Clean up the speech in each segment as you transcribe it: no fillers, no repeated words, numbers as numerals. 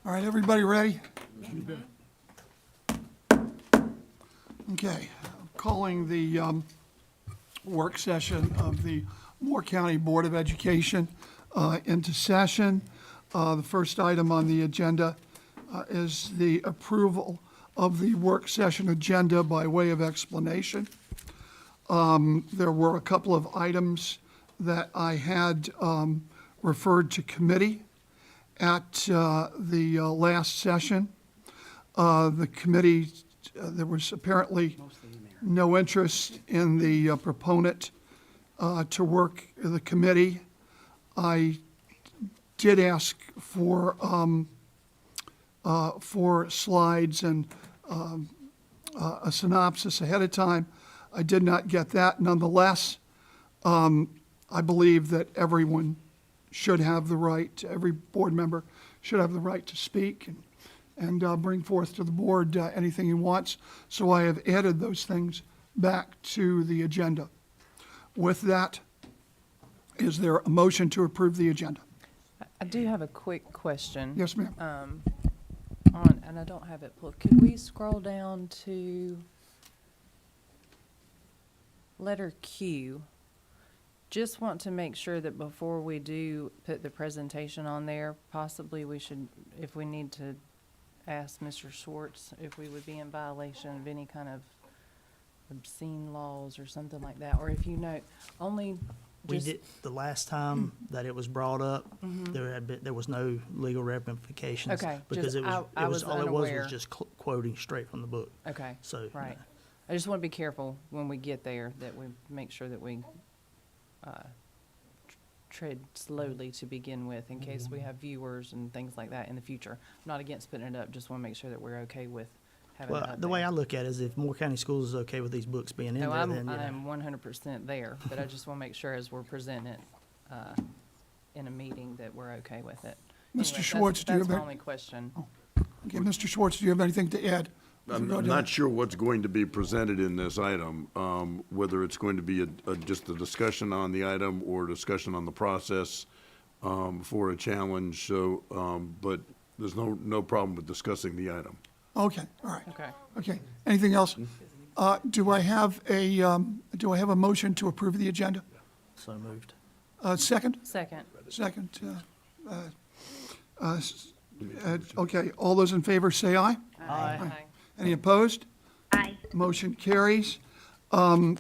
All right, everybody ready? Okay, calling the work session of the Moore County Board of Education into session. The first item on the agenda is the approval of the work session agenda by way of explanation. There were a couple of items that I had referred to committee at the last session. The committee, there was apparently no interest in the proponent to work the committee. I did ask for slides and a synopsis ahead of time. I did not get that. Nonetheless, I believe that everyone should have the right, every board member should have the right to speak and bring forth to the board anything he wants. So I have added those things back to the agenda. With that, is there a motion to approve the agenda? I do have a quick question. Yes, ma'am. And I don't have it pulled. Could we scroll down to letter Q? Just want to make sure that before we do put the presentation on there, possibly we should, if we need to ask Mr. Schwartz if we would be in violation of any kind of obscene laws or something like that, or if you know, only We just, did, the last time that it was brought up, there was no legal ramifications. Okay, Because just- I was all it unaware. was just quoting straight from the book. okay, So. right. I just want to be careful when we get there, that we make sure that we tread slowly to begin with, in case we have viewers and things like that in the future. I'm not against putting it up, just want to make sure that we're okay with having it Well, up the way there. I look at it is if Moore County Schools is okay with these books being in No, there, then, I'm 100% there, but I just want to make sure as we're presenting it in a meeting that we're okay with it. Mr. Anyway, Schwartz, do you that's have my any- only question. Okay, Mr. Schwartz, do you have anything to add? with I'm regard to not that? sure what's going to be presented in this item, whether it's going to be just a discussion on the item or discussion on the process for a challenge, so, but there's no problem with discussing the item. Okay, all right. Okay. Okay, anything else? Do I have a motion to approve the agenda? so moved. Second? Second. Second. Okay, all those in favor say aye. Aye. Any opposed? Aye. Motion carries. Why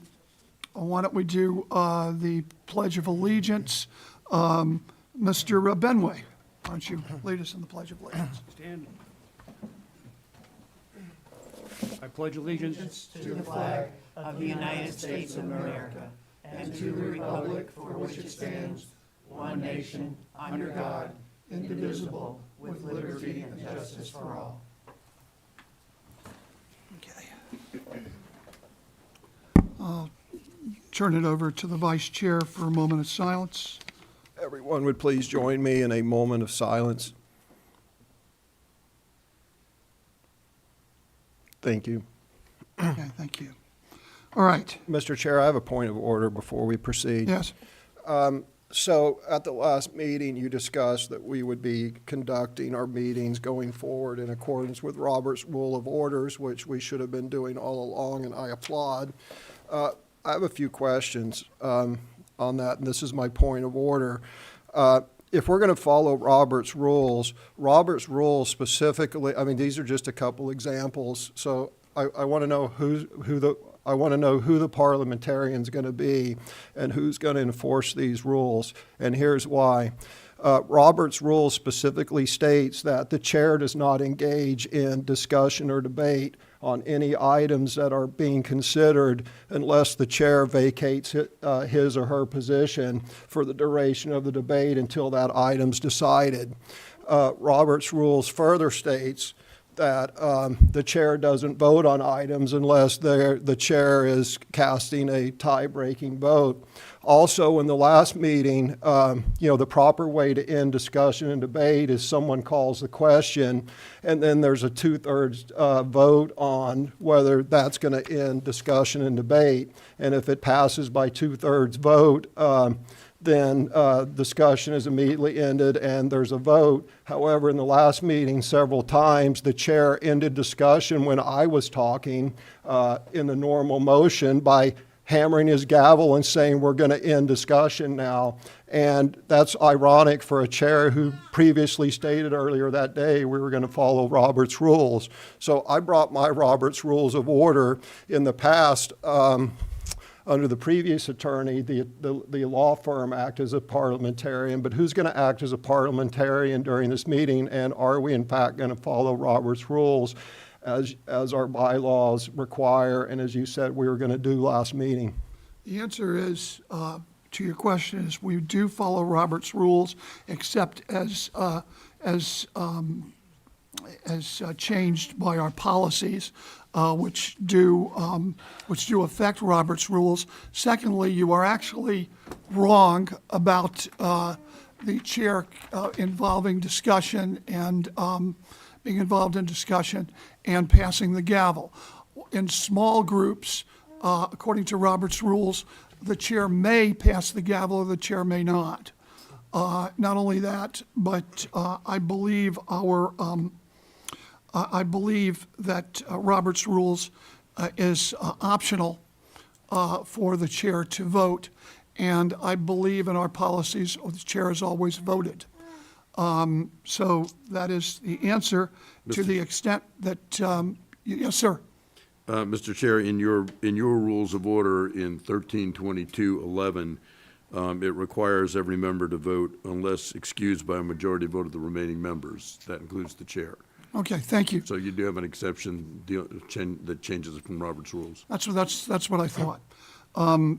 don't we do the Pledge of Allegiance? Mr. Benway, why don't you lead us in the Pledge of Allegiance? Stand. I pledge allegiance To the flag of the United States of America and to the republic for which it stands, one nation, under God, indivisible, with liberty and justice for all. Okay. I'll turn it over to the Vice Chair for a moment of silence. Everyone would please join me in a moment of silence. Thank you. Okay, thank you. All right, Mr. Chair, I have a point of order before we proceed. yes, So at the last meeting, you discussed that we would be conducting our meetings going forward in accordance with Robert's Rule of Orders, which we should have been doing all along, and I applaud. I have a few questions on that, and this is my point of order. If we're going to follow Robert's rules specifically, I mean, these are just a couple examples, so I want to know I want to know who the parliamentarian's going to be and who's going to enforce these rules, and here's why. Robert's rule specifically states that the chair does not engage in discussion or debate on any items that are being considered unless the chair vacates his or her position for the duration of the debate until that item's decided. Robert's rules further states that the chair doesn't vote on items unless the chair is casting a tie-breaking vote. Also, in the last meeting, the proper way to end discussion and debate is someone calls the question, and then there's a two-thirds vote on whether that's going to end discussion and debate. And if it passes by two-thirds vote, then discussion is immediately ended and there's a vote. However, in the last meeting, several times, the chair ended discussion when I was talking in the normal motion by hammering his gavel and saying, we're going to end discussion now. And that's ironic for a chair who previously stated earlier that day we were going to follow Robert's rules. So I brought my Robert's Rules of Order. In the past, under the previous attorney, the law firm acted as a parliamentarian, but who's going to act as a parliamentarian during this meeting? And are we in fact going to follow Robert's rules as our bylaws require, and as you said we were going to do last meeting? The answer is, to your question, is we do follow Robert's rules, except as changed by our policies, which do affect Robert's rules. Secondly, you are actually wrong about the chair involving discussion and being involved in discussion and passing the gavel. In small groups, according to Robert's rules, the chair may pass the gavel or the chair may not. Not only that, but I believe that Robert's rules is optional for the chair to vote, and I believe in our policies, the chair has always voted. So that is the answer to the extent that, yes, sir. Mr. Chair, in your rules of order in 132211, it requires every member to vote unless excused by a majority vote of the remaining members. That includes the chair. Okay, thank you. So you do have an exception that changes it from Robert's rules. That's what I thought.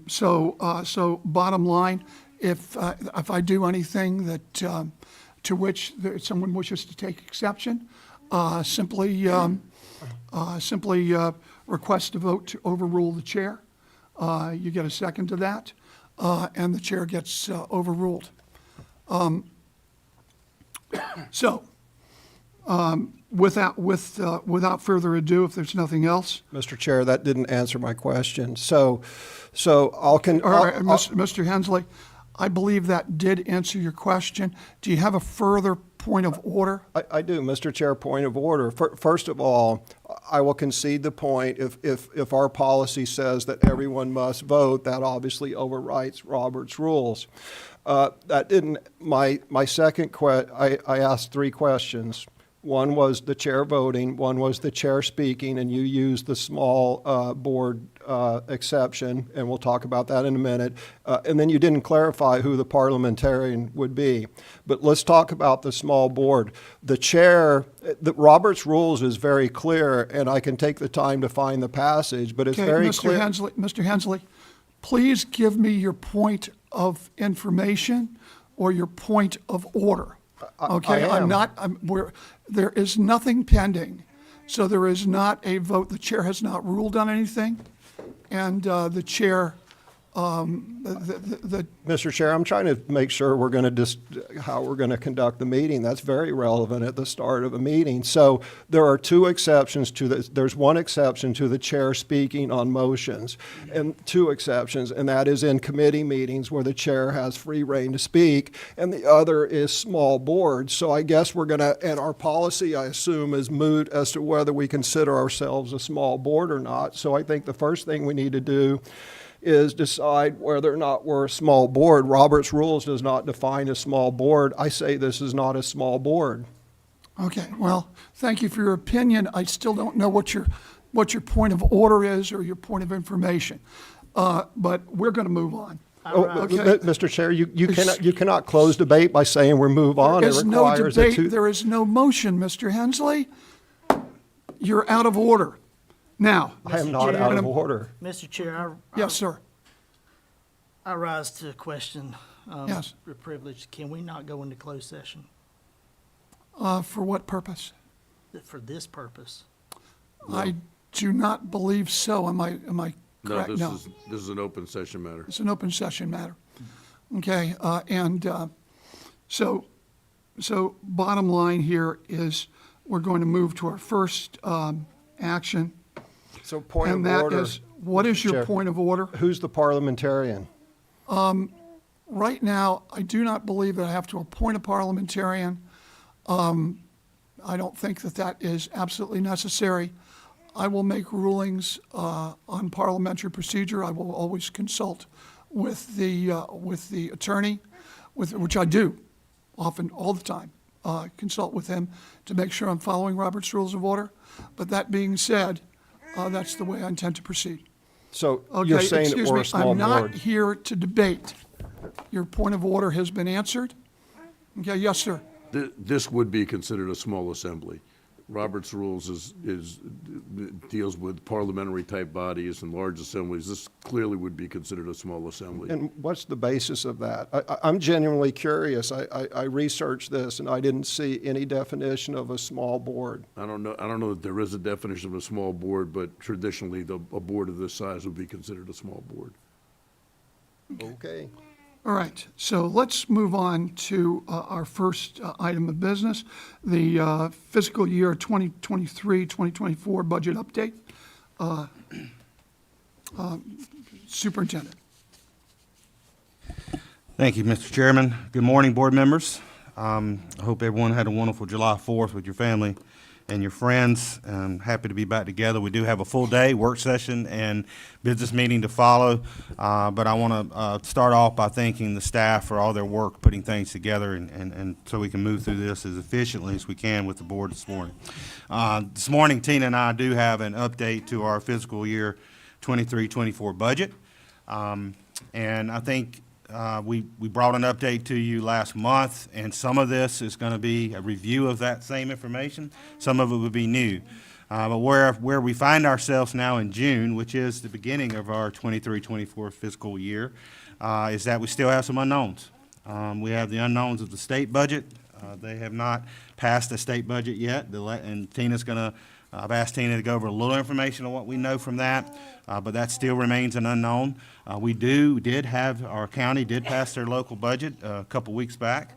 So bottom line, if I do anything that, to which someone wishes to take exception, simply request a vote to overrule the chair. You get a second to that, and the chair gets overruled. Without further ado, if there's nothing else. Mr. Chair, that didn't answer my question. So All right, Mr. Hensley, I believe that did answer your question. Do you have a further point of order? I do, Mr. Chair, point of order. First of all, I will concede the point. If our policy says that everyone must vote, that obviously overwrites Robert's rules. That didn't, my second I asked 3 questions. One was the chair voting, one was the chair speaking, and you used the small board exception, and we'll talk about that in a minute. And then you didn't clarify who the parliamentarian would be. But let's talk about the small board. The chair, Robert's rules is very clear, and I can take the time to find the passage, but it's very clear. Mr. Hensley, please give me your point of information or your point of order. Okay, there is nothing pending, so there is not a vote. The chair has not ruled on anything, and the chair, Mr. Chair, I'm trying to make sure we're going to how we're going to conduct the meeting. That's very relevant at the start of a meeting. So there are 2 exceptions to this. There's 1 exception to the chair speaking on motions, and 2 exceptions, and that is in committee meetings where the chair has free rein to speak, and the other is small boards. So I guess we're going to, and our policy, I assume, is moot as to whether we consider ourselves a small board or not. So I think the first thing we need to do is decide whether or not we're a small board. Robert's rules does not define a small board. I say this is not a small board. okay, well, thank you for your opinion. I still don't know what your point of order is or your point of information, but we're going to move on. Okay. Mr. Chair, you cannot close debate by saying we move on. There is no debate. There is no motion, Mr. Hensley. You're out of order. Now, I am not out of order. Mr. Chair, yes, sir. I rise to question Yes. the privilege. Can we not go into closed session For what purpose? for this purpose? I do not believe so. Am I No, correct? this is an open session matter. It's an open session matter. Okay, so bottom line here is we're going to move to our first action. So point And of that order. is, what is your Chair. point of order? Who's the parliamentarian? Right now, I do not believe that I have to appoint a parliamentarian. I don't think that that is absolutely necessary. I will make rulings on parliamentary procedure. I will always consult with the attorney, which I do often, all the time. Consult with him to make sure I'm following Robert's Rules of Order. But that being said, that's the way I intend to proceed. So Okay, you're saying excuse or me, a small I'm not board? here to debate. Your point of order has been answered. Okay, yes, sir. This would be considered a small assembly. Robert's rules deals with parliamentary type bodies and large assemblies. This clearly would be considered a small assembly. And what's the basis of that? I'm genuinely curious. I researched this and I didn't see any definition of a small board. I don't know that there is a definition of a small board, but traditionally, a board of this size would be considered a small board. Okay. All right, so let's move on to our first item of business, the fiscal year 2023, 2024 budget update. Superintendent. Thank you, Mr. Chairman. Good morning, board members. I hope everyone had a wonderful July 4th with your family and your friends. I'm happy to be back together. We do have a full day, work session, and business meeting to follow. But I want to start off by thanking the staff for all their work putting things together and so we can move through this as efficiently as we can with the board this morning. This morning, Tina and I do have an update to our fiscal year 23-24 budget. And I think we brought an update to you last month, and some of this is going to be a review of that same information. Some of it would be new. But where we find ourselves now in June, which is the beginning of our 23-24 fiscal year, is that we still have some unknowns. We have the unknowns of the state budget. They have not passed the state budget yet, and Tina's going to I've asked Tina to go over a little information on what we know from that, but that still remains an unknown. Our county did pass their local budget a couple weeks back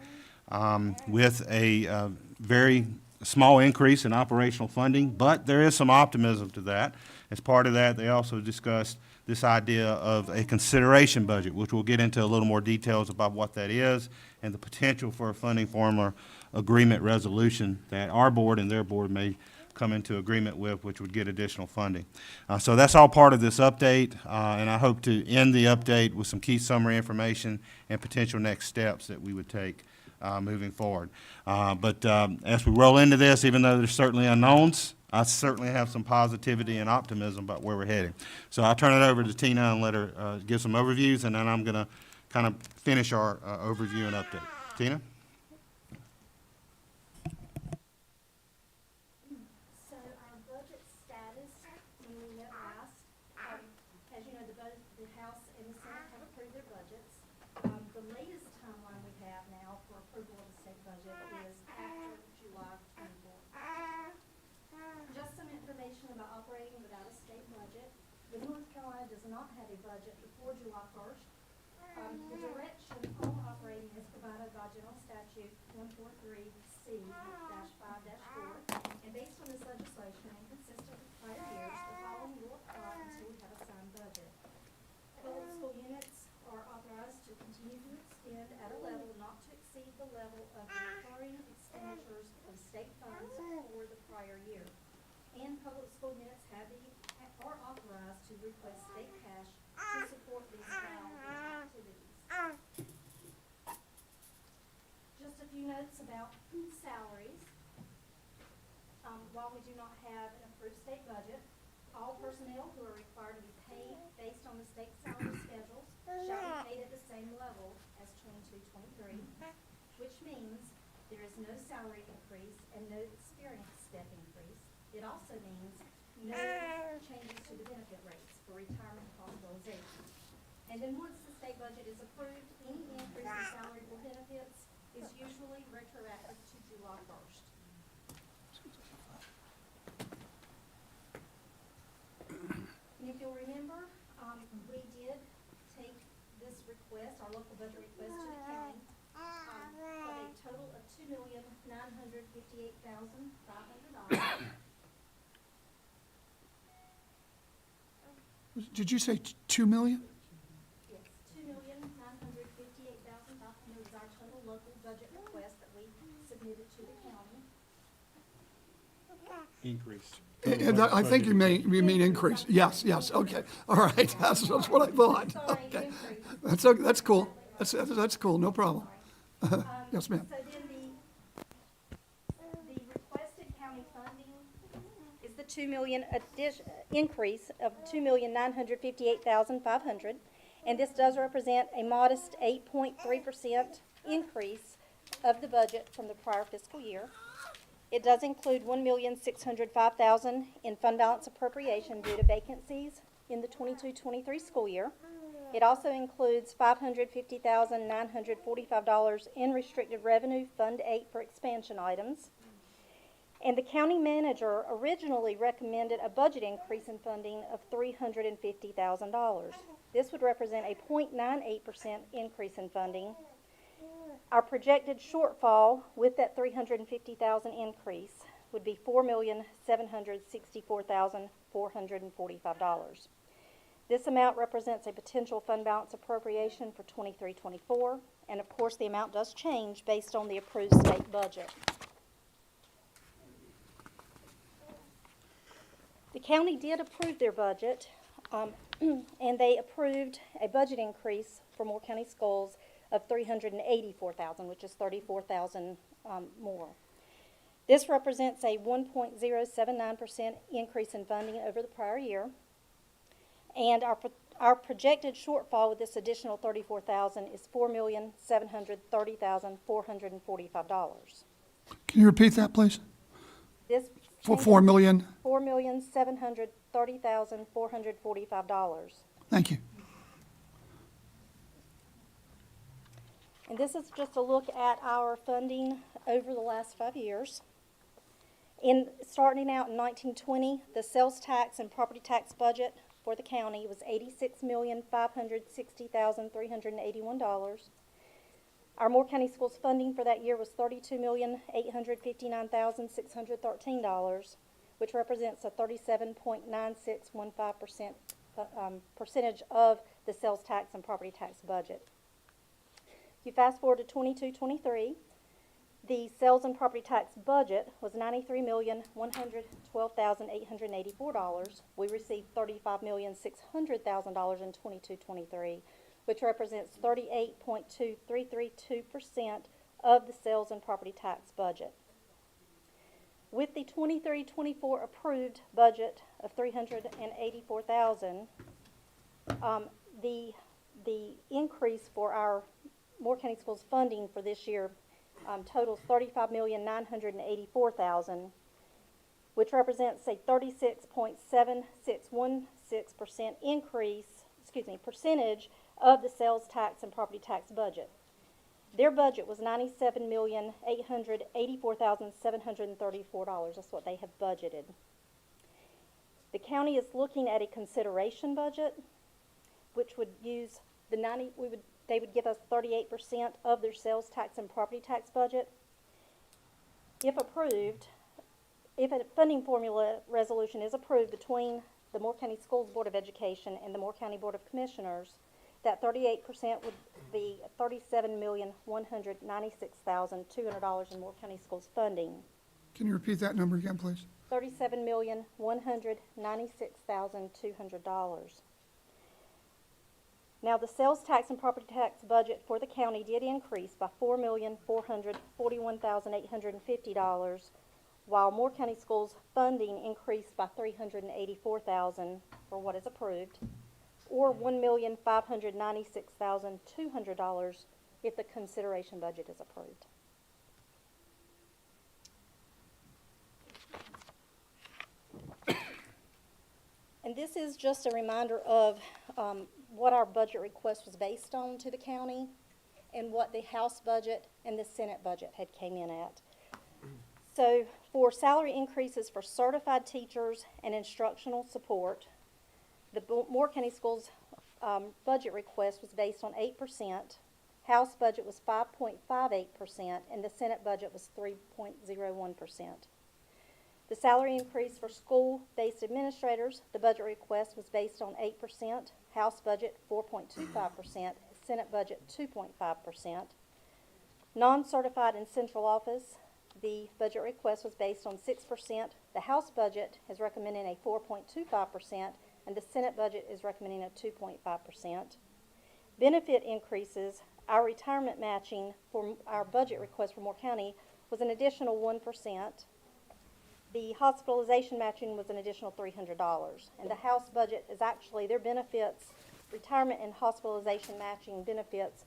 with a very small increase in operational funding, but there is some optimism to that. As part of that, they also discussed this idea of a consideration budget, which we'll get into a little more details about what that is and the potential for a funding formula agreement resolution that our board and their board may come into agreement with, which would get additional funding. So that's all part of this update, and I hope to end the update with some key summary information and potential next steps that we would take moving forward. But as we roll into this, even though there's certainly unknowns, I certainly have some positivity and optimism about where we're heading. So I'll turn it over to Tina and let her give some overviews, and then I'm going to kind of finish our overview and update. Tina? So our budget status, when we met last, as you know, the House and the Senate have approved their budgets. The latest timeline we have now for approval of the state budget is after July 24th. Just some information about operating without a state budget. The North Carolina does not have a budget before July 1st. The direction on operating is provided by General Statute 143C-5-4. And based on this legislation and consistent with prior years, the following will apply until we have a signed budget. Public school units are authorized to continue to expend at a level not to exceed the level of the recurring expenditures of state funds for the prior year. And public school units are authorized to request state cash to support these activities. Just a few notes about salaries. While we do not have an approved state budget, all personnel who are required to be paid based on the state salary schedules shall be paid at the same level as 22-23, which means there is no salary increase and no experience step increase. It also means no changes to the benefit rates for retirement hospitalization. And then once the state budget is approved, any increase in salary or benefits is usually retroactive to July 1st. And if you'll remember, we did take this request, our local budget request, to the county of a total of $2,958,500. Did you say 2 million? Yes, $2,958,500. and it was our total local budget request that we submitted to the county. Increase. And I think you mean increase. Yes, yes, okay. All right, that's what I thought. Sorry, Okay. increase. That's cool. That's cool, no problem. Yes, ma'am. So then the requested county funding is the 2 million increase of 2,958,500. And this does represent a modest 8.3% increase of the budget from the prior fiscal year. It does include $1,605,000 in fund balance appropriation due to vacancies in the 22-23 school year. It also includes $550,945 in restricted revenue, Fund 8 for expansion items. And the county manager originally recommended a budget increase in funding of $350,000. This would represent a 0.98% increase in funding. Our projected shortfall with that $350,000 increase would be $4,764,445. This amount represents a potential fund balance appropriation for 23-24, and of course the amount does change based on the approved state budget. The county did approve their budget, and they approved a budget increase for Moore County Schools of $384,000, which is $34,000 more. This represents a 1.079% increase in funding over the prior year, and our projected shortfall with this additional $34,000 is $4,730,445. Can you repeat that, please? This For 4 million? $4,730,445. Thank you. And this is just a look at our funding over the last 5 years. Starting out in 1920, the sales tax and property tax budget for the county was $86,560,381. Our Moore County Schools funding for that year was $32,859,613, which represents a 37.9615% percentage of the sales tax and property tax budget. If you fast forward to 22-23, the sales and property tax budget was $93,112,884. We received $35,600,000 in 22-23, which represents 38.2332% of the sales and property tax budget. With the 23-24 approved budget of $384,000, the increase for our Moore County Schools funding for this year totals $35,984,000, which represents a 36.7616% percentage of the sales tax and property tax budget. Their budget was $97,884,734. That's what they have budgeted. The county is looking at a consideration budget, which would use they would give us 38% of their sales tax and property tax budget. If approved, if a funding formula resolution is approved between the Moore County Schools Board of Education and the Moore County Board of Commissioners, that 38% would be $37,196,200 in Moore County Schools funding. Can you repeat that number again, please? $37,196,200. Now, the sales tax and property tax budget for the county did increase by $4,441,850, while Moore County Schools funding increased by $384,000 for what is approved, or $1,596,200 if the consideration budget is approved. And this is just a reminder of what our budget request was based on to the county and what the House budget and the Senate budget had came in at. So for salary increases for certified teachers and instructional support, the Moore County Schools budget request was based on 8%, House budget was 5.58%, and the Senate budget was 3.01%. The salary increase for school-based administrators, the budget request was based on 8%, House budget 4.25%, Senate budget 2.5%. Non-certified in central office, the budget request was based on 6%. The House budget is recommending a 4.25%, and the Senate budget is recommending a 2.5%. Benefit increases, our retirement matching for our budget request for Moore County was an additional 1%. The hospitalization matching was an additional $300. And the House budget is actually, their benefits, retirement and hospitalization matching benefits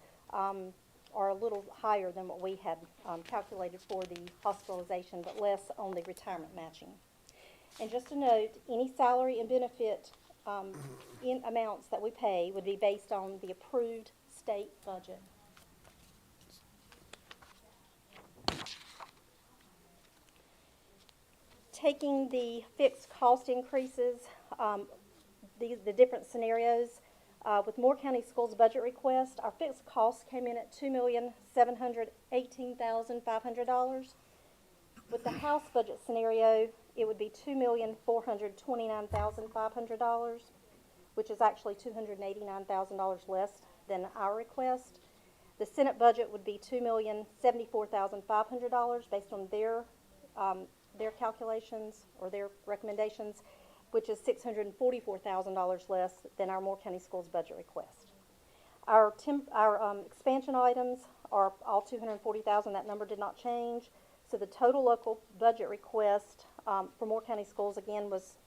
are a little higher than what we had calculated for the hospitalization, but less on the retirement matching. And just a note, any salary and benefit in amounts that we pay would be based on the approved state budget. Taking the fixed cost increases, the different scenarios, with Moore County Schools budget request, our fixed costs came in at $2,718,500. With the House budget scenario, it would be $2,429,500, which is actually $289,000 less than our request. The Senate budget would be $2,074,500 based on their calculations or their recommendations, which is $644,000 less than our Moore County Schools budget request. Our expansion items are all $240,000. That number did not change. So the total local budget request for Moore County Schools again was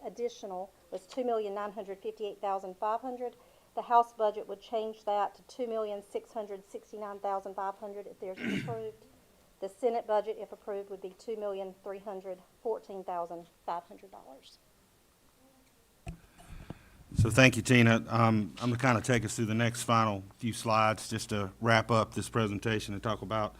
additional, was $2,958,500. The House budget would change that to $2,669,500 if theirs is approved. The Senate budget, if approved, would be $2,314,500. So thank you, Tina. I'm going to kind of take us through the next final few slides just to wrap up this presentation and talk about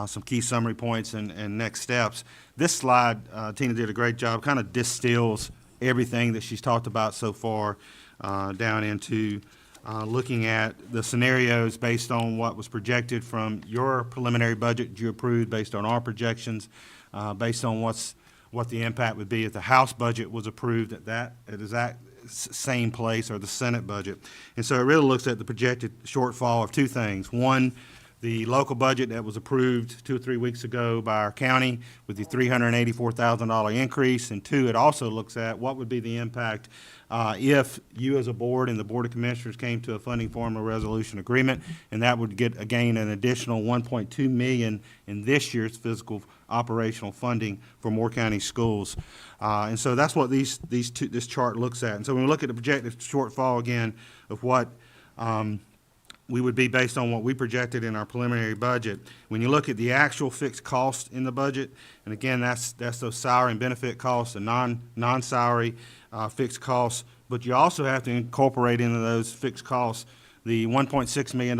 some key summary points and next steps. This slide, Tina did a great job, kind of distills everything that she's talked about so far down into looking at the scenarios based on what was projected from your preliminary budget you approved, based on our projections, based on what the impact would be if the House budget was approved at that same place, or the Senate budget. And so it really looks at the projected shortfall of two things. One, the local budget that was approved 2 or 3 weeks ago by our county with the $384,000 increase. And two, it also looks at what would be the impact if you as a board and the Board of Commissioners came to a funding formula resolution agreement, and that would get, again, an additional $1.2 million in this year's fiscal operational funding for Moore County Schools. And so that's what this chart looks at. And so when we look at the projected shortfall again of what we would be based on what we projected in our preliminary budget. When you look at the actual fixed cost in the budget, and again, that's those salary and benefit costs and non-salary fixed costs, but you also have to incorporate into those fixed costs the $1.6 million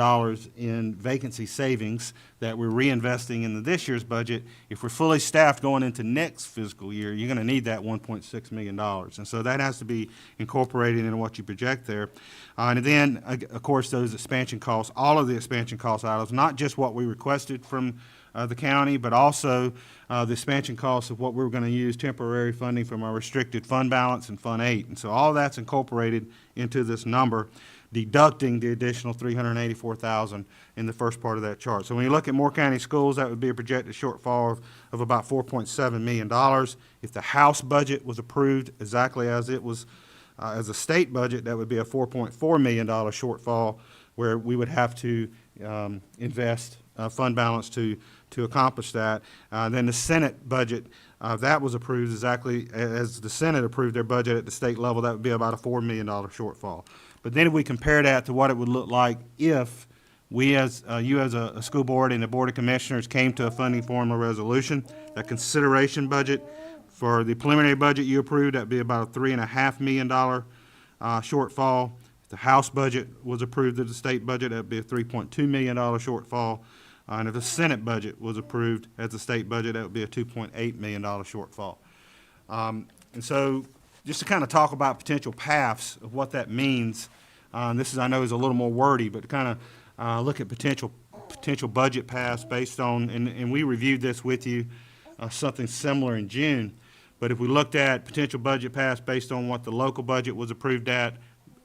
in vacancy savings that we're reinvesting into this year's budget. If we're fully staffed going into next fiscal year, you're going to need that $1.6 million. And so that has to be incorporated into what you project there. And then, of course, those expansion costs, all of the expansion cost items, not just what we requested from the county, but also the expansion costs of what we're going to use temporary funding from our restricted fund balance and Fund 8. And so all that's incorporated into this number, deducting the additional $384,000 in the first part of that chart. So when you look at Moore County Schools, that would be a projected shortfall of about $4.7 million. If the House budget was approved exactly as it was as a state budget, that would be a $4.4 million shortfall, where we would have to invest fund balance to accomplish that. Then the Senate budget, that was approved exactly as the Senate approved their budget at the state level, that would be about a $4 million shortfall. But then if we compare that to what it would look like if we as you as a school board and the Board of Commissioners came to a funding formula resolution, that consideration budget for the preliminary budget you approved, that would be about a $3.5 million shortfall. If the House budget was approved as the state budget, that would be a $3.2 million shortfall. And if the Senate budget was approved as the state budget, that would be a $2.8 million shortfall. And so just to kind of talk about potential paths of what that means, this is, I know, is a little more wordy, but to kind of look at potential budget paths based on, and we reviewed this with you, something similar in June. But if we looked at potential budget paths based on what the local budget was approved at,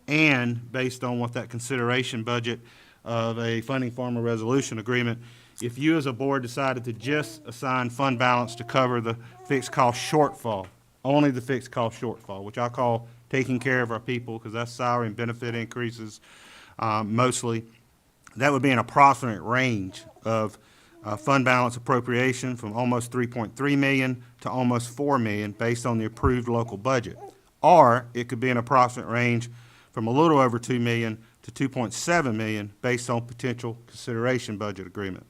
and based on what that consideration budget of a funding formula resolution agreement if you as a board decided to just assign fund balance to cover the fixed cost shortfall, only the fixed cost shortfall, which I call taking care of our people, because that's salary and benefit increases mostly. That would be an approximate range of fund balance appropriation from almost 3.3 million to almost 4 million based on the approved local budget. Or it could be an approximate range from a little over 2 million to 2.7 million based on potential consideration budget agreement.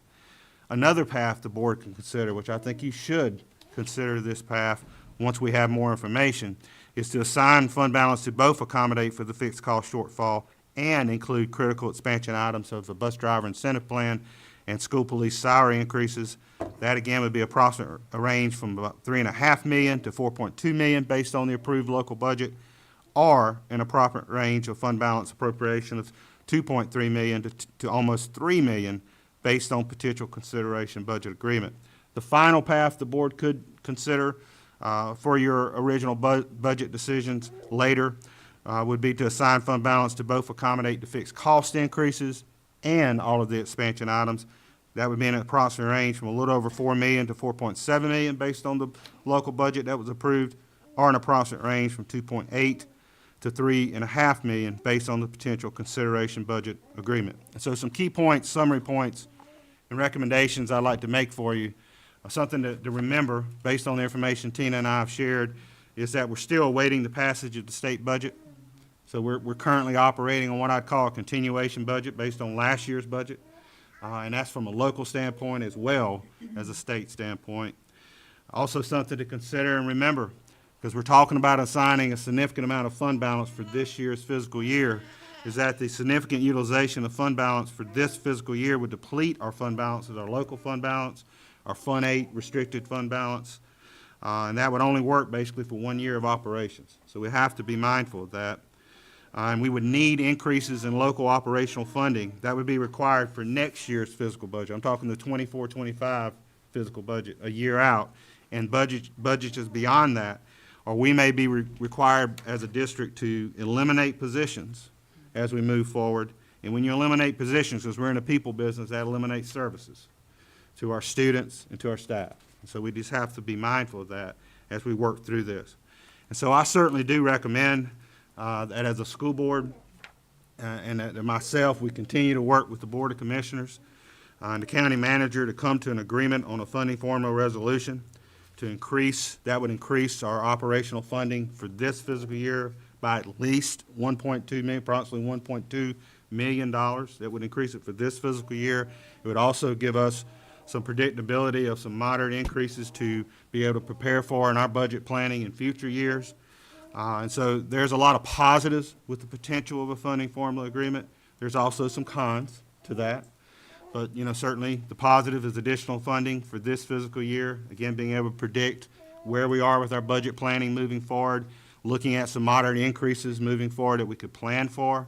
Another path the board can consider, which I think you should consider this path once we have more information, is to assign fund balance to both accommodate for the fixed cost shortfall and include critical expansion items of the bus driver incentive plan and school police salary increases. That again would be approximate a range from about 3.5 million to 4.2 million based on the approved local budget, or an appropriate range of fund balance appropriation of 2.3 million to almost 3 million based on potential consideration budget agreement. The final path the board could consider for your original budget decisions later would be to assign fund balance to both accommodate the fixed cost increases and all of the expansion items. That would be an approximate range from a little over 4 million to 4.7 million based on the local budget that was approved, or an approximate range from 2.8 to 3.5 million based on the potential consideration budget agreement. And so some key points, summary points, and recommendations I'd like to make for you. Something to remember based on the information Tina and I have shared is that we're still awaiting the passage of the state budget. So we're currently operating on what I'd call a continuation budget based on last year's budget. And that's from a local standpoint as well as a state standpoint. Also something to consider and remember, because we're talking about assigning a significant amount of fund balance for this year's fiscal year, is that the significant utilization of fund balance for this fiscal year would deplete our fund balances, our local fund balance, our Fund 8 restricted fund balance, and that would only work basically for 1 year of operations. So we have to be mindful of that. And we would need increases in local operational funding. That would be required for next year's fiscal budget. I'm talking the 24-25 fiscal budget, a year out, and budgets beyond that. Or we may be required as a district to eliminate positions as we move forward. And when you eliminate positions, because we're in a people business, that eliminates services to our students and to our staff. And so we just have to be mindful of that as we work through this. And so I certainly do recommend that as a school board and that myself, we continue to work with the Board of Commissioners and the county manager to come to an agreement on a funding formula resolution to increase, that would increase our operational funding for this fiscal year by at least 1.2 million, approximately $1.2 million. That would increase it for this fiscal year. It would also give us some predictability of some moderate increases to be able to prepare for in our budget planning in future years. And so there's a lot of positives with the potential of a funding formula agreement. There's also some cons to that. But, you know, certainly the positive is additional funding for this fiscal year. Again, being able to predict where we are with our budget planning moving forward, looking at some moderate increases moving forward that we could plan for.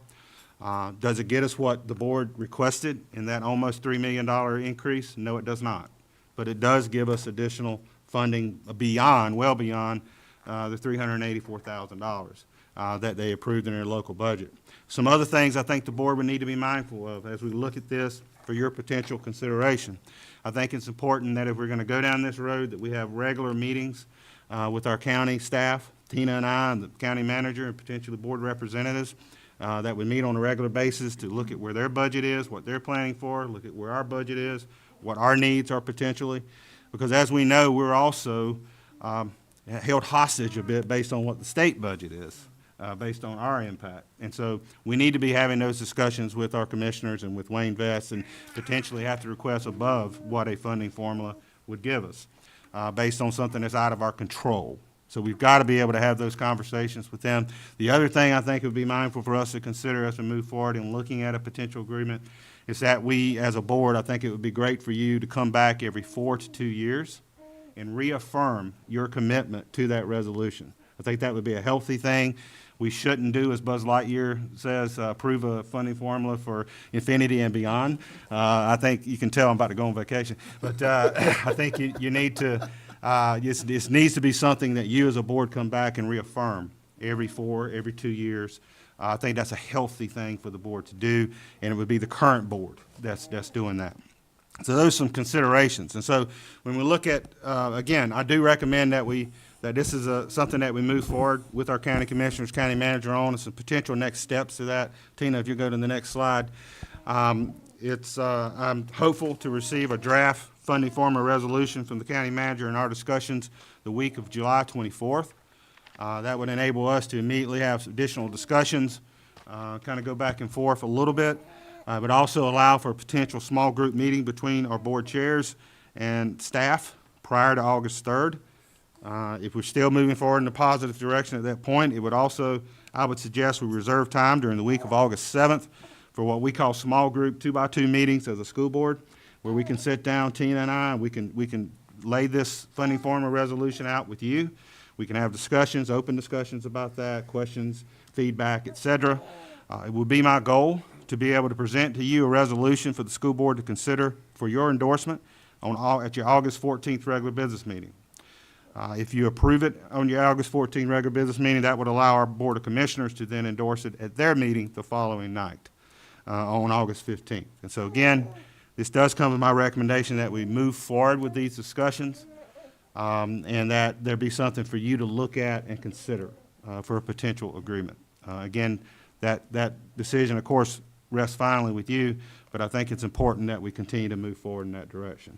Does it get us what the board requested in that almost $3 million increase? No, it does not. But it does give us additional funding beyond, well beyond, the $384,000 that they approved in their local budget. Some other things I think the board would need to be mindful of as we look at this for your potential consideration. I think it's important that if we're going to go down this road, that we have regular meetings with our county staff, Tina and I, and the county manager, and potentially board representatives that would meet on a regular basis to look at where their budget is, what they're planning for, look at where our budget is, what our needs are potentially. Because as we know, we're also held hostage a bit based on what the state budget is, based on our impact. And so we need to be having those discussions with our commissioners and with Wayne Vest, and potentially have to request above what a funding formula would give us, based on something that's out of our control. So we've got to be able to have those conversations with them. The other thing I think would be mindful for us to consider as we move forward in looking at a potential agreement is that we, as a board, I think it would be great for you to come back every 4 to 2 years and reaffirm your commitment to that resolution. I think that would be a healthy thing. We shouldn't do, as Buzz Lightyear says, approve a funding formula for infinity and beyond. I think you can tell I'm about to go on vacation. But I think you need to, this needs to be something that you as a board come back and reaffirm every 2 years I think that's a healthy thing for the board to do, and it would be the current board that's doing that. So those are some considerations. And so when we look at, again, I do recommend that this is something that we move forward with our county commissioners, county manager on, and some potential next steps to that. Tina, if you go to the next slide. I'm hopeful to receive a draft funding formula resolution from the county manager in our discussions the week of July 24th. That would enable us to immediately have some additional discussions, kind of go back and forth a little bit, but also allow for a potential small group meeting between our board chairs and staff prior to August 3rd. If we're still moving forward in a positive direction at that point, it would also, I would suggest we reserve time during the week of August 7th for what we call small group 2x2 meetings as a school board, where we can sit down, Tina and I, and we can lay this funding formula resolution out with you. We can have discussions, open discussions about that, questions, feedback, et cetera. It would be my goal to be able to present to you a resolution for the school board to consider for your endorsement at your August 14th regular business meeting. If you approve it on your August 14th regular business meeting, that would allow our Board of Commissioners to then endorse it at their meeting the following night, on August 15th. And so again, this does come with my recommendation that we move forward with these discussions, and that there be something for you to look at and consider for a potential agreement. Again, that decision, of course, rests finally with you, but I think it's important that we continue to move forward in that direction.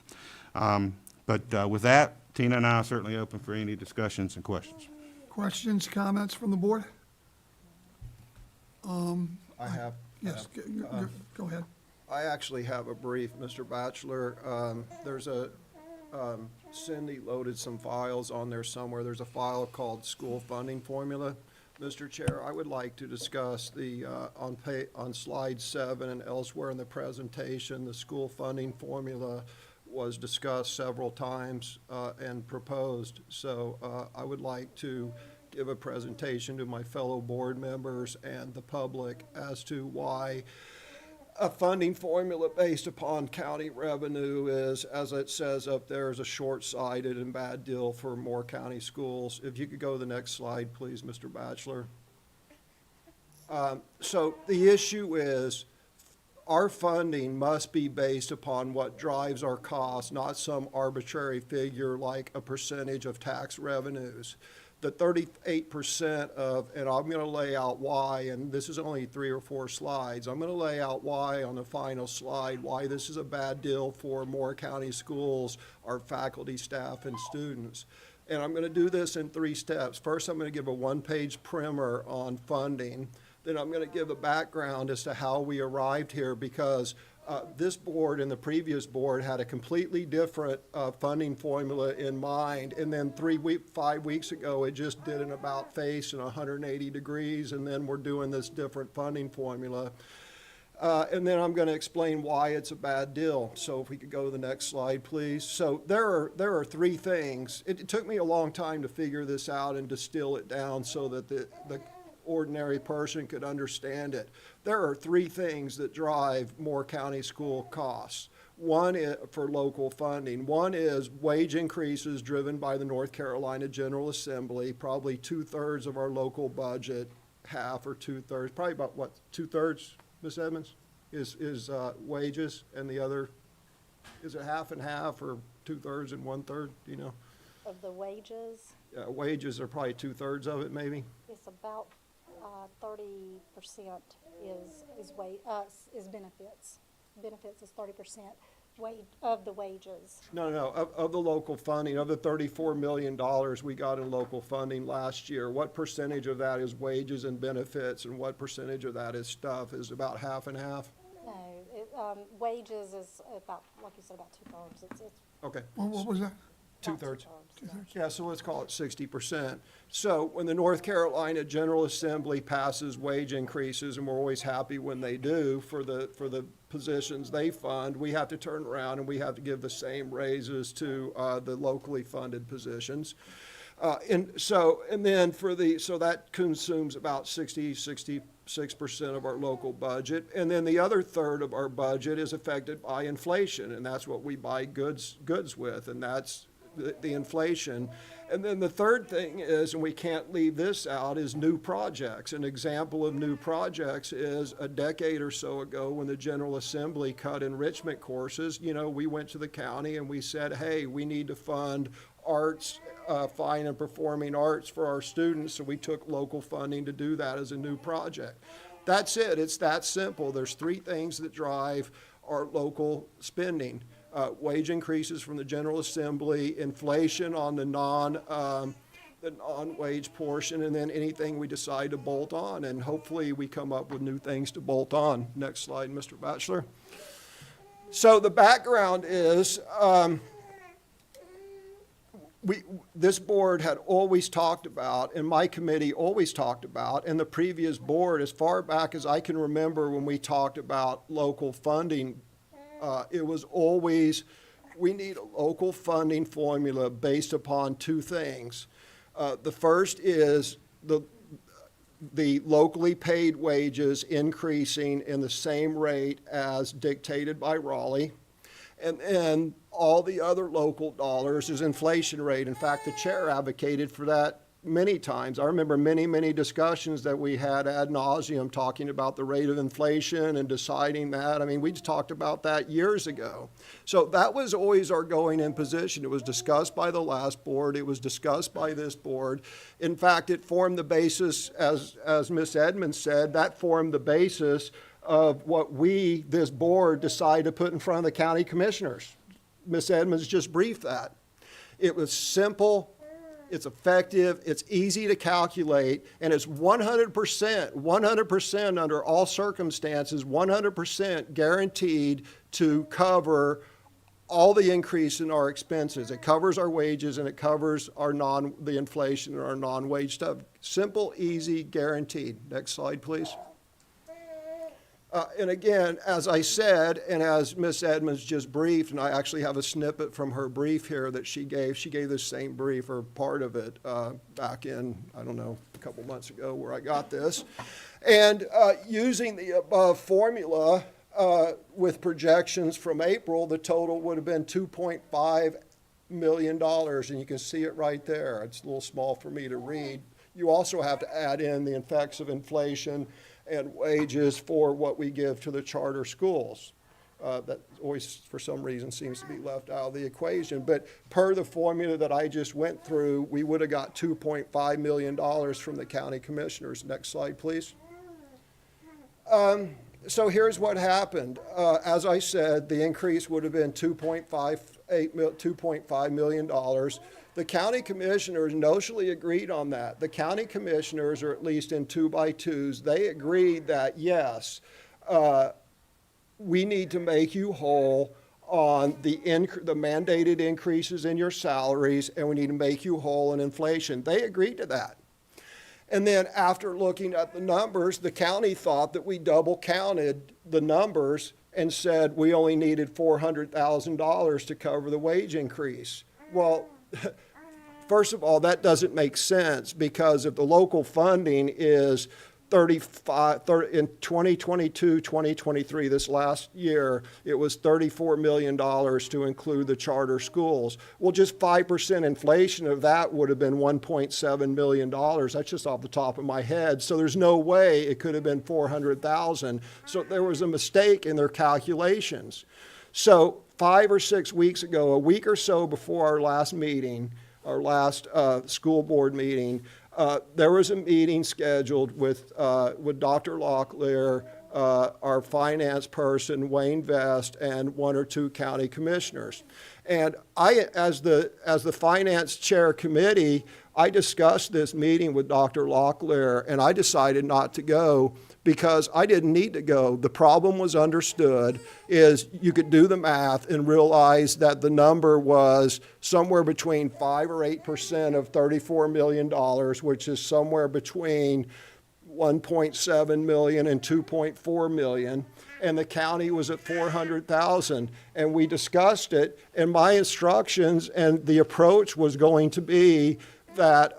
But with that, Tina and I are certainly open for any discussions and questions. Questions, comments from the board? I have. Yes, go ahead. I actually have a brief, Mr. Batchelor. There's Cindy loaded some files on there somewhere. There's a file called School Funding Formula. Mr. Chair, I would like to discuss on slide 7 and elsewhere in the presentation, the school funding formula was discussed several times and proposed. So I would like to give a presentation to my fellow board members and the public as to why a funding formula based upon county revenue is, as it says up there, is a short-sighted and bad deal for Moore County schools. If you could go to the next slide, please, Mr. Batchelor. So the issue is our funding must be based upon what drives our costs, not some arbitrary figure like a percentage of tax revenues. The 38% of, and I'm going to lay out why, and this is only 3 or 4 slides. I'm going to lay out why on the final slide, why this is a bad deal for Moore County schools, our faculty, staff, and students. And I'm going to do this in 3 steps. First, I'm going to give a 1-page primer on funding. Then I'm going to give a background as to how we arrived here, because this board and the previous board had a completely different funding formula in mind. And then 5 weeks ago, it just did an about face and 180 degrees, and then we're doing this different funding formula. And then I'm going to explain why it's a bad deal. So if we could go to the next slide, please. So there are 3 things. It took me a long time to figure this out and distill it down so that the ordinary person could understand it. There are 3 things that drive Moore County school costs. One is for local funding. One is wage increases driven by the North Carolina General Assembly, probably 2/3 of our local budget, half or 2/3, probably about what, 2/3, Ms. Edmonds, is wages, and the other, is it half and half or 2/3 and 1/3, do you know? Of the wages, Wages are probably 2/3 of it, maybe? it's about 30% is benefits. Benefits is 30% of the wages. No, of the local funding, of the $34 million we got in local funding last year, what percentage of that is wages and benefits, and what percentage of that is stuff? Is it about half and half? No, wages is about, like you said, about 2/3. It's Okay. What was that? 2/3. about Yeah, so let's call it 60%. So when the North Carolina General Assembly passes wage increases, and we're always happy when they do for the positions they fund, we have to turn around and we have to give the same raises to the locally funded positions. So that consumes about 66% of our local budget. And then the other third of our budget is affected by inflation, and that's what we buy goods with, and that's the inflation. And then the third thing is, and we can't leave this out, is new projects. An example of new projects is a decade or so ago when the General Assembly cut enrichment courses, we went to the county and we said, hey, we need to fund arts, fine and performing arts for our students, so we took local funding to do that as a new project. That's it. It's that simple. There's three things that drive our local spending. Wage increases from the General Assembly, inflation on the non-wage portion, and then anything we decide to bolt on. And hopefully we come up with new things to bolt on. Next slide, Mr. Batchelor. So the background is this board had always talked about, and my committee always talked about, and the previous board, as far back as I can remember when we talked about local funding, it was always, we need a local funding formula based upon two things. The first is the locally paid wages increasing in the same rate as dictated by Raleigh. And then all the other local dollars is inflation rate. In fact, the chair advocated for that many times. I remember many discussions that we had ad nauseum talking about the rate of inflation and deciding that. I mean, we talked about that years ago. So that was always our going in position. It was discussed by the last board. It was discussed by this board. In fact, it formed the basis, as Ms. Edmonds said, that formed the basis of what this board, decided to put in front of the county commissioners. Ms. Edmonds just briefed that. It was simple, it's effective, it's easy to calculate, and it's 100% under all circumstances, 100% guaranteed to cover all the increase in our expenses. It covers our wages and it covers the inflation and our non-wage stuff. Simple, easy, guaranteed. Next slide, please. And again, as I said, and as Ms. Edmonds just briefed, and I actually have a snippet from her brief here that she gave this same brief, or part of it, back in, I don't know, a couple months ago where I got this. And using the above formula with projections from April, the total would have been $2.5 million, and you can see it right there. It's a little small for me to read. You also have to add in the effects of inflation and wages for what we give to the charter schools. That always, for some reason, seems to be left out of the equation. But per the formula that I just went through, we would have got $2.5 million from the county commissioners. Next slide, please. So here's what happened. As I said, the increase would have been $2.5 million. The county commissioners notionally agreed on that. The county commissioners, or at least in 2x2s, they agreed that, yes, we need to make you whole on the mandated increases in your salaries, and we need to make you whole in inflation. They agreed to that. And then after looking at the numbers, the county thought that we double counted the numbers and said we only needed $400,000 to cover the wage increase. Well, first of all, that doesn't make sense, because if the local funding is in 2022, 2023, this last year, it was $34 million to include the charter schools. Well, just 5% inflation of that would have been $1.7 million. That's just off the top of my head. So there's no way it could have been $400,000. So there was a mistake in their calculations. So 5 or 6 weeks ago, a week or so before our last meeting, our last school board meeting, there was a meeting scheduled with Dr. Locklear, our finance person, Wayne Vest, and 1 or 2 county commissioners. And I, as the finance chair committee, I discussed this meeting with Dr. Locklear, and I decided not to go because I didn't need to go. The problem was understood, is you could do the math and realize that the number was somewhere between 5 or 8% of $34 million, which is somewhere between 1.7 million and 2.4 million. And the county was at 400,000. And we discussed it, and my instructions and the approach was going to be that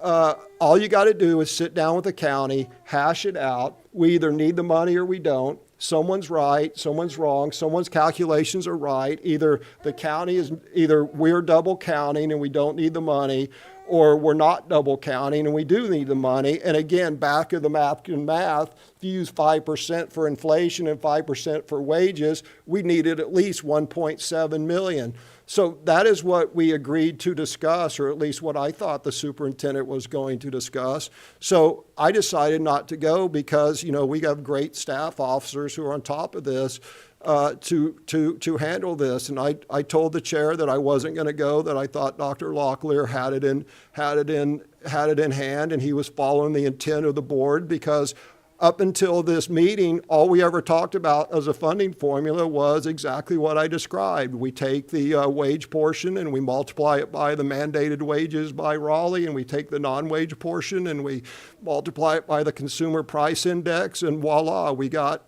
all you got to do is sit down with the county, hash it out. We either need the money or we don't. Someone's right, someone's wrong, someone's calculations are right. Either the county is, either we're double counting and we don't need the money, or we're not double counting and we do need the money. And again, back of the napkin math, if you use 5% for inflation and 5% for wages, we needed at least 1.7 million. So that is what we agreed to discuss, or at least what I thought the superintendent was going to discuss. So I decided not to go because, you know, we have great staff officers who are on top of this to handle this. And I told the chair that I wasn't going to go, that I thought Dr. Locklear had it in hand, and he was following the intent of the board, because up until this meeting, all we ever talked about as a funding formula was exactly what I described. We take the wage portion and we multiply it by the mandated wages by Raleigh, and we take the non-wage portion and we multiply it by the consumer price index, and voila, we got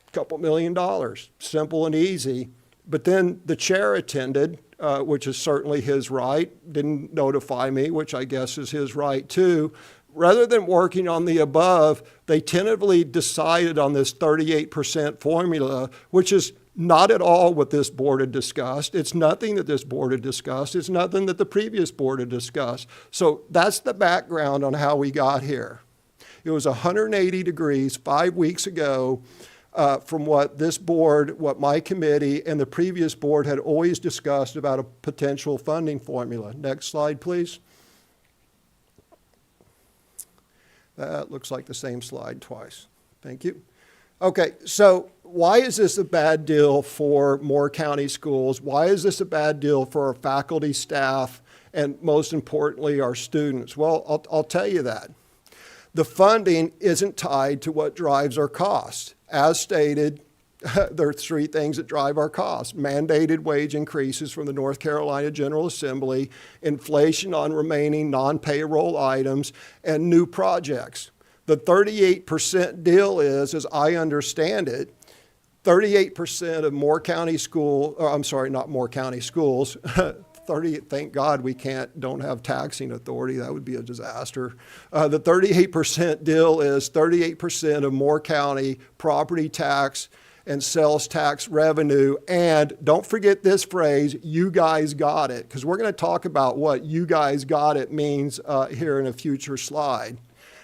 a couple $1 million. Simple and easy. But then the chair attended, which is certainly his right, didn't notify me, which I guess is his right too. Rather than working on the above, they tentatively decided on this 38% formula, which is not at all what this board had discussed. It's nothing that this board had discussed. It's nothing that the previous board had discussed. So that's the background on how we got here. It was 180 degrees 5 weeks ago from what this board, what my committee, and the previous board had always discussed about a potential funding formula. Next slide, please. That looks like the same slide twice. Thank you. Okay, so why is this a bad deal for Moore County schools? Why is this a bad deal for our faculty, staff, and most importantly, our students? Well, I'll tell you that. The funding isn't tied to what drives our costs. As stated, there are three things that drive our costs: mandated wage increases from the North Carolina General Assembly, inflation on remaining non-payroll items, and new projects. The 38% deal is, as I understand it, 38% of Moore County school, or I'm sorry, not Moore County schools, thank God we don't have taxing authority. That would be a disaster. The 38% deal is 38% of Moore County property tax and sales tax revenue. And don't forget this phrase, you guys got it, because we're going to talk about what you guys got it means here in a future slide.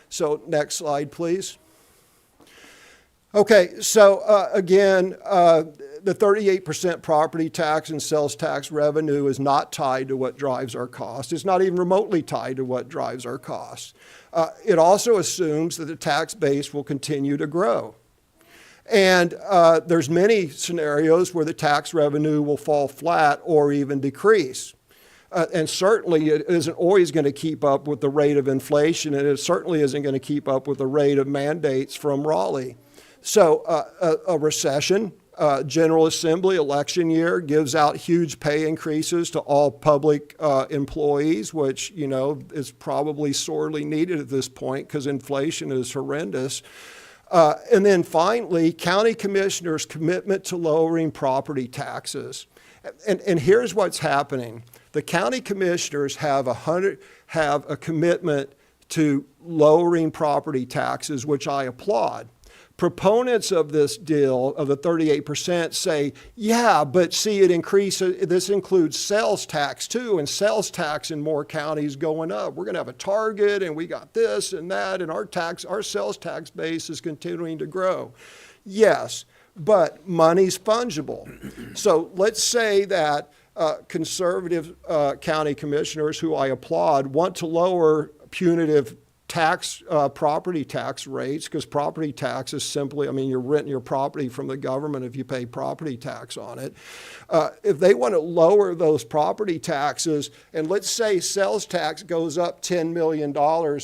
So next slide, please. Okay, so again, the 38% property tax and sales tax revenue is not tied to what drives our costs. It's not even remotely tied to what drives our costs. It also assumes that the tax base will continue to grow. And there's many scenarios where the tax revenue will fall flat or even decrease. And certainly it isn't always going to keep up with the rate of inflation, and it certainly isn't going to keep up with the rate of mandates from Raleigh. So a recession, General Assembly election year gives out huge pay increases to all public employees, which, you know, is probably sorely needed at this point because inflation is horrendous. And then finally, county commissioners' commitment to lowering property taxes. And here's what's happening. The county commissioners have a commitment to lowering property taxes, which I applaud. Proponents of this deal, of the 38%, say, yeah, but see, this includes sales tax too, and sales tax in Moore County is going up. We're going to have a target, and we got this and that, and our sales tax base is continuing to grow. Yes, but money's fungible. So let's say that conservative county commissioners, who I applaud, want to lower punitive property tax rates, because property tax is simply, I mean, you're renting your property from the government if you pay property tax on it. If they want to lower those property taxes, and let's say sales tax goes up $10 million or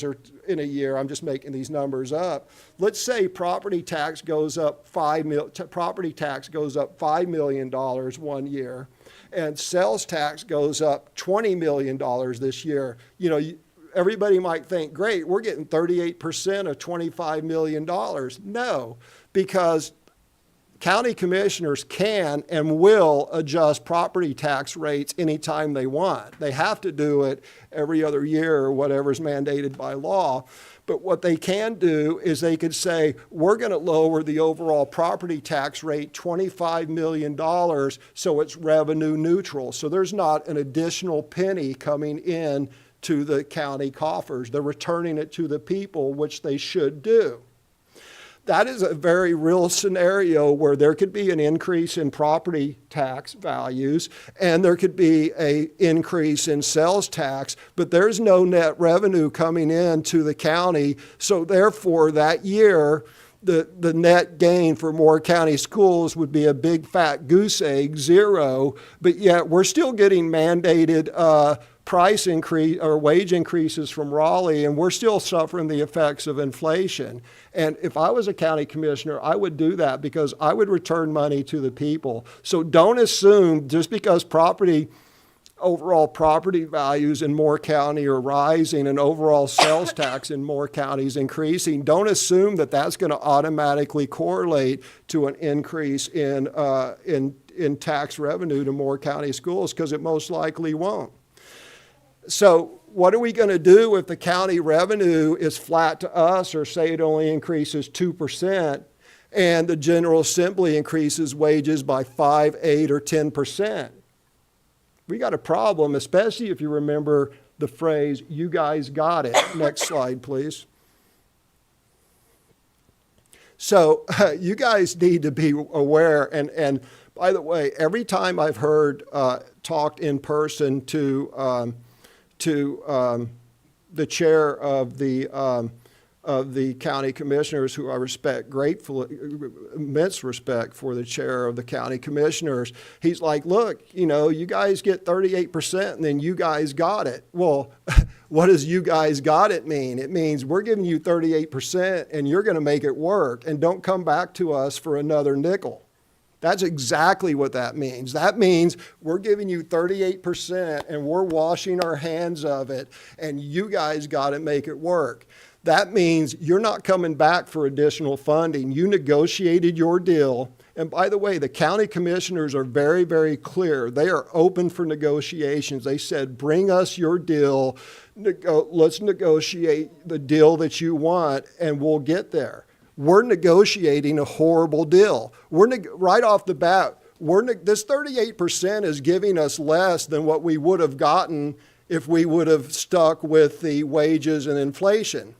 in a year, I'm just making these numbers up. Let's say property tax goes up $5 million 1 year, and sales tax goes up $20 million this year. You know, everybody might think, great, we're getting 38% of $25 million. No, because county commissioners can and will adjust property tax rates anytime they want. They have to do it every other year or whatever's mandated by law. But what they can do is they could say, we're going to lower the overall property tax rate $25 million so it's revenue neutral. So there's not an additional penny coming in to the county coffers. They're returning it to the people, which they should do. That is a very real scenario where there could be an increase in property tax values and there could be an increase in sales tax, but there's no net revenue coming in to the county. So therefore, that year, the net gain for Moore County schools would be a big fat goose egg, zero, but yet we're still getting mandated price increase or wage increases from Raleigh, and we're still suffering the effects of inflation. And if I was a county commissioner, I would do that because I would return money to the people. So don't assume just because overall property values in Moore County are rising and overall sales tax in Moore County is increasing, don't assume that that's going to automatically correlate to an increase in tax revenue to Moore County schools, because it most likely won't. So what are we going to do if the county revenue is flat to us, or say it only increases 2%, and the General Assembly increases wages by 5, 8, or 10%? We got a problem, especially if you remember the phrase, "you guys got it." Next slide, please. So you guys need to be aware, and by the way, every time I've heard talked in person to the chair of the county commissioners, who I respect gratefully, immense respect for the chair of the county commissioners, he's like, look, you guys get 38% and then you guys got it. Well, what does "you guys got it" mean? It means we're giving you 38% and you're going to make it work, and don't come back to us for another nickel. That's exactly what that means. That means we're giving you 38% and we're washing our hands of it, and you guys got to make it work. That means you're not coming back for additional funding. You negotiated your deal. And by the way, the county commissioners are very, very clear. They are open for negotiations. They said, bring us your deal. Let's negotiate the deal that you want, and we'll get there. We're negotiating a horrible deal. Right off the bat, this 38% is giving us less than what we would have gotten if we would have stuck with the wages and inflation.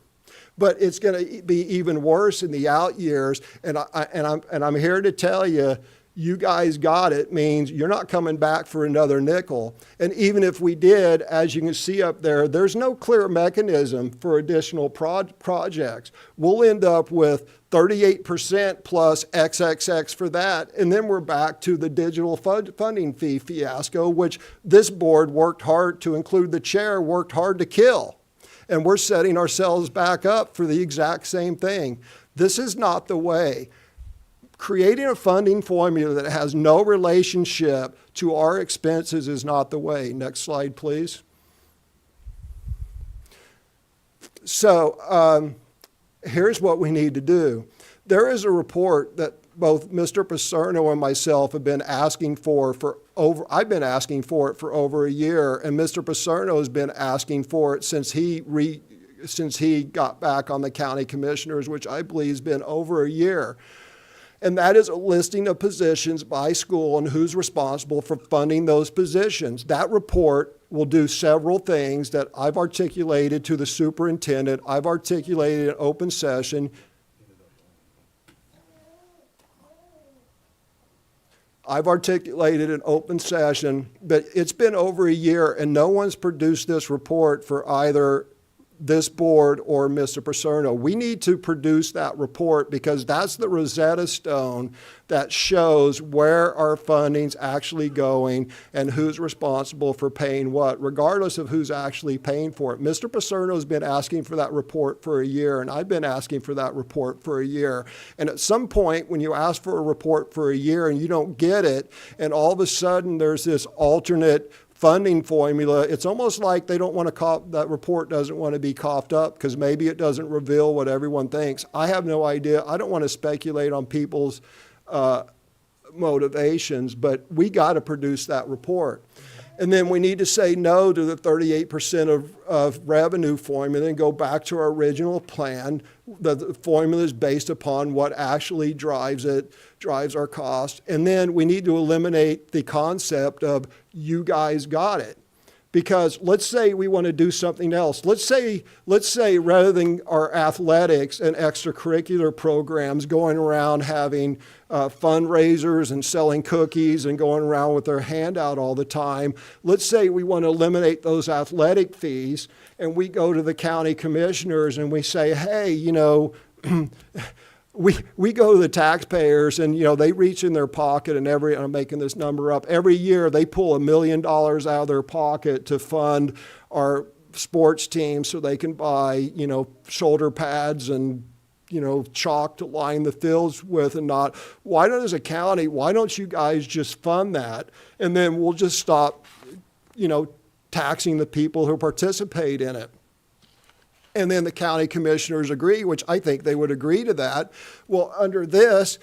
But it's going to be even worse in the out years. And I'm here to tell you, "you guys got it" means you're not coming back for another nickel. And even if we did, as you can see up there, there's no clear mechanism for additional projects. We'll end up with 38% plus XXX for that, and then we're back to the digital funding fee fiasco, which this board worked hard to include the chair, worked hard to kill. And we're setting ourselves back up for the exact same thing. This is not the way. Creating a funding formula that has no relationship to our expenses is not the way. Next slide, please. So here's what we need to do. There is a report that both Mr. Paserno and myself have been asking for I've been asking for it for over a year, and Mr. Paserno has been asking for it since he got back on the county commissioners, which I believe has been over a year. And that is a listing of positions by school and who's responsible for funding those positions. That report will do several things that I've articulated to the superintendent. I've articulated in open session. But it's been over a year and no one's produced this report for either this board or Mr. Paserno. We need to produce that report because that's the Rosetta Stone that shows where our funding's actually going and who's responsible for paying what, regardless of who's actually paying for it. Mr. Paserno's been asking for that report for a year, and I've been asking for that report for a year. And at some point, when you ask for a report for a year and you don't get it, and all of a sudden there's this alternate funding formula, it's almost like they don't want to that report doesn't want to be coughed up because maybe it doesn't reveal what everyone thinks. I have no idea. I don't want to speculate on people's motivations, but we got to produce that report. And then we need to say no to the 38% of revenue formula and go back to our original plan. The formula is based upon what actually drives our cost. And then we need to eliminate the concept of "you guys got it," Because let's say we want to do something else. Let's say rather than our athletics and extracurricular programs going around having fundraisers and selling cookies and going around with their hand out all the time, let's say we want to eliminate those athletic fees, and we go to the county commissioners and we say, hey, you know, we go to the taxpayers and, you know, they reach in their pocket and I'm making this number up, every year they pull $1 million out of their pocket to fund our sports teams so they can buy, you know, shoulder pads and, you know, chalk to line the fields with and not. Why don't, as a county, why don't you guys just fund that? And then we'll just stop, you know, taxing the people who participate in it. And then the county commissioners agree, which I think they would agree to that. Well, under this,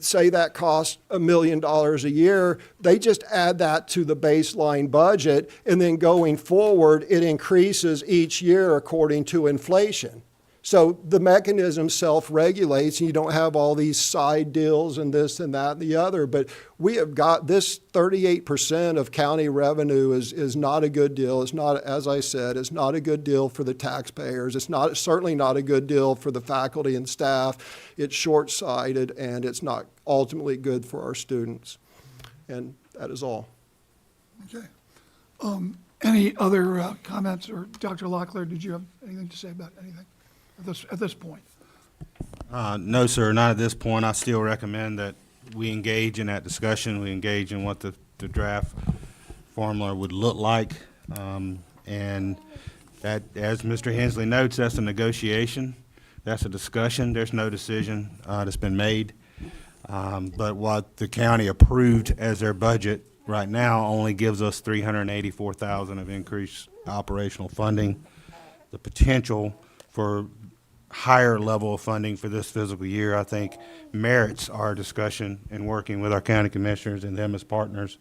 say that costs $1 million a year, they just add that to the baseline budget, and then going forward, it increases each year according to inflation. So the mechanism self-regulates, and you don't have all these side deals and this and that and the other. But we have got this 38% of county revenue is not a good deal. It's not, as I said, it's not a good deal for the taxpayers. It's certainly not a good deal for the faculty and staff. It's short-sighted, and it's not ultimately good for our students. And that is all. Okay. Any other comments, or Dr. Locklear, did you have anything to say about anything at this point? No, sir, not at this point. I still recommend that we engage in that discussion. We engage in what the draft formula would look like. And that, as Mr. Hensley notes, that's a negotiation. That's a discussion. There's no decision that's been made. But what the county approved as their budget right now only gives us $384,000 of increased operational funding. The potential for higher level of funding for this fiscal year, I think, merits our discussion and working with our county commissioners and them as partners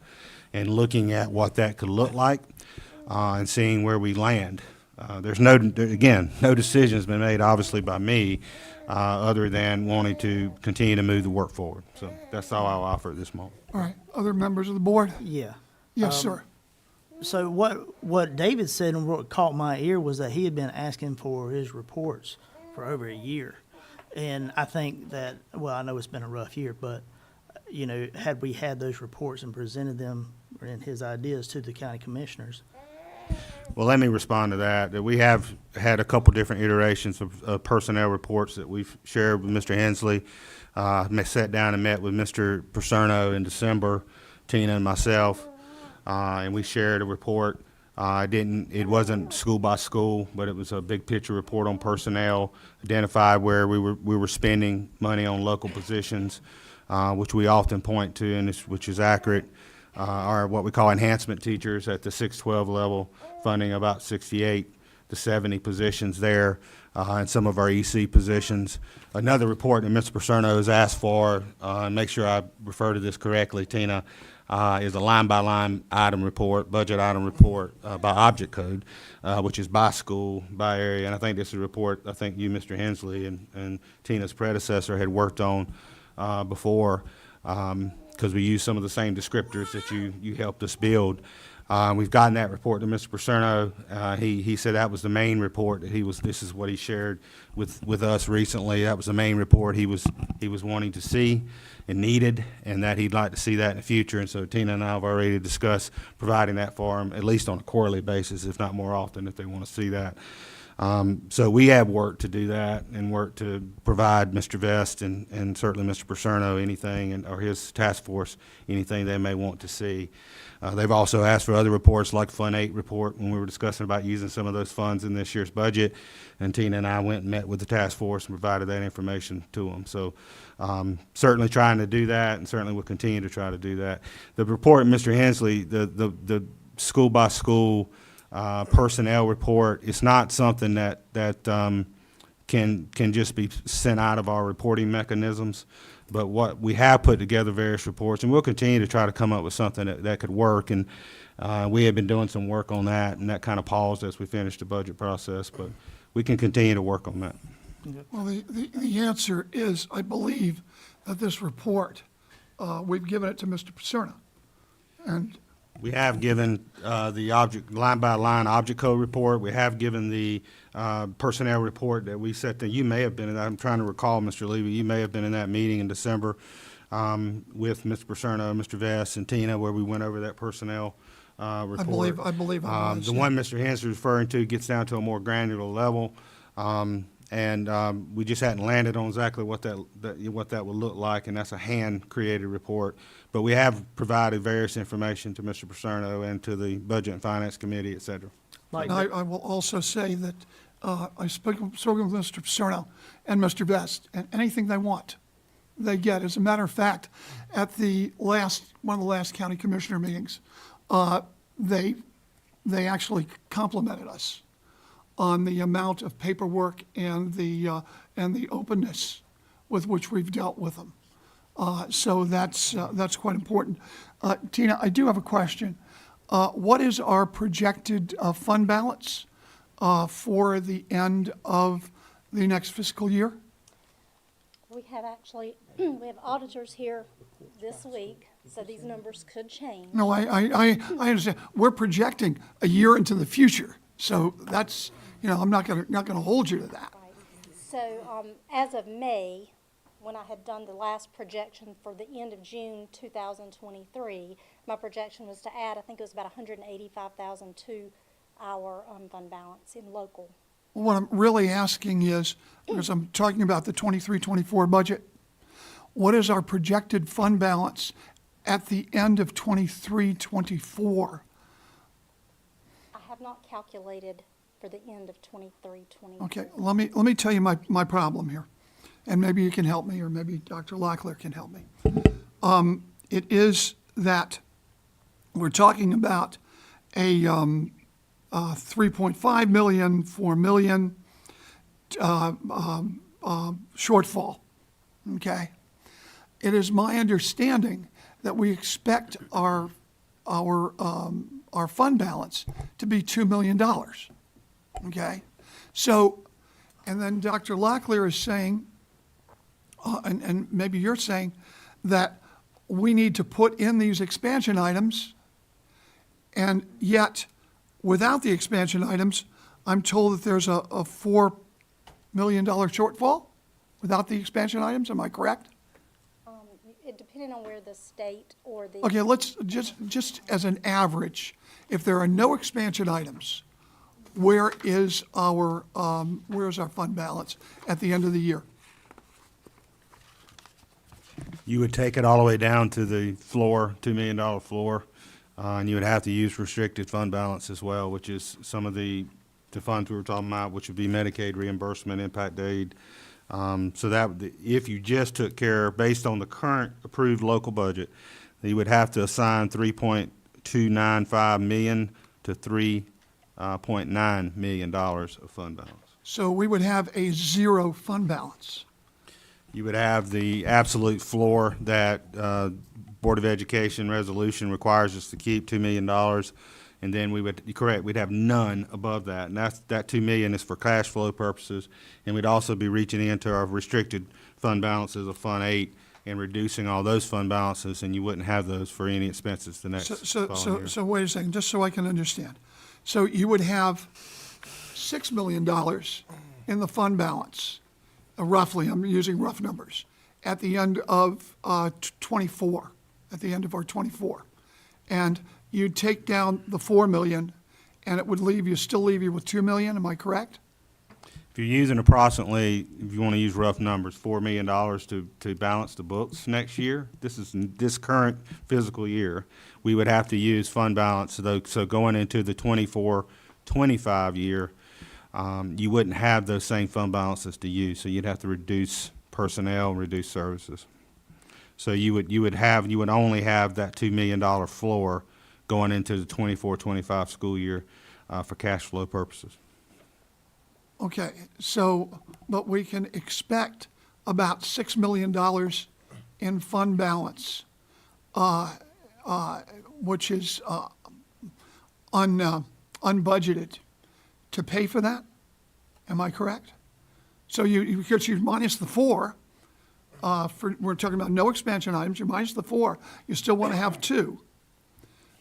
and looking at what that could look like and seeing where we land. There's no decision has been made, obviously, by me, other than wanting to continue to move the work forward. So that's all I'll offer at this moment. All right, other members of the board? Yeah. Yes, sir. So what David said and what caught my ear was that he had been asking for his reports for over a year. And I think that, well, I know it's been a rough year, but, you know, had we had those reports and presented them and his ideas to the county commissioners. Well, let me respond to that. That we have had a couple different iterations of personnel reports that we've shared with Mr. Hensley. Sat down and met with Mr. Paserno in December, Tina and myself, and we shared a report. It wasn't school by school, but it was a big picture report on personnel, identified where we were spending money on local positions, which we often point to, and which is accurate. Are what we call enhancement teachers at the 612 level, funding about 68 to 70 positions there, and some of our EC positions. Another report that Mr. Paserno has asked for, and make sure I refer to this correctly, Tina, is a line-by-line item report, budget item report by object code, which is by school, by area. And I think this is a report I think you, Mr. Hensley, and Tina's predecessor had worked on before, because we use some of the same descriptors that you helped us build. We've gotten that report to Mr. Paserno. He said that was the main report that this is what he shared with us recently. That was the main report he was wanting to see and needed, and that he'd like to see that in the future. And so Tina and I have already discussed providing that for him, at least on a quarterly basis, if not more often, if they want to see that. So we have work to do that and work to provide Mr. Vest and certainly Mr. Paserno anything, or his task force, anything they may want to see. They've also asked for other reports like Fund 8 report when we were discussing about using some of those funds in this year's budget. And Tina and I went and met with the task force and provided that information to them. So certainly trying to do that, and certainly we'll continue to try to do that. The report, Mr. Hensley, the school by school personnel report, it's not something that can just be sent out of our reporting mechanisms. But what we have put together various reports, and we'll continue to try to come up with something that could work. And we have been doing some work on that, and that kind of paused as we finished the budget process. But we can continue to work on that. Well, the answer is, I believe, that this report, we've given it to Mr. Paserno. And We have given the object, line-by-line object code report. We have given the personnel report that we set there. You may have been in that. I'm trying to recall, Mr. Levy, you may have been in that meeting in December with Mr. Paserno, Mr. Vest, and Tina, where we went over that personnel report. I believe I was. The one Mr. Hens is referring to gets down to a more granular level. And we just hadn't landed on exactly what that would look like, and that's a hand-created report. But we have provided various information to Mr. Paserno and to the Budget and Finance Committee, et cetera. Like, And I will also say that I've spoken with Mr. Paserno and Mr. Vest, and anything they want, they get. As a matter of fact, at one of the last county commissioner meetings, they actually complimented us on the amount of paperwork and the openness with which we've dealt with them. So that's quite important. Tina, I do have a question. What is our projected fund balance for the end of the next fiscal year? We have actually, we have auditors here this week, so these numbers could change. No, I understand. We're projecting a year into the future, so that's, I'm not gonna hold you to that. So, as of May, when I had done the last projection for the end of June 2023, my projection was to add, I think it was about 185,000 to our fund balance in local. What I'm really asking is, because I'm talking about the 23-24 budget, what is our projected fund balance at the end of 23-24? I have not calculated for the end of 23-24. Okay, let me tell you my problem here, and maybe you can help me, or maybe Dr. Locklear can help me. It is that we're talking about a 3.5 million, 4 million shortfall, okay? It is my understanding that we expect our fund balance to be $2 million, okay? So, and then Dr. Locklear is saying, and maybe you're saying, that we need to put in these expansion items, and yet, without the expansion items, I'm told that there's a $4 million shortfall without the expansion items. Am I correct? It depending on where the state or the. Okay, let's just as an average, if there are no expansion items, where's our fund balance at the end of the year? You would take it all the way down to the floor, $2 million floor, and you would have to use restricted fund balance as well, which is some of the funds we were talking about, which would be Medicaid reimbursement, impact aid. So that, if you just took care, based on the current approved local budget, you would have to assign $3.295 million to $3.9 million of fund balance. So we would have a zero fund balance. You would have the absolute floor that Board of Education resolution requires us to keep, $2 million. And then we would, correct, we'd have none above that. And that $2 million is for cash flow purposes. And we'd also be reaching into our restricted fund balances of Fund 8 and reducing all those fund balances, and you wouldn't have those for any expenses the next following year. So wait a second, just so I can understand. So you would have $6 million in the fund balance, roughly, I'm using rough numbers, at the end of 24, at the end of our 24. And you'd take down the 4 million, and it would still leave you with 2 million, am I correct? If you're using approximately, if you want to use rough numbers, $4 million to balance the books next year, this current fiscal year, we would have to use fund balance. So going into the 24-25 year, you wouldn't have those same fund balances to use. So you'd have to reduce personnel, reduce services. So you would only have that $2 million floor going into the 24-25 school year for cash flow purposes. Okay, so, but we can expect about $6 million in fund balance, which is unbudgeted, to pay for that? Am I correct? So because you minus the 4, we're talking about no expansion items, you minus the 4, you still want to have 2.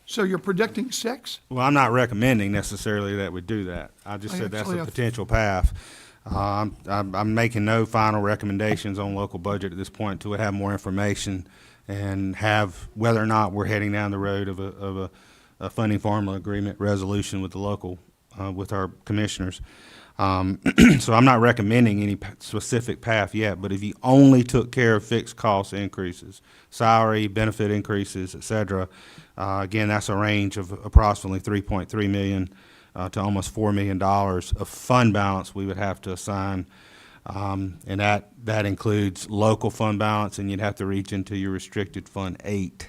So you're predicting 6? Well, I'm not recommending necessarily that we do that. I just I said that's actually a have- potential path. I'm making no final recommendations on local budget at this point until we have more information and have whether or not we're heading down the road of a funding formula agreement resolution with the local, with our commissioners. So I'm not recommending any specific path yet, but if you only took care of fixed cost increases, salary, benefit increases, et cetera, again, that's a range of approximately 3.3 million to almost $4 million of fund balance we would have to assign. And that includes local fund balance, and you'd have to reach into your restricted fund 8.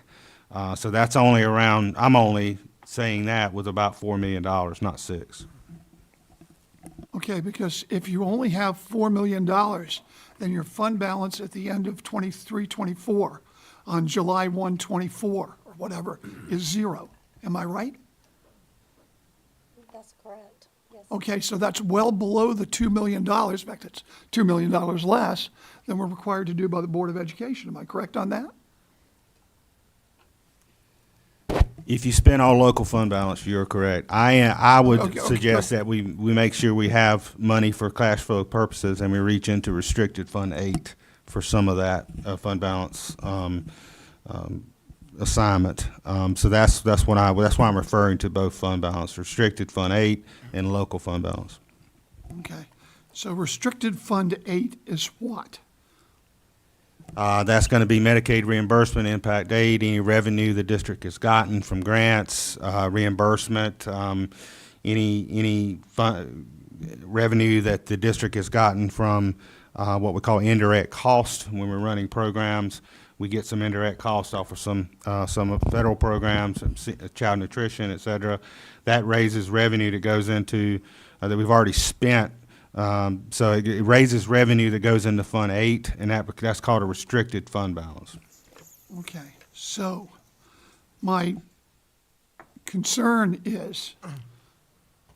So that's only around, I'm only saying that with about $4 million, not 6. Okay, because if you only have $4 million, then your fund balance at the end of 23-24, on July 1, 24, or whatever, is 0. Am I right? That's correct, yes. Okay, so that's well below the $2 million. In fact, it's $2 million less than we're required to do by the Board of Education. Am I correct on that? If you spend all local fund balance, you're correct. I would Okay, suggest that we make sure we have money for cash flow purposes and we reach into restricted fund 8 for some of that fund balance assignment. So that's why I'm referring to both fund balance, restricted fund 8 and local fund balance. Okay, so restricted fund 8 is what? That's going to be Medicaid reimbursement, impact aid, any revenue the district has gotten from grants, reimbursement, any revenue that the district has gotten from what we call indirect cost. When we're running programs, we get some indirect costs off of some federal programs, child nutrition, et cetera. That raises revenue that goes into that we've already spent. So it raises revenue that goes into Fund 8, and that's called a restricted fund balance. Okay, so my concern is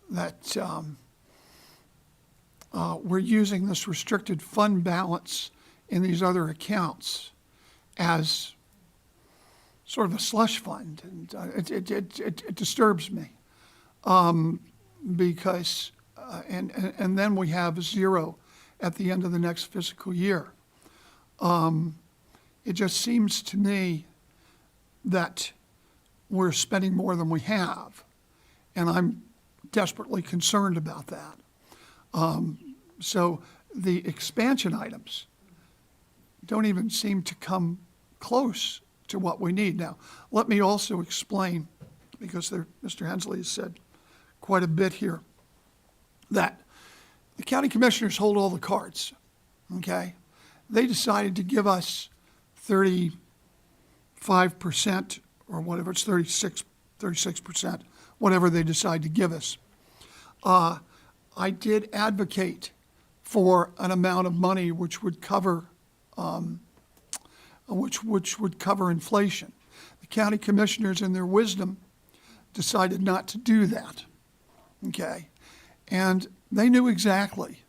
that we're using this restricted fund balance in these other accounts as sort of a slush fund, and it disturbs me because and then we have 0 at the end of the next fiscal year. It just seems to me that we're spending more than we have, and I'm desperately concerned about that. So the expansion items don't even seem to come close to what we need. Now, let me also explain, because Mr. Hensley has said quite a bit here, that the county commissioners hold all the cards, okay? They decided to give us 35% or whatever, it's 36%, whatever they decide to give us. I did advocate for an amount of money which would cover which would cover inflation. The county commissioners, in their wisdom, decided not to do that, okay? And they knew exactly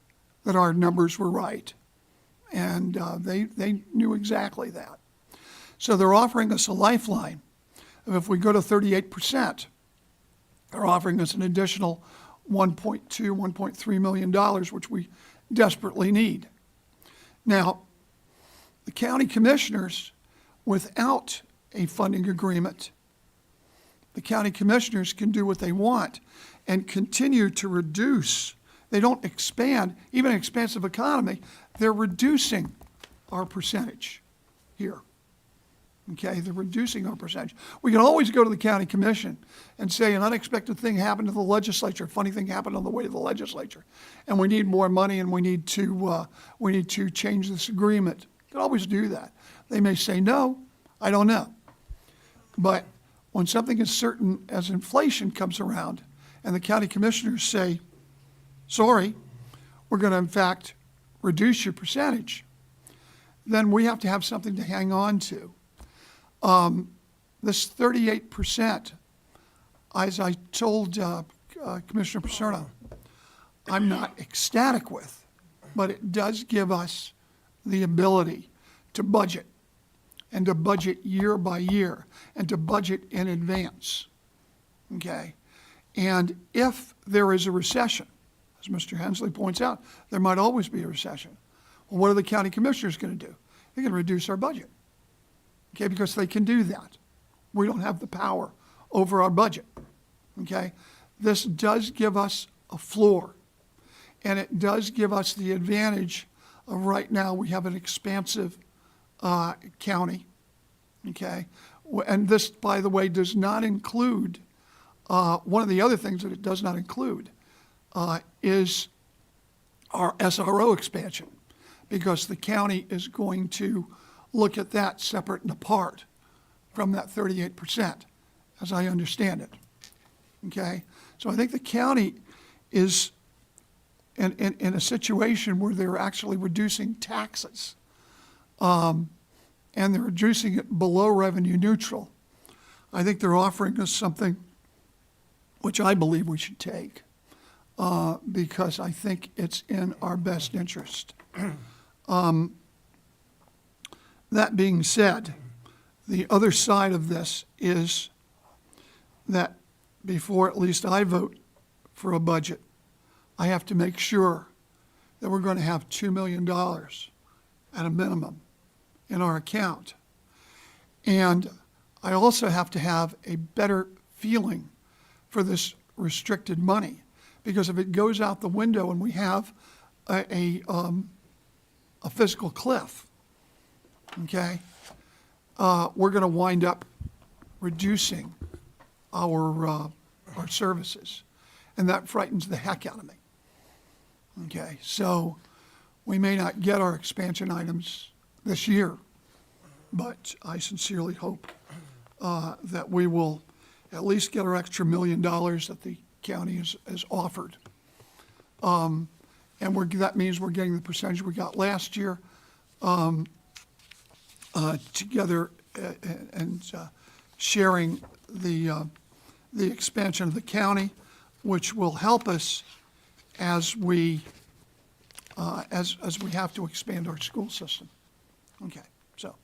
that our numbers were right, and they knew exactly that. So they're offering us a lifeline of, if we go to 38%, they're offering us an additional $1.2, $1.3 million, which we desperately need. Now, the county commissioners, without a funding agreement, the county commissioners can do what they want and continue to reduce. They don't expand, even an expansive economy, they're reducing our percentage here. Okay, they're reducing our percentage. We can always go to the county commission and say an unexpected thing happened to the legislature, a funny thing happened on the way to the legislature, and we need more money, and we need to change this agreement. You can always do that. They may say no, I don't know. But when something as certain as inflation comes around, and the county commissioners say, sorry, we're going to in fact reduce your percentage, then we have to have something to hang on to. This 38%, as I told Commissioner Paserno, I'm not ecstatic with, but it does give us the ability to budget, and to budget year by year, and to budget in advance. okay? And if there is a recession, as Mr. Hensley points out, there might always be a recession. Well, what are the county commissioners going to do? They're going to reduce our budget, okay, because they can do that. We don't have the power over our budget, okay? This does give us a floor, and it does give us the advantage of right now we have an expansive county, okay? And this, by the way, does not include, one of the other things that it does not include is our SRO expansion, because the county is going to look at that separate and apart from that 38%, as I understand it. Okay? So I think the county is in a situation where they're actually reducing taxes, and they're reducing it below revenue neutral. I think they're offering us something which I believe we should take, because I think it's in our best interest. That being said, the other side of this is that before at least I vote for a budget, I have to make sure that we're going to have $2 million at a minimum in our account. And I also have to have a better feeling for this restricted money, because if it goes out the window and we have a fiscal cliff, okay, we're going to wind up reducing our services, and that frightens the heck out of me. Okay, so we may not get our expansion items this year, but I sincerely hope that we will at least get our extra $1 million that the county has offered. And that means we're getting the percentage we got last year together and sharing the expansion of the county, which will help us as we have to expand our school system. Okay, so,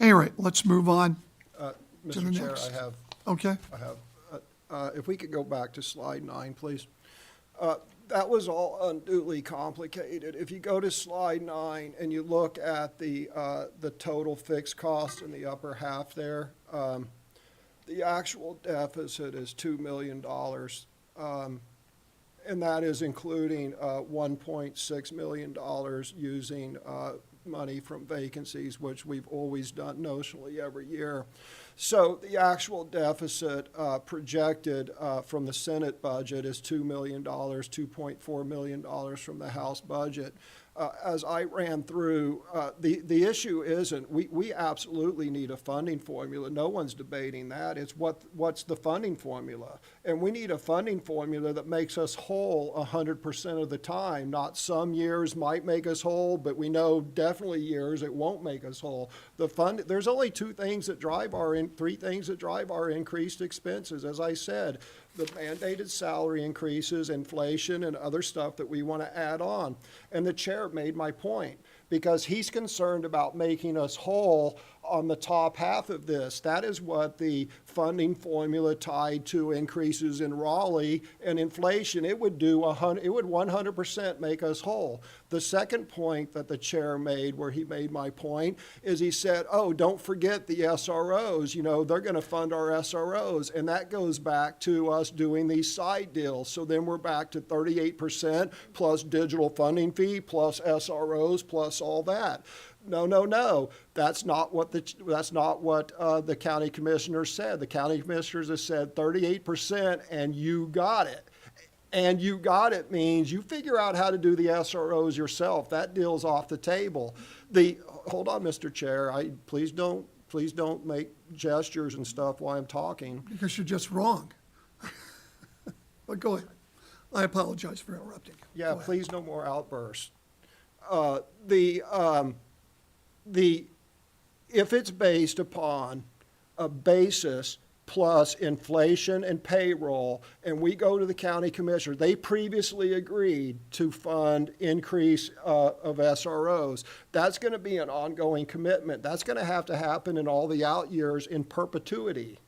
anyway, let's move on to the Mr. Chair, next. I have, if we could go back to slide 9, please. That was all unduly complicated. If you go to slide 9 and you look at the total fixed cost in the upper half there, the actual deficit is $2 million. And that is including $1.6 million using money from vacancies, which we've always done notionally every year. So the actual deficit projected from the Senate budget is $2 million, $2.4 million from the House budget. As I ran through, the issue isn't, we absolutely need a funding formula. No one's debating that. It's what's the funding formula? And we need a funding formula that makes us whole 100% of the time. Not some years might make us whole, but we know definitely years it won't make us whole. There's only three things that drive our increased expenses. As I said, the mandated salary increases, inflation, and other stuff that we want to add on. And the chair made my point, because he's concerned about making us whole on the top half of this. That is what the funding formula tied to increases in Raleigh and inflation, it would 100% make us whole. The second point that the chair made, where he made my point, is he said, oh, don't forget the SROs. You know, they're going to fund our SROs. And that goes back to us doing these side deals. So then we're back to 38% plus digital funding fee plus SROs plus all that. No. That's not what the county commissioners said. The county commissioners have said 38%, and you got it. And you got it means you figure out how to do the SROs yourself. That deal's off the table. Hold on, Mr. Chair. Please don't make gestures and stuff while I'm talking. Because you're just wrong. But go ahead. I apologize for interrupting. Yeah, please no more outbursts. If it's based upon a basis plus inflation and payroll, and we go to the county commissioner, they previously agreed to fund increase of SROs. That's going to be an ongoing commitment. That's going to happen in all the out years in perpetuity.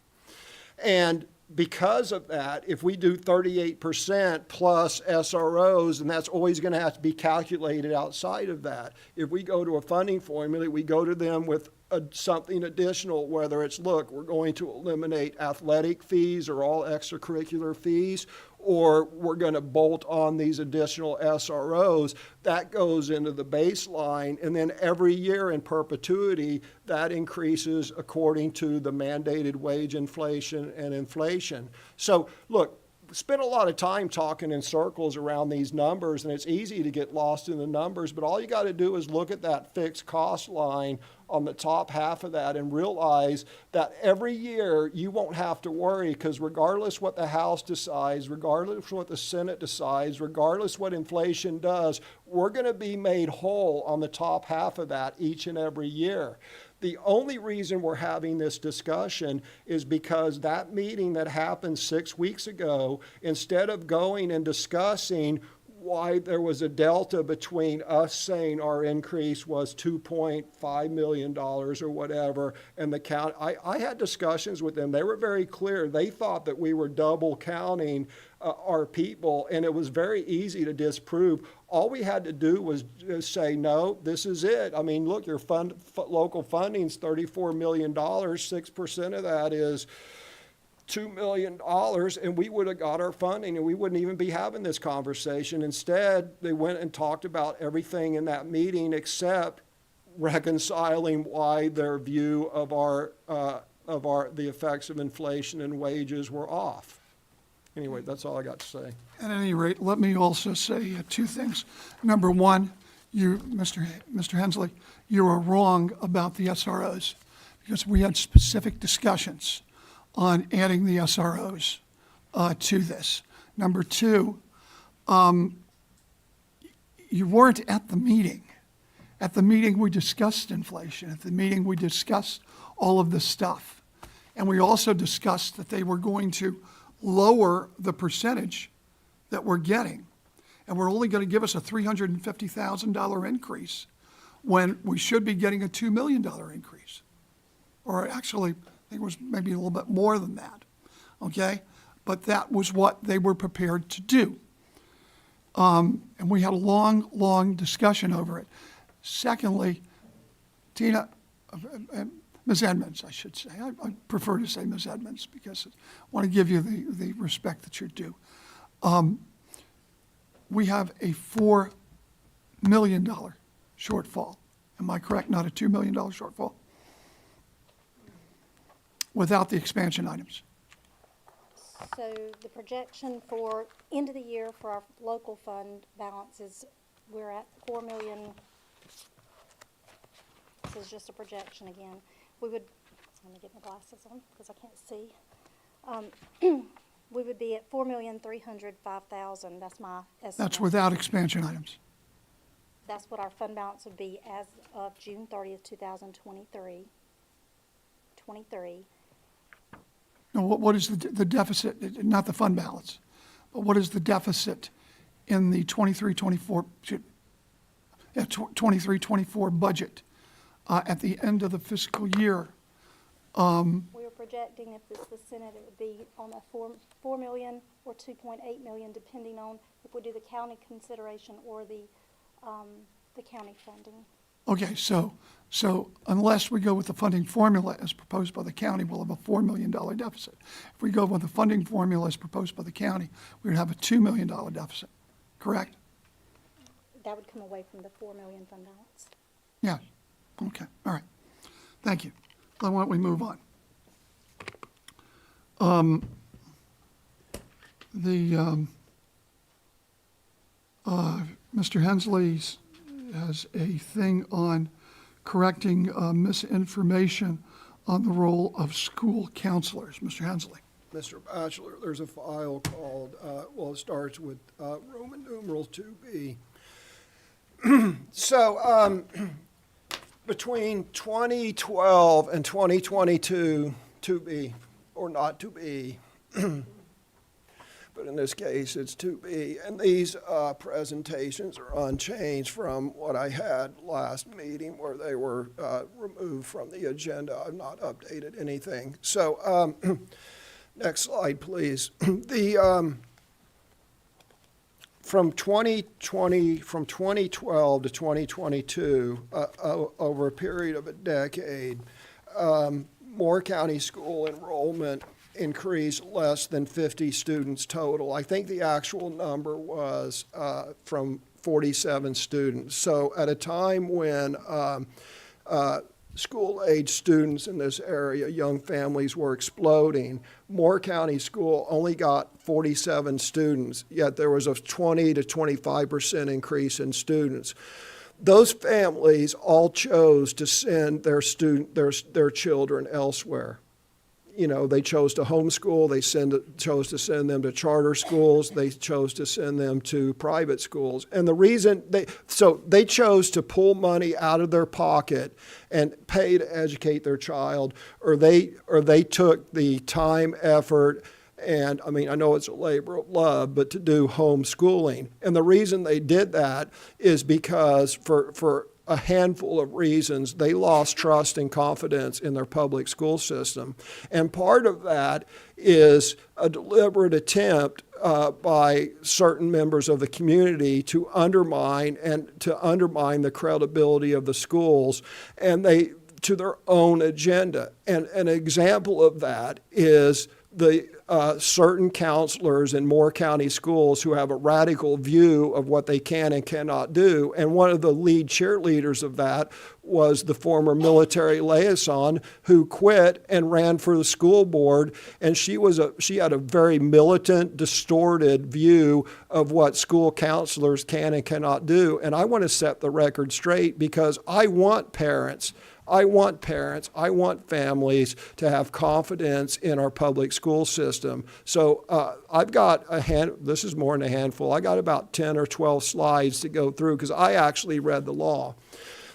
And because of that, if we do 38% plus SROs, and that's always going to have to be calculated outside of that. If we go to a funding formula, we go to them with something additional, whether it's, look, we're going to eliminate athletic fees or all extracurricular fees, or we're going to bolt on these additional SROs, that goes into the baseline, and then every year in perpetuity, that increases according to the mandated wage inflation and inflation. So, look, spent a lot of time talking in circles around these numbers, and it's easy to get lost in the numbers, but all you got to do is look at that fixed cost line on the top half of that and realize that every year you won't have to worry, because regardless what the House decides, regardless what the Senate decides, regardless what inflation does, we're going to be made whole on the top half of that each and every year. The only reason we're having this discussion is because that meeting that happened 6 weeks ago, instead of going and discussing why there was a delta between us saying our increase was $2.5 million or whatever, and the count, I had discussions with them. They were very clear. They thought that we were double counting our people, and it was very easy to disprove. All we had to do was say, no, this is it. I mean, look, your local funding is $34 million. 6% of that is $2 million, and we would have got our funding, and we wouldn't even be having this conversation. Instead, they went and talked about everything in that meeting except reconciling why their view of the effects of inflation and wages were off. Anyway, that's all I got to say. At any rate, let me also say two things. Number one, you, Mr. Hensley, you are wrong about the SROs, because we had specific discussions on adding the SROs to this. Number two, you weren't at the meeting. At the meeting, we discussed inflation. At the meeting, we discussed all of this stuff. And we also discussed that they were going to lower the percentage that we're getting. And we're only going to give us a $350,000 increase when we should be getting a $2 million increase. Or actually, I think it was maybe a little bit more than that, okay? But that was what they were prepared to do. And we had a long, long discussion over it. Secondly, Tina, Ms. Edmonds, I should say. I prefer to say Ms. Edmonds because I want to give you the respect that you're due. We have a $4 million shortfall. Am I correct? Not a $2 million shortfall? Without the expansion items. So the projection for end of the year for our local fund balance is, we're at 4 million. This is just a projection again. We would, let me get my glasses on because I can't see. We would be at 4,305,000. That's my estimate. That's without expansion items. That's what our fund balance would be as of June 30th, 2023. Now, what is the deficit, not the fund balance, but what is the deficit in the 23-24 budget at the end of the fiscal year? We were projecting if this was Senate, it would be on a 4 million or 2.8 million, depending on if we do the county consideration or the county funding. Okay, so unless we go with the funding formula as proposed by the county, we'll have a $4 million deficit. If we go with the funding formula as proposed by the county, we would have a $2 million deficit, correct? That would come away from the 4 million fund balance. Yeah, okay, all right. Thank you. Then why don't we move on? Mr. Hensley has a thing on correcting misinformation on the role of school counselors. Mr. Hensley. Mr. Batchelor, there's a file called, it starts with Roman numeral 2B. So between 2012 and 2022, 2B, or not 2B, but in this case, it's 2B. And these presentations are unchanged from what I had last meeting where they were removed from the agenda. I've not updated anything. So Next slide, please. From 2012 to 2022, over a period of a decade, Moore County school enrollment increased less than 50 students total. I think the actual number was from 47 students. So at a time when school-age students in this area, young families were exploding, Moore County School only got 47 students, yet there was a 20 to 25% increase in students. Those families all chose to send their children elsewhere. You know, they chose to homeschool, they chose to send them to charter schools, they chose to send them to private schools. And the reason they chose to pull money out of their pocket and pay to educate their child, or they took the time, effort, and I mean, I know it's a labor of love, but to do homeschooling. And the reason they did that is because for a handful of reasons, they lost trust and confidence in their public school system. And part of that is a deliberate attempt by certain members of the community to undermine the credibility of the schools, and to their own agenda. And an example of that is the certain counselors in Moore County schools who have a radical view of what they can and cannot do. And one of the lead cheerleaders of that was the former military liaison who quit and ran for the school board. And she had a very militant, distorted view of what school counselors can and cannot do. And I want to set the record straight because I want parents, I want families to have confidence in our public school system. So I've got this is more than a handful, I got about 10 or 12 slides to go through because I actually read the law.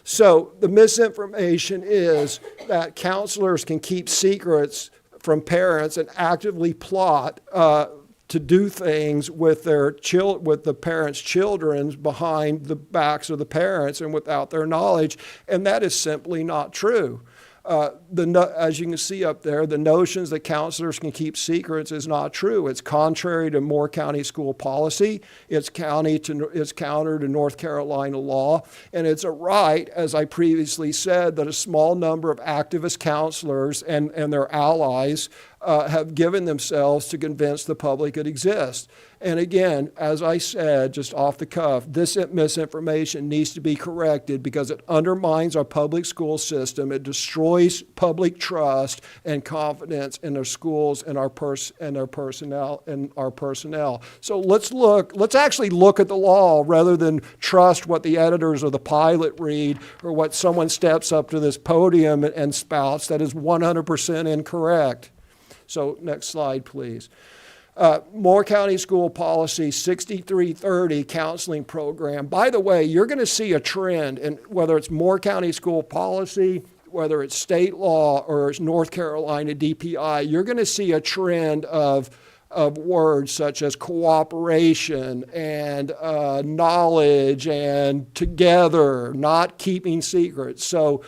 So the misinformation is that counselors can keep secrets from parents and actively plot to do things with the parents' children behind the backs of the parents and without their knowledge, and that is simply not true. As you can see up there, the notions that counselors can keep secrets is not true. It's contrary to Moore County school policy. It's counter to North Carolina law. And it's a right, as I previously said, that a small number of activist counselors and their allies have given themselves to convince the public it exists. And again, as I said, just off the cuff, this misinformation needs to be corrected because it undermines our public school system. It destroys public trust and confidence in our schools and our personnel. So let's actually look at the law rather than trust what the editors of the Pilot read or what someone steps up to this podium and spouts that is 100% incorrect. So next slide, please. Moore County School Policy 6330 counseling program. By the way, you're going to see a trend, and whether it's Moore County School Policy, whether it's state law or it's North Carolina DPI, you're going to see a trend of words such as cooperation and knowledge and together, not keeping secrets. So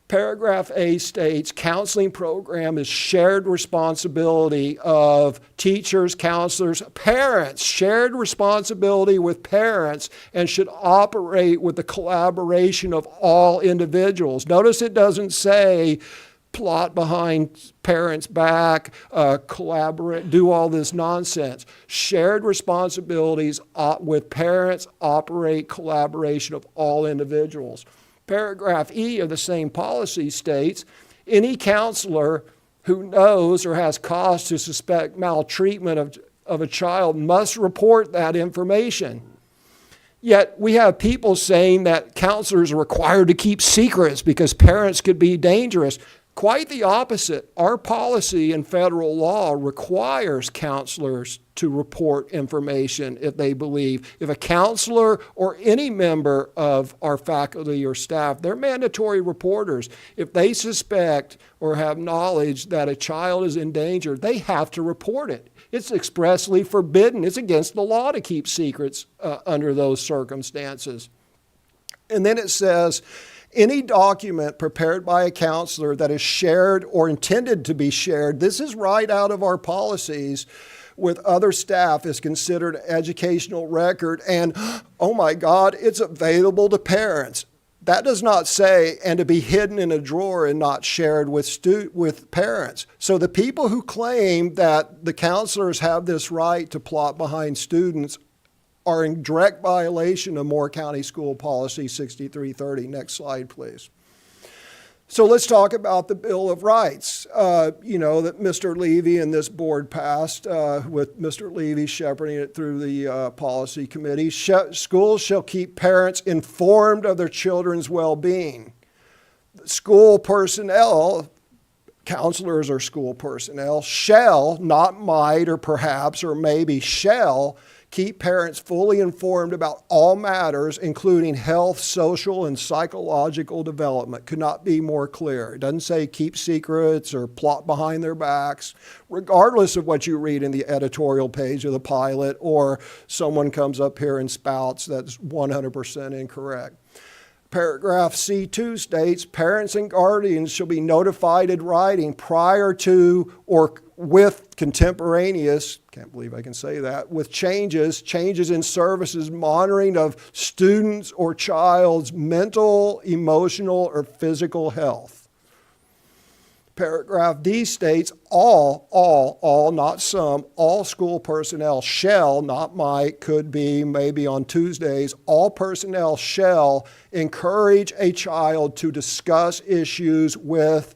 Paragraph A states, counseling program is shared responsibility of teachers, counselors, parents, shared responsibility with parents, and should operate with the collaboration of all individuals. Notice it doesn't say plot behind parents' back, collaborate, do all this nonsense. Shared responsibilities with parents, operate collaboration of all individuals. Paragraph E of the same policy states, any counselor who knows or has cause to suspect maltreatment of a child must report that information. Yet we have people saying that counselors are required to keep secrets because parents could be dangerous. Quite the opposite. Our policy in federal law requires counselors to report information if they believe. If a counselor or any member of our faculty or staff, they're mandatory reporters. If they suspect or have knowledge that a child is in danger, they have to report it. It's expressly forbidden. It's against the law to keep secrets under those circumstances. And then it says, Any document prepared by a counselor that is shared or intended to be shared, this is right out of our policies, with other staff is considered an educational record, and oh my God, it's available to parents. That does not say, and to be hidden in a drawer and not shared with parents. So the people who claim that the counselors have this right to plot behind students are in direct violation of Moore County School Policy 6330. Next slide, please. So let's talk about the Bill of Rights, that Mr. Levy and this board passed, with Mr. Levy shepherding it through the policy committee. Schools shall keep parents informed of their children's well-being. School personnel, counselors or school personnel, shall, not might or perhaps or maybe, shall keep parents fully informed about all matters, including health, social, and psychological development. Could not be more clear. It doesn't say keep secrets or plot behind their backs, regardless of what you read in the editorial page of the pilot, or someone comes up here and spouts that's 100% incorrect. Paragraph C2 states, parents and guardians shall be notified in writing prior to or with contemporaneous, can't believe I can say that, with changes in services, monitoring of students or child's mental, emotional, or physical health. Paragraph D states, all, not some, all school personnel shall, not might, could be, maybe on Tuesdays, all personnel shall encourage a child to discuss issues with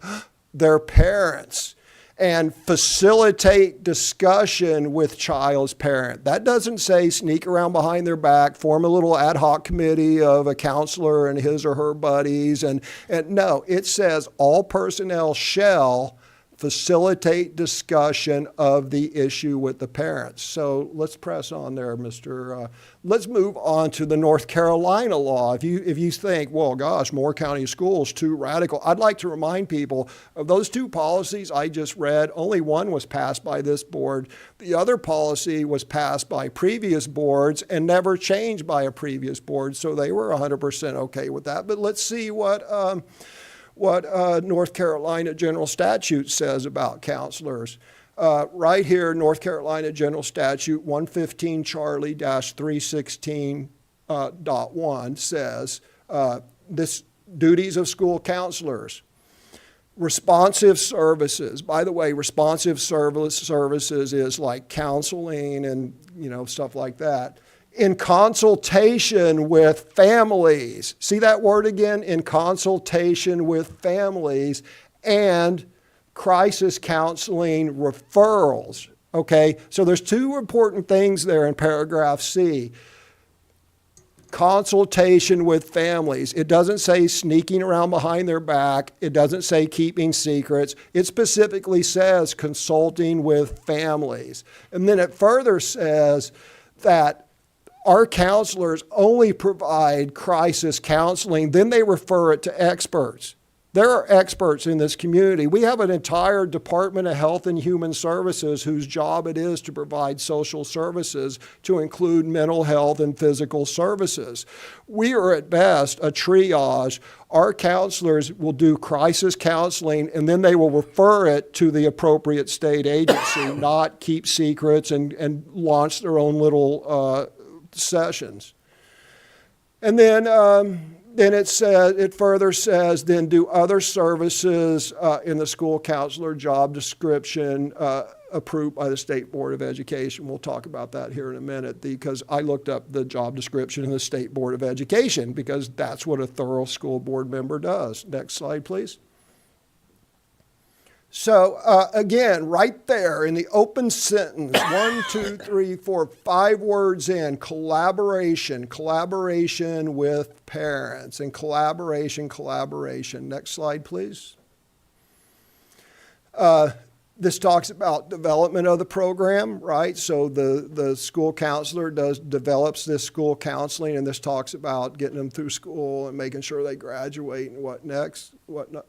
their parents and facilitate discussion with child's parent. That doesn't say sneak around behind their back, form a little ad hoc committee of a counselor and his or her buddies. And no, it says all personnel shall facilitate discussion of the issue with the parents. So let's press on there, Mr. Let's move on to the North Carolina law. If you think, well, gosh, Moore County Schools, too radical, I'd like to remind people of those two policies I just read. Only one was passed by this board. The other policy was passed by previous boards and never changed by a previous board, so they were 100% okay with that. But let's see what North Carolina General Statute says about counselors. Right here, North Carolina General Statute 115 Charlie-316.1 says this duties of school counselors. Responsive services. By the way, responsive services is like counseling and stuff like that. In consultation with families. See that word again? In consultation with families, and crisis counseling referrals. Okay, so there's two important things there in paragraph C. Consultation with families. It doesn't say sneaking around behind their back. It doesn't say keeping secrets. It specifically says consulting with families. And then it further says that our counselors only provide crisis counseling, then they refer it to experts. There are experts in this community. We have an entire Department of Health and Human Services whose job it is to provide social services, to include mental health and physical services. We are at best a triage. Our counselors will do crisis counseling and then they will refer it to the appropriate state agency, not keep secrets and launch their own little sessions. And then it further says, then do other services in the school counselor job description approved by the State Board of Education. We'll talk about that here in a minute because I looked up the job description in the State Board of Education because that's what a thorough school board member does. Next slide, please. So again, right there in the open sentence, 1, 2, 3, 4, 5 words in, collaboration with parents, and collaboration. Next slide, please. This talks about development of the program, right? So the school counselor develops this school counseling, and this talks about getting them through school and making sure they graduate and what next, what not.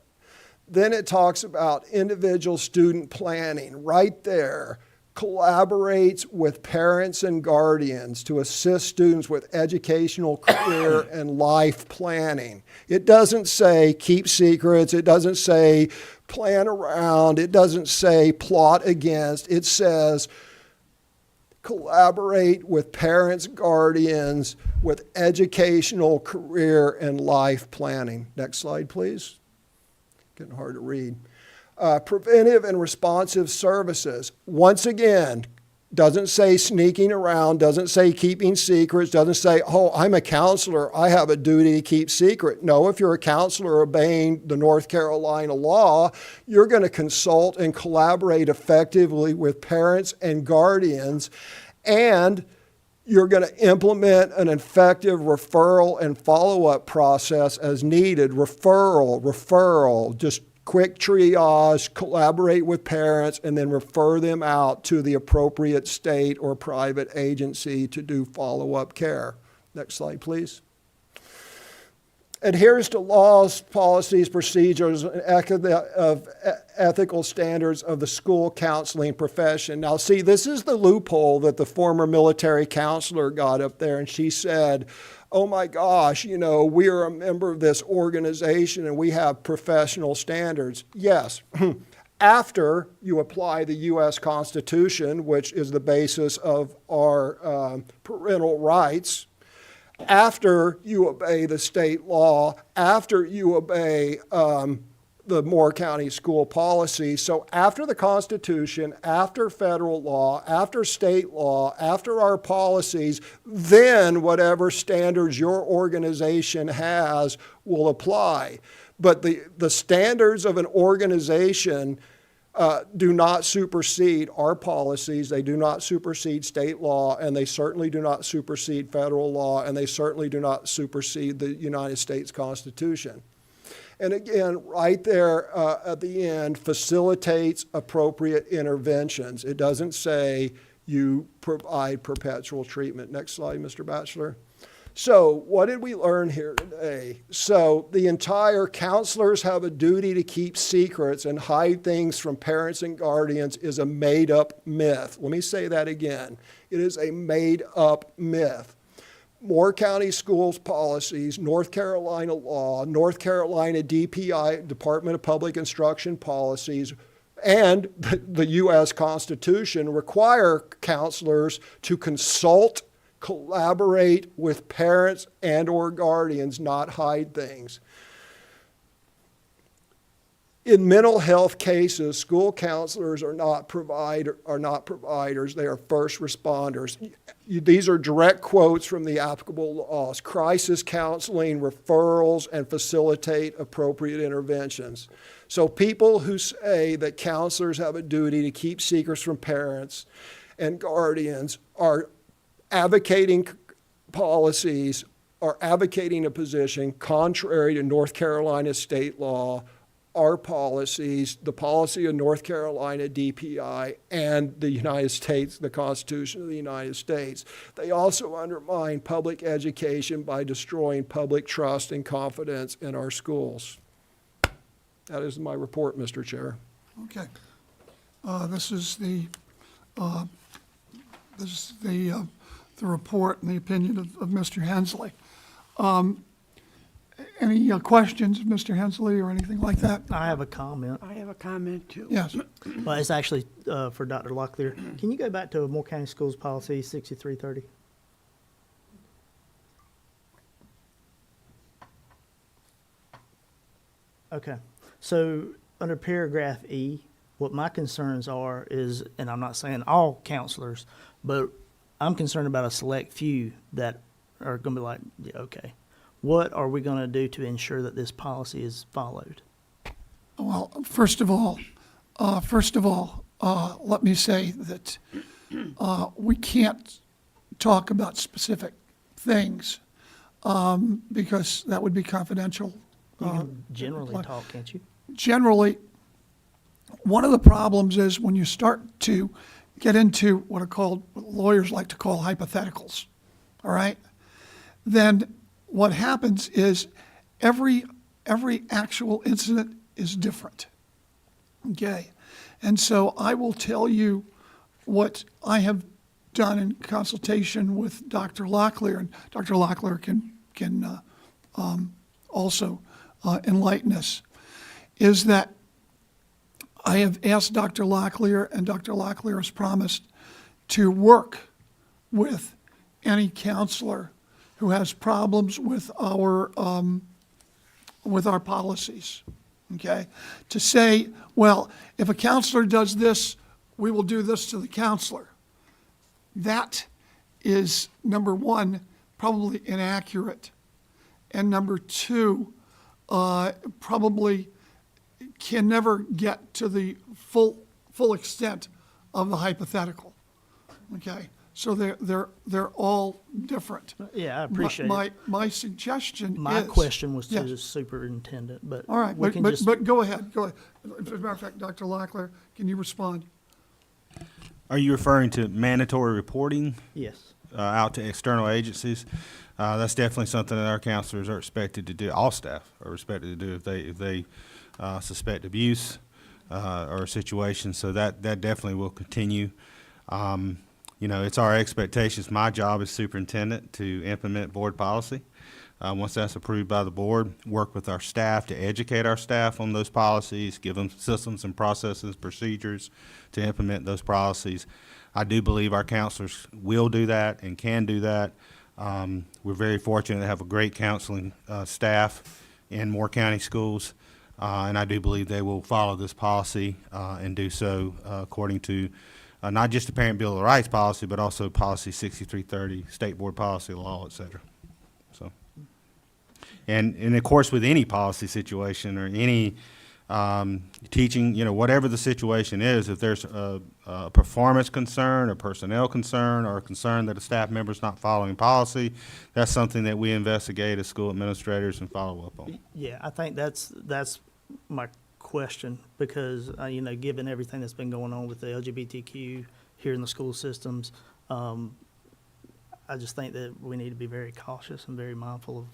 Then it talks about individual student planning right there. collaborates with parents and guardians to assist students with educational, career, and life planning. It doesn't say keep secrets. It doesn't say plan around. It doesn't say plot against. It says collaborate with parents, guardians, with educational, career, and life planning. Next slide, please. Getting hard to read. Preventive and responsive services. Once again, doesn't say sneaking around, doesn't say keeping secrets, doesn't say, oh, I'm a counselor, I have a duty to keep secret. No, if you're a counselor obeying the North Carolina law, you're going to consult and collaborate effectively with parents and guardians, and you're going to implement an effective referral and follow-up process as needed. Referral, just quick triage, collaborate with parents, and then refer them out to the appropriate state or private agency to do follow-up care. Next slide, please. Adheres to laws, policies, procedures, and ethical standards of the school counseling profession. Now, see, this is the loophole that the former military counselor got up there, and she said, oh my gosh, you know, we are a member of this organization and we have professional standards. Yes, after you apply the U.S. Constitution, which is the basis of our parental rights, after you obey the state law, after you obey the Moore County school policy. So after the Constitution, after federal law, after state law, after our policies, then whatever standards your organization has will apply. But the standards of an organization do not supersede our policies, they do not supersede state law, and they certainly do not supersede federal law, and they certainly do not supersede the United States Constitution. And again, right there at the end, facilitates appropriate interventions. It doesn't say you provide perpetual treatment. Next slide, Mr. Batchelor. So what did we learn here today? So the entire counselors have a duty to keep secrets and hide things from parents and guardians is a made-up myth. Let me say that again. It is a made-up myth. Moore County Schools policies, North Carolina law, North Carolina DPI, Department of Public Instruction policies, and the U.S. Constitution require counselors to consult, collaborate with parents and or guardians, not hide things. In mental health cases, school counselors are not providers, they are first responders. These are direct quotes from the applicable laws. Crisis counseling, referrals, and facilitate appropriate interventions. So people who say that counselors have a duty to keep secrets from parents and guardians are advocating policies, are advocating a position contrary to North Carolina state law, our policies, the policy of North Carolina DPI, and the United States, the Constitution of the United States. They also undermine public education by destroying public trust and confidence in our schools. That is my report, Mr. Chair. Okay. This is the report and the opinion of Mr. Hensley. Any questions, Mr. Hensley, or anything like that? I have a comment. I have a comment too. Yes. Well, it's actually for Dr. Locklear. Can you go back to Moore County Schools Policy 6330? Okay. So under paragraph E, what my concerns are is, and I'm not saying all counselors, but I'm concerned about a select few that are going to be like, yeah, okay. What are we going to do to ensure that this policy is followed? Well, first of all, let me say that we can't talk about specific things because that would be confidential. You can generally talk, can't you? Generally, one of the problems is when you start to get into what lawyers like to call hypotheticals, all right? Then what happens is every actual incident is different, okay? And so I will tell you what I have done in consultation with Dr. Locklear, and Dr. Locklear can also enlighten us, is that I have asked Dr. Locklear, and Dr. Locklear has promised to work with any counselor who has problems with our policies, okay? To say, well, if a counselor does this, we will do this to the counselor. That is, number one, probably inaccurate. And number two, probably can never get to the full extent of the hypothetical, okay? So they're all different. Yeah, I appreciate it. My suggestion is. My question was to Yes. the superintendent, but All right, we but, can but, just, but go ahead. As a matter of fact, Dr. Locklear, can you respond? Are you referring to mandatory reporting yes. out to external agencies? That's definitely something that our counselors are expected to do. All staff are expected to do if they suspect abuse or a situation. So that definitely will continue. You know, it's our expectations. My job as superintendent to implement board policy. Once that's approved by the board, work with our staff to educate our staff on those policies, give them systems and processes, procedures to implement those policies. I do believe our counselors will do that and can do that. We're very fortunate to have a great counseling staff in Moore County schools, and I do believe they will follow this policy and do so according to not just the Parent Bill of Rights policy, but also Policy 6330, State Board Policy Law, et cetera. So, and of course, with any policy situation or any teaching, you know, whatever the situation is, if there's a performance concern, a personnel concern, or a concern that a staff member is not following policy, that's something that we investigate as school administrators and follow up on. Yeah, I think that's my question, because, you know, given everything that's been going on with the LGBTQ here in the school systems, I just think that we need to be very cautious and very mindful of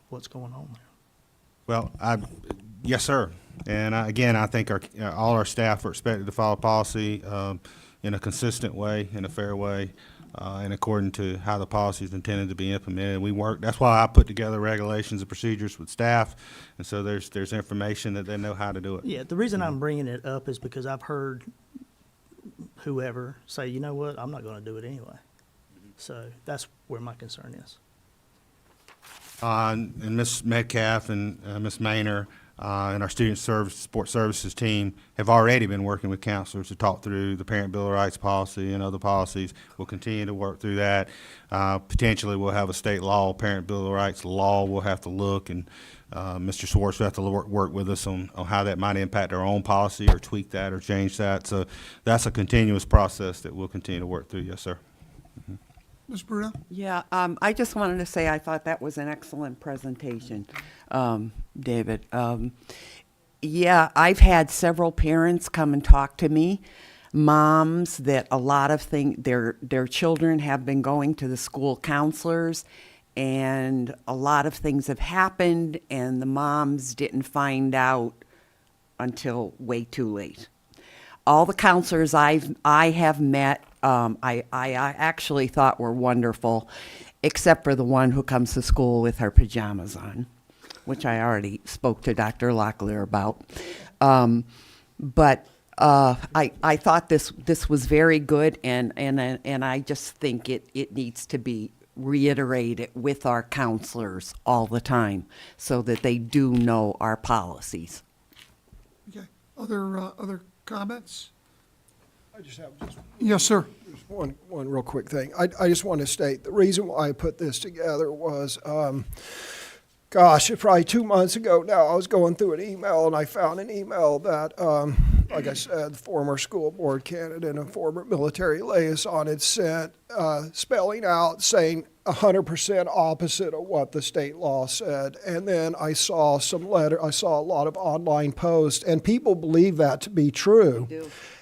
what's going on there. Well, yes, sir. And again, I think all our staff are expected to follow policy in a consistent way, in a fair way, and according to how the policy is intended to be implemented. We work. That's why I put together regulations and procedures with staff, and so there's information that they know how to do it. Yeah, the reason I'm bringing it up is because I've heard whoever say, you know what, I'm not going to do it anyway. So that's where my concern is. And Ms. Metcalf and Ms. Maynor and our support services team have already been working with counselors to talk through the Parent Bill of Rights policy and other policies. We'll continue to work through that. Potentially, we'll have a state law, Parent Bill of Rights law. We'll have to look, and Mr. Schwartz will have to work with us on how that might impact our own policy or tweak that or change that. So that's a continuous process that we'll continue to work through. Yes, sir. Ms. Bruno? Yeah, I just wanted to say I thought that was an excellent presentation, David. Yeah, I've had several parents come and talk to me, moms that a lot of their children have been going to the school counselors, and a lot of things have happened, and the moms didn't find out until way too late. All the counselors I have met, I actually thought were wonderful, except for the one who comes to school with her pajamas on, which I already spoke to Dr. Locklear about. But I thought this was very good, and I just think it needs to be reiterated with our counselors all the time so that they do know our policies. Okay. Other comments? I just have Yes, sir. one real quick thing. I just want to state, the reason why I put this together was, probably 2 months ago now, I was going through an email, and I found an email that, like I said, former school board candidate and former military liaison had sent, spelling out, saying 100% opposite of what the state law said. And then I saw a lot of online posts, and people believe that to be true.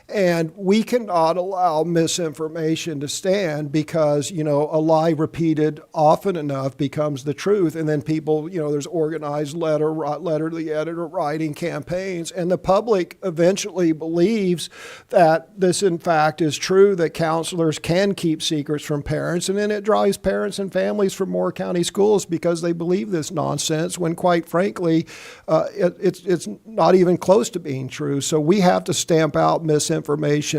And we cannot allow misinformation to stand because, a lie repeated often enough becomes the truth. And then people, there's organized letter to the editor writing campaigns. And the public eventually believes that this, in fact, is true, that counselors can keep secrets from parents. And then it drives parents and families from Moore County schools because they believe this nonsense when, quite frankly, it's not even close to being true. So we have to stamp out misinformation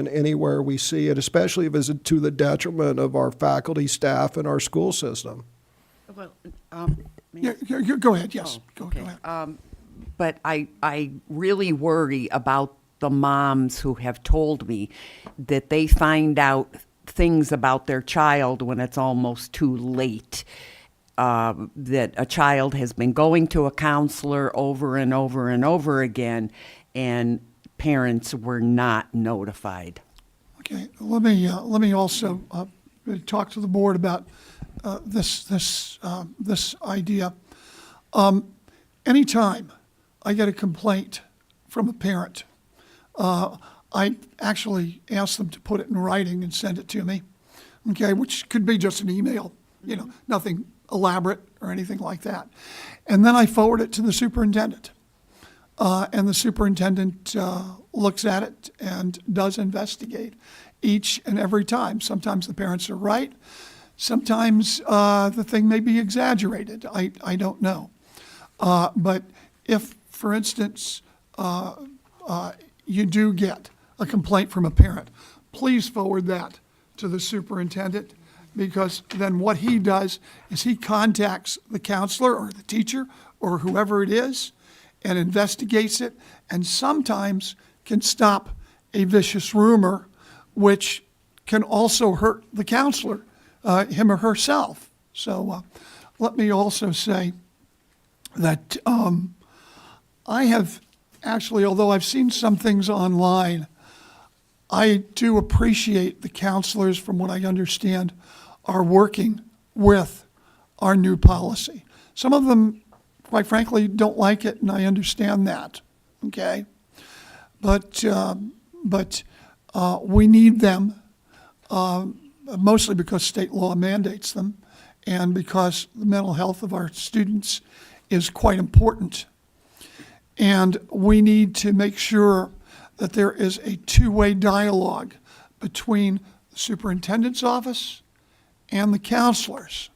anywhere we see it, especially if it's to the detriment of our faculty, staff, and our school system. Well, Yeah, go ahead, yes. Go okay. ahead. But I really worry about the moms who have told me that they find out things about their child when it's almost too late. That a child has been going to a counselor over and over and over again, and parents were not notified. Okay, let me also talk to the board about this idea. Anytime I get a complaint from a parent, I actually ask them to put it in writing and send it to me, okay, which could be just an email, nothing elaborate or anything like that. And then I forward it to the superintendent. And the superintendent looks at it and does investigate each and every time. Sometimes the parents are right. Sometimes the thing may be exaggerated. I don't know. But if, for instance, you do get a complaint from a parent, please forward that to the superintendent, because then what he does is he contacts the counselor or the teacher or whoever it is and investigates it, and sometimes can stop a vicious rumor, which can also hurt the counselor, him or herself. So let me also say that I have actually, although I've seen some things online, I do appreciate the counselors, from what I understand, are working with our new policy. Some of them, quite frankly, don't like it, and I understand that, okay? But we need them, mostly because state law mandates them, and because the mental health of our students is quite important. And we need to make sure that there is a two-way dialogue between the superintendent's office and the counselors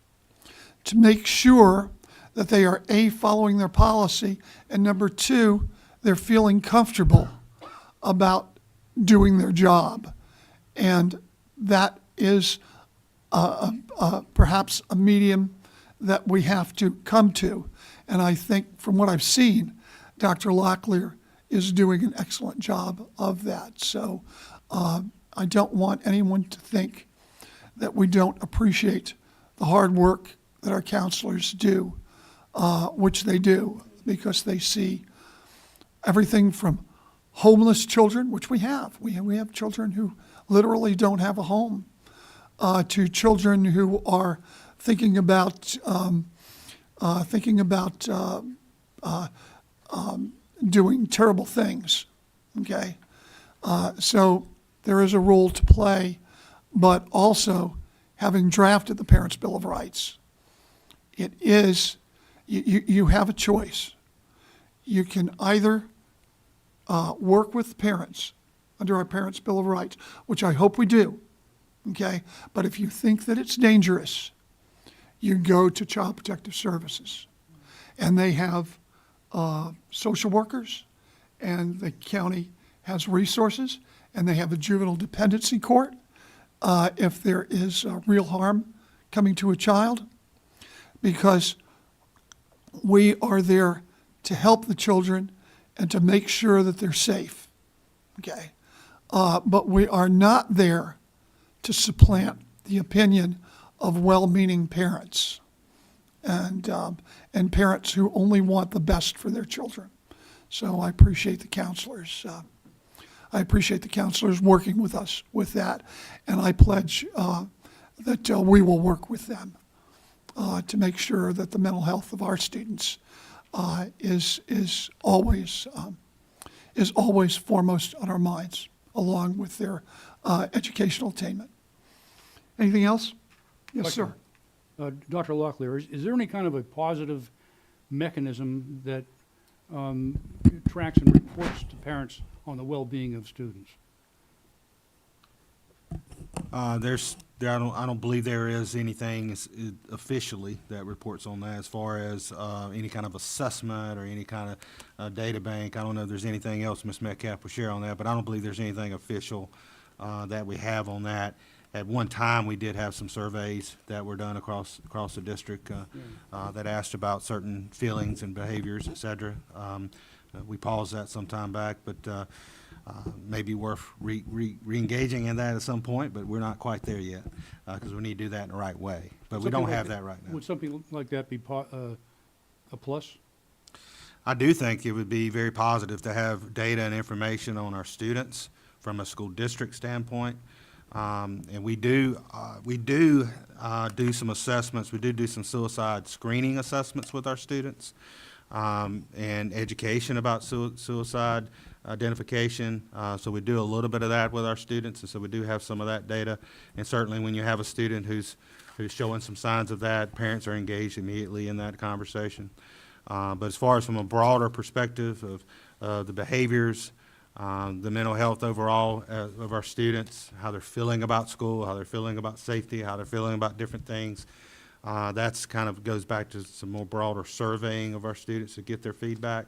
to make sure that they are, A, following their policy, and number two, they're feeling comfortable about doing their job. And that is perhaps a medium that we have to come to. And I think from what I've seen, Dr. Locklear is doing an excellent job of that. So I don't want anyone to think that we don't appreciate the hard work that our counselors do, which they do, because they see everything from homeless children, which we have. We have children who literally don't have a home, to children who are thinking about doing terrible things. Okay, so there is a role to play, but also having drafted the Parents' Bill of Rights, it is you have a choice. You can either work with parents under our Parents' Bill of Rights, which I hope we do, okay? But if you think that it's dangerous, you go to Child Protective Services. And they have social workers, and the county has resources, and they have a juvenile dependency court if there is real harm coming to a child, because we are there to help the children and to make sure that they're safe, okay? But we are not there to supplant the opinion of well-meaning parents and parents who only want the best for their children. So I appreciate the counselors. I appreciate the counselors working with us with that, and I pledge that we will work with them to make sure that the mental health of our students is always foremost on our minds. along with their educational attainment. Anything else? Yes, sir. Dr. Locklear, is there any kind of a positive mechanism that tracks and reports to parents on the well-being of students? I don't believe there is anything officially that reports on that as far as any kind of assessment or any kind of data bank. I don't know if there's anything else Ms. Metcalf will share on that, but I don't believe there's anything official that we have on that. At one time, we did have some surveys that were done across the district that asked about certain feelings and behaviors, et cetera. We paused that some time back, but maybe worth re-engaging in that at some point, but we're not quite there yet because we need to do that in the right way. But we don't have that right now. Would something like that be a plus? I do think it would be very positive to have data and information on our students from a school district standpoint. And we do some assessments. We do some suicide screening assessments with our students and education about suicide identification. So we do a little bit of that with our students, and so we do have some of that data. And certainly when you have a student who's showing some signs of that, parents are engaged immediately in that conversation. But as far as from a broader perspective of the behaviors, the mental health overall of our students, how they're feeling about school, how they're feeling about safety, how they're feeling about different things, that's kind of goes back to some more broader surveying of our students to get their feedback.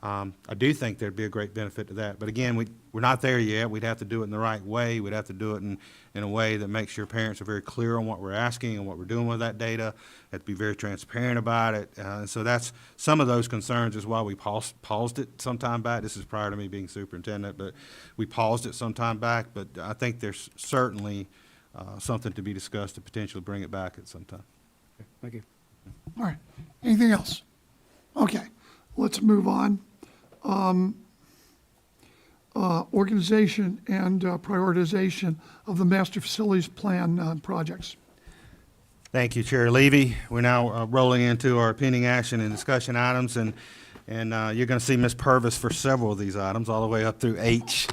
I do think there'd be a great benefit to that. But again, we're not there yet. We'd have to do it in the right way. We'd have to do it in a way that makes sure parents are very clear on what we're asking and what we're doing with that data. Have to be very transparent about it. And so that's some of those concerns is why we paused it some time back. This is prior to me being superintendent, but we paused it some time back. But I think there's certainly something to be discussed to potentially bring it back at some time. Okay, thank you. All right. Anything else? Okay, let's move on. Organization and prioritization of the master facilities plan projects. Thank you, Chair Levy. We're now rolling into our pending action and discussion items, and you're going to see Ms. Purvis for several of these items, all the way up through H.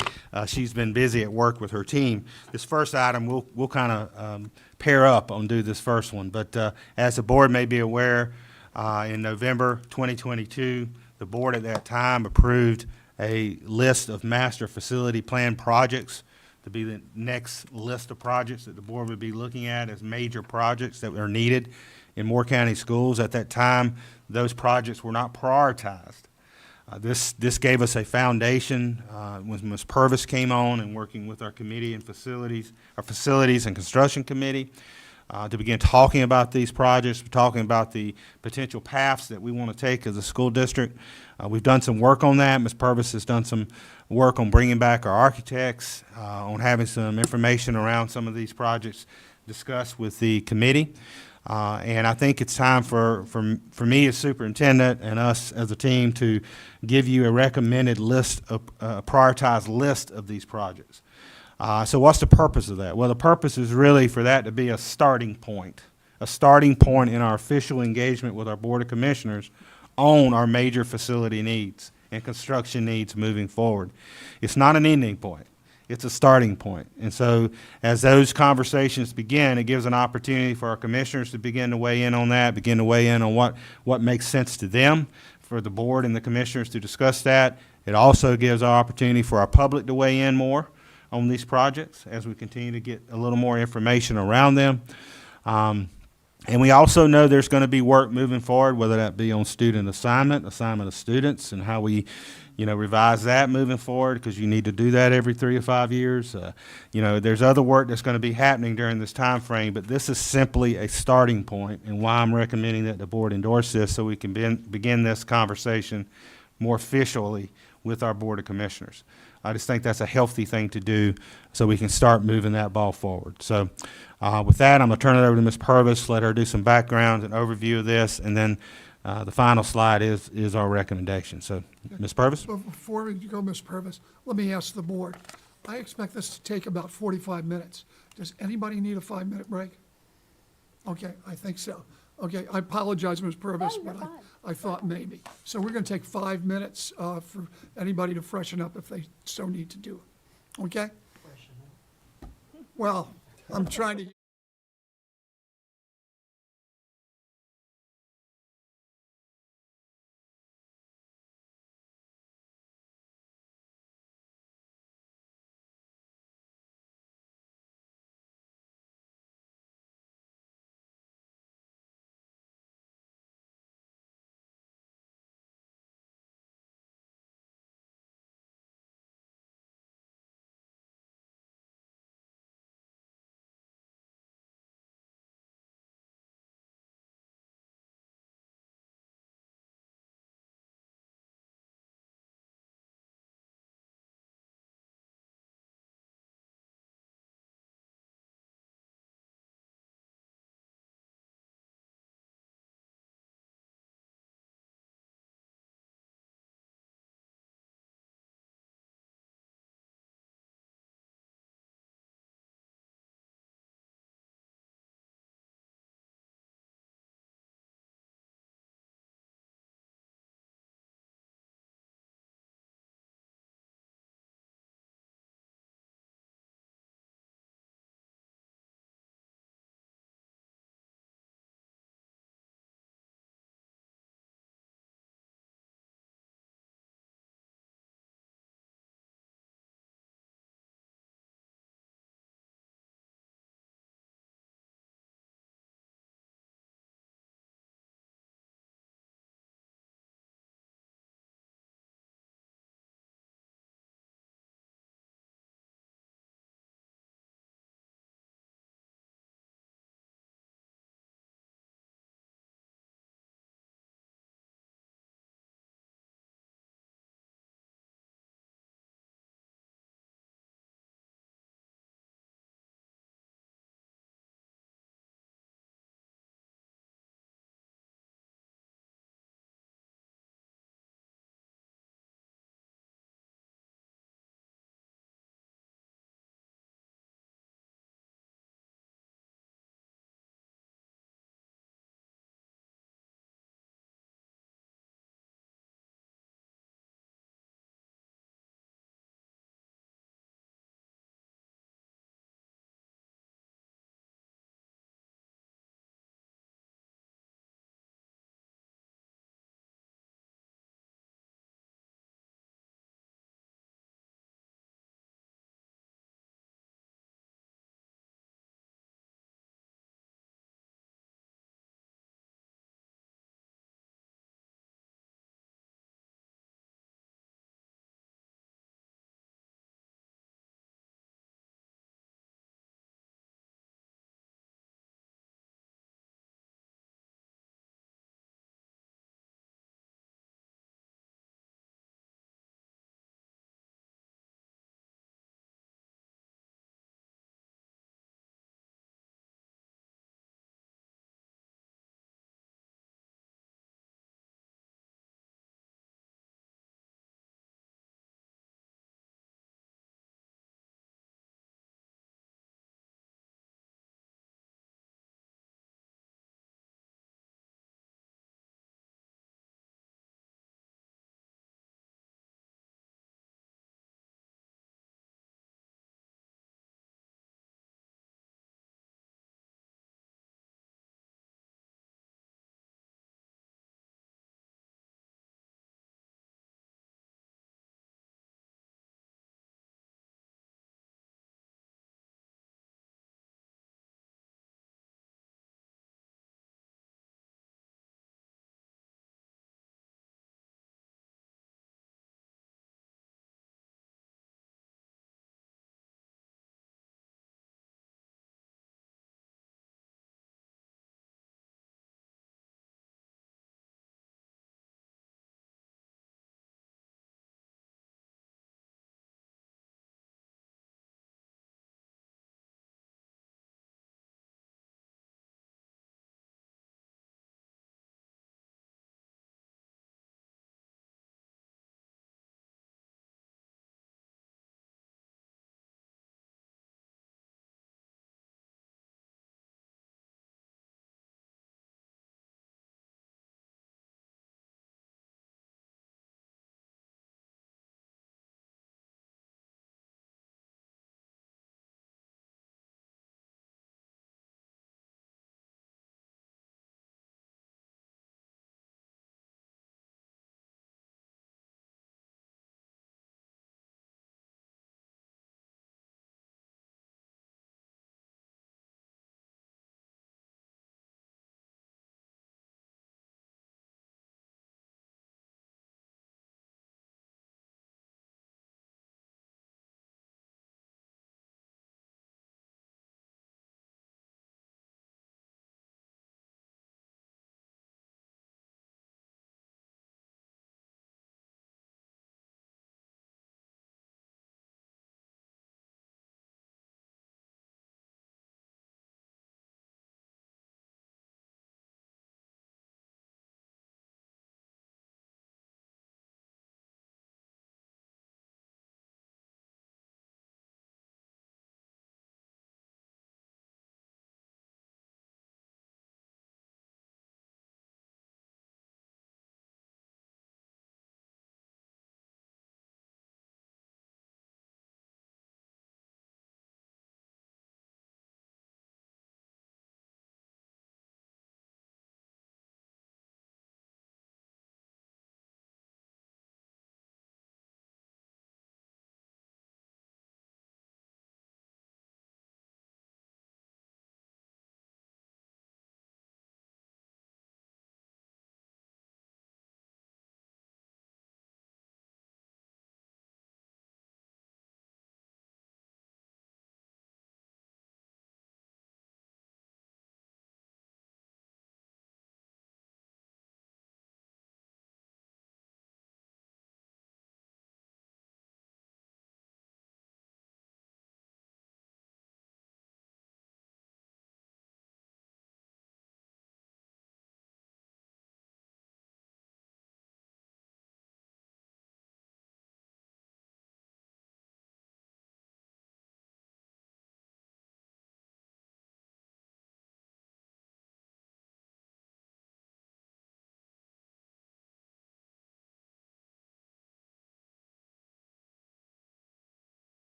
She's been busy at work with her team. This first item, we'll kind of pair up and do this first one. But as the board may be aware, in November 2022, the board at that time approved a list of master facility plan projects to be the next list of projects that the board would be looking at as major projects that are needed in Moore County schools. At that time, those projects were not prioritized. This gave us a foundation when Ms. Purvis came on and working with our committee and our facilities and construction committee to begin talking about these projects, talking about the potential paths that we want to take as a school district. We've done some work on that. Ms. Purvis has done some work on bringing back our architects, on having some information around some of these projects discussed with the committee. And I think it's time for me as superintendent and us as a team to give you a recommended list, a prioritized list of these projects. So what's the purpose of that? Well, the purpose is really for that to be a starting point in our official engagement with our Board of Commissioners on our major facility needs and construction needs moving forward. It's not an ending point. It's a starting point. And so as those conversations begin, it gives an opportunity for our commissioners to begin to weigh in on that, begin to weigh in on what makes sense to them, for the board and the commissioners to discuss that. It also gives our opportunity for our public to weigh in more on these projects as we continue to get a little more information around them. And we also know there's going to be work moving forward, whether that be on student assignment of students, and how we, revise that moving forward, because you need to do that every 3 to 5 years. There's other work that's going to be happening during this time frame, but this is simply a starting point, and why I'm recommending that the board endorse this so we can begin this conversation more officially with our Board of Commissioners. I just think that's a healthy thing to do so we can start moving that ball forward. So with that, I'm going to turn it over to Ms. Purvis, let her do some background and overview of this, and then the final slide is our recommendation. So, Ms. Purvis? But before we go, Ms. Purvis, let me ask the board. I expect this to take about 45 minutes. Does anybody need a 5-minute break? Okay, I think so. Okay, I apologize, Ms. Purvis, No, you're but fine. I thought maybe. So we're going to take 5 minutes for anybody to freshen up if they so need to do it. Okay? Well, I'm trying to.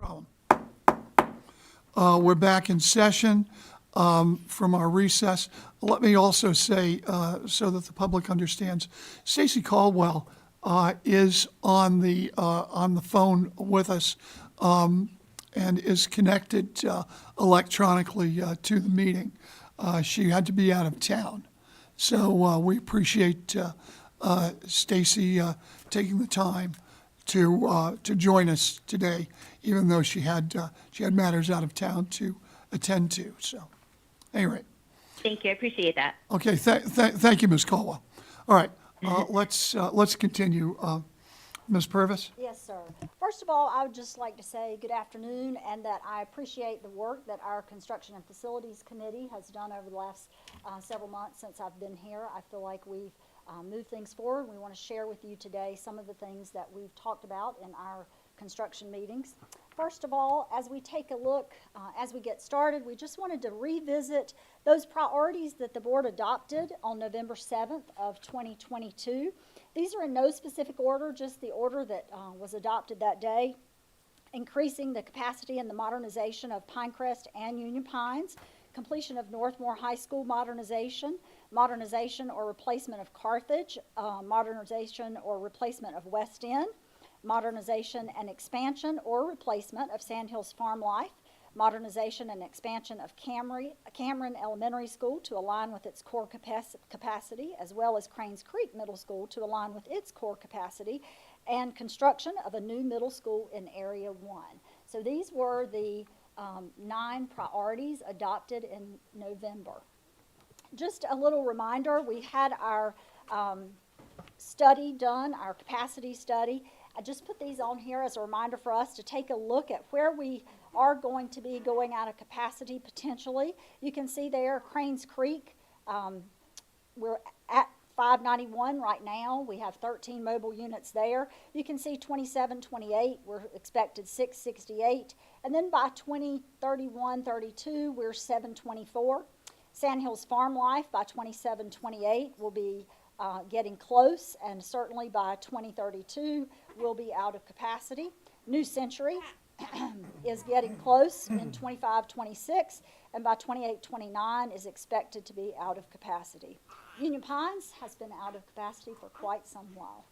Problem. We're back in session from our recess. Let me also say, so that the public understands, Stacy Caldwell is on the phone with us and is connected electronically to the meeting. She had to be out of town. So we appreciate Stacy taking the time to join us today, even though she had matters out of town to attend to. So, anyway, Thank you. I appreciate that. okay. Thank you, Ms. Caldwell. All right, let's continue. Ms. Purvis. Yes, sir. First of all, I would just like to say good afternoon and that I appreciate the work that our Construction and Facilities Committee has done over the last several months since I've been here. I feel like we've moved things forward. We want to share with you today some of the things that we've talked about in our construction meetings. First of all, as we take a look, as we get started, we just wanted to revisit those priorities that the board adopted on November 7th of 2022. These are in no specific order, just the order that was adopted that day. Increasing the capacity and the modernization of Pinecrest and Union Pines, completion of Northmore High School modernization, modernization or replacement of Carthage, modernization or replacement of West End, modernization and expansion or replacement of Sandhills Farm Life, modernization and expansion of Cameron Elementary School to align with its core capacity, as well as Cranes Creek Middle School to align with its core capacity, and construction of a new middle school in Area 1. So these were the 9 priorities adopted in November. Just a little reminder, we had our study done, our capacity study. I just put these on here as a reminder for us to take a look at where we are going to be going out of capacity potentially. You can see there Cranes Creek, we're at 591 right now. We have 13 mobile units there. You can see 2728, we're expected 668. And then by 2031-32, we're 724. Sandhills Farm Life by 2728 will be getting close, and certainly by 2032 we'll be out of capacity. New Century is getting close in 25-26, and by 28-29 is expected to be out of capacity. Union Pines has been out of capacity for quite some while.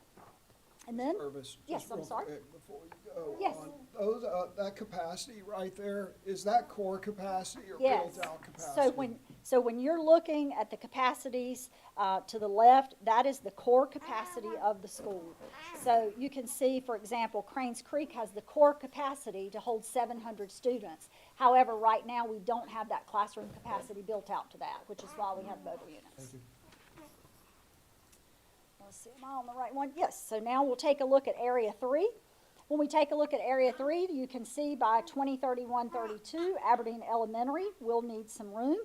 And then, Purvis, yes, just I'm real sorry. quick before you go Yes. on, those, that capacity right there, is that core capacity or Yes. built-out capacity? So when you're looking at the capacities to the left, that is the core capacity of the school. So you can see, for example, Cranes Creek has the core capacity to hold 700 students. However, right now, we don't have that classroom capacity built out to that, which is why we have mobile units. Let's see, am I on the right one? Yes, so now we'll take a look at Area 3. When we take a look at Area 3, you can see by 2031-32, Aberdeen Elementary will need some room.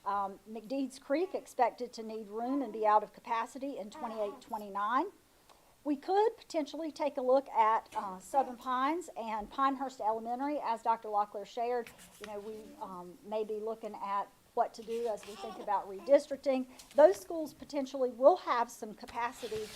McDeeds Creek expected to need room and be out of capacity in 28-29. We could potentially take a look at Southern Pines and Pinehurst Elementary. As Dr. Locklear shared, we may be looking at what to do as we think about redistricting. Those schools potentially will have some capacity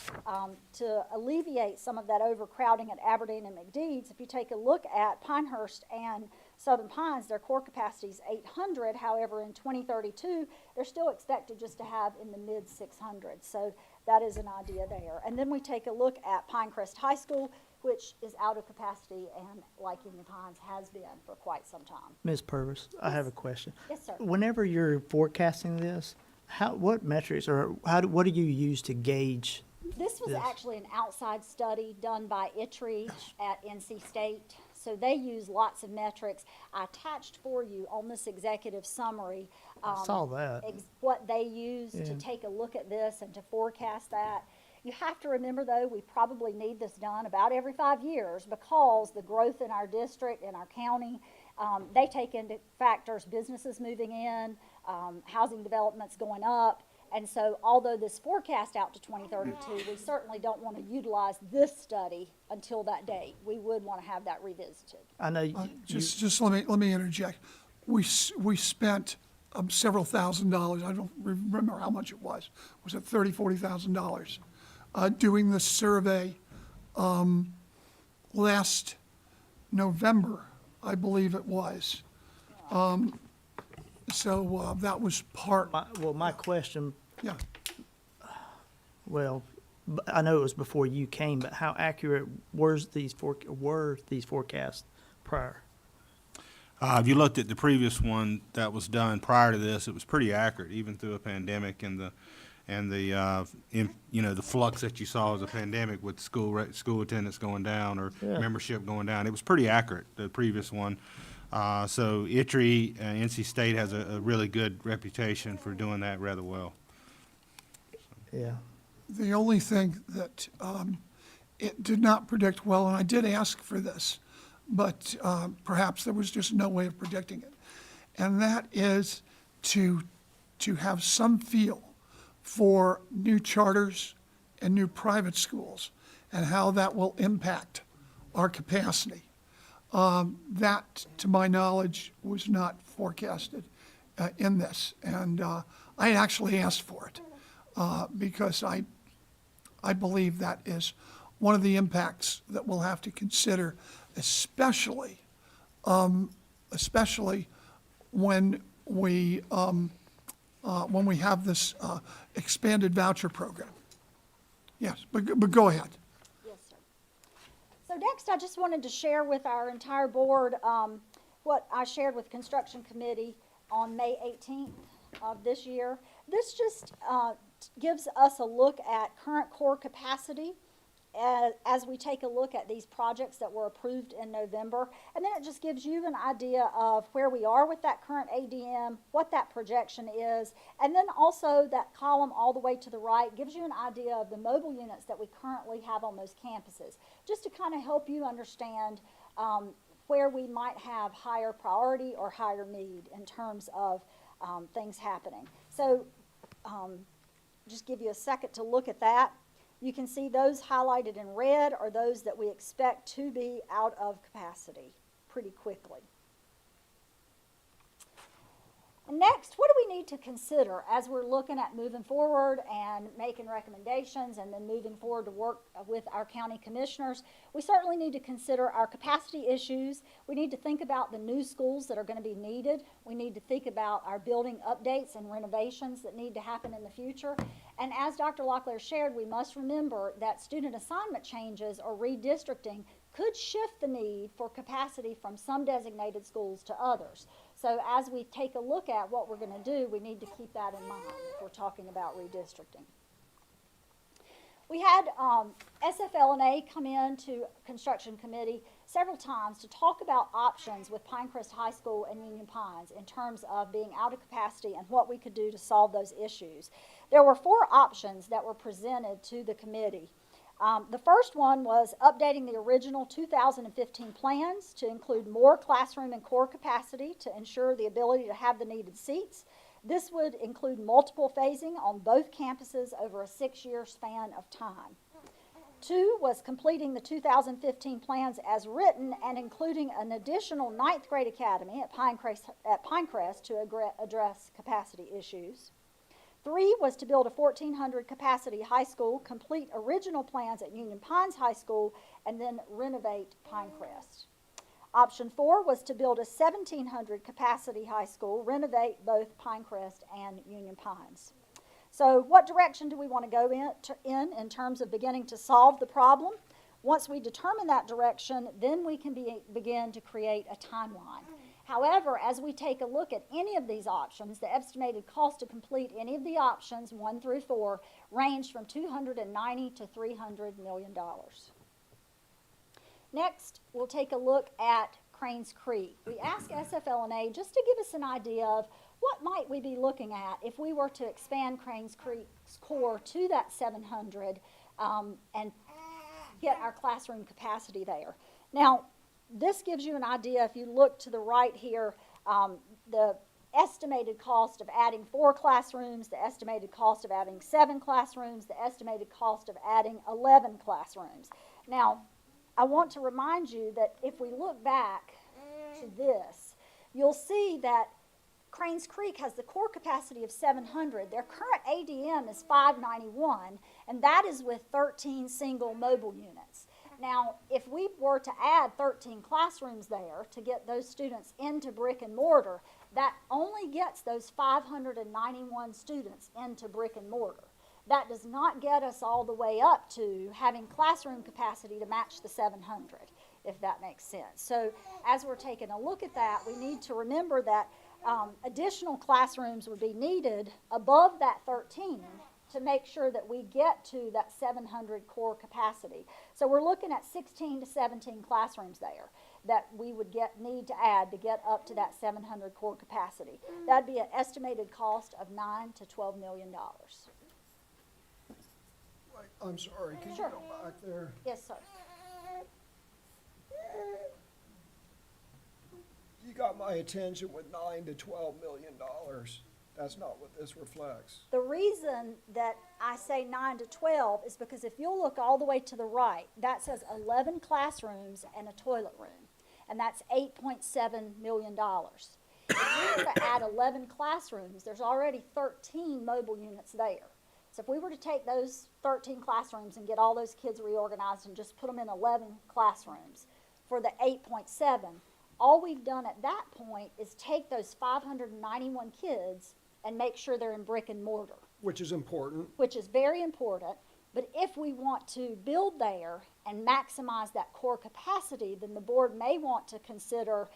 to alleviate some of that overcrowding at Aberdeen and McDeeds. If you take a look at Pinehurst and Southern Pines, their core capacity is 800. However, in 2032, they're still expected just to have in the mid 600s. So that is an idea there. And then we take a look at Pinecrest High School, which is out of capacity and, like Union Pines, has been for quite some time. Ms. Purvis, I have a question. Yes, sir. Whenever you're forecasting this, what metrics or what do you use to gauge? This was Yes. actually an outside study done by ITRI at NC State. So they use lots of metrics. I attached for you on this executive summary I saw that. what they use to Yeah. take a look at this and to forecast that. You have to remember, though, we probably need this done about every 5 years because the growth in our district, in our county, they take into factors businesses moving in, housing developments going up. And so although this forecast out to 2032, we certainly don't want to utilize this study until that date. We would want to have that revisited. I know Just let me interject. We spent several $1,000s. I don't remember how much it was. Was it $30,000-$40,000? Doing this survey last November I believe it was. So that was part, My question, yeah. well, I know it was before you came, but how accurate were these forecasts prior? If you looked at the previous one that was done prior to this, it was pretty accurate, even through a pandemic and the the flux that you saw as a pandemic with school attendance going down or Yeah. membership going down. It was pretty accurate, the previous one. So ITRI, NC State has a really good reputation for doing that rather well. Yeah. The only thing that it did not predict well, and I did ask for this, but perhaps there was just no way of predicting it, and that is to have some feel for new charters and new private schools and how that will impact our capacity. That, to my knowledge, was not forecasted in this, and I actually asked for it because I believe that is one of the impacts that we'll have to consider, especially when we have this expanded voucher program. Yes, but go ahead. Yes, sir. So next, I just wanted to share with our entire board what I shared with Construction Committee on May 18th of this year. This just gives us a look at current core capacity as we take a look at these projects that were approved in November. And then it just gives you an idea of where we are with that current ADM, what that projection is, and then also that column all the way to the right gives you an idea of the mobile units that we currently have on those campuses, just to kind of help you understand where we might have higher priority or higher need in terms of things happening. So just give you a second to look at that. You can see those highlighted in red are those that we expect to be out of capacity pretty quickly. And next, what do we need to consider as we're looking at moving forward and making recommendations and then moving forward to work with our county commissioners? We certainly need to consider our capacity issues. We need to think about the new schools that are going to be needed. We need to think about our building updates and renovations that need to happen in the future. And as Dr. Locklear shared, we must remember that student assignment changes or redistricting could shift the need for capacity from some designated schools to others. So as we take a look at what we're going to do, we need to keep that in mind if we're talking about redistricting. We had SFL&A come in to Construction Committee several times to talk about options with Pinecrest High School and Union Pines in terms of being out of capacity and what we could do to solve those issues. There were 4 options that were presented to the committee. The first one was updating the original 2015 plans to include more classroom and core capacity to ensure the ability to have the needed seats. This would include multiple phasing on both campuses over a 6-year span of time. 2 was completing the 2015 plans as written and including an additional 9th grade academy at Pinecrest to address capacity issues. 3 was to build a 1,400 capacity high school, complete original plans at Union Pines High School, and then renovate Pinecrest. Option 4 was to build a 1,700 capacity high school, renovate both Pinecrest and Union Pines. So what direction do we want to go in terms of beginning to solve the problem? Once we determine that direction, then we can begin to create a timeline. However, as we take a look at any of these options, the estimated cost to complete any of the options 1 through 4 range from $290 to $300 million. Next, we'll take a look at Cranes Creek. We asked SFL&A just to give us an idea of what might we be looking at if we were to expand Cranes Creek's core to that 700 and get our classroom capacity there. Now, this gives you an idea, if you look to the right here, the estimated cost of adding 4 classrooms, the estimated cost of adding 7 classrooms, the estimated cost of adding 11 classrooms. Now, I want to remind you that if we look back to this, you'll see that Cranes Creek has the core capacity of 700. Their current ADM is 591, and that is with 13 single mobile units. Now, if we were to add 13 classrooms there to get those students into brick and mortar, that only gets those 591 students into brick and mortar. That does not get us all the way up to having classroom capacity to match the 700, if that makes sense. So as we're taking a look at that, we need to remember that additional classrooms would be needed above that 13 to make sure that we get to that 700 core capacity. So we're looking at 16 to 17 classrooms there that we would need to add to get up to that 700 core capacity. That'd be an estimated cost of $9 to $12 million. I'm sorry, could you Sure. go back there? Yes, sir. You got my attention with $9 to $12 million. That's not what this reflects. The reason that I say 9 to 12 is because if you'll look all the way to the right, that says 11 classrooms and a toilet room, and that's $8.7 million. If we were to add 11 classrooms, there's already 13 mobile units there. So if we were to take those 13 classrooms and get all those kids reorganized and just put them in 11 classrooms for the 8.7, all we've done at that point is take those 591 kids and make sure they're in brick and mortar, Which is important. which is very important. But if we want to build there and maximize that core capacity, then the board may want to consider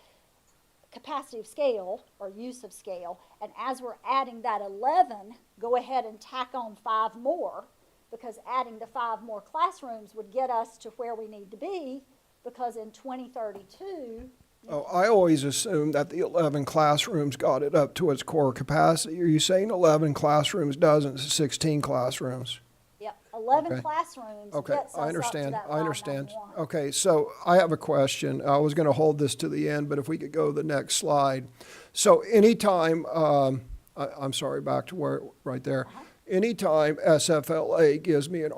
capacity of scale or use of scale. And as we're adding that 11, go ahead and tack on 5 more, because adding the 5 more classrooms would get us to where we need to be, because in 2032, Oh, I always assumed that the 11 classrooms got it up to its core capacity. Are you saying 11 classrooms doesn't, 16 classrooms? yep, 11 Okay. classrooms Okay, gets us I up to understand, that I understand. 591. Okay, so I have a question. I was gonna hold this to the end, but if we could go to the next slide. So anytime, I'm sorry, back to where, right there. Anytime SFLA gives me an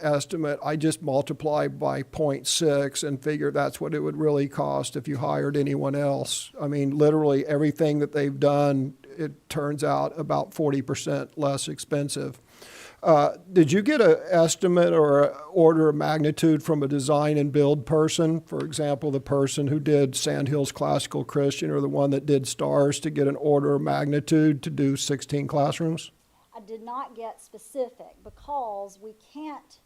estimate, I just multiply by 0.6 and figure that's what it would really cost if you hired anyone else. I mean, literally everything that they've done, it turns out about 40% less expensive. Did you get an estimate or an order of magnitude from a design and build person? For example, the person who did Sandhills Classical Christian or the one that did Stars, to get an order of magnitude to do 16 classrooms? I did not get specific because we can't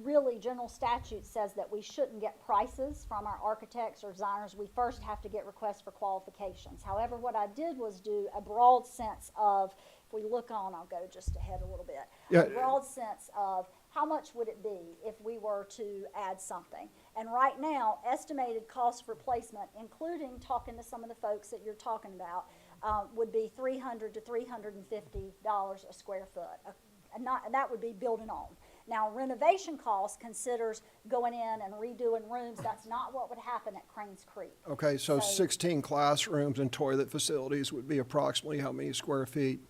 really, general statute says that we shouldn't get prices from our architects or designers. We first have to get requests for qualifications. However, what I did was do a broad sense of, if we look on, I'll go just ahead a little bit. Yeah. A broad sense of how much would it be if we were to add something. And right now, estimated cost of replacement, including talking to some of the folks that you're talking about, would be $300 to $350 a square foot. And that would be building on. Now, renovation cost considers going in and redoing rooms. That's not what would happen at Cranes Creek. Okay, so 16 classrooms and toilet facilities would be approximately how many square feet?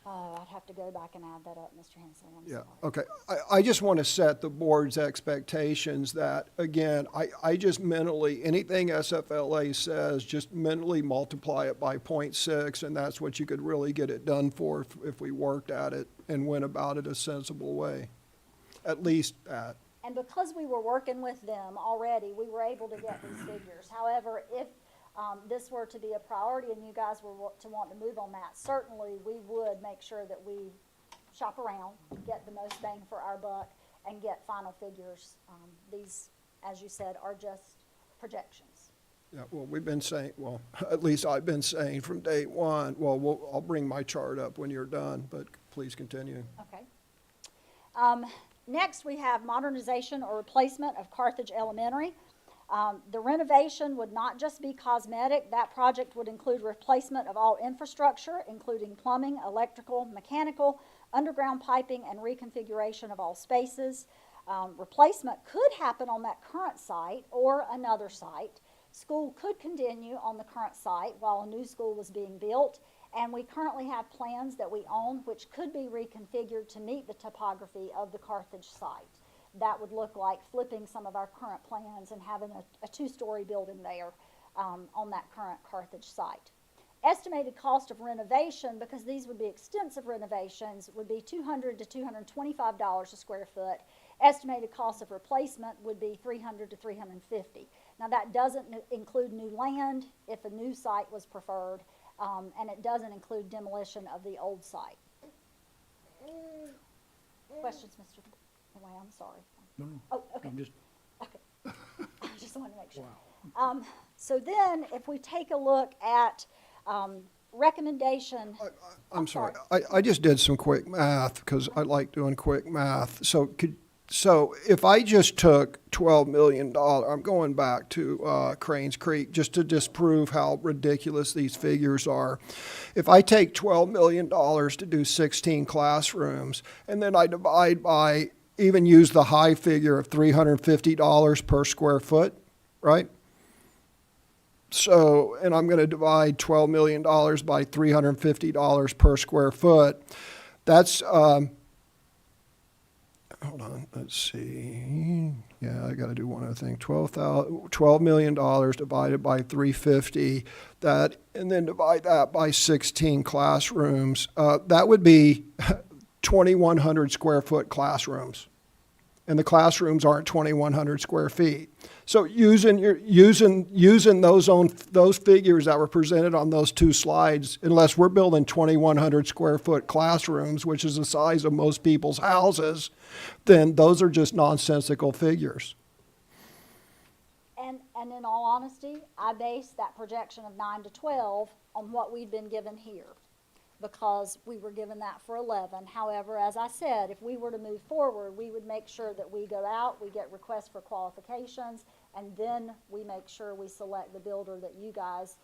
I'd have to go back and add that up, Mr. Hensley, I'm Yeah, sorry. okay. I just want to set the board's expectations that, again, I just mentally, anything SFLA says, just mentally multiply it by 0.6, and that's what you could really get it done for if we worked at it and went about it a sensible way. At least that. And because we were working with them already, we were able to get these figures. However, if this were to be a priority and you guys were to want to move on that, certainly we would make sure that we shop around, get the most bang for our buck, and get final figures. These, as you said, are just projections. Yeah, well, we've been saying, well, at least I've been saying from day one, I'll bring my chart up when you're done, but please continue. Okay. Next, we have modernization or replacement of Carthage Elementary. The renovation would not just be cosmetic. That project would include replacement of all infrastructure, including plumbing, electrical, mechanical, underground piping, and reconfiguration of all spaces. Replacement could happen on that current site or another site. School could continue on the current site while a new school was being built, and we currently have plans that we own which could be reconfigured to meet the topography of the Carthage site. That would look like flipping some of our current plans and having a 2-story building there on that current Carthage site. Estimated cost of renovation, because these would be extensive renovations, would be $200 to $225 a square foot. Estimated cost of replacement would be $300 to $350. Now, that doesn't include new land if a new site was preferred, and it doesn't include demolition of the old site. Questions, Mr. Wayne? I'm sorry. No, Oh, okay. I'm just, Okay. I just wanted to make sure. So then, if we take a look at recommendation. I'm sorry, I just did some quick math, because I like doing quick math. So if I just took $12 million, I'm going back to Cranes Creek, just to disprove how ridiculous these figures are. If I take $12 million to do 16 classrooms, and then I divide by, even use the high figure of $350 per square foot, right? So, and I'm going to divide $12 million by $350 per square foot. That's, hold on, let's see. Yeah, I got to do one other thing. $12 million divided by 350, that, and then divide that by 16 classrooms. That would be 2,100 square foot classrooms. And the classrooms aren't 2,100 square feet. So using those figures that were presented on those two slides, unless we're building 2,100 square foot classrooms, which is the size of most people's houses, then those are just nonsensical figures. And in all honesty, I based that projection of 9 to 12 on what we'd been given here, because we were given that for 11. However, as I said, if we were to move forward, we would make sure that we go out, we get requests for qualifications, and then we make sure we select the builder that you guys,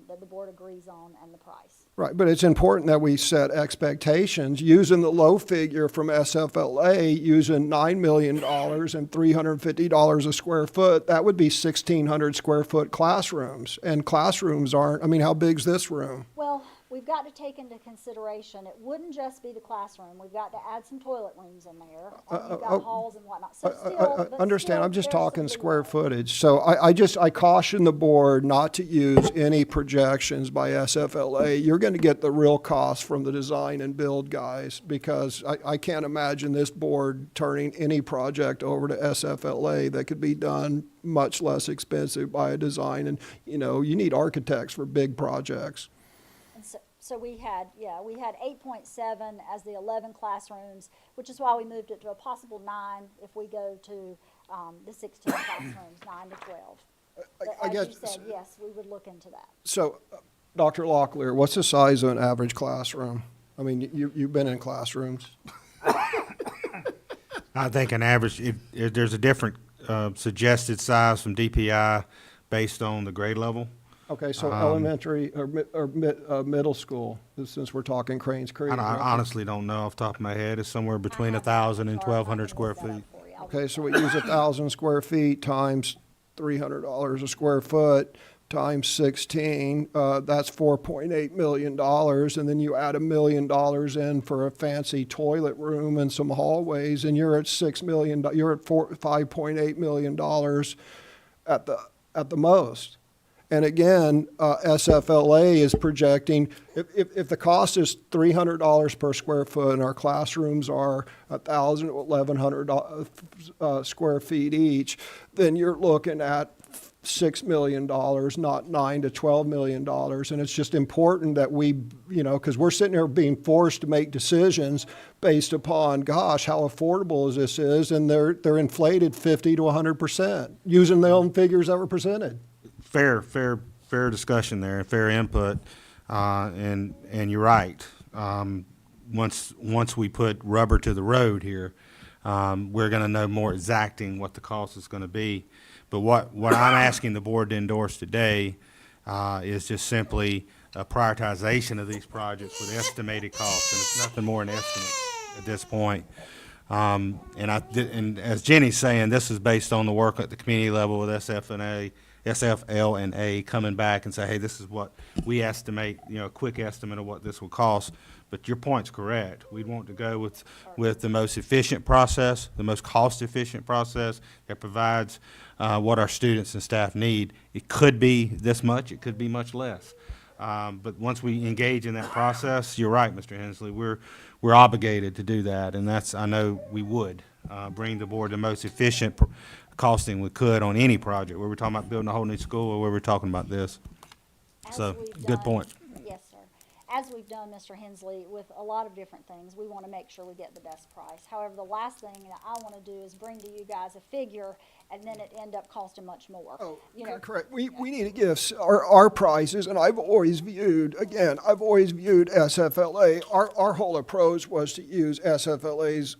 that the board agrees on, and the price. Right, but it's important that we set expectations using the low figure from SFLA, using $9 million and $350 a square foot. That would be 1,600 square foot classrooms. And classrooms aren't, I mean, how big's this room? Well, we've got to take into consideration, it wouldn't just be the classroom. We've got to add some toilet rooms in there. You've got halls and whatnot. So still, but Understand, still, I'm just there's talking some square leeway. footage. So I caution the board not to use any projections by SFLA. You're going to get the real cost from the design and build guys, because I can't imagine this board turning any project over to SFLA that could be done much less expensive by a design. And, you need architects for big projects. And so we had 8.7 as the 11 classrooms, which is why we moved it to a possible 9 if we go to the 16 classrooms, 9 to 12. But I as guess- you said, yes, we would look into that. So, Dr. Locklear, what's the size of an average classroom? I mean, you've been in classrooms. I think an average, if there's a different suggested size from DPI based on the grade level. Okay, so elementary or middle school, since we're talking Cranes Creek. I honestly don't know off the top of my head. It's somewhere between 1,000 and 1,200 square feet. Okay, so we use 1,000 square feet times $300 a square foot times 16, that's $4.8 million. And then you add $1 million in for a fancy toilet room and some hallways, and you're at $6 million, you're at $5.8 million at the most. And again, SFLA is projecting, if the cost is $300 per square foot and our classrooms are 1,000 to 1,100 square feet each, then you're looking at $6 million, not $9 to $12 million. And it's just important that we, because we're sitting here being forced to make decisions based upon, gosh, how affordable this is, and they're inflated 50 to 100% using the own figures that were presented. Fair discussion there, fair input, and you're right. Once we put rubber to the road here, we're going to know more exacting what the cost is going to be. But what I'm asking the board to endorse today is just simply a prioritization of these projects with estimated costs, and it's nothing more than estimate at this point. And as Jenny's saying, this is based on the work at the community level with SFL&A coming back and say, hey, this is what we estimate, a quick estimate of what this will cost. But your point's correct. We'd want to go with the most efficient process, the most cost-efficient process that provides what our students and staff need. It could be this much, it could be much less. But once we engage in that process, you're right, Mr. Hensley, we're obligated to do that, and that's, I know we would, bring the board the most efficient costing we could on any project, where we're talking about building a whole new school or where we're talking about this. As So, we've good done- point. Yes, sir. As we've done, Mr. Hensley, with a lot of different things, we want to make sure we get the best price. However, the last thing that I want to do is bring to you guys a figure and then it end up costing much more. Oh, You know, correct. We need to give our prices, and I've always viewed SFLA, our whole approach was to use SFLA's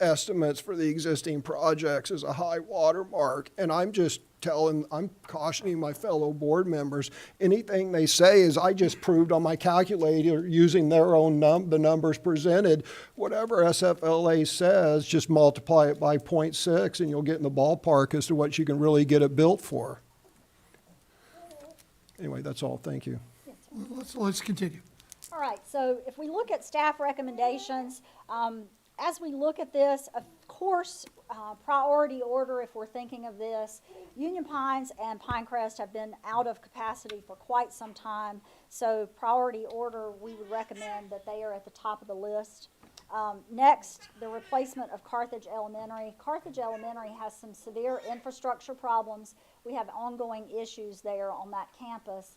estimates for the existing projects as a high watermark. And I'm cautioning my fellow board members, anything they say is I just proved on my calculator using their own the numbers presented. Whatever SFLA says, just multiply it by 0.6 and you'll get in the ballpark as to what you can really get it built for. Anyway, that's all. Thank you. Let's continue. all right, so if we look at staff recommendations, as we look at this, of course, priority order, if we're thinking of this, Union Pines and Pinecrest have been out of capacity for quite some time. So priority order, we would recommend that they are at the top of the list. Next, the replacement of Carthage Elementary. Carthage Elementary has some severe infrastructure problems. We have ongoing issues there on that campus.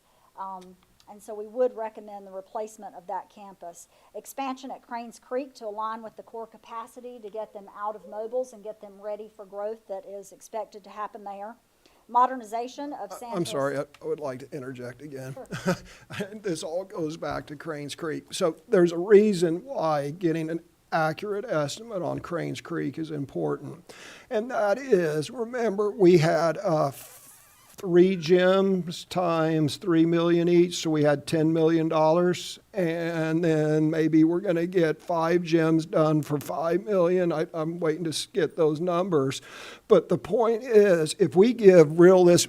And so we would recommend the replacement of that campus. Expansion at Cranes Creek to align with the core capacity to get them out of mobiles and get them ready for growth that is expected to happen there. Modernization of Santos. I'm sorry, I would like to interject again. Sure. This all goes back to Cranes Creek. So there's a reason why getting an accurate estimate on Cranes Creek is important. And that is, remember, we had 3 gyms times $3 million each, so we had $10 million. And then maybe we're going to get 5 gyms done for $5 million. I'm waiting to get those numbers. But the point is, if we give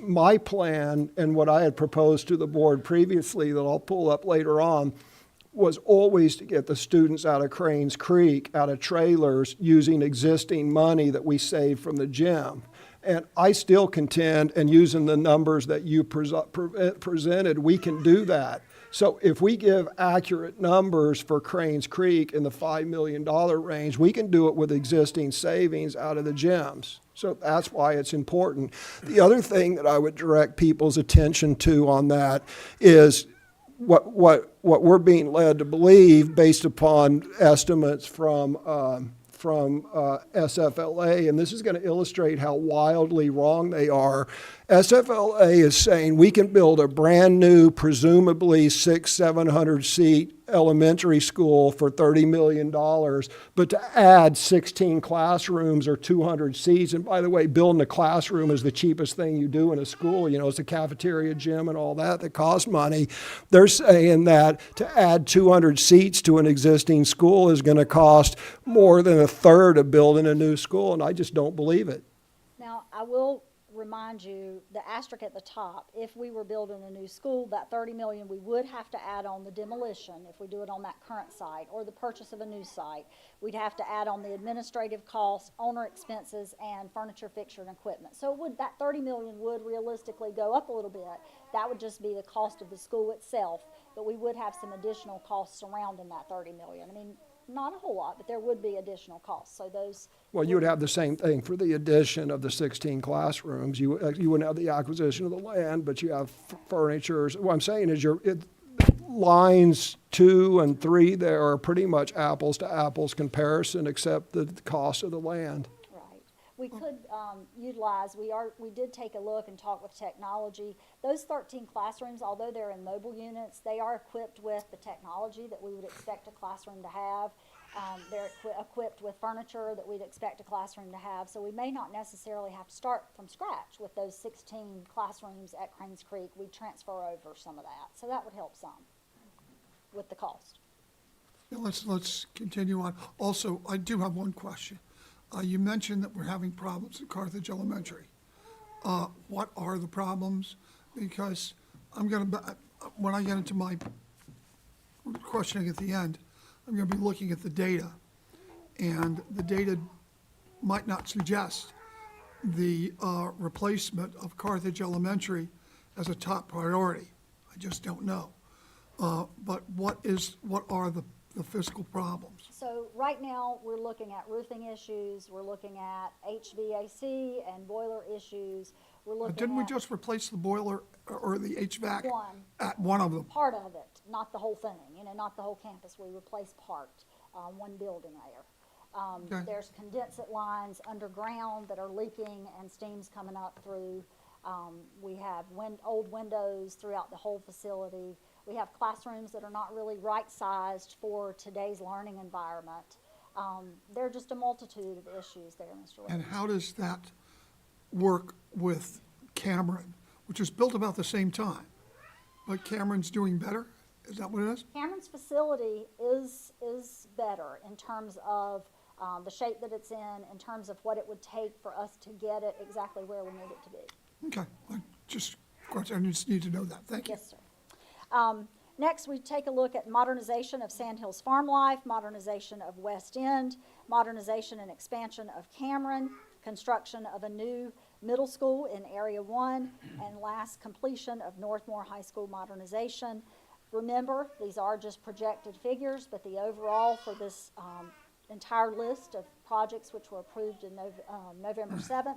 my plan and what I had proposed to the board previously that I'll pull up later on, was always to get the students out of Cranes Creek, out of trailers, using existing money that we saved from the gym. And I still contend, and using the numbers that you presented, we can do that. So if we give accurate numbers for Cranes Creek in the $5 million range, we can do it with existing savings out of the gyms. So that's why it's important. The other thing that I would direct people's attention to on that is what we're being led to believe based upon estimates from SFLA, and this is going to illustrate how wildly wrong they are. SFLA is saying we can build a brand new, presumably 600-700 seat elementary school for $30 million, but to add 16 classrooms or 200 seats, and by the way, building a classroom is the cheapest thing you do in a school. You know, it's a cafeteria, gym, and all that costs money. They're saying that to add 200 seats to an existing school is going to cost more than a third of building a new school, and I just don't believe it. Now, I will remind you, the asterisk at the top, if we were building a new school, that $30 million, we would have to add on the demolition if we do it on that current site, or the purchase of a new site. We'd have to add on the administrative costs, owner expenses, and furniture, fixture, and equipment. So that $30 million would realistically go up a little bit. That would just be the cost of the school itself, but we would have some additional costs surrounding that $30 million. I mean, not a whole lot, but there would be additional costs. So those. Well, you would have the same thing for the addition of the 16 classrooms. You wouldn't have the acquisition of the land, but you have furniture. What I'm saying is lines 2 and 3 there are pretty much apples to apples comparison, except the cost of the land. Right. We could utilize, we did take a look and talk with technology. Those 13 classrooms, although they're in mobile units, they are equipped with the technology that we would expect a classroom to have. They're equipped with furniture that we'd expect a classroom to have. So we may not necessarily have to start from scratch with those 16 classrooms at Cranes Creek. We transfer over some of that. So that would help some with the cost. Yeah, let's continue on. Also, I do have one question. You mentioned that we're having problems at Carthage Elementary. What are the problems? Because when I get into my questioning at the end, I'm going to be looking at the data, and the data might not suggest the replacement of Carthage Elementary as a top priority. I just don't know. But what are the fiscal problems? So right now, we're looking at roofing issues, we're looking at HVAC and boiler issues, we're looking at. Didn't we just replace the boiler or the HVAC? One. At one of them? Part of it, not the whole thing, not the whole campus. We replaced part, one building there. Okay. There's condensate lines underground that are leaking and steam's coming up through. We have old windows throughout the whole facility. We have classrooms that are not really right-sized for today's learning environment. There are just a multitude of issues there, Mr. And Williams. how does that work with Cameron, which was built about the same time? But Cameron's doing better? Is that what it is? Cameron's facility is better in terms of the shape that it's in terms of what it would take for us to get it exactly where we need it to be. Okay, I just need to know that. Thank you. Yes, sir. Next, we take a look at modernization of Sand Hills Farm Life, modernization of West End, modernization and expansion of Cameron, construction of a new middle school in Area 1, and last, completion of Northmore High School modernization. Remember, these are just projected figures, but the overall for this entire list of projects which were approved in November 7th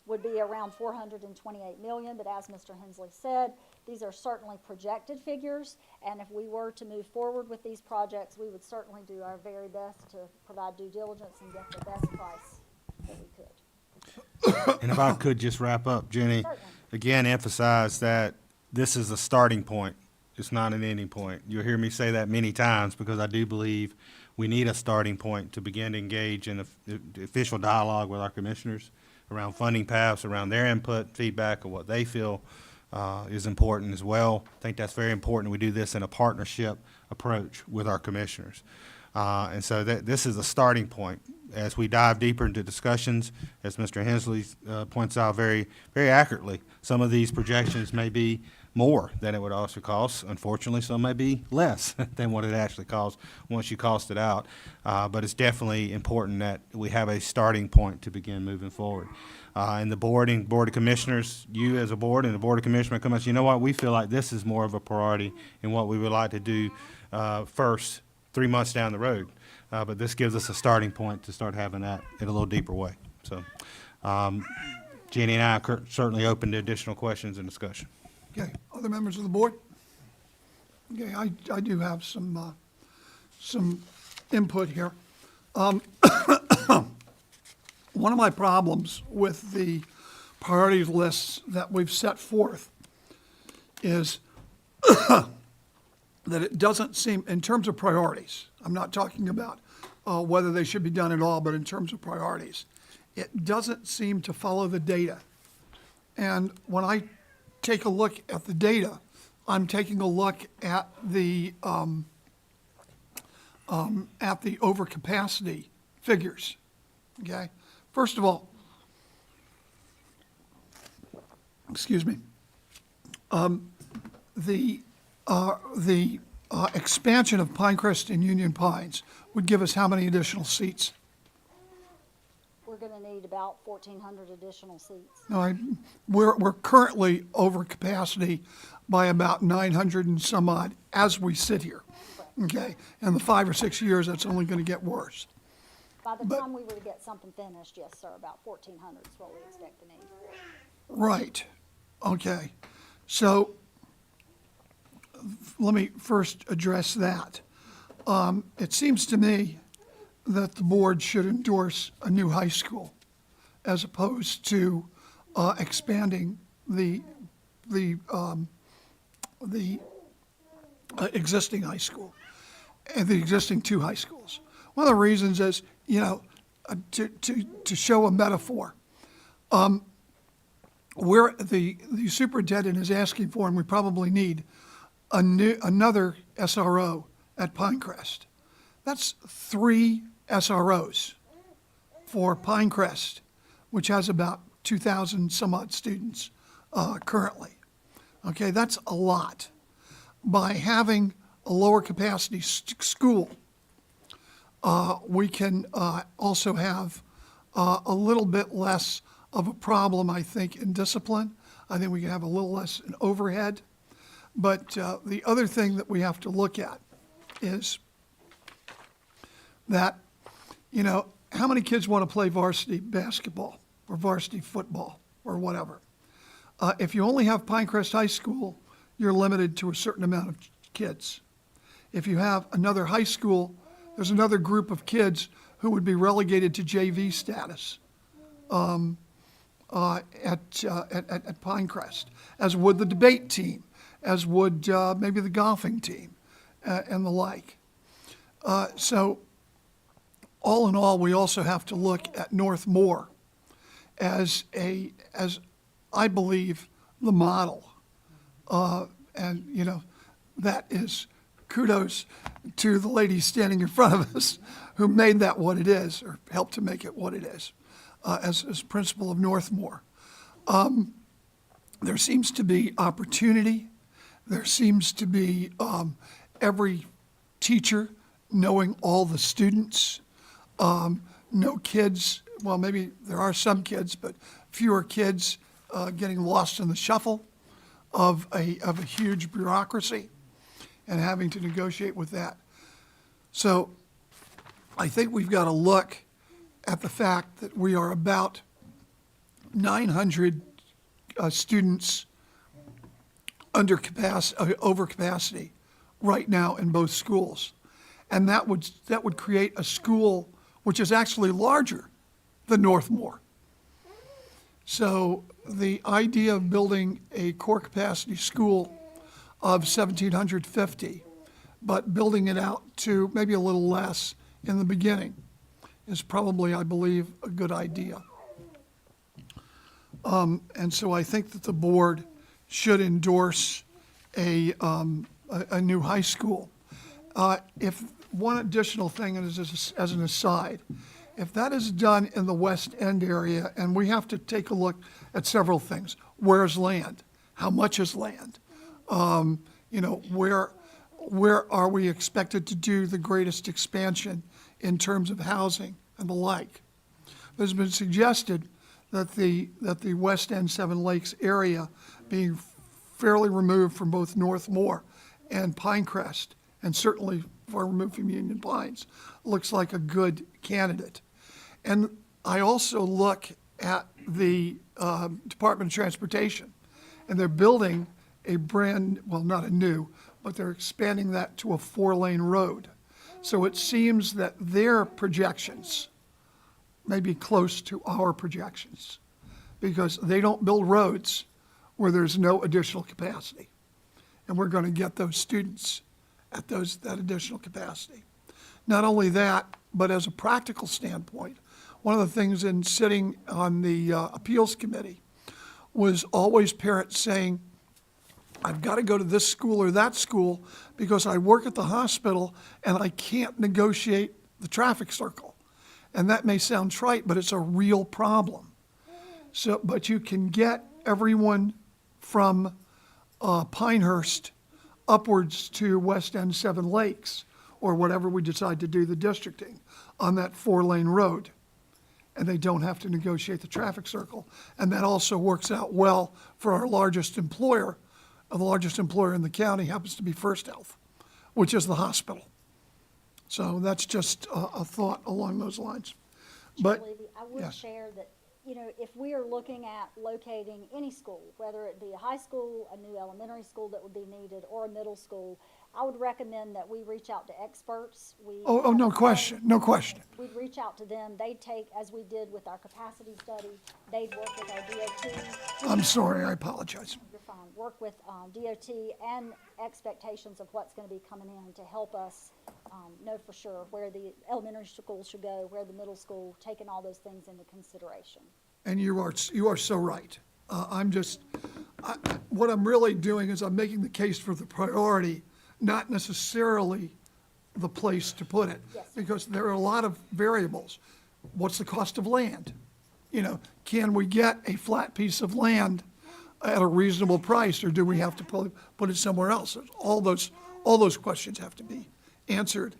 would be around $428 million, but as Mr. Hensley said, these are certainly projected figures, and if we were to move forward with these projects, we would certainly do our very best to provide due diligence and get the best price that we could. And if I could just wrap up, Jenny, Certainly. again, emphasize that this is a starting point. It's not an ending point. You'll hear me say that many times because I do believe we need a starting point to begin to engage in the official dialogue with our commissioners around funding paths, around their input, feedback, of what they feel is important as well. I think that's very important. We do this in a partnership approach with our commissioners. And so this is a starting point. As we dive deeper into discussions, as Mr. Hensley points out very, very accurately, some of these projections may be more than it would also cost. Unfortunately, some may be less than what it actually costs once you cost it out. But it's definitely important that we have a starting point to begin moving forward. And the board of commissioners, you as a board and the board of commissioners come and say, you know what, we feel like this is more of a priority in what we would like to do first 3 months down the road. But this gives us a starting point to start having that in a little deeper way. So Jeannie and I are certainly open to additional questions and discussion. Okay, other members of the board? Okay, I do have some input here. One of my problems with the priority lists that we've set forth is that it doesn't seem, in terms of priorities, I'm not talking about whether they should be done at all, but in terms of priorities, it doesn't seem to follow the data. And when I take a look at the data, I'm taking a look at the overcapacity figures, okay? First of all, excuse me, the expansion of Pinecrest and Union Pines would give us how many additional seats? We're gonna need about 1,400 additional seats. No, we're currently over capacity by about 900 and some odd as we sit here, okay? In the 5 or 6 years, that's only going to get worse. By the time we were to get something finished, yes, sir, about 1,400 is what we expect to need. Right, okay. So let me first address that. It seems to me that the board should endorse a new high school as opposed to expanding the existing high school and the existing 2 high schools. One of the reasons is, to show a metaphor, where the superintendent is asking for, and we probably need, another SRO at Pinecrest. That's 3 SROs for Pinecrest, which has about 2,000 some odd students currently. Okay, that's a lot. By having a lower capacity school, we can also have a little bit less of a problem, I think, in discipline. I think we can have a little less in overhead. But the other thing that we have to look at is that, you know, how many kids want to play varsity basketball or varsity football or whatever? If you only have Pinecrest High School, you're limited to a certain amount of kids. If you have another high school, there's another group of kids who would be relegated to JV status at Pinecrest, as would the debate team, as would maybe the golfing team, and the like. So, all in all, we also have to look at North Moore as I believe, the model. And, you know, that is kudos to the lady standing in front of us who made that what it is, or helped to make it what it is, as principal of Northmore. There seems to be opportunity. There seems to be every teacher knowing all the students. No kids, well, maybe there are some kids, but fewer kids getting lost in the shuffle of a huge bureaucracy and having to negotiate with that. So I think we've got to look at the fact that we are about 900 students over capacity right now in both schools. And that would create a school which is actually larger than Northmore. So the idea of building a core capacity school of 1,750, but building it out to maybe a little less in the beginning is probably, I believe, a good idea. And so I think that the board should endorse a new high school. If one additional thing, and as an aside, if that is done in the West End area, and we have to take a look at several things. Where's land? How much is land? You know, where are we expected to do the greatest expansion in terms of housing and the like? There's been suggested that the West End Seven Lakes area, being fairly removed from both Northmore and Pinecrest, and certainly far removed from Union Pines, looks like a good candidate. And I also look at the Department of Transportation, and they're building a not a new, but they're expanding that to a 4-lane road. So it seems that their projections may be close to our projections, because they don't build roads where there's no additional capacity. And we're going to get those students at that additional capacity. Not only that, but as a practical standpoint, one of the things in sitting on the appeals committee was always parents saying, I've got to go to this school or that school because I work at the hospital and I can't negotiate the traffic circle. And that may sound trite, but it's a real problem. So, but you can get everyone from Pinehurst upwards to West End Seven Lakes, or whatever we decide to do the districting, on that 4-lane road. And they don't have to negotiate the traffic circle. And that also works out well for our largest employer. The largest employer in the county happens to be First Health, which is the hospital. So that's just a thought along those lines. But, Levy, I would yes. share that, you know, if we are looking at locating any school, whether it be a high school, a new elementary school that would be needed, or a middle school, I would recommend that we reach out to experts. Oh, no question, no question. We'd reach out to them. They'd take, as we did with our capacity study, they'd work with our DOT. I'm sorry, I apologize. You're fine. Work with DOT and expectations of what's going to be coming in to help us know for sure where the elementary schools should go, where the middle school, taking all those things into consideration. And you are so right. What I'm really doing is I'm making the case for the priority, not necessarily the place to put it. Yes. Because there are a lot of variables. What's the cost of land? You know, can we get a flat piece of land at a reasonable price, or do we have to put it somewhere else? All those questions have to be answered.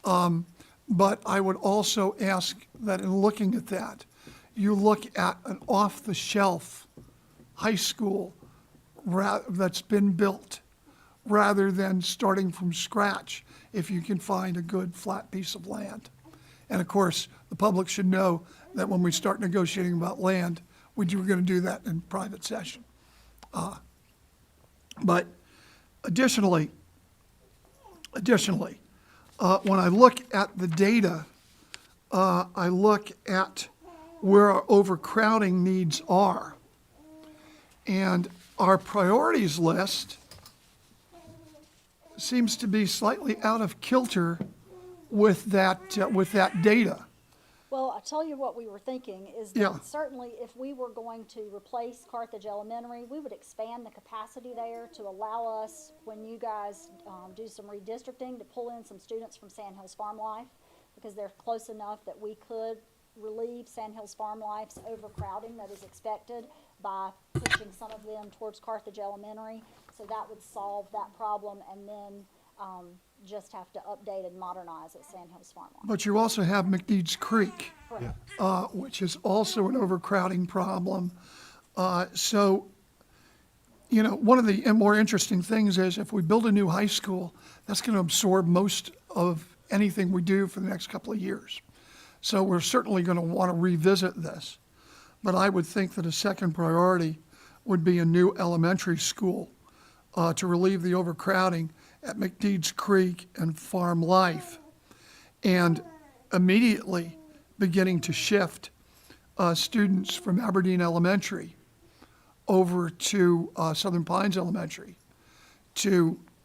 But I would also ask that in looking at that, you look at an off-the-shelf high school that's been built, rather than starting from scratch if you can find a good flat piece of land. And of course, the public should know that when we start negotiating about land, we're going to do that in private session. But additionally, when I look at the data, I look at where our overcrowding needs are. And our priorities list seems to be slightly out of kilter with that data. Well, I'll tell you what we were thinking is Yeah. that certainly if we were going to replace Carthage Elementary, we would expand the capacity there to allow us, when you guys do some redistricting, to pull in some students from Sand Hills Farm Life, because they're close enough that we could relieve Sand Hills Farm Life's overcrowding that is expected by pushing some of them towards Carthage Elementary. So that would solve that problem, and then just have to update and modernize at Sand Hills Farm Life. But you also have McNeeds Creek, Correct. which is also an overcrowding problem. So, you know, one of the more interesting things is if we build a new high school, that's going to absorb most of anything we do for the next couple of years. So we're certainly going to want to revisit this. But I would think that a second priority would be a new elementary school to relieve the overcrowding at McNeeds Creek and Farm Life, and immediately beginning to shift students from Aberdeen Elementary over to Southern Pines Elementary,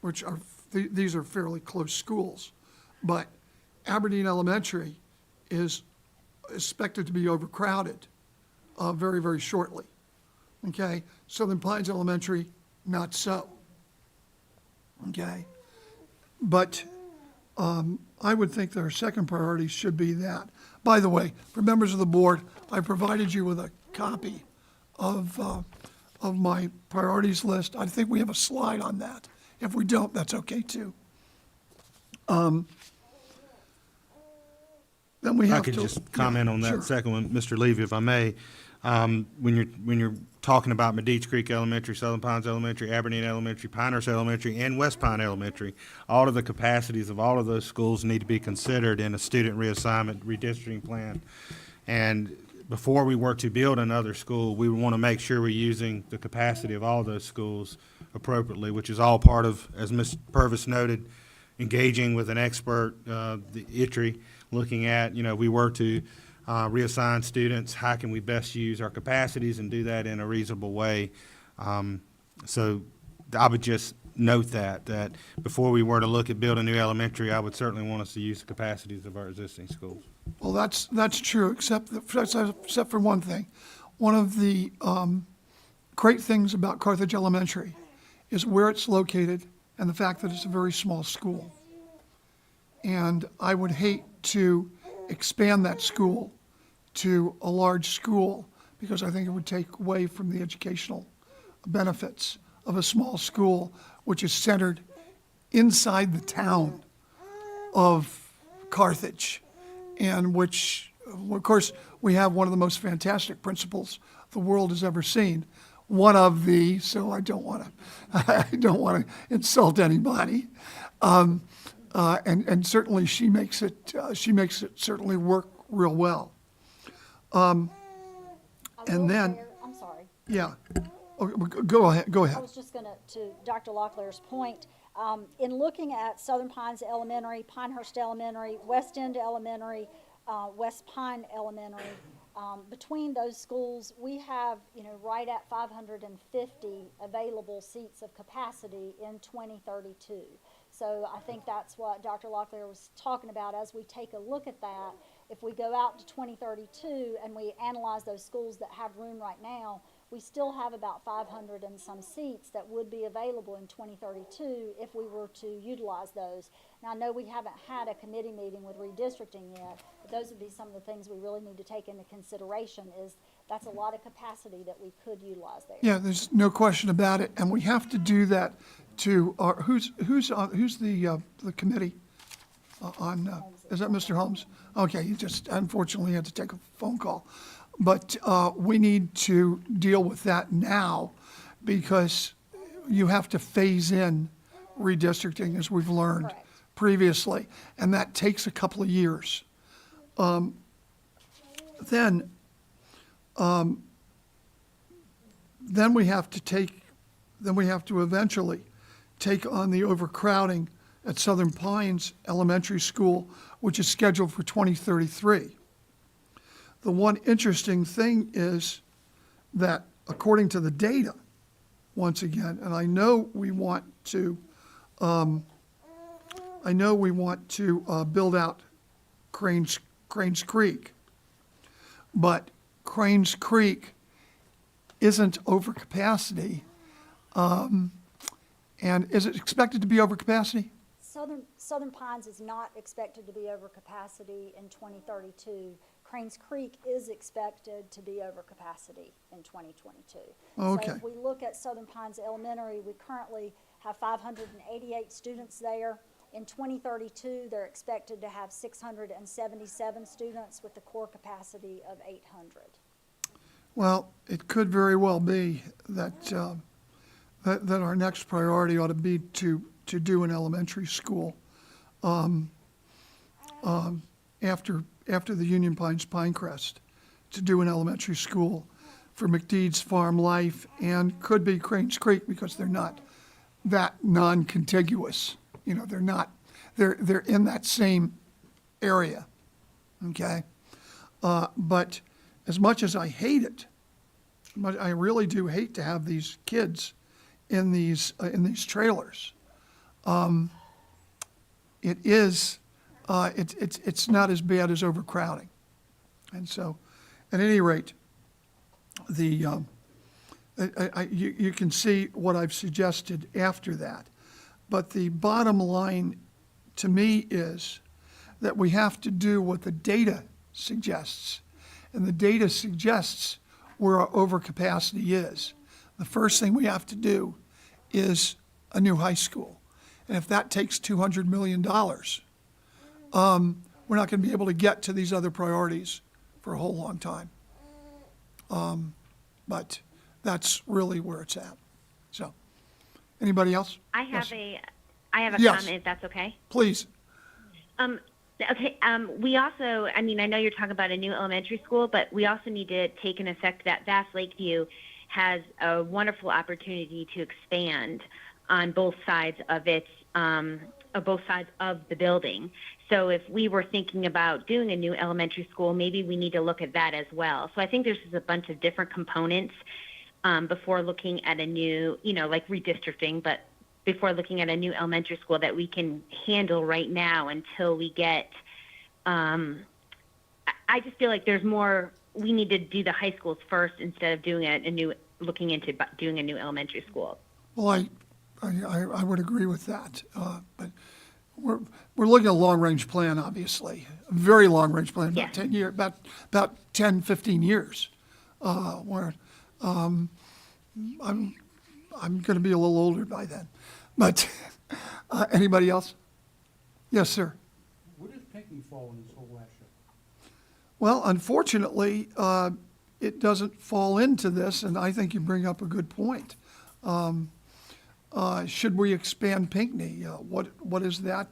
which are these are fairly close schools, but Aberdeen Elementary is expected to be overcrowded very, very shortly. Okay, Southern Pines Elementary, not so. Okay, but I would think that our second priority should be that. By the way, for members of the board, I provided you with a copy of my priorities list. I think we have a slide on that. If we don't, that's okay too. Then we I have could to. just comment on that Sure. second one, Mr. Levy, if I may. When you're talking about Medici Creek Elementary, Southern Pines Elementary, Aberdeen Elementary, Pinehurst Elementary, and West Pine Elementary, all of the capacities of all of those schools need to be considered in a student reassignment redistricting plan. And before we were to build another school, we want to make sure we're using the capacity of all those schools appropriately, which is all part of, as Ms. Purvis noted, engaging with an expert, the ITRI, looking at, you know, we were to reassign students, how can we best use our capacities and do that in a reasonable way? So I would just note that before we were to look at building a new elementary, I would certainly want us to use the capacities of our existing schools. Well, that's true, except for one thing. One of the great things about Carthage Elementary is where it's located and the fact that it's a very small school. And I would hate to expand that school to a large school because I think it would take away from the educational benefits of a small school, which is centered inside the town of Carthage, and which, of course, we have one of the most fantastic principals the world has ever seen. One of the, so I don't want to insult anybody, and certainly she makes it certainly work real well. I And will then- share- I'm sorry. Yeah, go ahead. I was just gonna, to Dr. Locklear's point, in looking at Southern Pines Elementary, Pinehurst Elementary, West End Elementary, West Pine Elementary, between those schools, we have, you know, right at 550 available seats of capacity in 2032. So I think that's what Dr. Locklear was talking about. As we take a look at that, if we go out to 2032 and we analyze those schools that have room right now, we still have about 500 and some seats that would be available in 2032 if we were to utilize those. Now, I know we haven't had a committee meeting with redistricting yet, but those would be some of the things we really need to take into consideration. Is that's a lot of capacity that we could utilize there. Yeah, there's no question about it, and we have to do that to our, who's the committee on, is that Mr. Holmes? Okay, you just unfortunately had to take a phone call. But we need to deal with that now because you have to phase in redistricting, as we've learned Correct. previously, and that takes a couple of years. Then we have to eventually take on the overcrowding at Southern Pines Elementary School, which is scheduled for 2033. The one interesting thing is that according to the data, once again, and I know we want to build out Cranes Creek, but Cranes Creek isn't over capacity. And is it expected to be over capacity? Southern Pines is not expected to be over capacity in 2032. Cranes Creek is expected to be over capacity in 2022. Okay. So if we look at Southern Pines Elementary, we currently have 588 students there. In 2032, they're expected to have 677 students with a core capacity of 800. Well, it could very well be that, that our next priority ought to be to do an elementary school after the Union Pines Pinecrest, to do an elementary school for McDeed's Farm Life and could be Cranes Creek because they're not that non-contiguous. You know, they're in that same area, okay? But as much as I hate it, I really do hate to have these kids in these trailers. It's not as bad as overcrowding. And so, at any rate, you can see what I've suggested after that. But the bottom line to me is that we have to do what the data suggests. And the data suggests where our overcapacity is. The first thing we have to do is a new high school. And if that takes $200 million, we're not going to be able to get to these other priorities for a whole long time. But that's really where it's at. So, anybody else? I have Yes. a Yes. comment, if that's okay. Please. Okay, we also, I mean, I know you're talking about a new elementary school, but we also need to take in effect that Vast Lakeview has a wonderful opportunity to expand on both sides of its, both sides of the building. So if we were thinking about doing a new elementary school, maybe we need to look at that as well. So I think there's just a bunch of different components before looking at a new, like redistricting, but before looking at a new elementary school that we can handle right now until we get, I just feel like there's more, we need to do the high schools first instead of doing looking into doing a new elementary school. Well, I would agree with that. But we're looking at a long-range plan, obviously, a very long-range plan, about Yes. 10 years, about 10, 15 years. Where I'm going to be a little older by then. But anybody else? Yes, sir. Where does Pinckney fall in this whole action? Well, unfortunately, it doesn't fall into this, and I think you bring up a good point. Should we expand Pinckney? What is that?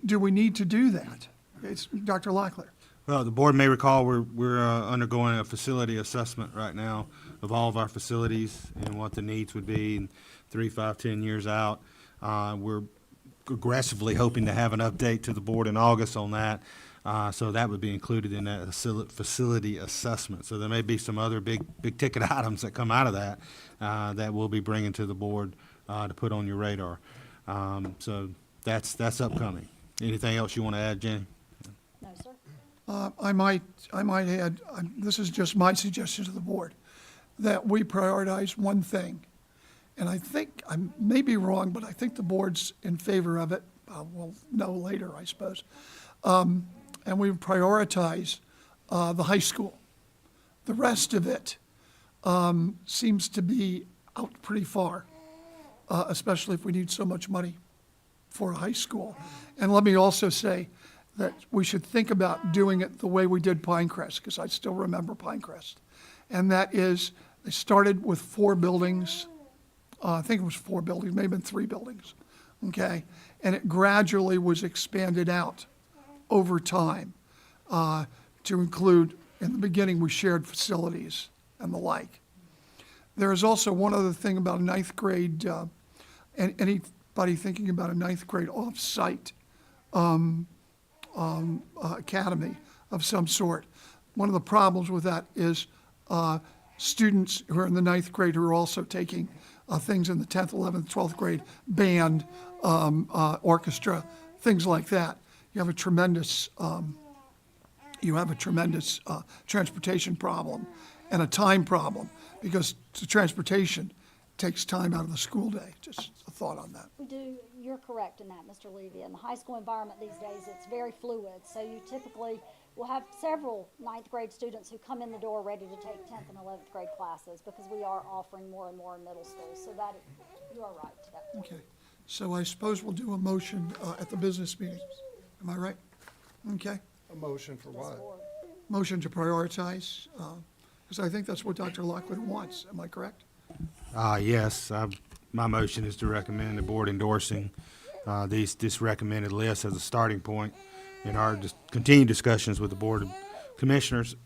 Do we need to do that? It's Dr. Locklear. Well, the board may recall we're undergoing a facility assessment right now of all of our facilities and what the needs would be in 3, 5, 10 years out. We're aggressively hoping to have an update to the board in August on that. So that would be included in that facility assessment. So there may be some other big ticket items that come out of that that we'll be bringing to the board to put on your radar. So that's upcoming. Anything else you want to add, Jenny? No, sir? I might add, this is just my suggestion to the board, that we prioritize one thing. And I think, I may be wrong, but I think the board's in favor of it. We'll know later, I suppose. And we prioritize the high school. The rest of it seems to be out pretty far, especially if we need so much money for a high school. And let me also say that we should think about doing it the way we did Pinecrest, because I still remember Pinecrest. And that is, they started with 4 buildings, I think it was 4 buildings, maybe been 3 buildings, okay? And it gradually was expanded out over time to include, in the beginning, we shared facilities and the like. There is also one other thing about a 9th grade, anybody thinking about a 9th grade off-site academy of some sort. One of the problems with that is students who are in the 9th grade who are also taking things in the 10th, 11th, 12th grade, band, orchestra, things like that. You have a tremendous transportation problem and a time problem, because the transportation takes time out of the school day. Just a thought on that. We do, you're correct in that, Mr. Levy. In the high school environment these days, it's very fluid. So you typically will have several 9th grade students who come in the door ready to take 10th and 11th grade classes, because we are offering more and more in middle school. So that, you are right to that point. Okay, so I suppose we'll do a motion at the business meeting. Am I right? Okay, A motion for This what? board. motion to prioritize, because I think that's what Dr. Locklear wants. Am I correct? Yes, my motion is to recommend the board endorsing this recommended list as a starting point in our continued discussions with the Board of Commissioners.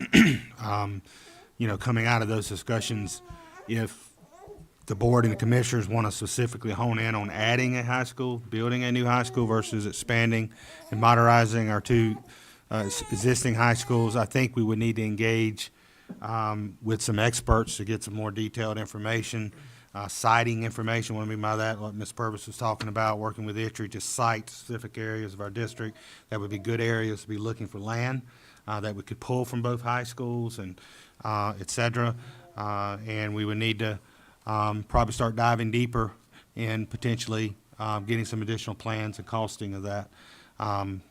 Coming out of those discussions, if the board and the commissioners want to specifically hone in on adding a high school, building a new high school versus expanding and modernizing our 2 existing high schools, I think we would need to engage with some experts to get some more detailed information, citing information. What I mean by that, what Ms. Purvis was talking about, working with ITRI to cite specific areas of our district that would be good areas to be looking for land that we could pull from both high schools and et cetera. And we would need to probably start diving deeper in potentially getting some additional plans and costing of that.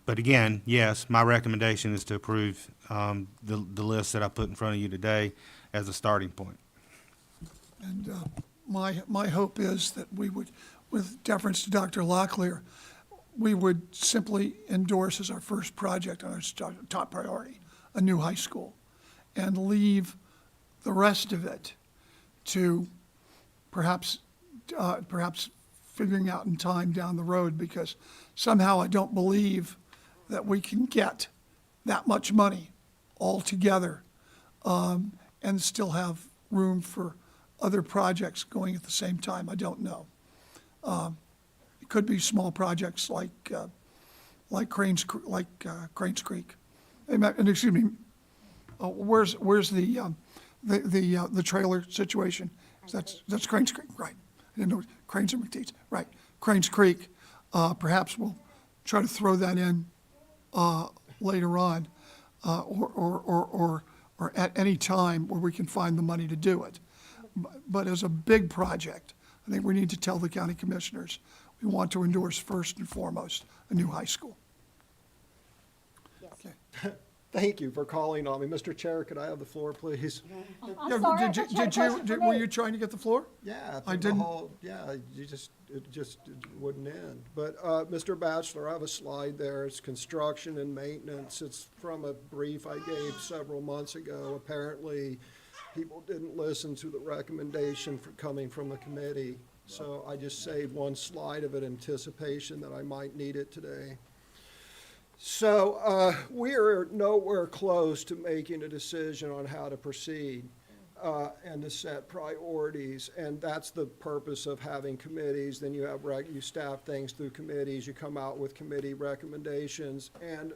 But again, yes, my recommendation is to approve the list that I put in front of you today as a starting point. And my hope is that we would, with deference to Dr. Locklear, we would simply endorse as our first project on our top priority, a new high school, and leave the rest of it to perhaps figuring out in time down the road, because somehow I don't believe that we can get that much money all together and still have room for other projects going at the same time. I don't know. It could be small projects like Cranes Creek. And excuse me, where's the trailer situation? That's Cranes Creek, right? I didn't know Cranes and McTeats, right? Cranes Creek. Perhaps we'll try to throw that in later on, or at any time where we can find the money to do it. But as a big project, I think we need to tell the county commissioners we want to endorse first and foremost a new high school. Yes. Okay. Thank you for calling on me. Mr. Chair, could I have the floor, please? I'm sorry, I thought you had a question for Were me. you trying to get the floor? Yeah, I through the didn't- whole, yeah, it just wouldn't end. But, Mr. Batchelor, I have a slide there. It's construction and maintenance. It's from a brief I gave several months ago. Apparently, people didn't listen to the recommendation coming from the committee. So I just saved one slide of it in anticipation that I might need it today. So we are nowhere close to making a decision on how to proceed and to set priorities. And that's the purpose of having committees. Then you have you staff things through committees. You come out with committee recommendations. And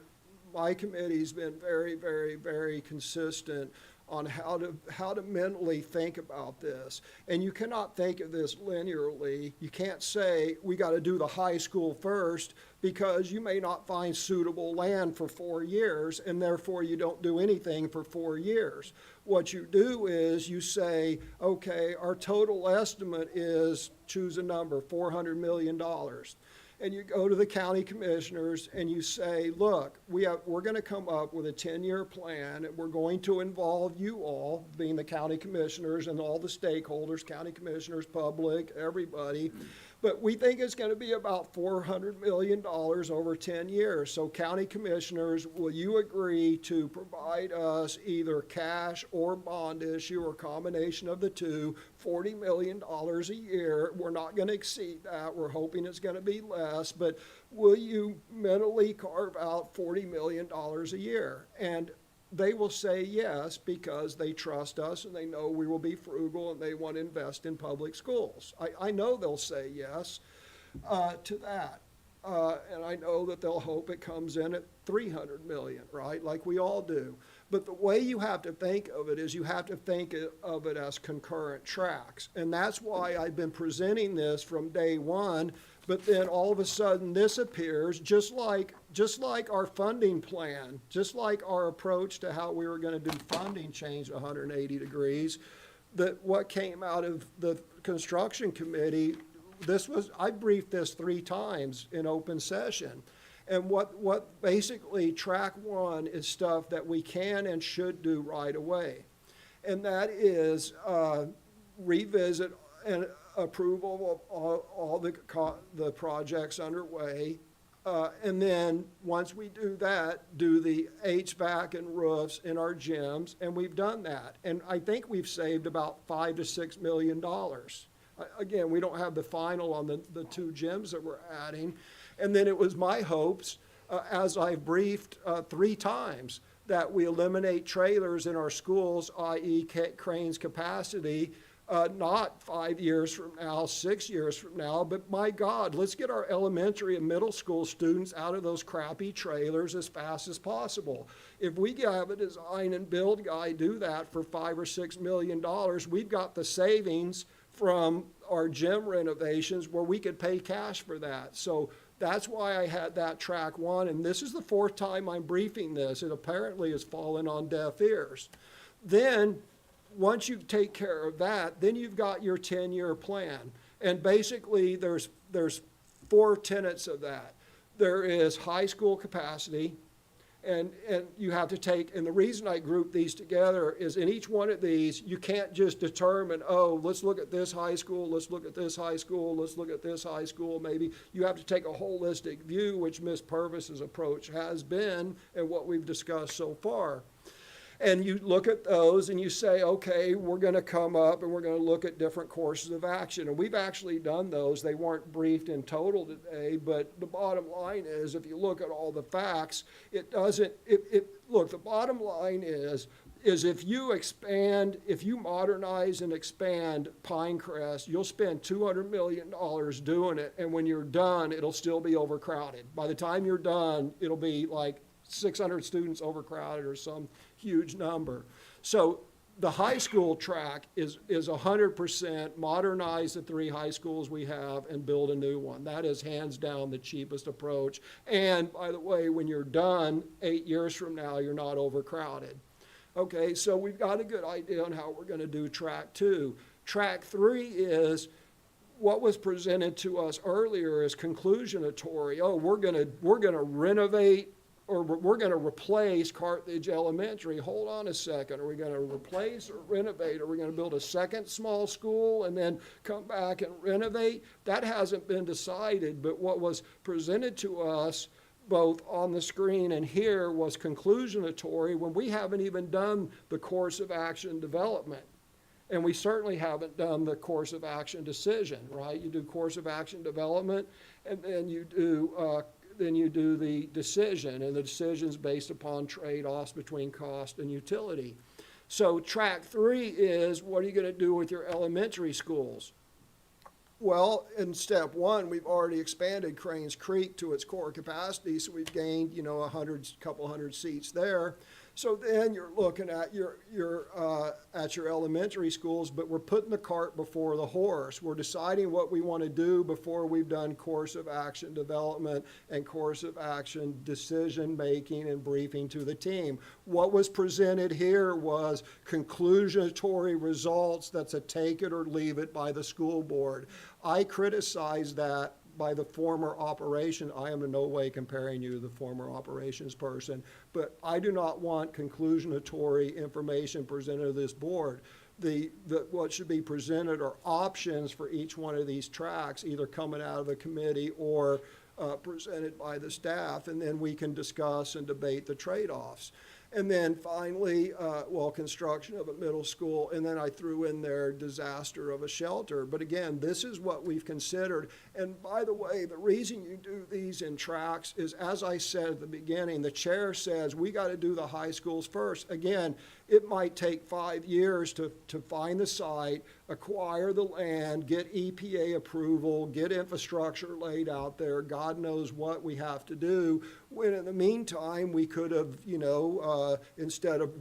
my committee's been very, very, very consistent on how to mentally think about this. And you cannot think of this linearly. You can't say, we got to do the high school first, because you may not find suitable land for 4 years, and therefore you don't do anything for 4 years. What you do is you say, okay, our total estimate is, choose a number, $400 million. And you go to the county commissioners and you say, look, we're going to come up with a 10-year plan, and we're going to involve you all, being the county commissioners and all the stakeholders, county commissioners, public, everybody. But we think it's gonna be about $400 million over 10 years. So county commissioners, will you agree to provide us either cash or bond issue or combination of the two, $40 million a year? We're not gonna exceed that. We're hoping it's gonna be less, but will you mentally carve out $40 million a year? And they will say yes because they trust us and they know we will be frugal and they want to invest in public schools. I know they'll say yes to that. And I know that they'll hope it comes in at 300 million, right? Like we all do. But the way you have to think of it is you have to think of it as concurrent tracks. And that's why I've been presenting this from day one. But then all of a sudden this appears just like our funding plan, just like our approach to how we were going to do funding changed 180 degrees. That what came out of the construction committee, I briefed this 3 times in open session. And what basically track 1 is stuff that we can and should do right away. And that is revisit and approval of all the projects underway. And then once we do that, do the HVAC and roofs in our gyms, and we've done that. And I think we've saved about $5 to $6 million. Again, we don't have the final on the 2 gyms that we're adding. And then it was my hopes, as I've briefed 3 times, that we eliminate trailers in our schools, i.e. Crane's capacity, not 5 years from now, 6 years from now, but my God, let's get our elementary and middle school students out of those crappy trailers as fast as possible. If we have a design and build guy do that for $5 or $6 million, we've got the savings from our gym renovations where we could pay cash for that. So that's why I had that track 1, and this is the 4th time I'm briefing this. It apparently has fallen on deaf ears. Then, once you take care of that, then you've got your 10-year plan. And basically, there's 4 tenets of that. There is high school capacity, and you have to take, and the reason I group these together is in each one of these, you can't just determine, oh, let's look at this high school, let's look at this high school, let's look at this high school, maybe. You have to take a holistic view, which Ms. Purvis's approach has been, and what we've discussed so far. And you look at those and you say, okay, we're going to come up and we're going to look at different courses of action. And we've actually done those. They weren't briefed in total today, but the bottom line is, if you look at all the facts, look, the bottom line is if you modernize and expand Pinecrest, you'll spend $200 million doing it. And when you're done, it'll still be overcrowded. By the time you're done, it'll be like 600 students overcrowded or some huge number. So the high school track is 100% modernize the 3 high schools we have and build a new one. That is hands down the cheapest approach. And by the way, when you're done 8 years from now, you're not overcrowded. Okay, so we've got a good idea on how we're going to do track 2. Track 3 is what was presented to us earlier as conclusionatory. Oh, we're going to renovate, or we're going to replace Carthage Elementary. Hold on a second. Are we going to replace or renovate? Are we going to build a second small school and then come back and renovate? That hasn't been decided, but what was presented to us both on the screen and here was conclusionatory when we haven't even done the course of action development. And we certainly haven't done the course of action decision, right? You do course of action development, and then you do the decision, and the decision's based upon trade-offs between cost and utility. So track 3 is, what are you going to do with your elementary schools? Well, in step 1, we've already expanded Cranes Creek to its core capacity, so we've gained, a couple hundred seats there. So then you're looking at your elementary schools, but we're putting the cart before the horse. We're deciding what we want to do before we've done course of action development and course of action decision making and briefing to the team. What was presented here was conclusionatory results. That's a take it or leave it by the school board. I criticize that by the former operation. I am in no way comparing you to the former operations person, but I do not want conclusionatory information presented to this board. what should be presented are options for each one of these tracks, either coming out of the committee or presented by the staff, and then we can discuss and debate the trade-offs. And then finally, construction of a middle school, and then I threw in there disaster of a shelter. But again, this is what we've considered. And by the way, the reason you do these in tracks is, as I said at the beginning, the chair says we got to do the high schools first. Again, it might take 5 years to find the site, acquire the land, get EPA approval, get infrastructure laid out there. God knows what we have to do. When in the meantime, we could have, instead of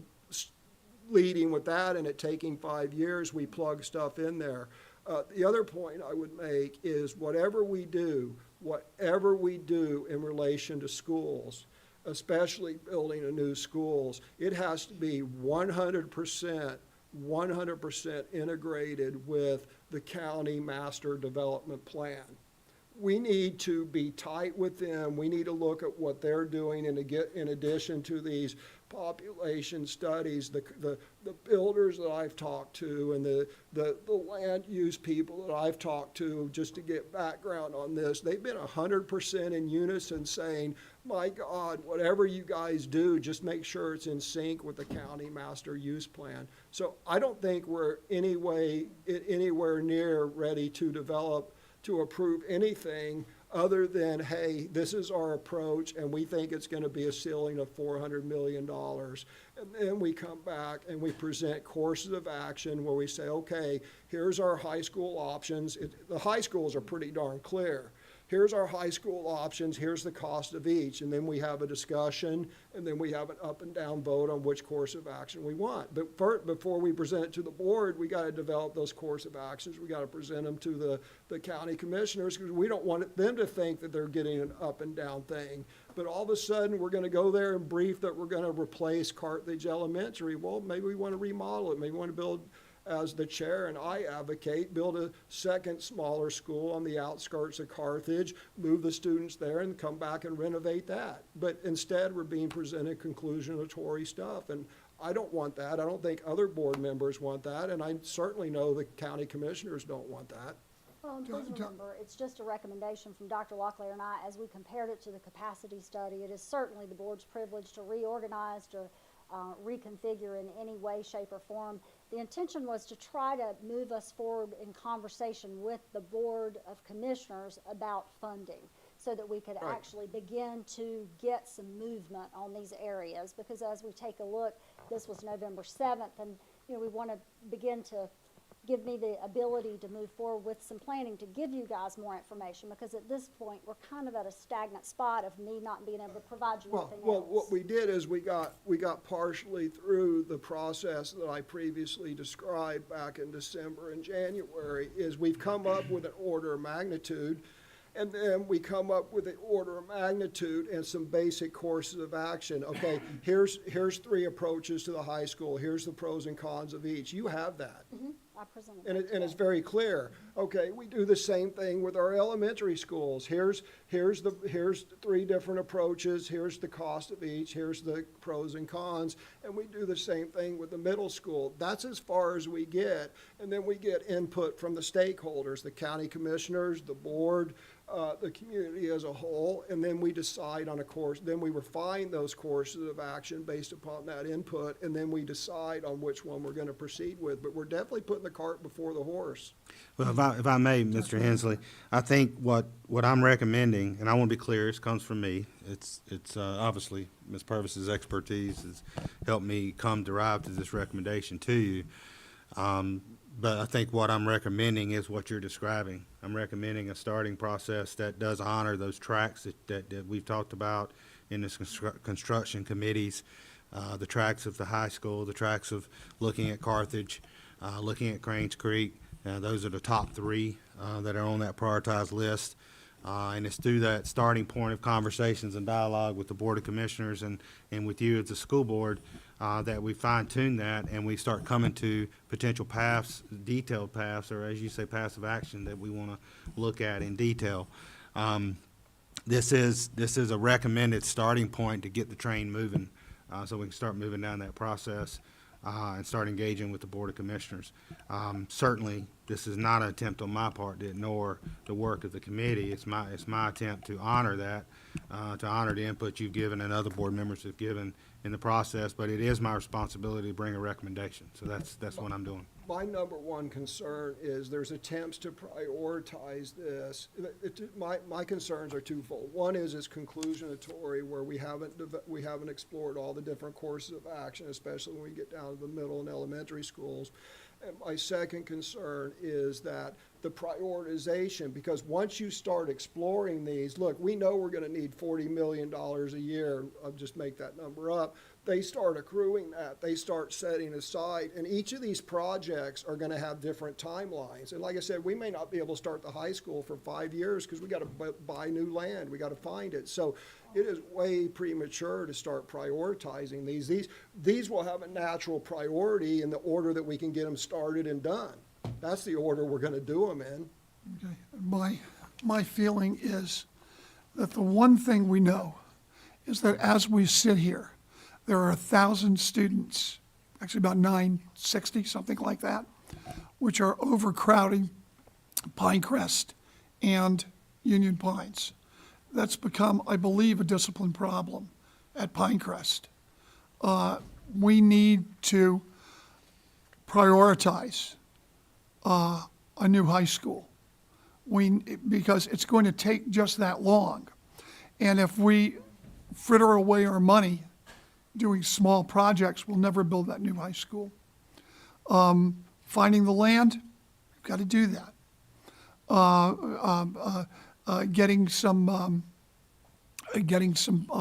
leading with that and it taking 5 years, we plug stuff in there. The other point I would make is whatever we do in relation to schools, especially building a new schools, it has to be 100% integrated with the county master development plan. We need to be tight with them. We need to look at what they're doing in addition to these population studies. The builders that I've talked to and the land use people that I've talked to, just to get background on this, they've been 100% in unison saying, my God, whatever you guys do, just make sure it's in sync with the county master use plan. So I don't think we're anywhere near ready to approve anything other than, hey, this is our approach, and we think it's going to be a ceiling of $400 million. And then we come back and we present courses of action where we say, okay, here's our high school options. The high schools are pretty darn clear. Here's our high school options, here's the cost of each, and then we have a discussion, and then we have an up and down vote on which course of action we want. But before we present it to the board, we got to develop those course of actions. We got to present them to the county commissioners, because we don't want them to think that they're getting an up and down thing. But all of a sudden, we're going to go there and brief that we're going to replace Carthage Elementary. Well, maybe we want to remodel it. Maybe we want to build, as the chair and I advocate, build a second smaller school on the outskirts of Carthage, move the students there, and come back and renovate that. But instead, we're being presented conclusionatory stuff, and I don't want that. I don't think other board members want that, and I certainly know the county commissioners don't want that. Well, and please remember, it's just a recommendation from Dr. Locklear and I. As we compared it to the capacity study, it is certainly the board's privilege to reorganize, to reconfigure in any way, shape, or form. The intention was to try to move us forward in conversation with the Board of Commissioners about funding, so that we could actually begin to get some movement on these areas. Because as we take a look, this was November 7th, and we want to begin to give me the ability to move forward with some planning to give you guys more information, because at this point, we're kind of at a stagnant spot of me not being able to provide you anything else. Well, what we did is we got partially through the process that I previously described back in December and January, is we've come up with an order of magnitude, and then we come up with an order of magnitude and some basic courses of action. Okay, here's 3 approaches to the high school. Here's the pros and cons of each. You have that. Mm-hmm. I presented And it's very clear. Okay, we do the same thing with our elementary schools. Here's the 3 different approaches. Here's the cost of each. Here's the pros and cons. And we do the same thing with the middle school. That's as far as we get. And then we get input from the stakeholders, the county commissioners, the board, the community as a whole, and then we decide on a course. Then we refine those courses of action based upon that input, and then we decide on which one we're going to proceed with. But we're definitely putting the cart before the horse. Well, if I may, Mr. Hensley, I think what I'm recommending, and I want to be clear, this comes from me. It's obviously Ms. Purvis's expertise has helped me derive to this recommendation to you. But I think what I'm recommending is what you're describing. I'm recommending a starting process that does honor those tracks that we've talked about in this construction committees, the tracks of the high school, the tracks of looking at Carthage, looking at Cranes Creek. Those are the top 3 that are on that prioritized list. And it's through that starting point of conversations and dialogue with the Board of Commissioners and with you as the school board that we fine-tune that, and we start coming to potential paths, detailed paths, or as you say, paths of action that we want to look at in detail. This is a recommended starting point to get the train moving, so we can start moving down that process. and start engaging with the Board of Commissioners. Certainly, this is not an attempt on my part to ignore the work of the committee. It's my attempt to honor that, to honor the input you've given and other board members have given in the process, but it is my responsibility to bring a recommendation. So that's what I'm doing. My number one concern is there's attempts to prioritize this. My concerns are twofold. One is it's conclusionatory, where we haven't explored all the different courses of action, especially when we get down to the middle and elementary schools. And my second concern is that the prioritization, because once you start exploring these, look, we know we're gonna need $40 million a year, I'll just make that number up. They start accruing that, they start setting aside, and each of these projects are gonna have different timelines. And like I said, we may not be able to start the high school for 5 years, because we gotta buy new land, we gotta find it. So it is way premature to start prioritizing these. These will have a natural priority in the order that we can get them started and done. That's the order we're gonna do them in. Okay. My feeling is that the one thing we know is that as we sit here, there are 1,000 students, actually about 960, something like that, which are overcrowding Pinecrest and Union Pines. That's become, I believe, a discipline problem at Pinecrest. We need to prioritize a new high school. Because it's going to take just that long. And if we fritter away our money doing small projects, we'll never build that new high school. Finding the land, we've got to do that. Getting some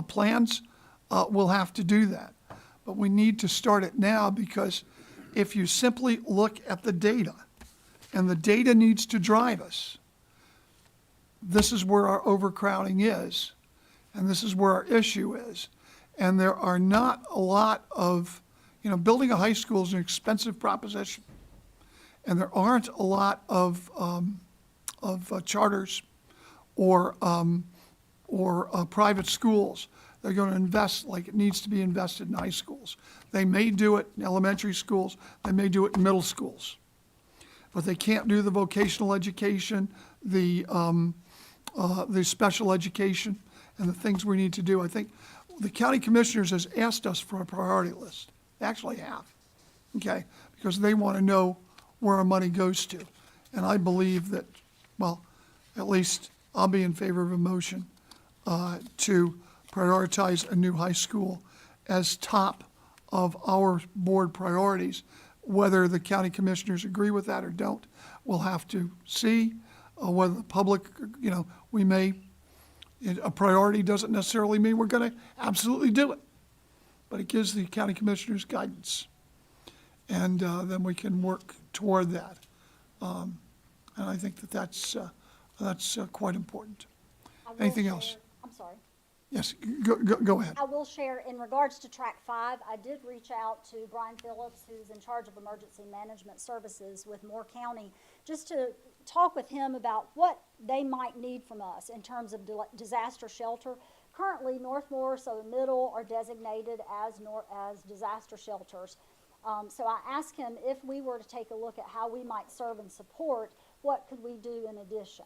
plans, we'll have to do that. But we need to start it now, because if you simply look at the data, and the data needs to drive us, this is where our overcrowding is, and this is where our issue is. And there are not a lot of, building a high school is an expensive proposition. And there aren't a lot of charters or private schools that are going to invest like it needs to be invested in high schools. They may do it in elementary schools, they may do it in middle schools, but they can't do the vocational education, the special education, and the things we need to do. I think the county commissioners has asked us for a priority list. They actually have, okay? Because they want to know where our money goes to. And I believe that, well, at least I'll be in favor of a motion to prioritize a new high school as top of our board priorities. Whether the county commissioners agree with that or don't, we'll have to see. Whether the public, we may, a priority doesn't necessarily mean we're going to absolutely do it, but it gives the county commissioners guidance. And then we can work toward that. And I think that's quite important. I will Anything share- else? I'm sorry. Yes, go ahead. I will share, in regards to track 5, I did reach out to Brian Phillips, who's in charge of emergency management services with Moore County, just to talk with him about what they might need from us in terms of disaster shelter. Currently, Northmore, Southern Middle are designated as disaster shelters. So I asked him if we were to take a look at how we might serve and support, what could we do in addition?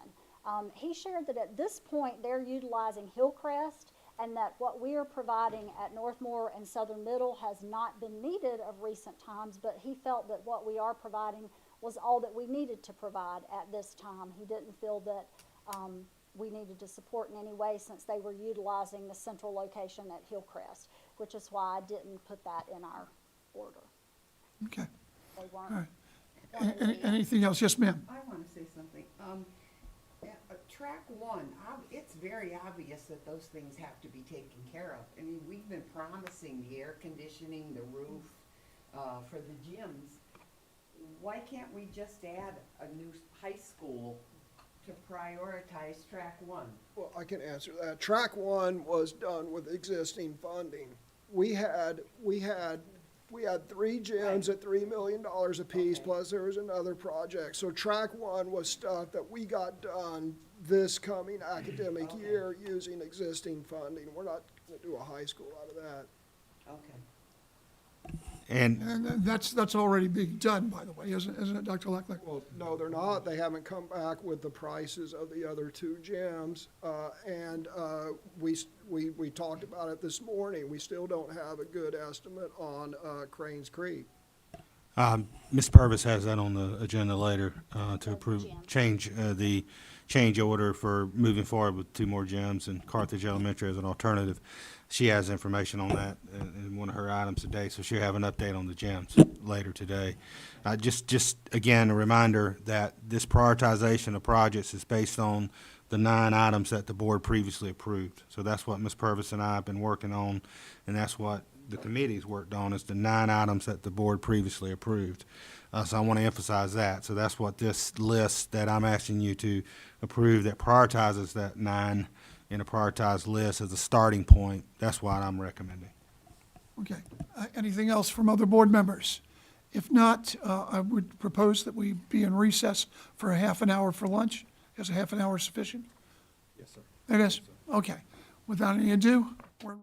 He shared that at this point, they're utilizing Hillcrest, and that what we are providing at Northmore and Southern Middle has not been needed of recent times, but he felt that what we are providing was all that we needed to provide at this time. He didn't feel that we needed to support in any way, since they were utilizing the central location at Hillcrest, which is why I didn't put that in our order. Okay. They All weren't. right. Anything else? Yes, ma'am. I want to say something. Track 1, it's very obvious that those things have to be taken care of. I mean, we've been promising the air conditioning, the roof, for the gyms. Why can't we just add a new high school to prioritize track 1? Well, I can answer that. Track 1 was done with existing funding. We had 3 gyms at $3 million apiece, Okay. plus there was another project. So track 1 was stuff that we got done this coming academic Okay. year using existing funding. We're not gonna do a high school out of that. Okay. And And that's already being done, by the way, isn't it, Dr. Leckler? Well, no, they're not. They haven't come back with the prices of the other two gyms. We talked about it this morning. We still don't have a good estimate on Cranes Creek. Ms. Purvis has that on the agenda later to approve, change the change order for moving forward with 2 more gyms and Carthage Elementary as an alternative. She has information on that in one of her items today, so she'll have an update on the gyms later today. Just again, a reminder that this prioritization of projects is based on the 9 items that the board previously approved. So that's what Ms. Purvis and I have been working on, and that's what the committee's worked on, is the 9 items that the board previously approved. So I want to emphasize that. So that's what this list that I'm asking you to approve that prioritizes that 9 in a prioritized list as a starting point. That's what I'm recommending. Okay. Anything else from other board members? If not, I would propose that we be in recess for a half an hour for lunch. Is a half an hour sufficient? Yes, sir. It is? Okay. Without any ado, we're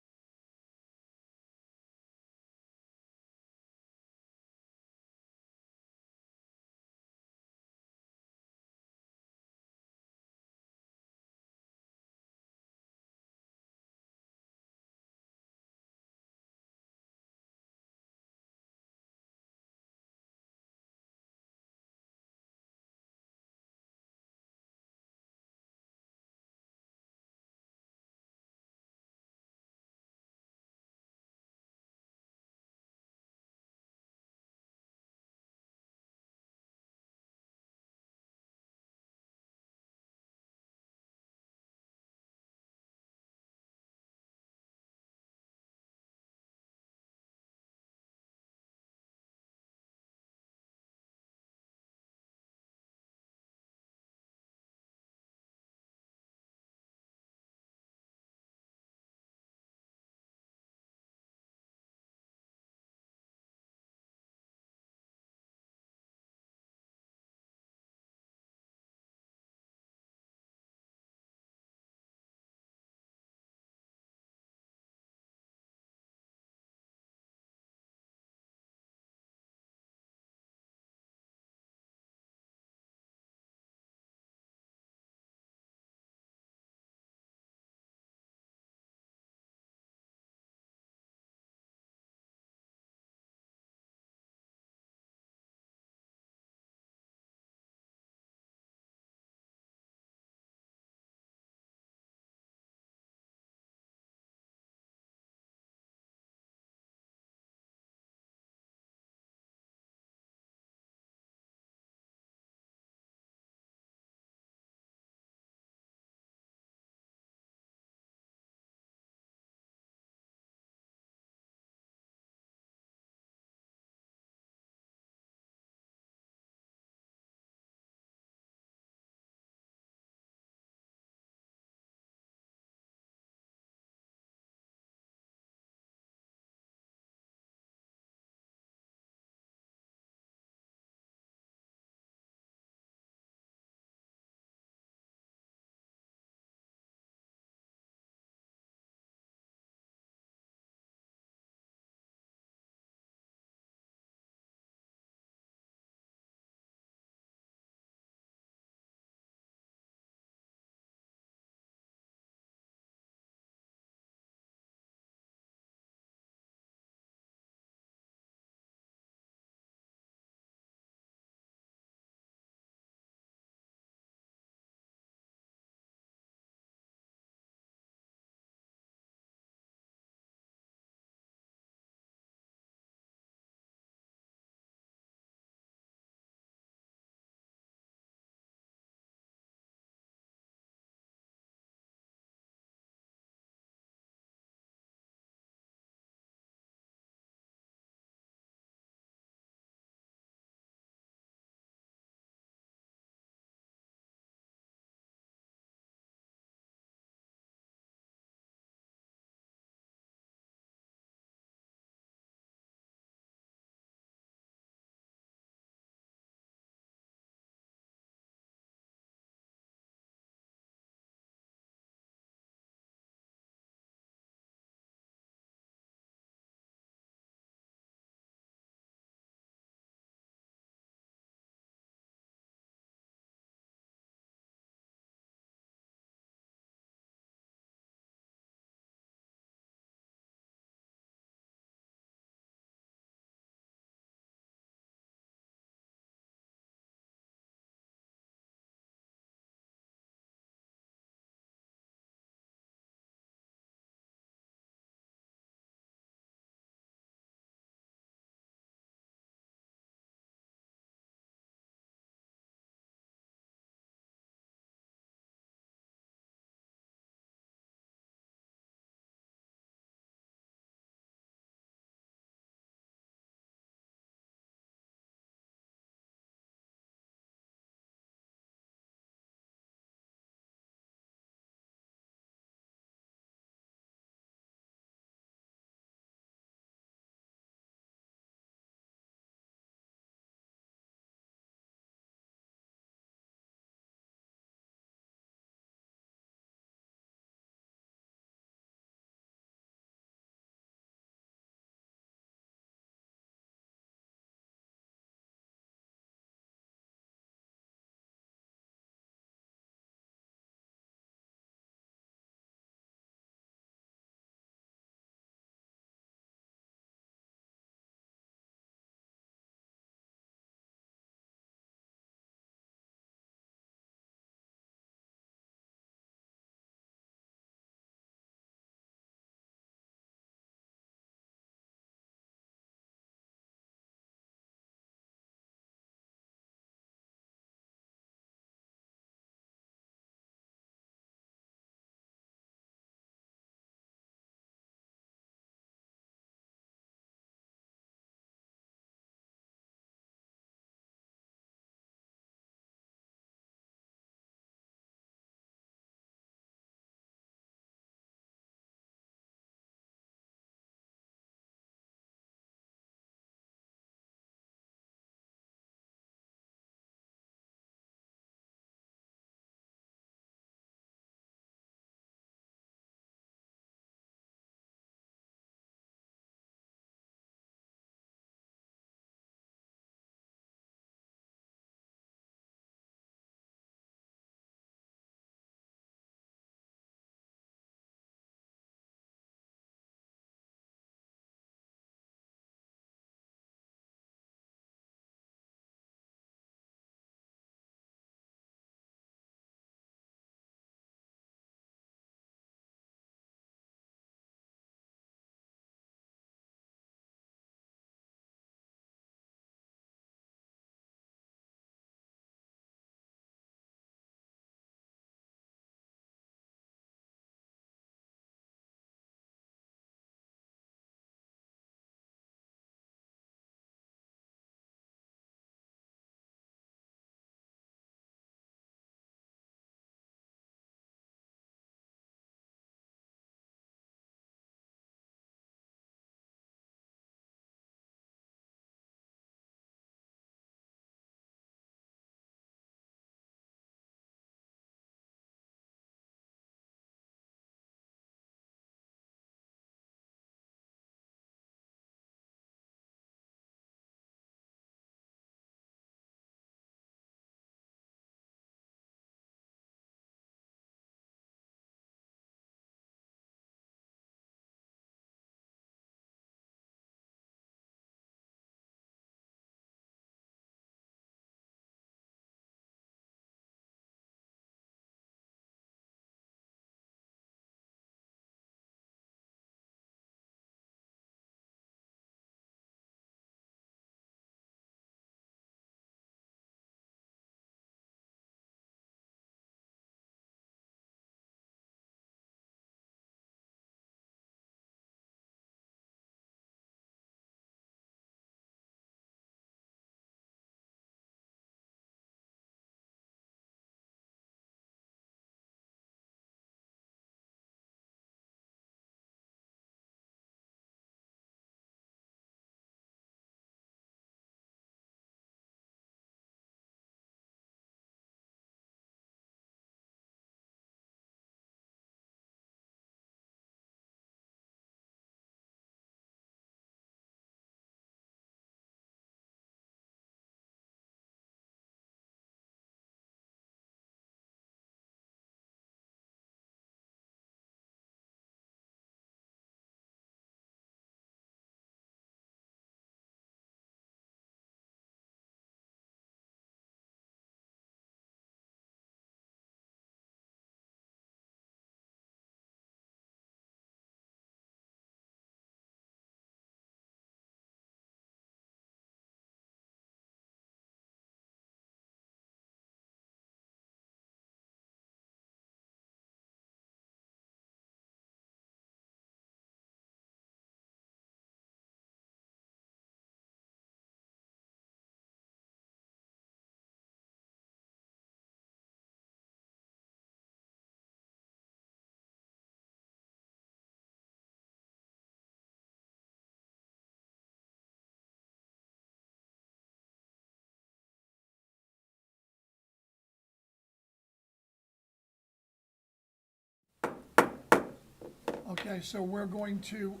Okay, so we're going to,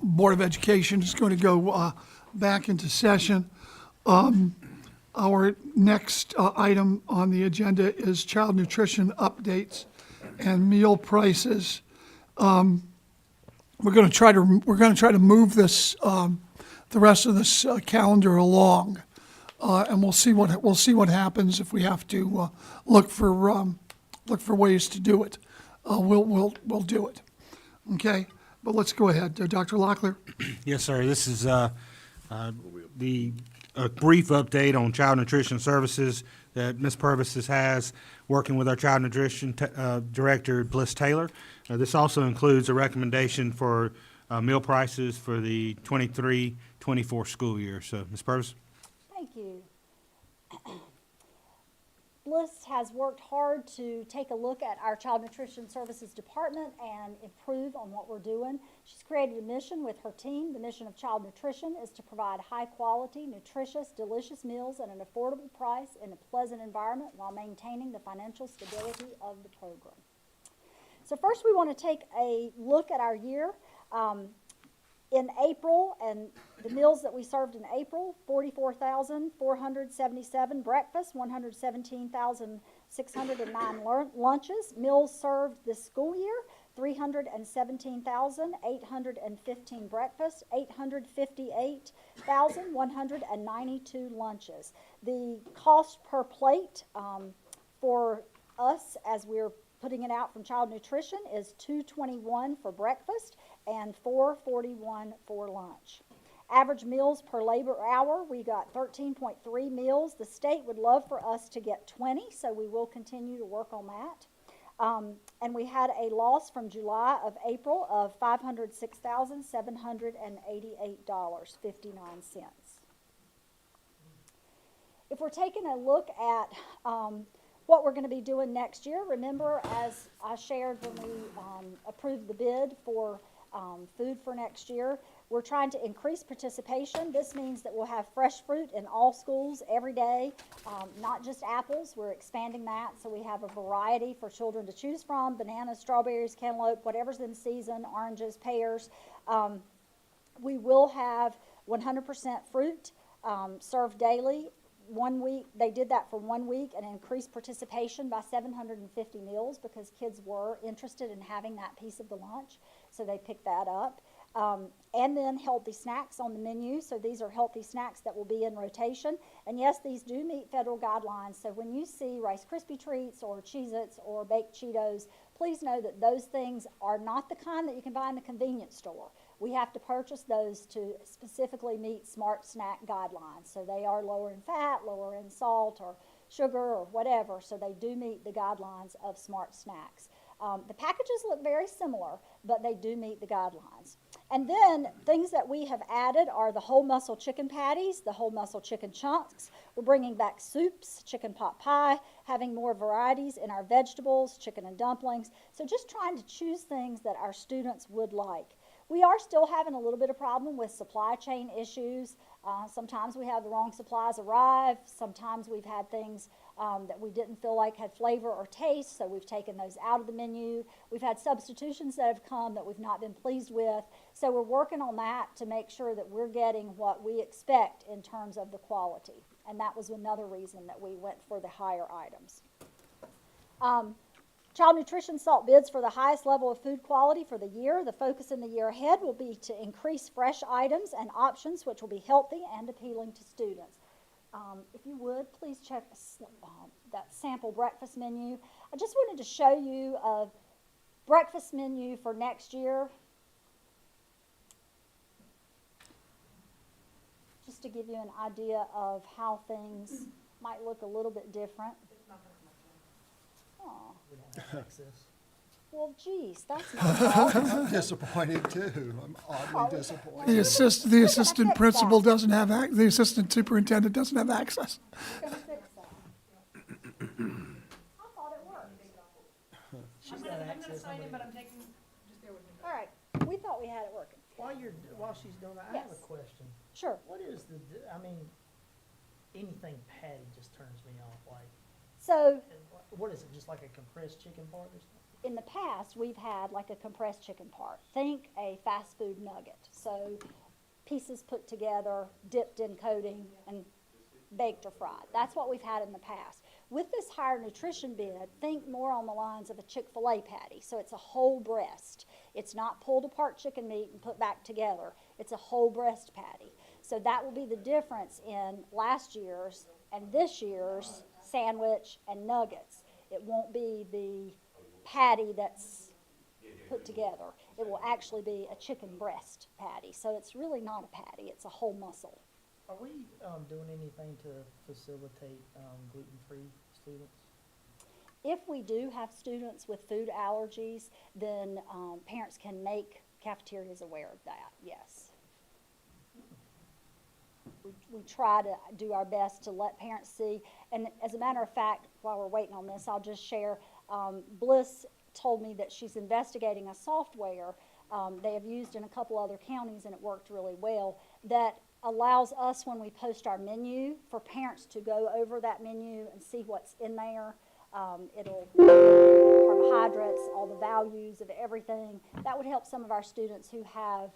Board of Education is going to go back into session. Our next item on the agenda is child nutrition updates and meal prices. We're going to try to move this, the rest of this calendar along, and we'll see what happens if we have to look for ways to do it. We'll do it. Okay, but let's go ahead, Dr. Locklear. Yes, sir. This is a brief update on child nutrition services that Ms. Purvis has, working with our child nutrition director, Bliss Taylor. This also includes a recommendation for meal prices for the 23-24 school year. So, Ms. Purvis? Thank you. Bliss has worked hard to take a look at our Child Nutrition Services Department and improve on what we're doing. She's created a mission with her team. The mission of Child Nutrition is to provide high-quality, nutritious, delicious meals at an affordable price in a pleasant environment while maintaining the financial stability of the program. So first we want to take a look at our year. In April, and the meals that we served in April, 44,477 breakfasts, 117,609 lunches. Meals served this school year, 317,815 breakfasts, 858,192 lunches. The cost per plate for us, as we're putting it out from Child Nutrition, is $2.21 for breakfast and $4.41 for lunch. Average meals per labor hour, we got 13.3 meals. The state would love for us to get 20, so we will continue to work on that. And we had a loss from July of April of $506,788.59. If we're taking a look at what we're going to be doing next year, remember, as I shared when we approved the bid for food for next year, we're trying to increase participation. This means that we'll have fresh fruit in all schools every day, not just apples. We're expanding that, so we have a variety for children to choose from: bananas, strawberries, cantaloupe, whatever's in season, oranges, pears. We will have 100% fruit served daily. 1 week, they did that for 1 week and increased participation by 750 meals because kids were interested in having that piece of the lunch, so they picked that up. And then healthy snacks on the menu. So these are healthy snacks that will be in rotation. And yes, these do meet federal guidelines. So when you see Rice Krispie Treats or Cheez-Its or baked Cheetos, please know that those things are not the kind that you can buy in the convenience store. We have to purchase those to specifically meet Smart Snack guidelines. So they are lower in fat, lower in salt or sugar or whatever. So they do meet the guidelines of Smart Snacks. The packages look very similar, but they do meet the guidelines. And then things that we have added are the whole muscle chicken patties, the whole muscle chicken chunks. We're bringing back soups, chicken pot pie, having more varieties in our vegetables, chicken and dumplings. So just trying to choose things that our students would like. We are still having a little bit of problem with supply chain issues. Sometimes we have the wrong supplies arrive. Sometimes we've had things that we didn't feel like had flavor or taste, so we've taken those out of the menu. We've had substitutions that have come that we've not been pleased with. So we're working on that to make sure that we're getting what we expect in terms of the quality. And that was another reason that we went for the higher items. Child Nutrition sought bids for the highest level of food quality for the year. The focus in the year ahead will be to increase fresh items and options which will be healthy and appealing to students. If you would, please check that sample breakfast menu. I just wanted to show you a breakfast menu for next year, just to give you an idea of how things might look a little bit different. Oh. Well, geez, that's not right. I'm disappointed too. I'm oddly disappointed. The assistant principal doesn't have, the assistant superintendent doesn't have access. We're gonna fix that. I thought it worked. She's got access. All right, we thought we had it working. While she's doing that, I have a Yes. question. Sure. What is anything patty just turns me off. Like, So what is it? Just like a compressed chicken part or something? in the past, we've had like a compressed chicken part. Think a fast food nugget. So pieces put together, dipped in coating, and baked or fried. That's what we've had in the past. With this higher nutrition bid, think more on the lines of a Chick-fil-A patty. So it's a whole breast. It's not pulled apart chicken meat and put back together. It's a whole breast patty. So that will be the difference in last year's and this year's sandwich and nuggets. It won't be the patty that's put together. It will actually be a chicken breast patty. So it's really not a patty, it's a whole muscle. Are we doing anything to facilitate gluten-free students? If we do have students with food allergies, then parents can make cafeterias aware of that, yes. We try to do our best to let parents see. And as a matter of fact, while we're waiting on this, I'll just share, Bliss told me that she's investigating a software they have used in a couple other counties, and it worked really well, that allows us, when we post our menu, for parents to go over that menu and see what's in there. It'll carbohydrates, all the values of everything. That would help some of our students who have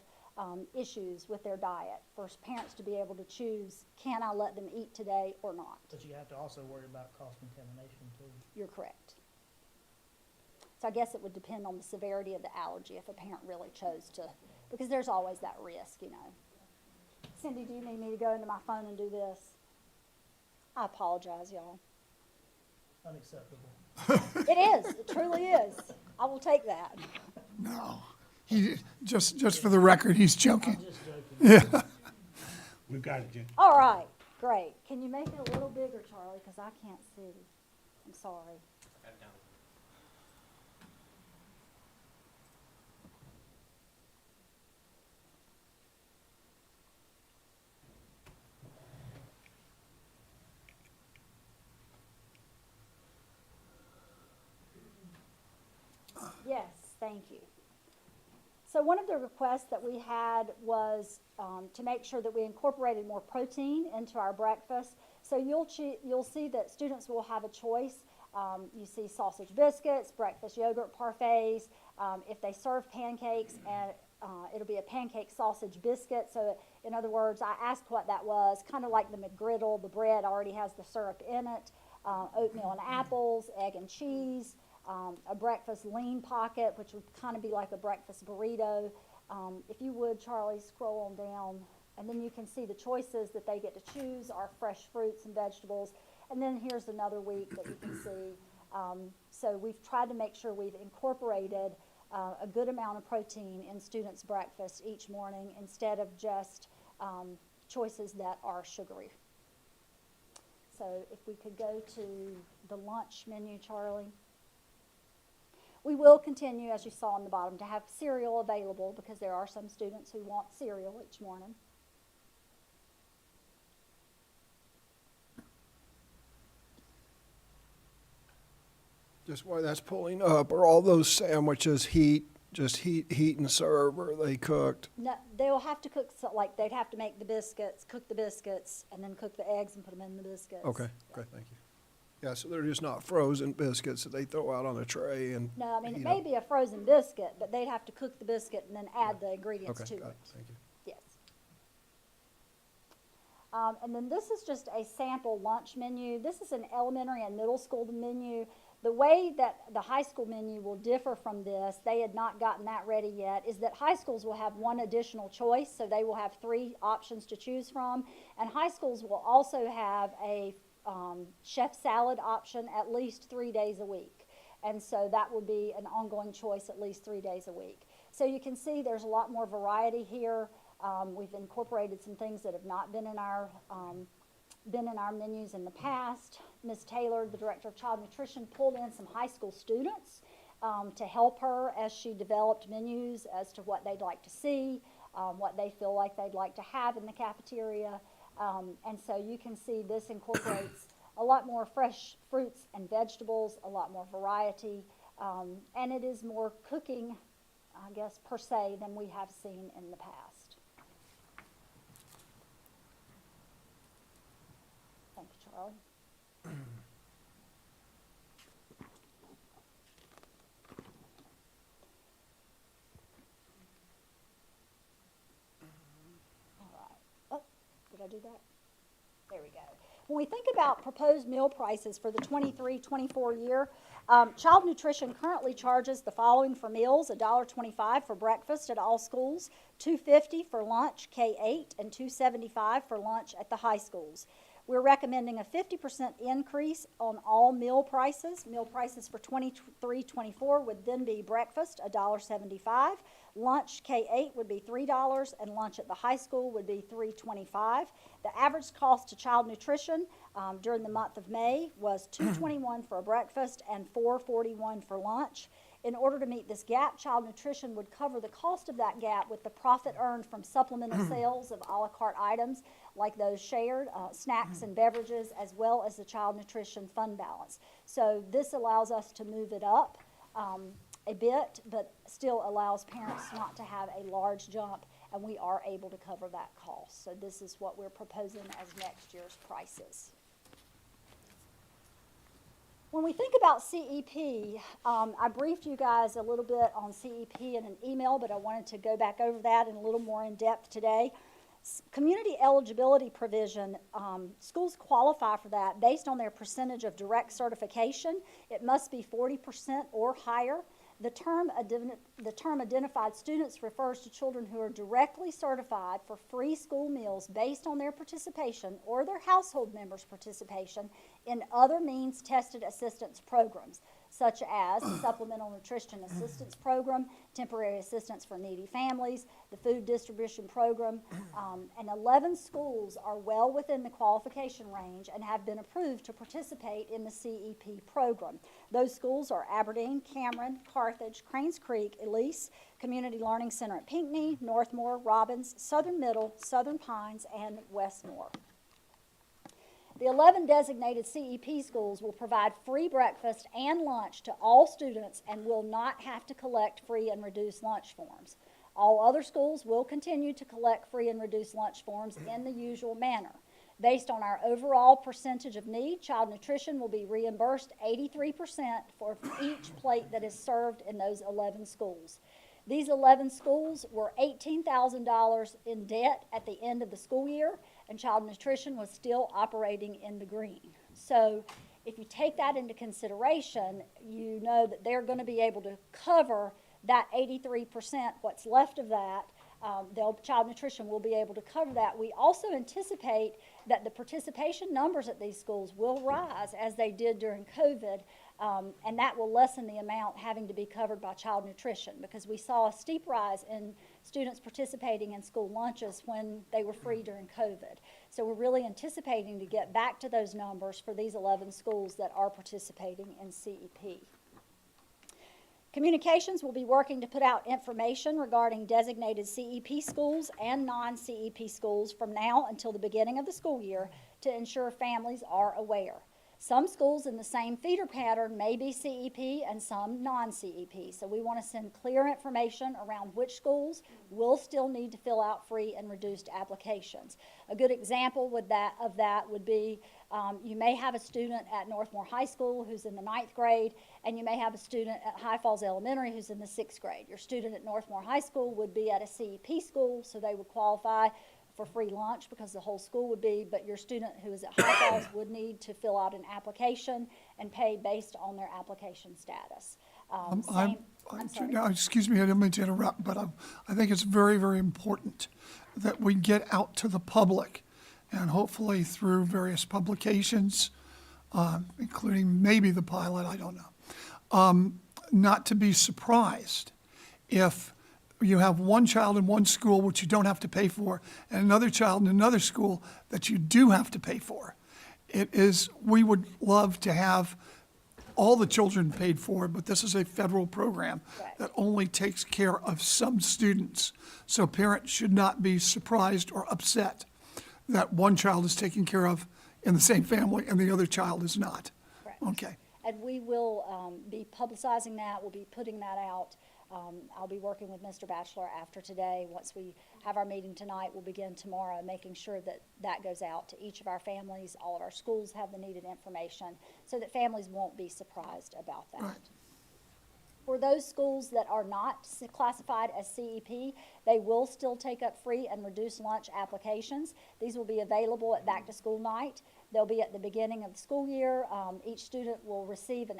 issues with their diet, for parents to be able to choose, can I let them eat today or not? But you have to also worry about cross-contamination too. You're correct. So I guess it would depend on the severity of the allergy if a parent really chose to, because there's always that risk, you know. Cindy, do you need me to go into my phone and do this? I apologize, y'all. Unacceptable. It is, it truly is. I will take that. No, he, just for the record, he's joking. I'm just joking. Yeah. We've got it, Jen. All right, great. Can you make it a little bigger, Charlie, because I can't see. I'm sorry. Yes, thank you. So one of the requests that we had was to make sure that we incorporated more protein into our breakfast. So you'll see that students will have a choice. You see sausage biscuits, breakfast yogurt parfaits. If they serve pancakes, and it'll be a pancake sausage biscuit. So in other words, I asked what that was, kind of like the McGriddle. The bread already has the syrup in it. Oatmeal and apples, egg and cheese. A breakfast lean pocket, which would kind of be like a breakfast burrito. If you would, Charlie, scroll on down, and then you can see the choices that they get to choose are fresh fruits and vegetables. And then here's another week that you can see. So we've tried to make sure we've incorporated a good amount of protein in students' breakfast each morning, instead of just choices that are sugary. So if we could go to the lunch menu, Charlie. We will continue, as you saw on the bottom, to have cereal available, because there are some students who want cereal each morning. Just while that's pulling up, are all those sandwiches heat and serve, or are they cooked? No, they'll have to cook, so like they'd have to make the biscuits, cook the biscuits, and then cook the eggs and put them in the biscuits. Okay, thank you. Yeah, so they're just not frozen biscuits that they throw out on a tray and No, I mean, it heat may up. be a frozen biscuit, but they'd have to cook the biscuit and then add the ingredients Okay, to got it. it, thank you. Yes. And then this is just a sample lunch menu. This is an elementary and middle school menu. The way that the high school menu will differ from this, they had not gotten that ready yet, is that high schools will have one additional choice, so they will have 3 options to choose from. And high schools will also have a chef salad option at least 3 days a week. And so that would be an ongoing choice at least 3 days a week. So you can see there's a lot more variety here. We've incorporated some things that have not been in our menus in the past. Ms. Taylor, the Director of Child Nutrition, pulled in some high school students to help her as she developed menus as to what they'd like to see, what they feel like they'd like to have in the cafeteria. And so you can see this incorporates a lot more fresh fruits and vegetables, a lot more variety, and it is more cooking, I guess, per se, than we have seen in the past. Thank you, Charlie. I do that? There we go. When we think about proposed meal prices for the 23-24 year, Child Nutrition currently charges the following for meals: $1.25 for breakfast at all schools, $2.50 for lunch K-8, and $2.75 for lunch at the high schools. We're recommending a 50% increase on all meal prices. Meal prices for 23-24 would then be breakfast, $1.75. Lunch K-8 would be $3, and lunch at the high school would be $3.25. The average cost to Child Nutrition during the month of May was $2.21 for a breakfast and $4.41 for lunch. In order to meet this gap, Child Nutrition would cover the cost of that gap with the profit earned from supplemental sales of a la carte items like those shared, snacks and beverages, as well as the Child Nutrition fund balance. So this allows us to move it up a bit, but still allows parents not to have a large jump, and we are able to cover that cost. So this is what we're proposing as next year's prices. When we think about CEP, I briefed you guys a little bit on CEP in an email, but I wanted to go back over that in a little more in depth today. Community eligibility provision, schools qualify for that based on their percentage of direct certification. It must be 40% or higher. The term identified students refers to children who are directly certified for free school meals based on their participation or their household members' participation in other means tested assistance programs, such as the Supplemental Nutrition Assistance Program, Temporary Assistance for Needy Families, the Food Distribution Program, and 11 schools are well within the qualification range and have been approved to participate in the CEP program. Those schools are Aberdeen, Cameron, Carthage, Cranes Creek, Elise, Community Learning Center at Pinckney, Northmore, Robbins, Southern Middle, Southern Pines, and Westmore. The 11 designated CEP schools will provide free breakfast and lunch to all students and will not have to collect free and reduced lunch forms. All other schools will continue to collect free and reduced lunch forms in the usual manner. Based on our overall percentage of need, Child Nutrition will be reimbursed 83% for each plate that is served in those 11 schools. These 11 schools were $18,000 in debt at the end of the school year, and Child Nutrition was still operating in the green. So if you take that into consideration, you know that they're going to be able to cover that 83%, what's left of that. Child Nutrition will be able to cover that. We also anticipate that the participation numbers at these schools will rise as they did during COVID, and that will lessen the amount having to be covered by Child Nutrition, because we saw a steep rise in students participating in school lunches when they were free during COVID. So we're really anticipating to get back to those numbers for these 11 schools that are participating in CEP. Communications will be working to put out information regarding designated CEP schools and non-CEP schools from now until the beginning of the school year to ensure families are aware. Some schools in the same feeder pattern may be CEP and some non-CEP, so we want to send clear information around which schools will still need to fill out free and reduced applications. A good example of that would be you may have a student at Northmore High School who's in the 9th grade, and you may have a student at High Falls Elementary who's in the 6th grade. Your student at Northmore High School would be at a CEP school, so they would qualify for free lunch because the whole school would be, but your student who is at High Falls would need to fill out an application and pay based on their application status. I'm sorry. No, excuse me, I didn't mean to interrupt, but I think it's very, very important that we get out to the public, and hopefully through various publications, including maybe the pilot, I don't know, not to be surprised if you have one child in one school which you don't have to pay for, and another child in another school that you do have to pay for. We would love to have all the children paid for, but this is a federal program that only takes care of some students. So parents should not be surprised or upset that one child is taken care of in the same family and the other child is not. Correct. Okay. And we will be publicizing that, we'll be putting that out. I'll be working with Mr. Batchelor after today. Once we have our meeting tonight, we'll begin tomorrow making sure that that goes out to each of our families. All of our schools have the needed information so that families won't be surprised about that. Right. For those schools that are not classified as CEP, they will still take up free and reduced lunch applications. These will be available at back-to-school night. They'll be at the beginning of the school year. Each student will receive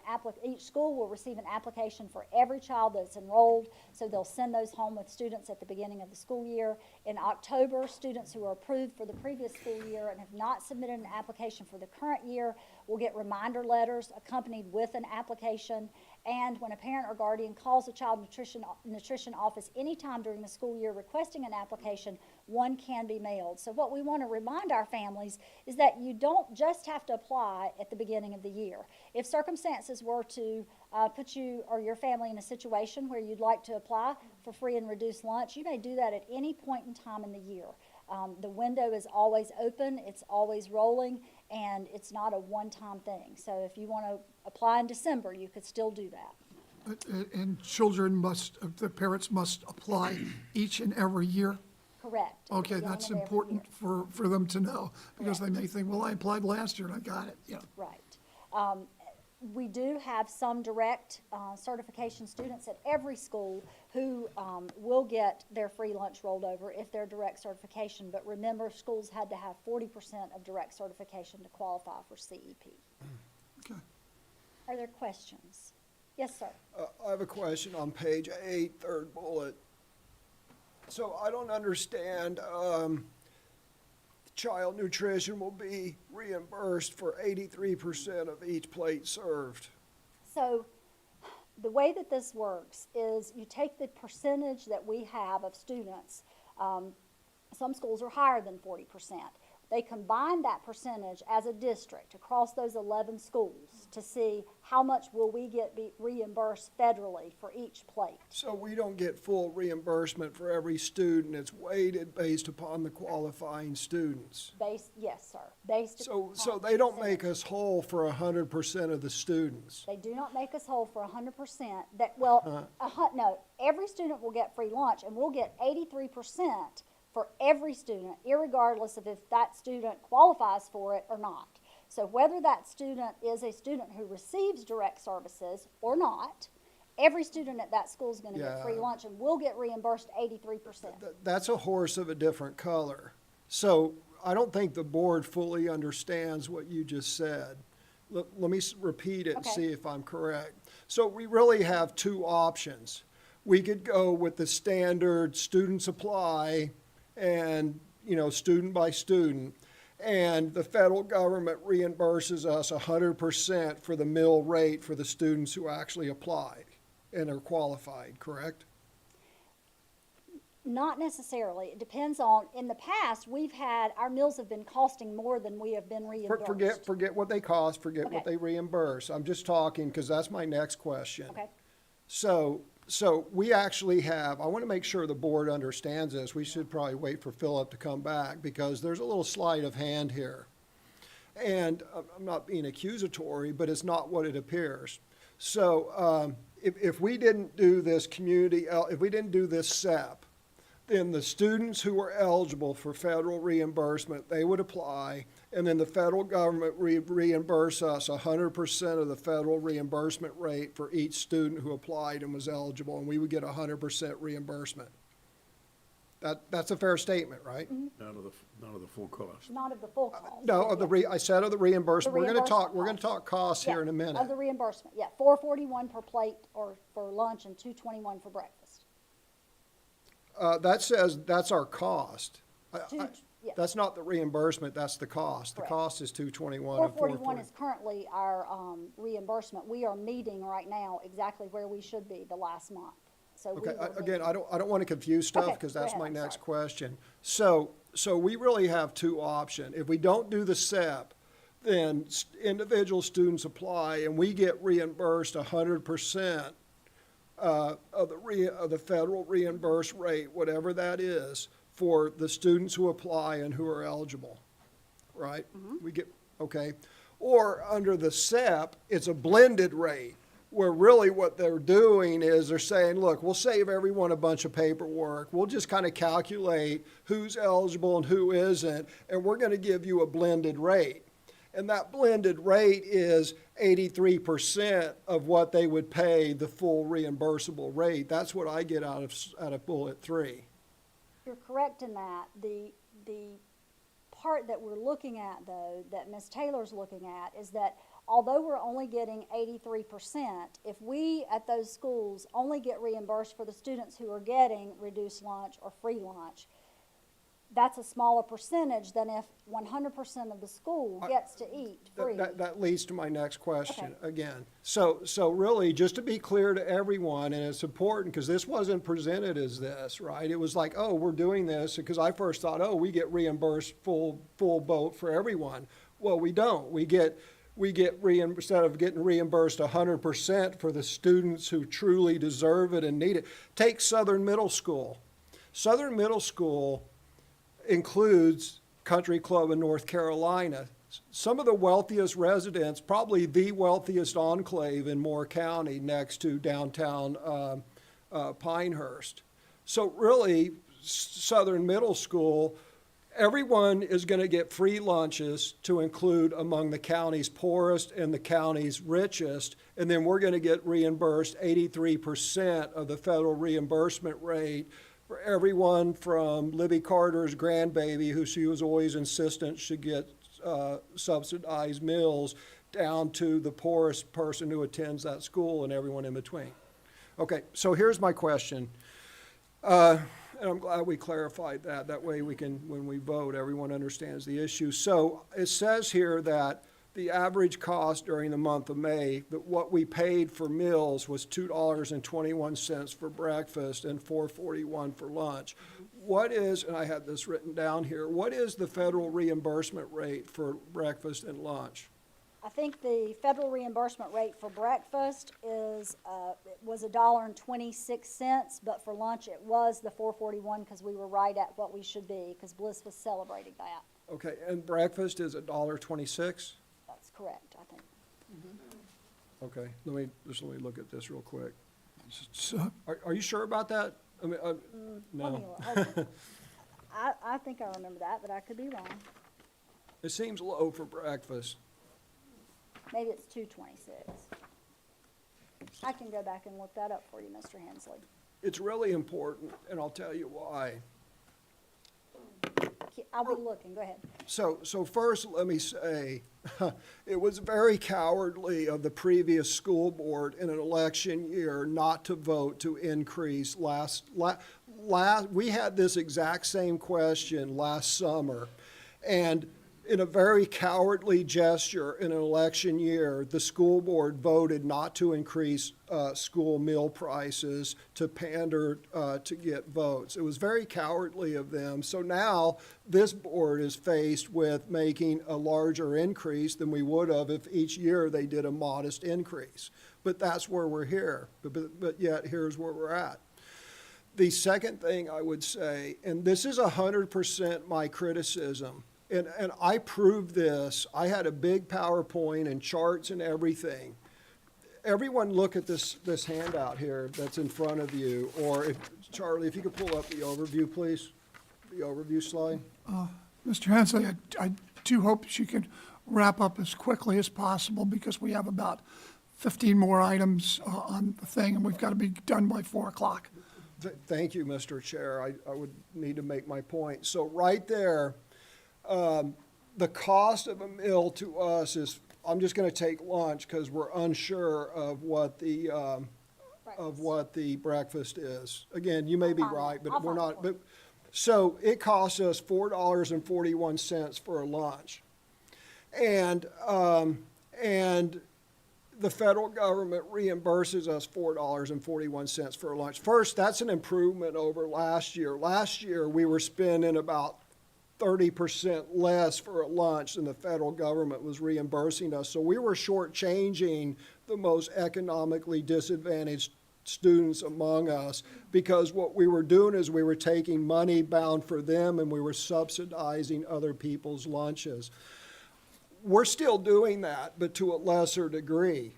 each school will receive an application for every child that's enrolled. So they'll send those home with students at the beginning of the school year. In October, students who are approved for the previous school year and have not submitted an application for the current year will get reminder letters accompanied with an application. And when a parent or guardian calls the child nutrition office anytime during the school year requesting an application, one can be mailed. So what we want to remind our families is that you don't just have to apply at the beginning of the year. If circumstances were to put you or your family in a situation where you'd like to apply for free and reduced lunch, you may do that at any point in time in the year. The window is always open, it's always rolling, and it's not a one-time thing. So if you want to apply in December, you could still do that. And the parents must apply each and every year? Correct. Okay, Beginning that's of every important year. for them to know, because they may think, well, I applied last year and I got it, yeah. Right. We do have some direct certification students at every school who will get their free lunch rolled over if they're direct certification. But remember, schools had to have 40% of direct certification to qualify for CEP. Okay. Are there questions? Yes, sir. I have a question on page 8, third bullet. So I don't understand, child nutrition will be reimbursed for 83% of each plate served. So the way that this works is you take the percentage that we have of students. Some schools are higher than 40%. They combine that percentage as a district across those 11 schools to see how much will we be reimbursed federally for each plate. So we don't get full reimbursement for every student. It's weighted based upon the qualifying students. Yes, sir. Based So upon they don't make percentage. us whole for 100% of the students. They do not make us whole for 100%. No, every student will get free lunch, and we'll get 83% for every student, irregardless of if that student qualifies for it or not. So whether that student is a student who receives direct services or not, every student at that school is going to get free Yeah. lunch, and will get reimbursed 83%. That's a horse of a different color. So I don't think the board fully understands what you just said. Let me repeat it and Okay. see if I'm correct. So we really have two options. We could go with the standard students apply and, student by student. And the federal government reimburses us 100% for the mill rate for the students who actually applied and are qualified, correct? Not necessarily. It depends on, in the past, our meals have been costing more than we have been reimbursed. Forget what they cost, forget what Okay. they reimburse. I'm just talking, because that's my next question. Okay. So we actually have, I want to make sure the board understands this. We should probably wait for Philip to come back, because there's a little sleight of hand here. And I'm not being accusatory, but it's not what it appears. So if we didn't do this if we didn't do this SEP, then the students who were eligible for federal reimbursement, they would apply, and then the federal government reimburse us 100% of the federal reimbursement rate for each student who applied and was eligible, and we would get 100% reimbursement. That's a fair statement, right? None of the full cost. Not of the full cost. No, I said of the reimbursement. The We're gonna talk, reimbursement cost. costs here in a minute. Of the reimbursement, yeah, $4.41 per plate or for lunch and $2.21 for breakfast. That says that's our cost. Yeah. That's not the reimbursement, that's the cost. The Correct. cost is $221 and $4.41 is currently our reimbursement. We are meeting right now exactly where we should be the last month. So we Okay, will be- again, I don't want to confuse stuff, Okay, because go that's ahead, my I'm next sorry. question. So we really have two options. If we don't do the SEP, then individual students apply, and we get reimbursed 100% of the federal reimbursed rate, whatever that is, for the students who apply and who are eligible, right? We get, okay. Or under the SEP, it's a blended rate, where really what they're doing is they're saying, look, we'll save everyone a bunch of paperwork. We'll just kind of calculate who's eligible and who isn't, and we're going to give you a blended rate. And that blended rate is 83% of what they would pay the full reimbursable rate. That's what I get out of bullet 3. You're correct in that. The part that we're looking at, though, that Ms. Taylor's looking at, is that although we're only getting 83%, if we at those schools only get reimbursed for the students who are getting reduced lunch or free lunch, that's a smaller percentage than if 100% of the school gets to eat free. That leads to my next question Okay. again. So really, just to be clear to everyone, and it's important because this wasn't presented as this, right? It was like, oh, we're doing this because I first thought, oh, we get reimbursed full boat for everyone. Well, we don't. We get instead of getting reimbursed 100% for the students who truly deserve it and need it. Take Southern Middle School. Southern Middle School includes Country Club in North Carolina. Some of the wealthiest residents, probably the wealthiest enclave in Moore County next to downtown Pinehurst. So really, Southern Middle School, everyone is going to get free lunches to include among the county's poorest and the county's richest, and then we're going to get reimbursed 83% of the federal reimbursement rate for everyone from Libby Carter's grandbaby, who she was always insistent should get subsidized meals, down to the poorest person who attends that school and everyone in between. Okay, so here's my question. And I'm glad we clarified that. That way we can, when we vote, everyone understands the issue. So it says here that the average cost during the month of May, that what we paid for meals was $2.21 for breakfast and $4.41 for lunch. What is, and I had this written down here, what is the federal reimbursement rate for breakfast and lunch? I think the federal reimbursement rate for breakfast was $1.26, but for lunch it was the $4.41 because we were right at what we should be because Bliss was celebrating that. Okay, and breakfast is $1.26? That's correct, I think. Okay, let me look at this real quick. So, Are you sure about that? I mean, Let no. me look. Hold on. I think I remember that, but I could be wrong. It seems low for breakfast. Maybe it's $2.26. I can go back and look that up for you, Mr. Hensley. It's really important, and I'll tell you why. I'll be looking, go ahead. So first, let me say, it was very cowardly of the previous school board in an election year not to vote to increase we had this exact same question last summer, and in a very cowardly gesture in an election year, the school board voted not to increase school meal prices to pander to get votes. It was very cowardly of them. So now this board is faced with making a larger increase than we would have if each year they did a modest increase. But that's where we're here. But yet here's where we're at. The second thing I would say, and this is 100% my criticism, and I proved this. I had a big PowerPoint and charts and everything. Everyone look at this handout here that's in front of you, or Charlie, if you could pull up the overview, please, the overview slide. Mr. Hensley, I do hope she can wrap up as quickly as possible because we have about 15 more items on the thing, and we've got to be done by 4 o'clock. Thank you, Mr. Chair. I would need to make my point. So right there, the cost of a meal to us is, I'm just going to take lunch because we're unsure of what the breakfast is. Again, you may be right, but we're not. But so it costs us $4.41 for a lunch, and the federal government reimburses us $4.41 for a lunch. First, that's an improvement over last year. Last year, we were spending about 30% less for a lunch than the federal government was reimbursing us. So we were shortchanging the most economically disadvantaged students among us because what we were doing is we were taking money bound for them and we were subsidizing other people's lunches. We're still doing that, but to a lesser degree.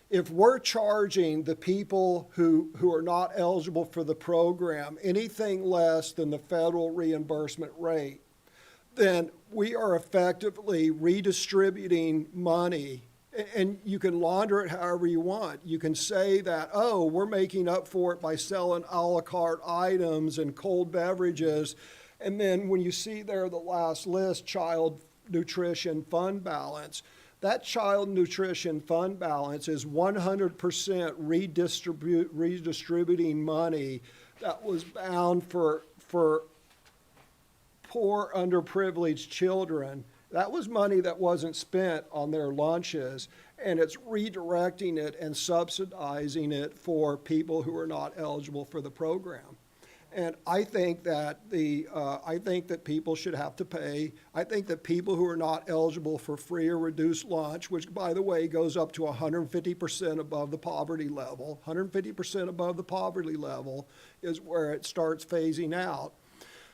If we're charging the people who are not eligible for the program anything less than the federal reimbursement rate, then we are effectively redistributing money And you can launder it however you want. You can say that, oh, we're making up for it by selling a la carte items and cold beverages. And then when you see there the last list, child nutrition fund balance, that child nutrition fund balance is 100% redistributing money that was bound for poor, underprivileged children. That was money that wasn't spent on their lunches, and it's redirecting it and subsidizing it for people who are not eligible for the program. And I think that people should have to pay. I think that people who are not eligible for free or reduced lunch, which by the way goes up to 150% above the poverty level, 150% above the poverty level is where it starts phasing out.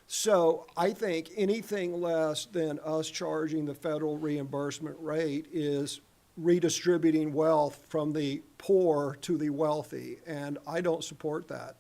So I think anything less than us charging the federal reimbursement rate is redistributing wealth from the poor to the wealthy, and I don't support that.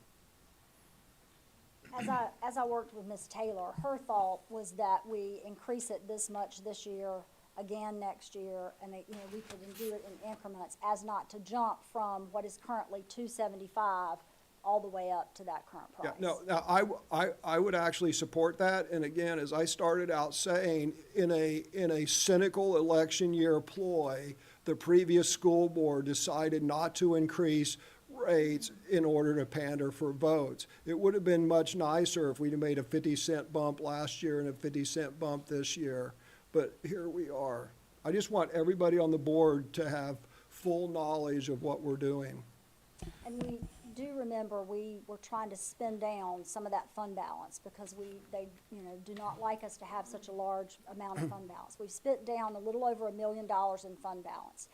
As I worked with Ms. Taylor, her thought was that we increase it this much this year, again next year, and we could do it in increments as not to jump from what is currently $275 all the way up to that current price. Yeah, no, I would actually support that. And again, as I started out saying, in a cynical election year ploy, the previous school board decided not to increase rates in order to pander for votes. It would have been much nicer if we'd have made a 50-cent bump last year and a 50-cent bump this year. But here we are. I just want everybody on the board to have full knowledge of what we're doing. And we do remember we were trying to spend down some of that fund balance because they do not like us to have such a large amount of fund balance. We've spent down a little over $1 million in fund balance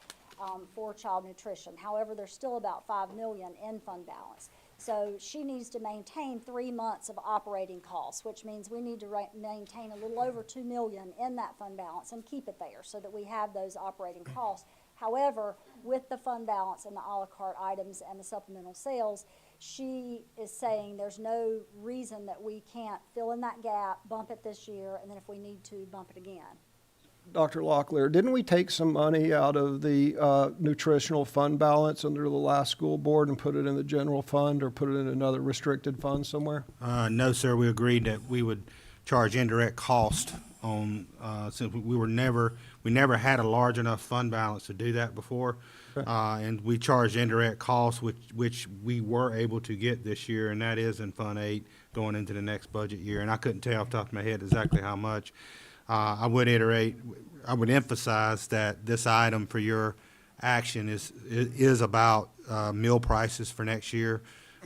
for child nutrition. However, there's still about $5 million in fund balance. So she needs to maintain 3 months of operating costs, which means we need to maintain a little over $2 million in that fund balance and keep it there so that we have those operating costs. However, with the fund balance and the a la carte items and the supplemental sales, she is saying there's no reason that we can't fill in that gap, bump it this year, and then if we need to, bump it again. Dr. Locklear, didn't we take some money out of the nutritional fund balance under the last school board and put it in the general fund or put it in another restricted fund somewhere? No, sir, we agreed that we would charge indirect cost on, since we never had a large enough fund balance to do that before. And we charged indirect costs, which we were able to get this year, and that is in Fund 8 going into the next budget year. And I couldn't tell off the top of my head exactly how much. I would emphasize that this item for your action is about meal prices for next year.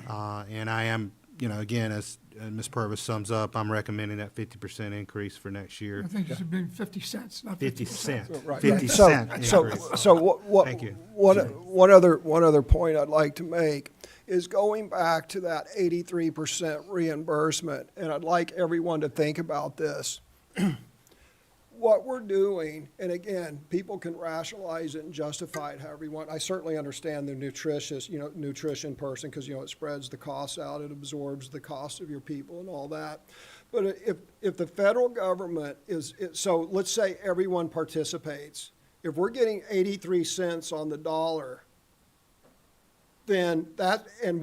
And I am, again, as Ms. Purvis sums up, I'm recommending that 50% increase for next year. I think it should be 50 cents, not 50 50%. cent, Right. 50 So- cent increase. So what, Thank you. one other point I'd like to make is going back to that 83% reimbursement, and I'd like everyone to think about this. What we're doing, and again, people can rationalize it and justify it however you want. I certainly understand the nutrition person, because, it spreads the costs out, it absorbs the cost of your people and all that. But if the federal government so let's say everyone participates. If we're getting 83 cents on the dollar, then and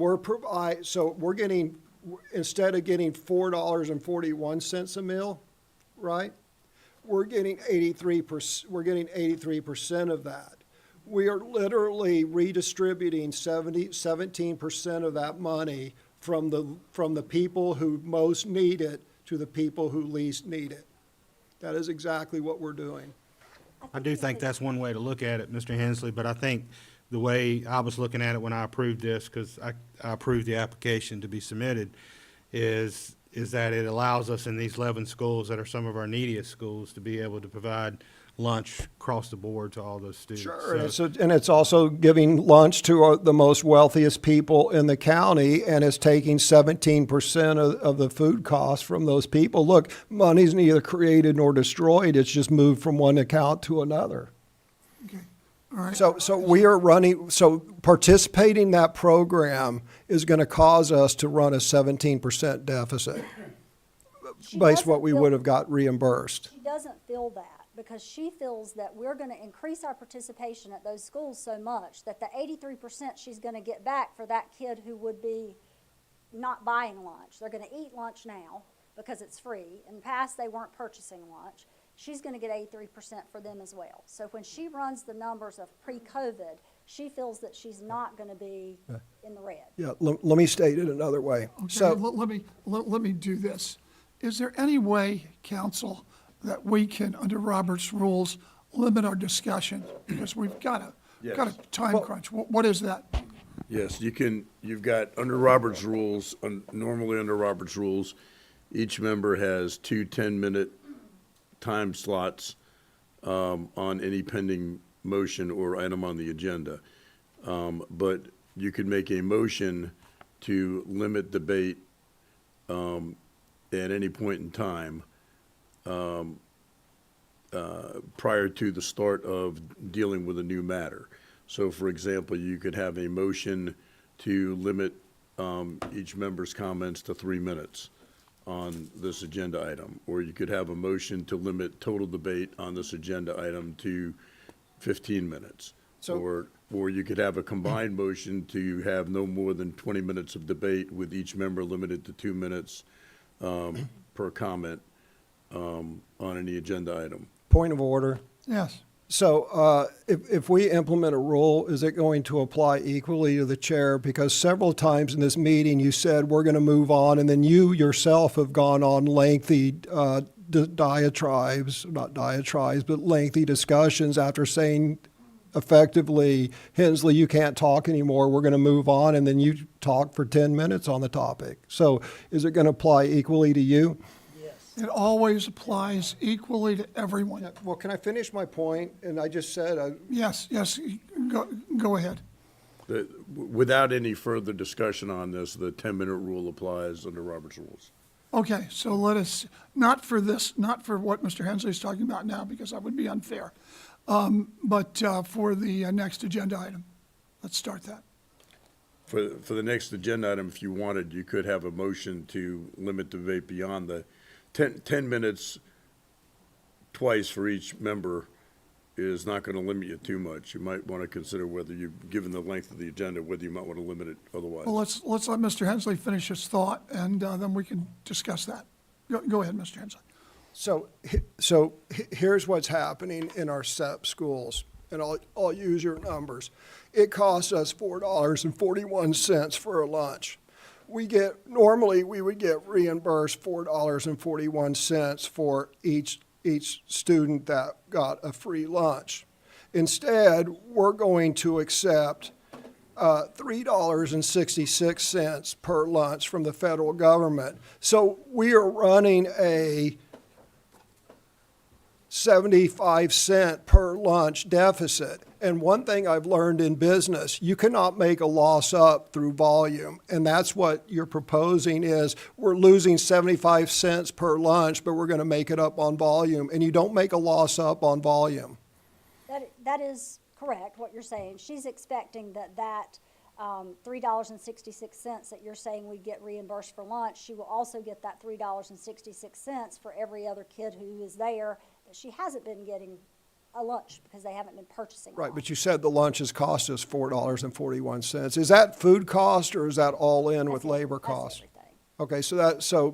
so we're getting, instead of getting $4.41 a meal, right? We're getting 83% of that. We are literally redistributing 17% of that money from the people who most need it to the people who least need it. That is exactly what we're doing. I do think that's one way to look at it, Mr. Hensley, but I think the way I was looking at it when I approved this, because I approved the application to be submitted, is that it allows us in these 11 schools that are some of our neediest schools to be able to provide lunch across the board to all those students. Sure, So- and it's also giving lunch to the most wealthiest people in the county, and it's taking 17% of the food costs from those people. Look, money's neither created nor destroyed, it's just moved from one account to another. Okay, all right. So participating in that program is going to cause us to run a 17% deficit based what we would have got reimbursed. She doesn't feel that. because she feels that we're gonna increase our participation at those schools so much that the 83% she's gonna get back for that kid who would be not buying lunch. They're gonna eat lunch now because it's free. In the past, they weren't purchasing lunch. She's gonna get 83% for them as well. So when she runs the numbers of pre-COVID, she feels that she's not gonna be in the red. Yeah, let me state it another way. Okay, So, let me do this. Is there any way, council, that we can, under Robert's rules, limit our discussion? Because we've got a Yes. time crunch. What is that? Yes, you've got, under Robert's rules, normally under Robert's rules, each member has two 10-minute time slots on any pending motion or item on the agenda. But you could make a motion to limit debate at any point in time prior to the start of dealing with a new matter. So, for example, you could have a motion to limit each member's comments to 3 minutes on this agenda item, or you could have a motion to limit total debate on this agenda item to 15 minutes. So- Or you could have a combined motion to have no more than 20 minutes of debate with each member limited to 2 minutes per comment on any agenda item. point of order. Yes. So if we implement a rule, is it going to apply equally to the chair? Because several times in this meeting, you said, we're going to move on, and then you yourself have gone on lengthy diatribes, not diatribes, but lengthy discussions after saying effectively, Hensley, you can't talk anymore, we're going to move on, and then you talk for 10 minutes on the topic. So is it going to apply equally to you? It always applies equally to everyone. Well, can I finish my point? And I just said, Yes, go ahead. Without any further discussion on this, the 10-minute rule applies under Robert's rules. Okay, so let us, not for what Mr. Hensley is talking about now, because that would be unfair, but for the next agenda item. Let's start that. For the next agenda item, if you wanted, you could have a motion to limit debate beyond the 10 minutes twice for each member is not going to limit you too much. You might want to consider whether you, given the length of the agenda, whether you might want to limit it otherwise. Well, let's let Mr. Hensley finish his thought, and then we can discuss that. Go ahead, Mr. Hensley. So here's what's happening in our SEP schools, and I'll use your numbers. It costs us $4.41 for a lunch. Normally we would get reimbursed $4.41 for each student that got a free lunch. Instead, we're going to accept $3.66 per lunch from the federal government. So we are running a 75-cent per lunch deficit. And one thing I've learned in business, you cannot make a loss up through volume. And that's what you're proposing is we're losing 75 cents per lunch, but we're going to make it up on volume. And you don't make a loss up on volume. That is correct, what you're saying. She's expecting that $3.66 that you're saying we get reimbursed for lunch, she will also get that $3.66 for every other kid who is there that she hasn't been getting a lunch because they haven't been purchasing Right, lunch. but you said the lunches cost us $4.41. Is that food cost or is that all in with labor costs? That's everything. Okay,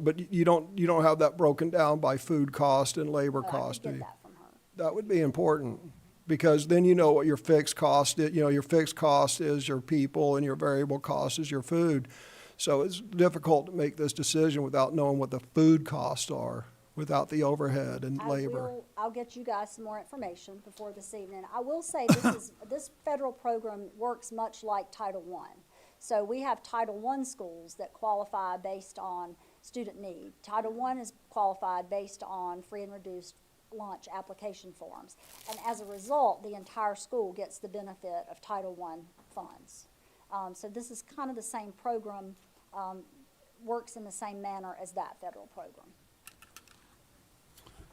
but you don't have that broken down by food cost and labor But cost, I do could you? get that from her. That would be important, because then you know what your fixed cost is. You know, your fixed cost is your people and your variable cost is your food. So it's difficult to make this decision without knowing what the food costs are, without the overhead and labor. I'll get you guys some more information before this evening. I will say this federal program works much like Title I. So we have Title I schools that qualify based on student need. Title I is qualified based on free and reduced lunch application forms. And as a result, the entire school gets the benefit of Title I funds. So this is kind of the same program, works in the same manner as that federal program.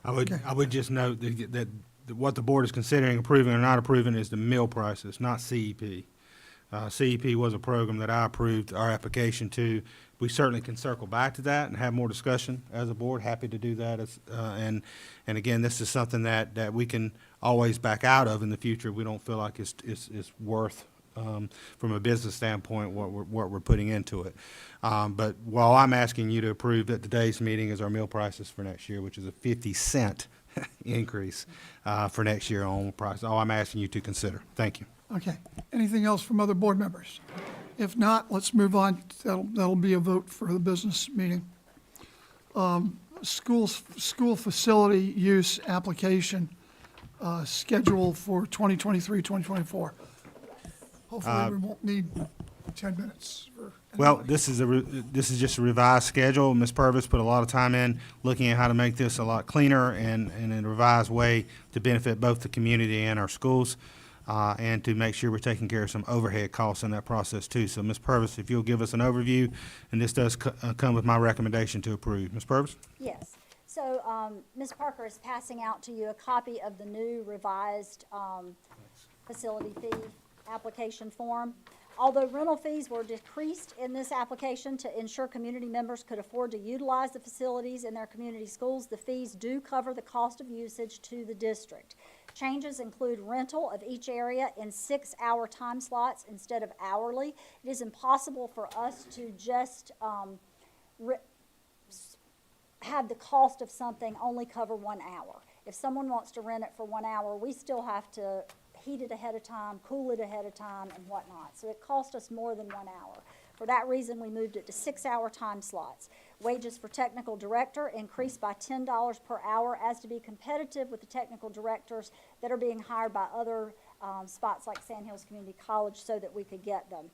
I would just note that what the board is considering approving or not approving is the meal prices, not CEP. CEP was a program that I approved our application to. We certainly can circle back to that and have more discussion as a board. Happy to do that. And again, this is something that we can always back out of in the future. We don't feel like it's worth, from a business standpoint, what we're putting into it. But while I'm asking you to approve at today's meeting is our meal prices for next year, which is a 50-cent increase for next year on price. All I'm asking you to consider. Thank you. Okay. Anything else from other board members? If not, let's move on. That'll be a vote for the business meeting. School facility use application schedule for 2023, 2024. Hopefully, we won't need 10 minutes. Well, this is just a revised schedule. Ms. Purvis put a lot of time in looking at how to make this a lot cleaner and in a revised way to benefit both the community and our schools, and to make sure we're taking care of some overhead costs in that process too. So, Ms. Purvis, if you'll give us an overview, and this does come with my recommendation to approve. Ms. Purvis? Yes. So, Ms. Parker is passing out to you a copy of the new revised facility fee application form. Although rental fees were decreased in this application to ensure community members could afford to utilize the facilities in their community schools, the fees do cover the cost of usage to the district. Changes include rental of each area in 6-hour time slots instead of hourly. It is impossible for us to just have the cost of something only cover 1 hour. If someone wants to rent it for 1 hour, we still have to heat it ahead of time, cool it ahead of time, and whatnot. So it cost us more than 1 hour. For that reason, we moved it to 6-hour time slots. Wages for technical director increased by $10 per hour as to be competitive with the technical directors that are being hired by other spots like Sand Hills Community College so that we could get them.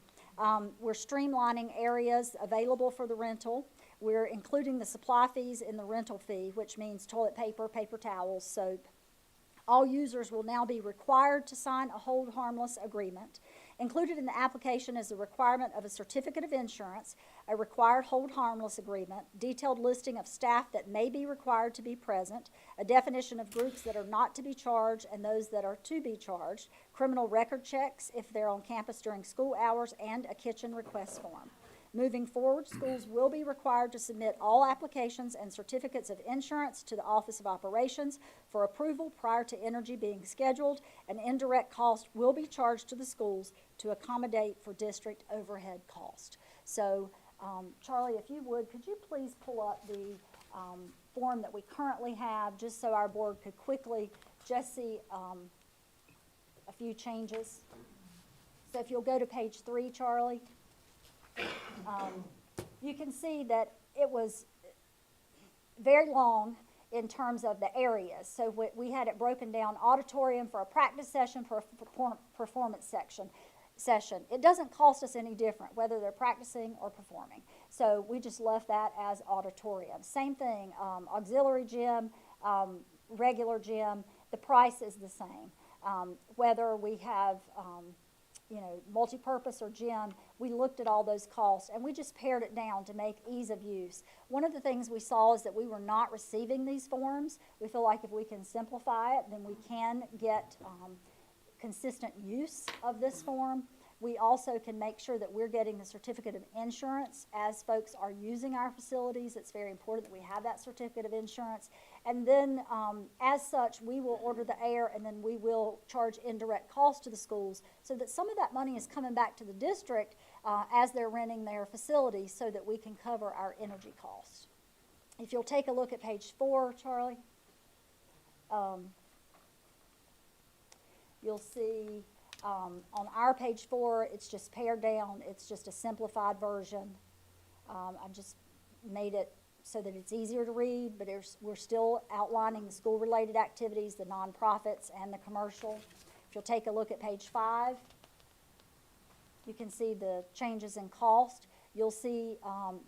We're streamlining areas available for the rental. We're including the supply fees in the rental fee, which means toilet paper, paper towels, soap. All users will now be required to sign a hold harmless agreement. Included in the application is the requirement of a certificate of insurance, a required hold harmless agreement, detailed listing of staff that may be required to be present, a definition of groups that are not to be charged and those that are to be charged, criminal record checks if they're on campus during school hours, and a kitchen request form. Moving forward, schools will be required to submit all applications and certificates of insurance to the Office of Operations for approval prior to energy being scheduled, and indirect cost will be charged to the schools to accommodate for district overhead cost. So, Charlie, if you would, could you please pull up the form that we currently have, just so our board could quickly just see a few changes. So if you'll go to page 3, Charlie. You can see that it was very long in terms of the areas. So we had it broken down: auditorium for a practice session, for a performance session. It doesn't cost us any different whether they're practicing or performing. So we just left that as auditorium. Same thing, auxiliary gym, regular gym, the price is the same. Whether we have multi-purpose or gym, we looked at all those costs and we just pared it down to make ease of use. One of the things we saw is that we were not receiving these forms. We feel like if we can simplify it, then we can get consistent use of this form. We also can make sure that we're getting the certificate of insurance as folks are using our facilities. It's very important that we have that certificate of insurance. And then, as such, we will order the air, and then we will charge indirect costs to the schools so that some of that money is coming back to the district as they're renting their facilities so that we can cover our energy costs. If you'll take a look at page 4, Charlie, you'll see on our page 4, it's just pared down. It's just a simplified version. I've just made it so that it's easier to read, but we're still outlining the school-related activities, the nonprofits, and the commercial. If you'll take a look at page 5, you can see the changes in cost. You'll see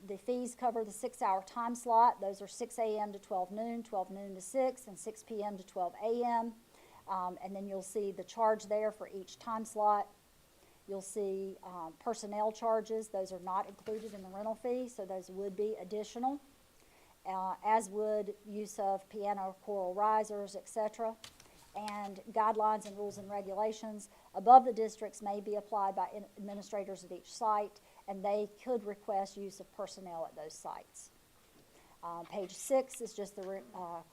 the fees cover the 6-hour time slot. Those are 6 a.m. to 12 noon, 12 noon to 6, and 6 p.m. to 12 a.m. And then you'll see the charge there for each time slot. You'll see personnel charges. Those are not included in the rental fee, so those would be additional, as would use of piano, choral risers, etc. and guidelines and rules and regulations above the districts may be applied by administrators at each site, and they could request use of personnel at those sites. Page 6 is just the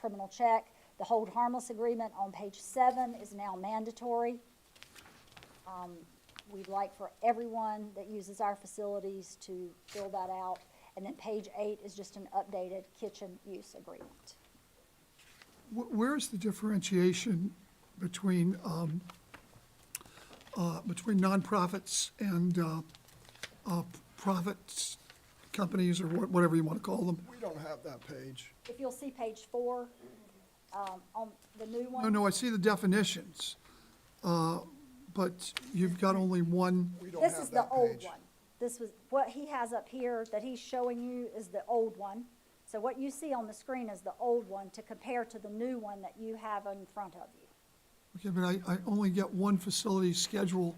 criminal check. The hold harmless agreement on page 7 is now mandatory. We'd like for everyone that uses our facilities to fill that out. And then page 8 is just an updated kitchen use agreement. Where's the differentiation between nonprofits and profits companies, or whatever you want to call them? We don't have that page. If you'll see page 4, on the new one. No, I see the definitions, but you've got only one. We don't This have is the that old page. one. This was, what he has up here that he's showing you is the old one. So what you see on the screen is the old one to compare to the new one that you have in front of you. Okay, but I only get one facility schedule.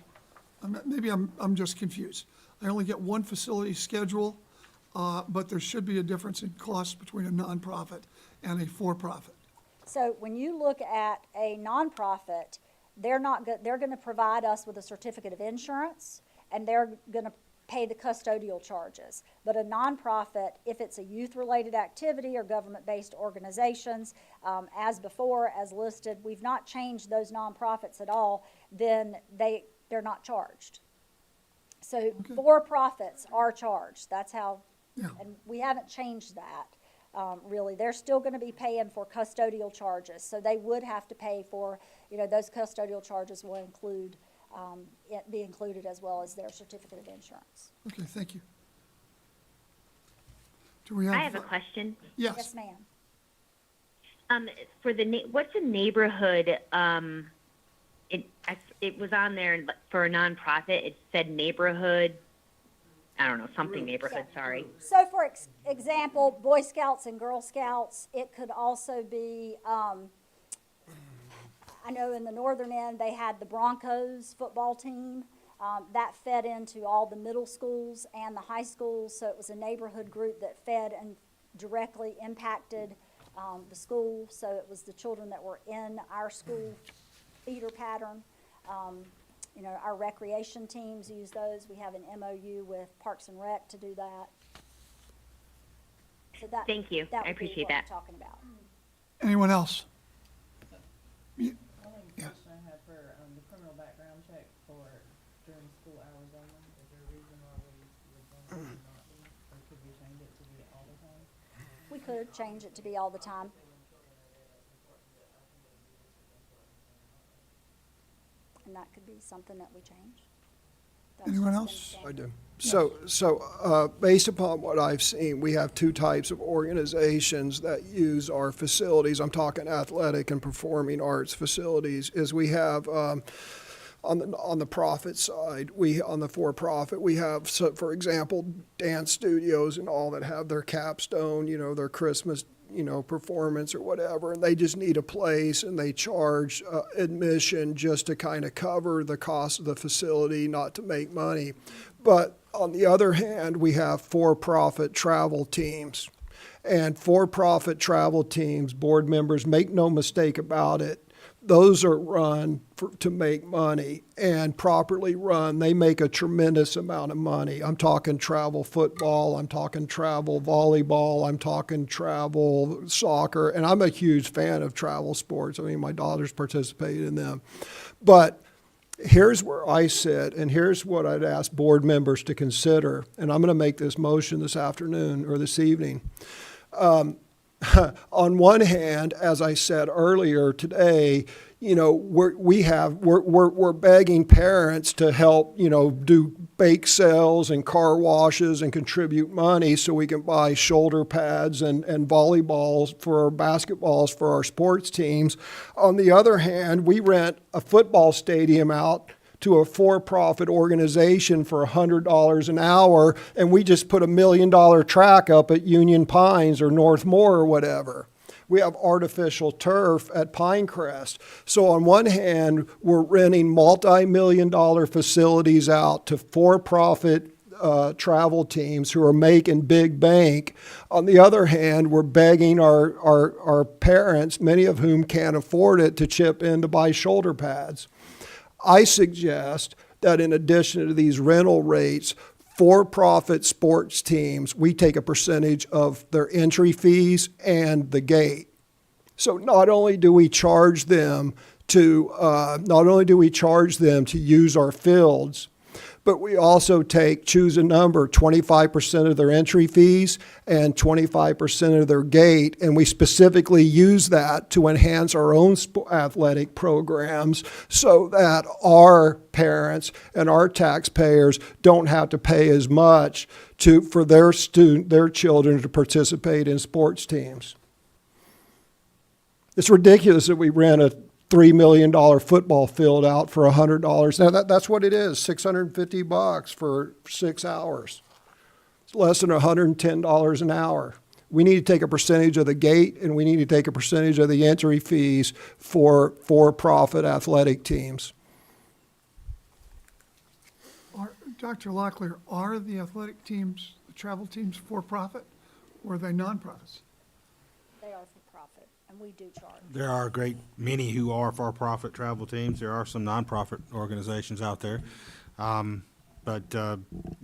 Maybe I'm just confused. I only get one facility schedule, but there should be a difference in cost between a nonprofit and a for-profit. So when you look at a nonprofit, they're gonna provide us with a certificate of insurance, and they're gonna pay the custodial charges. But a nonprofit, if it's a youth-related activity or government-based organizations, as before, as listed, we've not changed those nonprofits at all, then they're not charged. So for-profits are charged, that's how, Yeah. and we haven't changed that, really. They're still gonna be paying for custodial charges, so they would have to pay for, those custodial charges will be included as well as their certificate of insurance. Okay, thank you. Do we have? I have a question. Yes. Yes, ma'am. For what's a neighborhood? It was on there for a nonprofit. It said neighborhood. I don't know, something neighborhood. Sorry. So for example, Boy Scouts and Girl Scouts, it could also be, I know in the northern end, they had the Broncos football team. That fed into all the middle schools and the high schools, so it was a neighborhood group that fed and directly impacted the school. So it was the children that were in our school feeder pattern. Our recreation teams use those. We have an MOU with Parks and Rec to do that. So that. Thank you. That I would be appreciate what that. we're talking about. Anyone else? Only question I have for, the criminal background check for during school hours only, is there a reason why we would want it to not be, or could we change it to be all the time? We could change it to be all the time. And that could be something that we change. That's Anyone just else? been I do. So based upon what I've seen, we have two types of organizations that use our facilities. I'm talking athletic and performing arts facilities. Is we have on the profit side, on the for-profit, we have, so for example, dance studios and all that have their capstone, their Christmas, performance or whatever, and they just need a place and they charge admission just to kind of cover the cost of the facility, not to make money. But on the other hand, we have for-profit travel teams. And for-profit travel teams, board members, make no mistake about it, those are run to make money, and properly run, they make a tremendous amount of money. I'm talking travel football, I'm talking travel volleyball, I'm talking travel soccer, and I'm a huge fan of travel sports. I mean, my daughters participate in them. But here's where I sit, and here's what I'd ask board members to consider, and I'm going to make this motion this afternoon or this evening. On one hand, as I said earlier today, we're begging parents to help, do bake sales and car washes and contribute money so we can buy shoulder pads and volleyballs for our basketballs for our sports teams. On the other hand, we rent a football stadium out to a for-profit organization for $100 an hour, and we just put $1 million track up at Union Pines or Northmore or whatever. We have artificial turf at Pinecrest. So on one hand, we're renting multi-million-dollar facilities out to for-profit travel teams who are making big bank. On the other hand, we're begging our parents, many of whom can't afford it, to chip in to buy shoulder pads. I suggest that in addition to these rental rates, for-profit sports teams, we take a percentage of their entry fees and the gate. So not only do we charge them to use our fields, but we also choose a number, 25% of their entry fees and 25% of their gate, and we specifically use that to enhance our own athletic programs so that our parents and our taxpayers don't have to pay as much for their children to participate in sports teams. It's ridiculous that we rent a $3 million football field out for $100. Now that's what it is, $650 for 6 hours. It's less than $110 an hour. We need to take a percentage of the gate, and we need to take a percentage of the entry fees for-profit athletic teams. Dr. Locklear, are the athletic teams, the travel teams for-profit, or are they nonprofits? They are for profit, and we do charge. There are a great many who are for-profit travel teams. There are some nonprofit organizations out there. But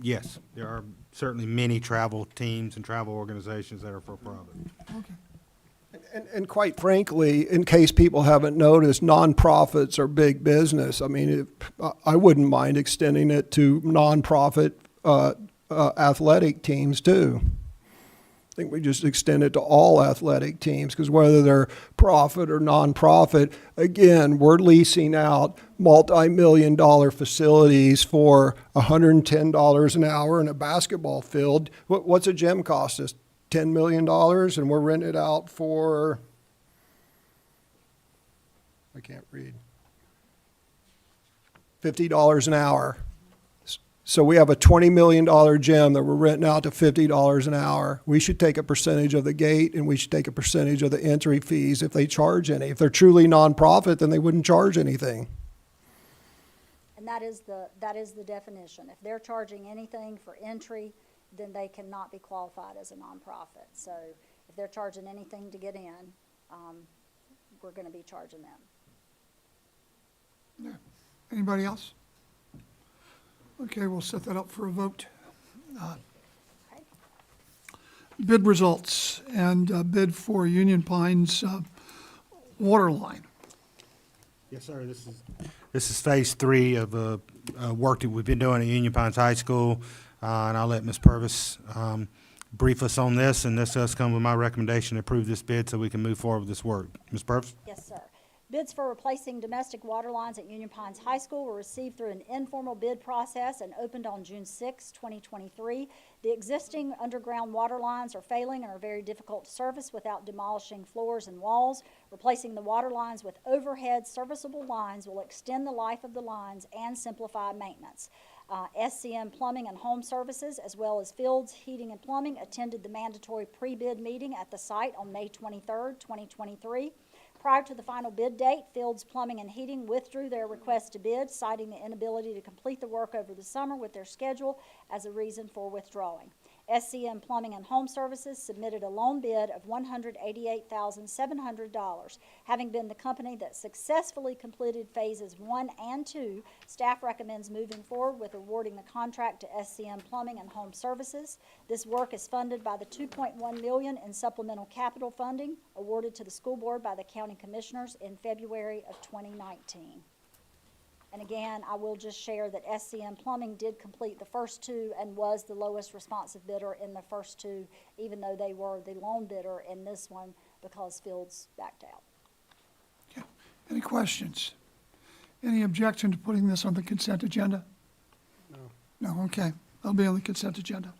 yes, there are certainly many travel teams and travel organizations that are for-profit. Okay. And quite frankly, in case people haven't noticed, nonprofits are big business. I mean, I wouldn't mind extending it to nonprofit athletic teams too. I think we just extend it to all athletic teams, because whether they're profit or nonprofit, again, we're leasing out multi-million-dollar facilities for $110 an hour in a basketball field. What's a gym cost us? $10 million, and we're renting it out for, I can't read, $50 an hour. So we have a $20 million gym that we're renting out to $50 an hour. We should take a percentage of the gate, and we should take a percentage of the entry fees if they charge any. If they're truly nonprofit, then they wouldn't charge anything. And that is the definition. If they're charging anything for entry, then they cannot be qualified as a nonprofit. So if they're charging anything to get in, we're going to be charging them. Yeah. Anybody else? Okay, we'll set that up for a vote. Okay. Bid results and bid for Union Pines water line. Yes, sir. This is phase 3 of work that we've been doing at Union Pines High School, and I'll let Ms. Purvis brief us on this, and this does come with my recommendation to approve this bid so we can move forward with this work. Ms. Purvis? Yes, sir. Bids for replacing domestic water lines at Union Pines High School were received through an informal bid process and opened on June 6, 2023. The existing underground water lines are failing and are very difficult to service without demolishing floors and walls. Replacing the water lines with overhead serviceable lines will extend the life of the lines and simplify maintenance. SCM Plumbing and Home Services, as well as Fields Heating and Plumbing, attended the mandatory pre-bid meeting at the site on May 23, 2023. Prior to the final bid date, Fields Plumbing and Heating withdrew their request to bid, citing the inability to complete the work over the summer with their schedule as a reason for withdrawing. SCM Plumbing and Home Services submitted a loan bid of $188,700. Having been the company that successfully completed phases 1 and 2, staff recommends moving forward with awarding the contract to SCM Plumbing and Home Services. This work is funded by the $2.1 million in supplemental capital funding awarded to the school board by the county commissioners in February of 2019. And again, I will just share that SCM Plumbing did complete the first 2 and was the lowest responsive bidder in the first 2, even though they were the lone bidder in this one because Fields backed out. Okay. Any questions? Any objection to putting this on the consent agenda? No, okay. I'll be on the consent agenda.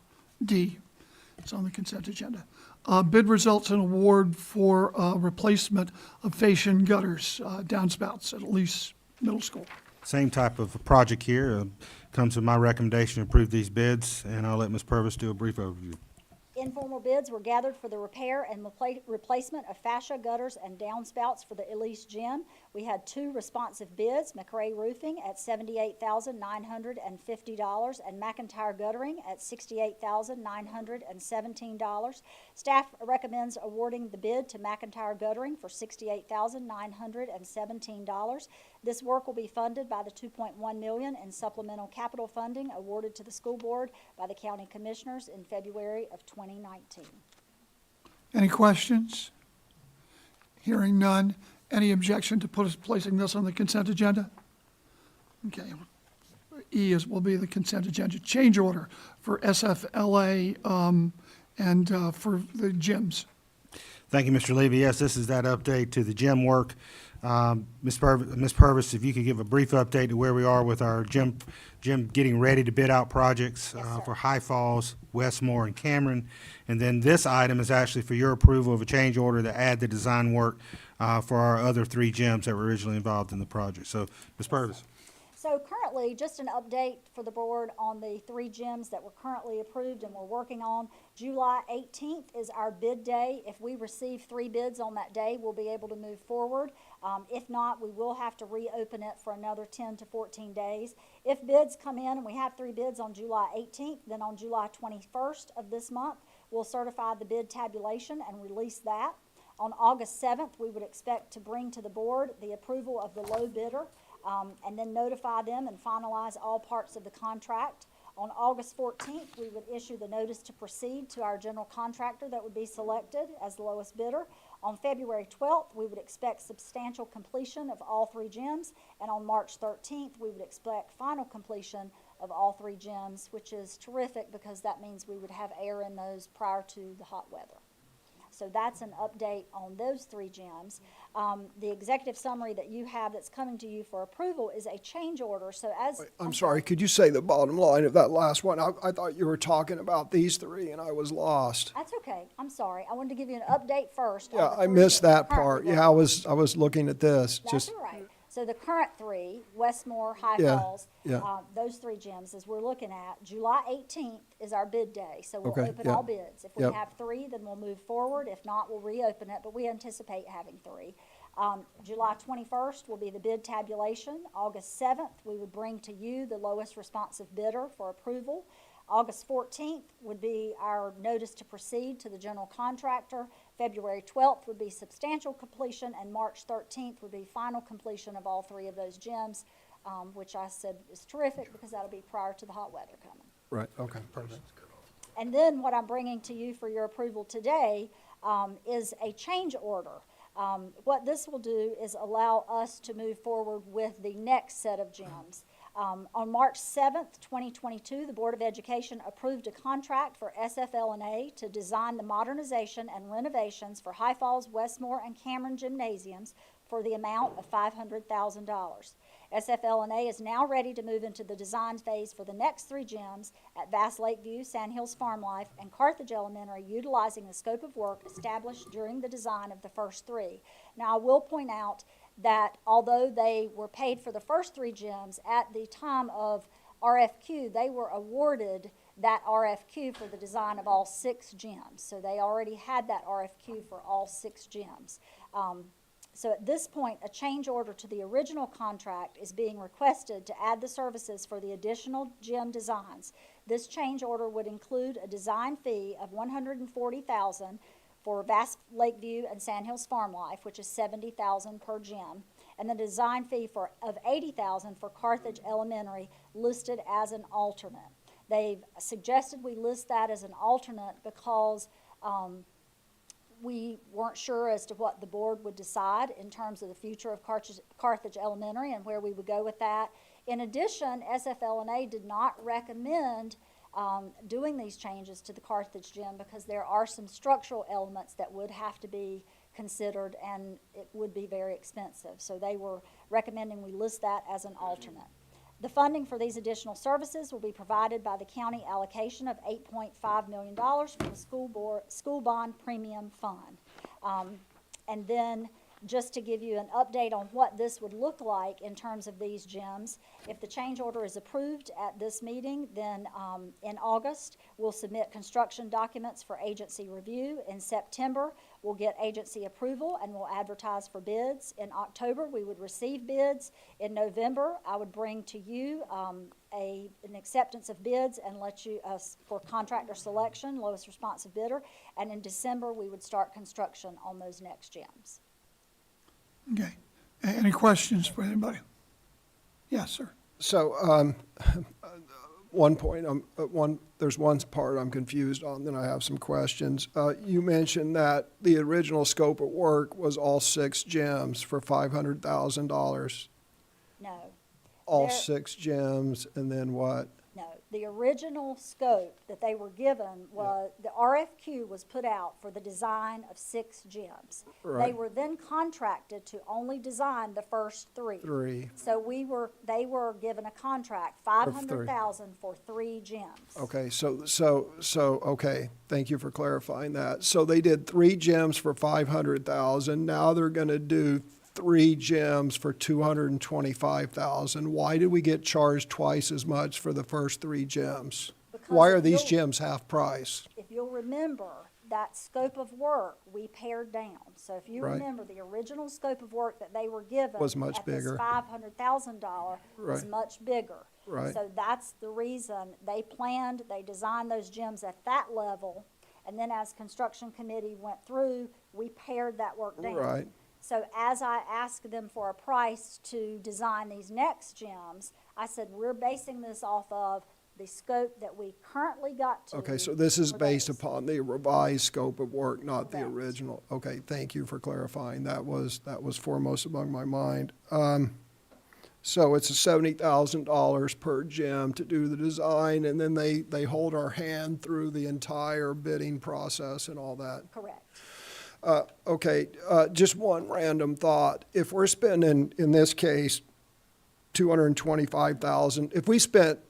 D, it's on the consent agenda. Bid results and award for replacement of fascia gutters, downspouts at Elise Middle School. Same type of project here. Comes with my recommendation to approve these bids, and I'll let Ms. Purvis do a brief overview. Informal bids were gathered for the repair and replacement of fascia gutters and downspouts for the Elise Gym. We had 2 responsive bids, McRae Roofing at $78,950 and McIntyre Guttering at $68,917. Staff recommends awarding the bid to McIntyre Guttering for $68,917. This work will be funded by the $2.1 million in supplemental capital funding awarded to the school board by the county commissioners in February of 2019. Any questions? Hearing none. Any objection to placing this on the consent agenda? Okay. E will be the consent agenda. Change order for SFLA and for the gyms. Thank you, Mr. Levy. Yes, this is that update to the gym work. Ms. Purvis, if you could give a brief update to where we are with our gym getting ready to bid out projects for High Falls, Westmore, and Cameron. And then this item is actually for your approval of a change order to add the design work for our other 3 gyms that were originally involved in the project. So, Ms. Purvis. So currently, just an update for the board on the 3 gyms that were currently approved and we're working on. July 18th is our bid day. If we receive 3 bids on that day, we'll be able to move forward. If not, we will have to reopen it for another 10 to 14 days. If bids come in and we have 3 bids on July 18th, then on July 21st of this month, we'll certify the bid tabulation and release that. On August 7th, we would expect to bring to the board the approval of the low bidder, and then notify them and finalize all parts of the contract. On August 14th, we would issue the notice to proceed to our general contractor that would be selected as the lowest bidder. On February 12th, we would expect substantial completion of all 3 gyms, and on March 13th, we would expect final completion of all 3 gyms, which is terrific because that means we would have air in those prior to the hot weather. So that's an update on those 3 gyms. The executive summary that you have that's coming to you for approval is a change order. So as I'm sorry, could you say the bottom line of that last one? I thought you were talking about these 3 and I was lost. That's okay. I'm sorry. I wanted to give you an update first. Yeah, on the I 3 missed that currently part. working Yeah, I on. was looking at this. That's Just all right. So the current 3, Westmore, High Yeah, Falls, yeah. those 3 gyms, as we're looking at, July 18th is our bid day. So we'll Okay, open yeah. all bids. If we Yep. have 3, then we'll move forward. If not, we'll reopen it, but we anticipate having 3. July 21st will be the bid tabulation. August 7th, we would bring to you the lowest responsive bidder for approval. August 14th would be our notice to proceed to the general contractor. February 12th would be substantial completion, and March 13th would be final completion of all 3 of those gyms, which I said is terrific because that'll be prior to the hot weather coming. right, okay, perfect. And then what I'm bringing to you for your approval today is a change order. What this will do is allow us to move forward with the next set of gyms. On March 7th, 2022, the Board of Education approved a contract for SFL&A to design the modernization and renovations for High Falls, Westmore, and Cameron gymnasiums for the amount of $500,000. SFL&A is now ready to move into the design phase for the next 3 gyms at Bass Lakeview, Sand Hills Farm Life, and Carthage Elementary, utilizing the scope of work established during the design of the first 3. Now, I will point out that although they were paid for the first 3 gyms, at the time of RFQ, they were awarded that RFQ for the design of all 6 gyms. So they already had that RFQ for all 6 gyms. So at this point, a change order to the original contract is being requested to add the services for the additional gym designs. This change order would include a design fee of $140,000 for Bass Lakeview and Sand Hills Farm Life, which is $70,000 per gym, and the design fee of $80,000 for Carthage Elementary, listed as an alternate. They've suggested we list that as an alternate because we weren't sure as to what the board would decide in terms of the future of Carthage Elementary and where we would go with that. In addition, SFL&A did not recommend doing these changes to the Carthage gym because there are some structural elements that would have to be considered and it would be very expensive. So they were recommending we list that as an alternate. The funding for these additional services will be provided by the county allocation of $8.5 million from the school bond premium fund. And then just to give you an update on what this would look like in terms of these gyms. If the change order is approved at this meeting, then in August, we'll submit construction documents for agency review. In September, we'll get agency approval and we'll advertise for bids. In October, we would receive bids. In November, I would bring to you an acceptance of bids and let you, for contractor selection, lowest responsive bidder. And in December, we would start construction on those next gyms. Okay. Any questions for anybody? Yes, sir. So, one point, there's one part I'm confused on, then I have some questions. You mentioned that the original scope of work was all 6 gyms for $500,000. No. All There- 6 gyms, and then what? No, the original scope that they were given was, the RFQ was put out for the design of 6 gyms. They Right. were then contracted to only design the first 3. 3. So they were given a contract, 500,000 for 3 gyms. Okay, okay, thank you for clarifying that. So they did 3 gyms for 500,000, now they're gonna do 3 gyms for 225,000. Why did we get charged twice as much for the first 3 gyms? Because Why are if these you'll- gyms half price? If you'll remember, that scope of work we pared down. So if you Right. remember, the original scope of work that they were given Was much at this bigger. $500,000 was Right. much bigger. Right. So that's the reason they designed those gyms at that level. And then as construction committee went through, we pared that work down. Right. So as I asked them for a price to design these next gyms, I said, we're basing this off of the scope that we currently got to. Okay, so this is for based those. upon the revised scope of work, not the Correct. original. Okay, thank you for clarifying. That was foremost among my mind. So it's $70,000 per gym to do the design, and then they hold our hand through the entire bidding process and all that. Correct. Okay, just one random thought. If we're spending, in this case, $225,000, if we spent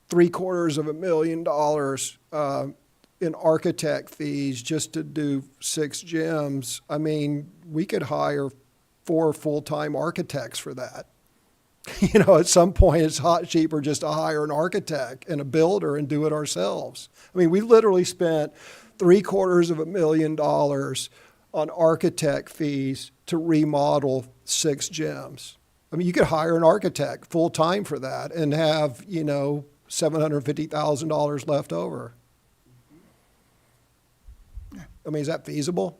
$750,000 in architect fees just to do 6 gyms, I mean, we could hire 4 full-time architects for that. You know, at some point, it's cheaper just to hire an architect and a builder and do it ourselves. I mean, we literally spent $750,000 on architect fees to remodel 6 gyms. I mean, you could hire an architect full-time for that and have, you know, $750,000 left over. I mean, is that feasible?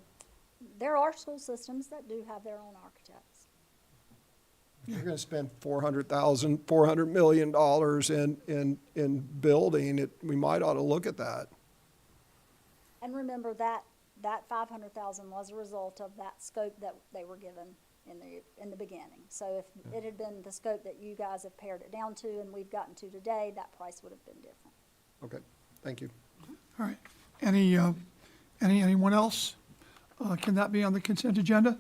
There are school systems that do have their own architects. You're going to spend $400 million in building it. We might ought to look at that. And remember that 500,000 was a result of that scope that they were given in the beginning. So if it had been the scope that you guys have pared it down to and we've gotten to today, that price would have been different. Okay, thank you. All right. Anyone else? Can that be on the consent agenda?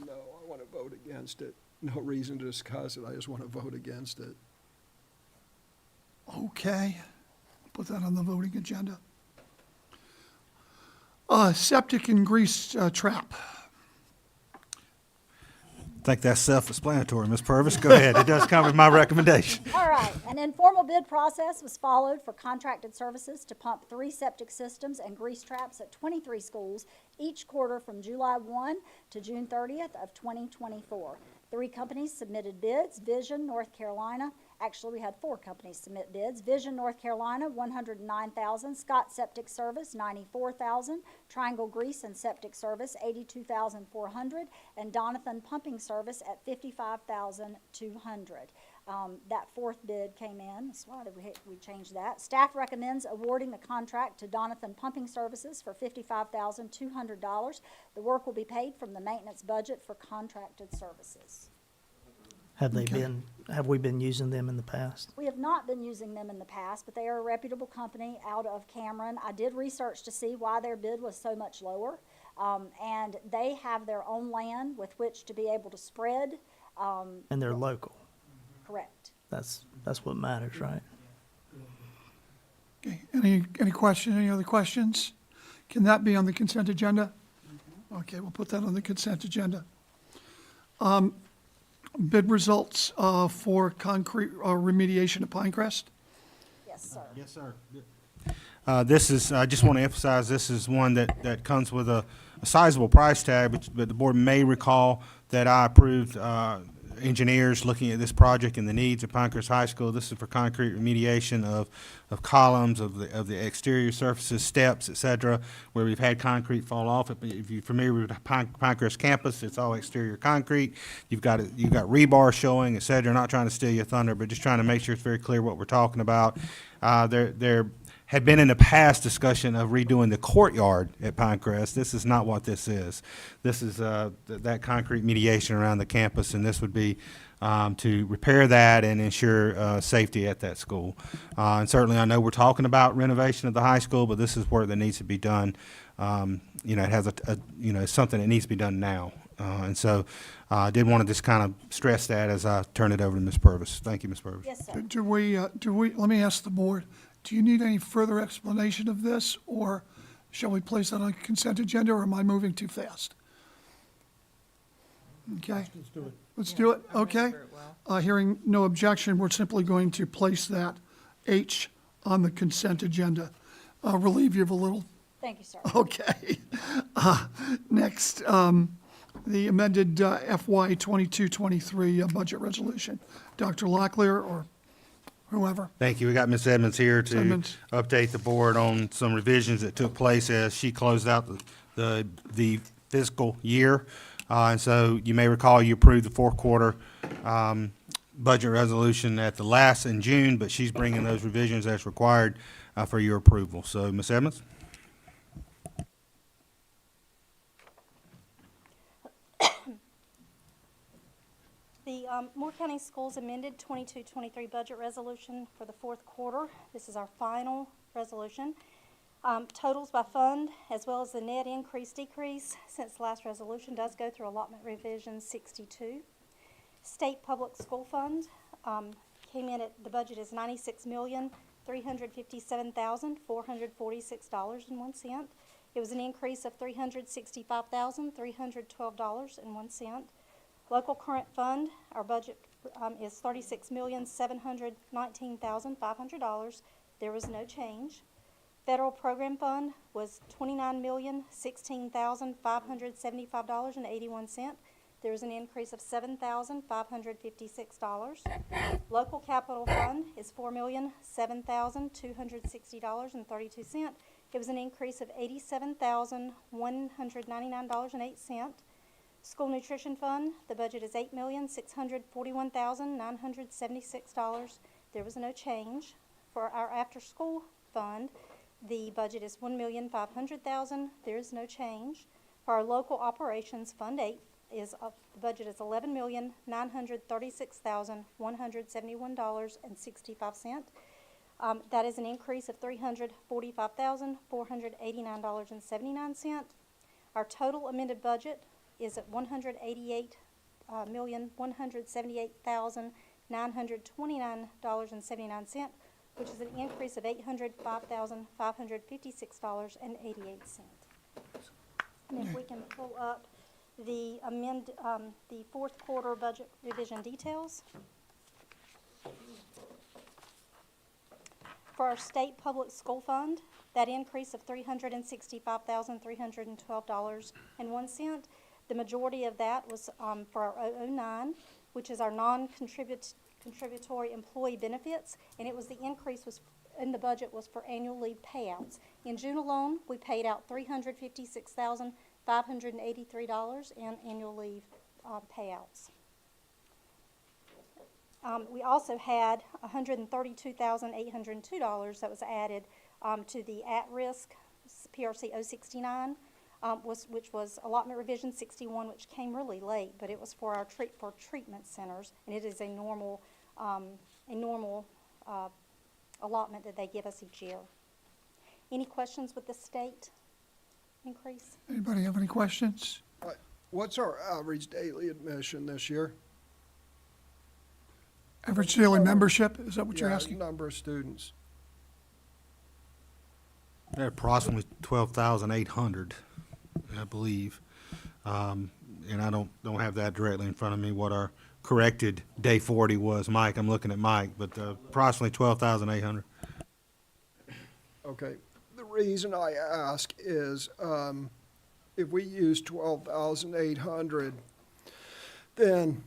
No, I want to vote against it. No reason to discuss it. I just want to vote against it. Okay. Put that on the voting agenda. Septic and grease trap. I think that's self-explanatory, Ms. Purvis. Go ahead. It does cover my recommendation. All right, an informal bid process was followed for contracted services to pump 3 septic systems and grease traps at 23 schools each quarter from July 1 to June 30th of 2024. 3 companies submitted bids. Vision, North Carolina. Actually, we had 4 companies submit bids. Vision, North Carolina, $109,000. Scott Septic Service, $94,000. Triangle Grease and Septic Service, $82,400. And Donathan Pumping Service at $55,200. That 4th bid came in. That's why we changed that. Staff recommends awarding the contract to Donathan Pumping Services for $55,200. The work will be paid from the maintenance budget for contracted services. Have we been using them in the past? We have not been using them in the past, but they are a reputable company out of Cameron. I did research to see why their bid was so much lower. And they have their own land with which to be able to spread. And they're local. Correct. That's what matters, right? Okay. Any question, any other questions? Can that be on the consent agenda? Okay, we'll put that on the consent agenda. Bid results for concrete remediation at Pinecrest. Yes, sir. Yes, sir. This is, I just want to emphasize, this is one that comes with a sizable price tag, but the board may recall that I approved engineers looking at this project and the needs of Pinecrest High School. This is for concrete remediation of columns, of the exterior surfaces, steps, et cetera, where we've had concrete fall off. If you're familiar with Pinecrest campus, it's all exterior concrete. You've got rebar showing, et cetera. Not trying to steal your thunder, but just trying to make sure it's very clear what we're talking about. There had been in the past discussion of redoing the courtyard at Pinecrest. This is not what this is. This is that concrete mediation around the campus, and this would be to repair that and ensure safety at that school. And certainly, I know we're talking about renovation of the high school, but this is work that needs to be done. It has it's something that needs to be done now. And so I did want to just kind of stress that as I turn it over to Ms. Purvis. Thank you, Ms. Purvis. Yes, sir. Do we, let me ask the board, do you need any further explanation of this, or shall we place that on the consent agenda, or am I moving too fast? Okay. Let's do it. Let's do it, okay. Hearing no objection, we're simply going to place that H on the consent agenda. Relieve you of a little, Thank you, sir. okay. Next, the amended FY 22-23 budget resolution. Dr. Locklear or whoever. Thank you. We got Ms. Edmonds here to Edmonds. update the board on some revisions that took place as she closed out the fiscal year. And so you may recall you approved the fourth quarter budget resolution at the last in June, but she's bringing those revisions as required for your approval. So, Ms. Edmonds? The Moore County Schools amended 22-23 budget resolution for the fourth quarter. This is our final resolution. Totals by fund, as well as the net increase decrease since the last resolution, does go through allotment revision 62. State Public School Fund came in at, the budget is $96,357,446.01. It was an increase of $365,312.01. Local current fund, our budget is $36,719,500. There was no change. Federal program fund was $29,016,575.81. There was an increase of $7,556. Local capital fund is $4,007,260.32. It was an increase of $87,199.08. School nutrition fund, the budget is $8,641,976. There was no change. For our after-school fund, the budget is $1,500,000. There is no change. For our local operations, Fund 8 is the budget is $11,936,171.65. That is an increase of $345,489.79. Our total amended budget is at $188,178,929.79, which is an increase of $805,556.88. And if we can pull up the the fourth quarter budget revision details. For our state public school fund, that increase of $365,312.01. The majority of that was for our 009, which is our non-contributory employee benefits, and it was the increase was in the budget was for annual leave payouts. In June alone, we paid out $356,583 in annual leave payouts. We also had $132,802 that was added to the at-risk PRC 069. Which was allotment revision 61, which came really late, but it was for our treatment centers, and it is a normal allotment that they give us each year. Any questions with the state increase? Anybody have any questions? What's our average daily admission this year? Average daily membership, is that what you're Yeah, asking? number of students. They're approximately 12,800, I believe. and I don't have that directly in front of me, what our corrected day 40 was. Mike, I'm looking at Mike, but approximately 12,800. Okay, the reason I ask is, if we use 12,800, then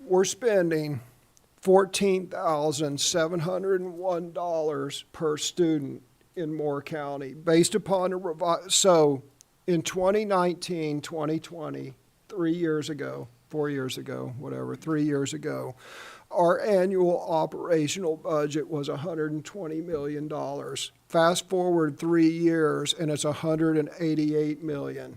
we're spending $14,701 per student in Moore County, based upon so in 2019, 2020, 3 years ago, 4 years ago, whatever, 3 years ago, our annual operational budget was $120 million. Fast forward 3 years, and it's $188 million.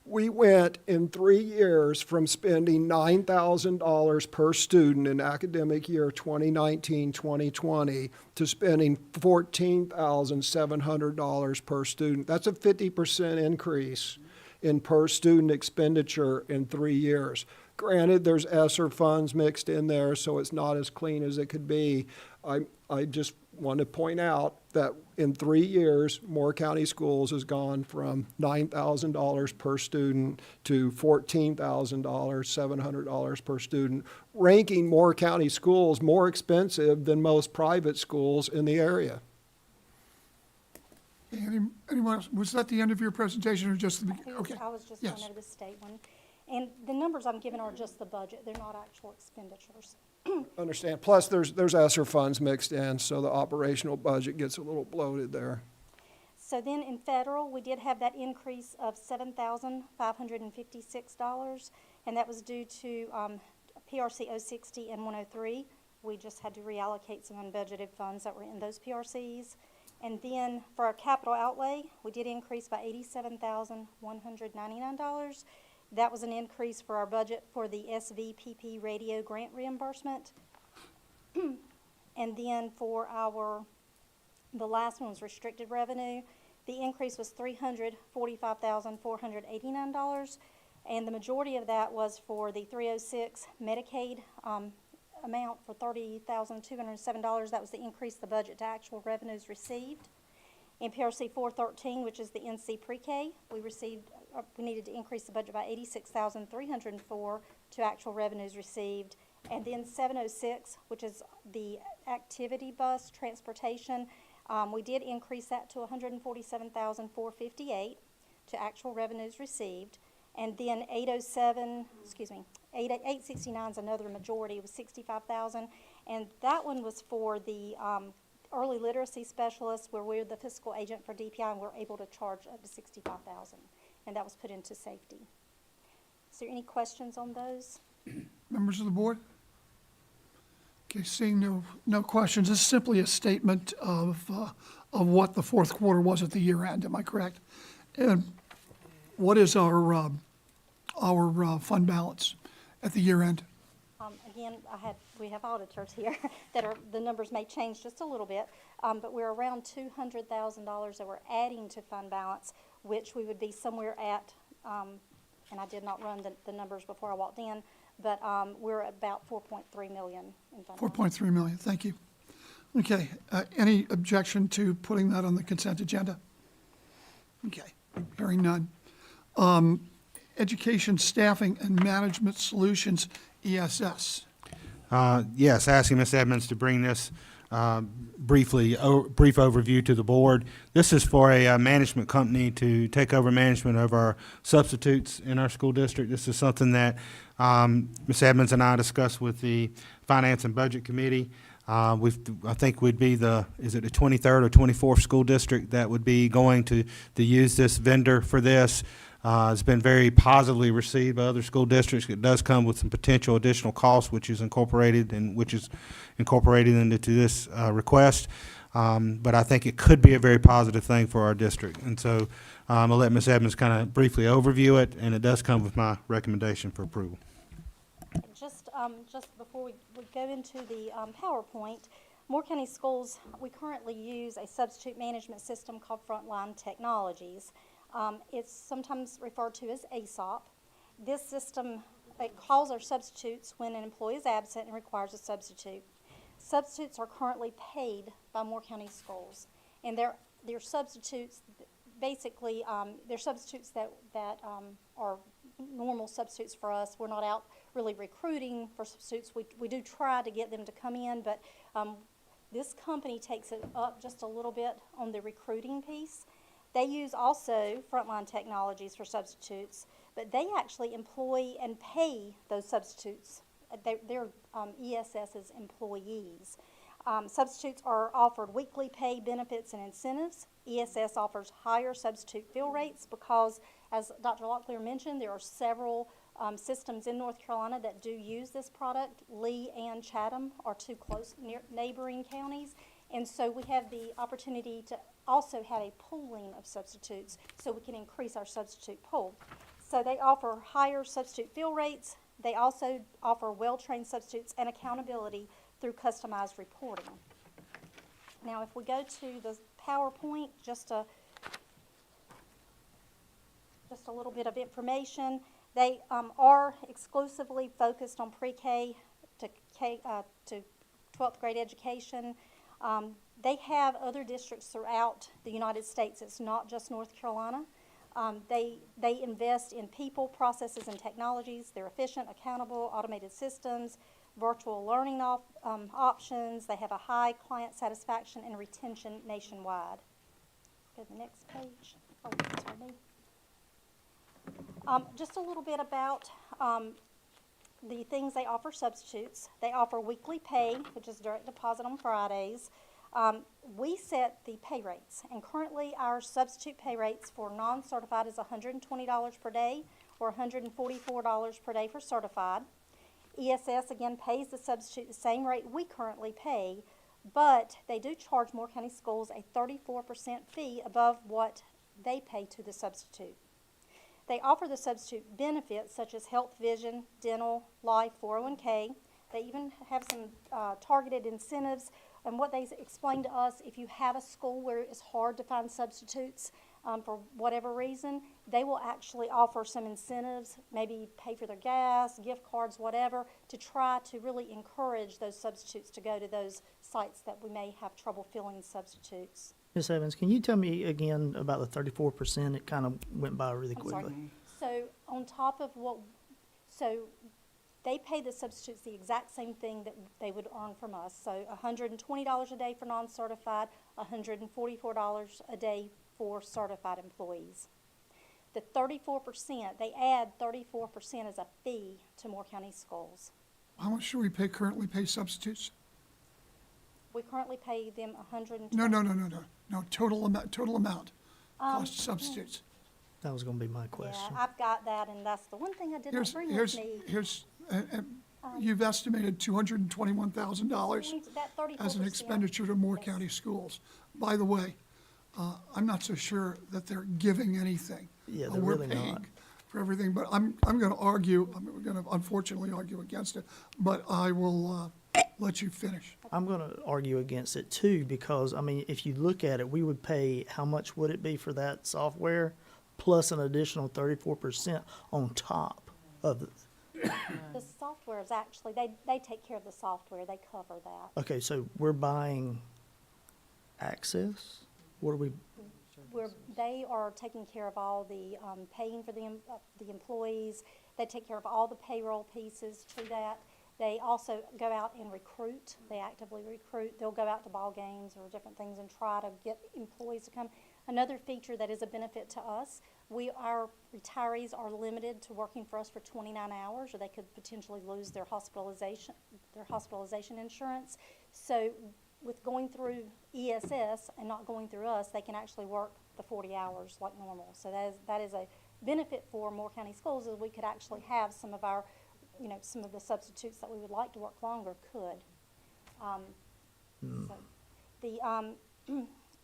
We went in 3 years from spending $9,000 per student in academic year 2019-2020 to spending $14,700 per student. That's a 50% increase in per student expenditure in 3 years. Granted, there's ESSER funds mixed in there, so it's not as clean as it could be. I just want to point out that in 3 years, Moore County Schools has gone from $9,000 per student to $14,000, $700 per student, ranking Moore County Schools more expensive than most private schools in the area. Anyone else? Was that the end of your presentation or just the, okay? I was just Yes. going over the state one. And the numbers I'm giving are just the budget. They're not actual expenditures. Understand. Plus, there's ESSER funds mixed in, so the operational budget gets a little bloated there. So then in federal, we did have that increase of $7,556, and that was due to PRC 060 and 103. We just had to reallocate some unbudgeted funds that were in those PRCs. And then for our capital outlay, we did increase by $87,199. That was an increase for our budget for the SVPP radio grant reimbursement. And then for the last one was restricted revenue. The increase was $345,489, and the majority of that was for the 306 Medicaid amount for $30,207. That was the increase the budget to actual revenues received. In PRC 413, which is the NC pre-K, we needed to increase the budget by $86,304 to actual revenues received. And then 706, which is the activity bus transportation, we did increase that to $147,458 to actual revenues received. And then 869 is another majority, it was $65,000. And that one was for the early literacy specialists, where we're the fiscal agent for DPI, and we're able to charge up to $65,000. And that was put into safety. Is there any questions on those? Members of the board? Okay, seeing no questions, this is simply a statement of what the fourth quarter was at the year end, am I correct? And what is our fund balance at the year end? Again, we have auditors here the numbers may change just a little bit, but we're around $200,000 that we're adding to fund balance, which we would be somewhere at, and I did not run the numbers before I walked in, but we're at about $4.3 million in fund balance. $4.3 million, thank you. Okay, any objection to putting that on the consent agenda? Okay, hearing none. Education Staffing and Management Solutions, ESS. Yes, asking Ms. Edmonds to bring this brief overview to the board. This is for a management company to take over management of our substitutes in our school district. This is something that Ms. Edmonds and I discussed with the Finance and Budget Committee. I think we'd be the 23rd or 24th school district that would be going to use this vendor for this. It's been very positively received by other school districts. It does come with some potential additional costs, which is incorporated into this request. But I think it could be a very positive thing for our district. And so I'll let Ms. Edmonds kind of briefly overview it, and it does come with my recommendation for approval. Just before we go into the PowerPoint, Moore County Schools, we currently use a substitute management system called Frontline Technologies. It's sometimes referred to as ASOP. This system, it calls our substitutes when an employee is absent and requires a substitute. Substitutes are currently paid by Moore County Schools, and they're substitutes, basically, they're substitutes that are normal substitutes for us. We're not out really recruiting for substitutes. We do try to get them to come in, but this company takes it up just a little bit on the recruiting piece. They use also Frontline Technologies for substitutes, but they actually employ and pay those substitutes. They're ESS's employees. Substitutes are offered weekly pay benefits and incentives. ESS offers higher substitute fill rates because, as Dr. Locklear mentioned, there are several systems in North Carolina that do use this product. Lee and Chatham are two close neighboring counties, and so we have the opportunity to also have a pooling of substitutes so we can increase our substitute pool. So they offer higher substitute fill rates. They also offer well-trained substitutes and accountability through customized reporting. Now, if we go to the PowerPoint, just a little bit of information. They are exclusively focused on pre-K to 12th grade education. They have other districts throughout the United States. It's not just North Carolina. They invest in people, processes, and technologies. They're efficient, accountable, automated systems, virtual learning options. They have a high client satisfaction and retention nationwide. Go to the next page. Oh, sorry, me. Just a little bit about the things they offer substitutes. They offer weekly pay, which is direct deposit on Fridays. We set the pay rates, and currently our substitute pay rates for non-certified is $120 per day or $144 per day for certified. ESS, again, pays the substitute the same rate we currently pay, but they do charge Moore County Schools a 34% fee above what they pay to the substitute. They offer the substitute benefits such as health, vision, dental, life, 401k. They even have some targeted incentives. And what they explained to us, if you have a school where it's hard to find substitutes for whatever reason, they will actually offer some incentives, maybe pay for their gas, gift cards, whatever, to try to really encourage those substitutes to go to those sites that we may have trouble filling substitutes. Ms. Evans, can you tell me again about the 34%? It kind of went by really I'm quickly. sorry. So on top of so they pay the substitutes the exact same thing that they would earn from us. So $120 a day for non-certified, $144 a day for certified employees. The 34%, they add 34% as a fee to Moore County Schools. How much do we currently pay substitutes? We currently pay them $120. No, total amount, cost substitutes. That was going to be my question. Yeah, I've got that, and that's the one thing I did not bring with me. You've estimated $221,000 That 34%. as an expenditure to Moore County Schools. By the way, I'm not so sure that they're giving anything. Yeah, they're We're really paying not. for everything, but I'm going to argue, we're going to unfortunately argue against it, but I will let you finish. I'm going to argue against it too because, I mean, if you look at it, we would pay, how much would it be for that software plus an additional 34% on top of it? The software is actually, they take care of the software, they cover that. Okay, so we're buying access? What are we, They are taking care of all the paying for the employees. They take care of all the payroll pieces to that. They also go out and recruit. They actively recruit. They'll go out to ball games or different things and try to get employees to come. Another feature that is a benefit to us, our retirees are limited to working for us for 29 hours, or they could potentially lose their hospitalization insurance. So with going through ESS and not going through us, they can actually work the 40 hours like normal. So that is a benefit for Moore County Schools, is we could actually have some of our, some of the substitutes that we would like to work longer could. So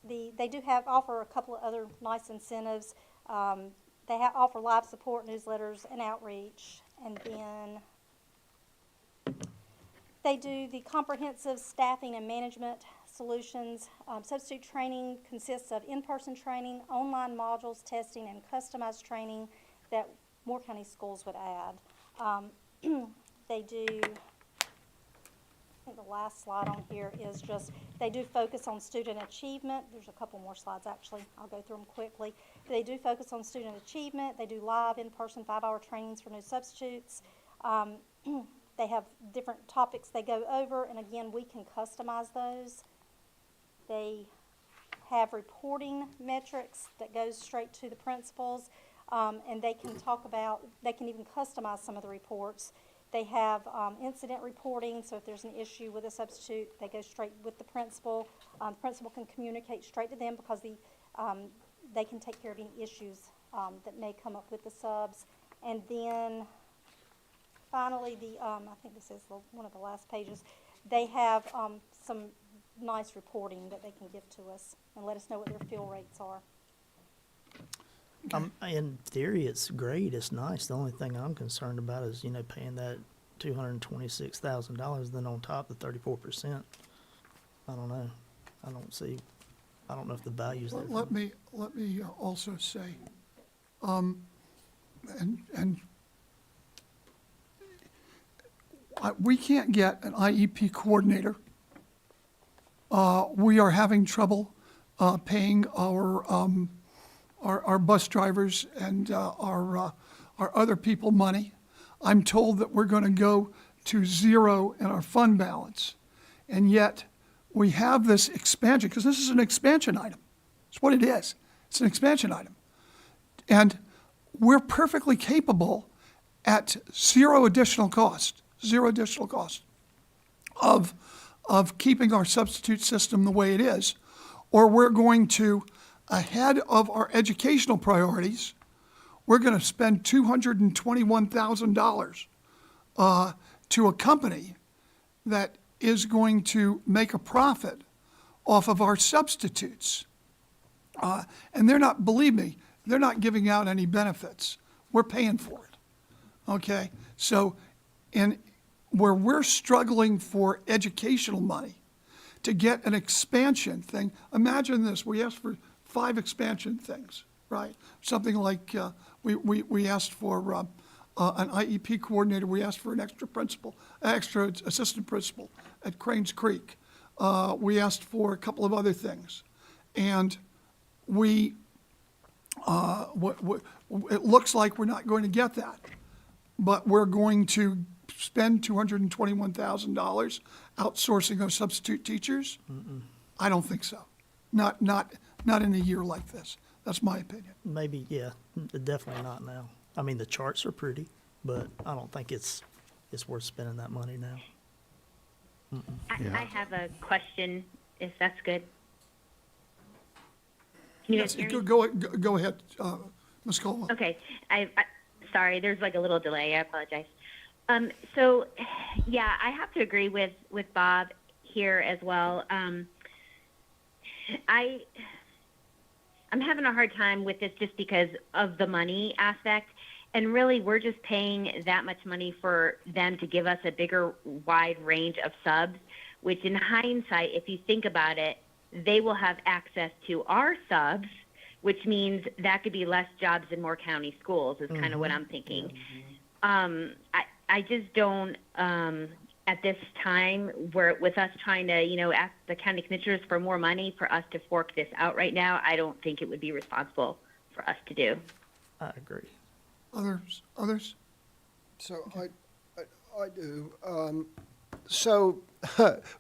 they do offer a couple of other nice incentives. They offer live support, newsletters, and outreach, and then they do the comprehensive staffing and management solutions. Substitute training consists of in-person training, online modules, testing, and customized training that Moore County Schools would add. They do think the last slide on here is just, they do focus on student achievement. There's a couple more slides, actually. I'll go through them quickly. They do focus on student achievement. They do live, in-person, 5-hour trainings for new substitutes. They have different topics they go over, and again, we can customize those. They have reporting metrics that goes straight to the principals, and they can talk about, they can even customize some of the reports. They have incident reporting, so if there's an issue with a substitute, they go straight with the principal. The principal can communicate straight to them because they can take care of any issues that may come up with the subs. And then finally, I think this is one of the last pages, they have some nice reporting that they can give to us and let us know what their fill rates are. In theory, it's great, it's nice. The only thing I'm concerned about is, paying that $226,000, then on top the 34%. I don't know. I don't know if the value's there. Let me also say, we can't get an IEP coordinator. We are having trouble paying our bus drivers and our other people money. I'm told that we're going to go to zero in our fund balance, and yet we have this expansion, because this is an expansion item. It's what it is. It's an expansion item. And we're perfectly capable at zero additional cost of keeping our substitute system the way it is, or we're going to, ahead of our educational priorities, we're going to spend $221,000 to a company that is going to make a profit off of our substitutes. And they're not, believe me, they're not giving out any benefits. We're paying for it. Okay? So where we're struggling for educational money to get an expansion thing, imagine this, we asked for 5 expansion things, right? Something like we asked for an IEP coordinator, we asked for an extra assistant principal at Cranes Creek. We asked for a couple of other things. And it looks like we're not going to get that, but we're going to spend $221,000 outsourcing our substitute teachers? I don't think so. Not in a year like this. That's my opinion. Maybe, yeah, definitely not now. I mean, the charts are pretty, but I don't think it's worth spending that money now. I have a question, if that's good. Can you Yes, guys hear me? go ahead, Ms. Coleman. Okay. Sorry, there's like a little delay. I apologize. So, yeah, I have to agree with Bob here as well. I'm having a hard time with this just because of the money aspect. And really, we're just paying that much money for them to give us a bigger, wide range of subs, which in hindsight, if you think about it, they will have access to our subs, which means that could be less jobs in more county schools is kind of what I'm thinking. I just don't, at this time, where with us trying to, ask the county commissioners for more money for us to fork this out right now, I don't think it would be responsible for us to do. I agree. Others? So I do. So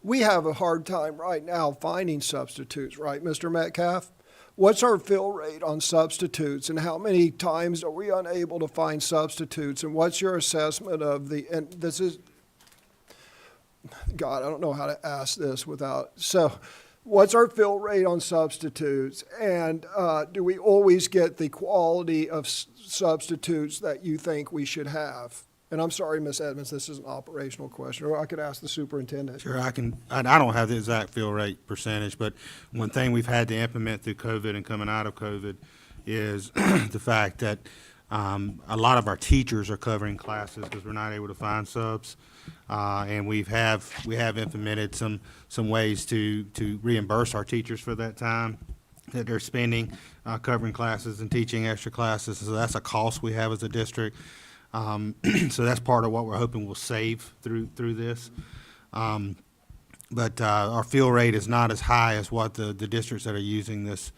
we have a hard time right now finding substitutes, right, Mr. Metcalf? What's our fill rate on substitutes, and how many times are we unable to find substitutes? And what's your assessment of and this is, God, I don't know how to ask this so what's our fill rate on substitutes? And do we always get the quality of substitutes that you think we should have? And I'm sorry, Ms. Edmonds, this is an operational question, or I could ask the superintendent. Sure, I don't have the exact fill rate percentage, but one thing we've had to implement through COVID and coming out of COVID is the fact that a lot of our teachers are covering classes because we're not able to find subs. And we have implemented some ways to reimburse our teachers for that time that they're spending covering classes and teaching extra classes. So that's a cost we have as a district. So that's part of what we're hoping we'll save through this. But our fill rate is not as high as what the districts that are using this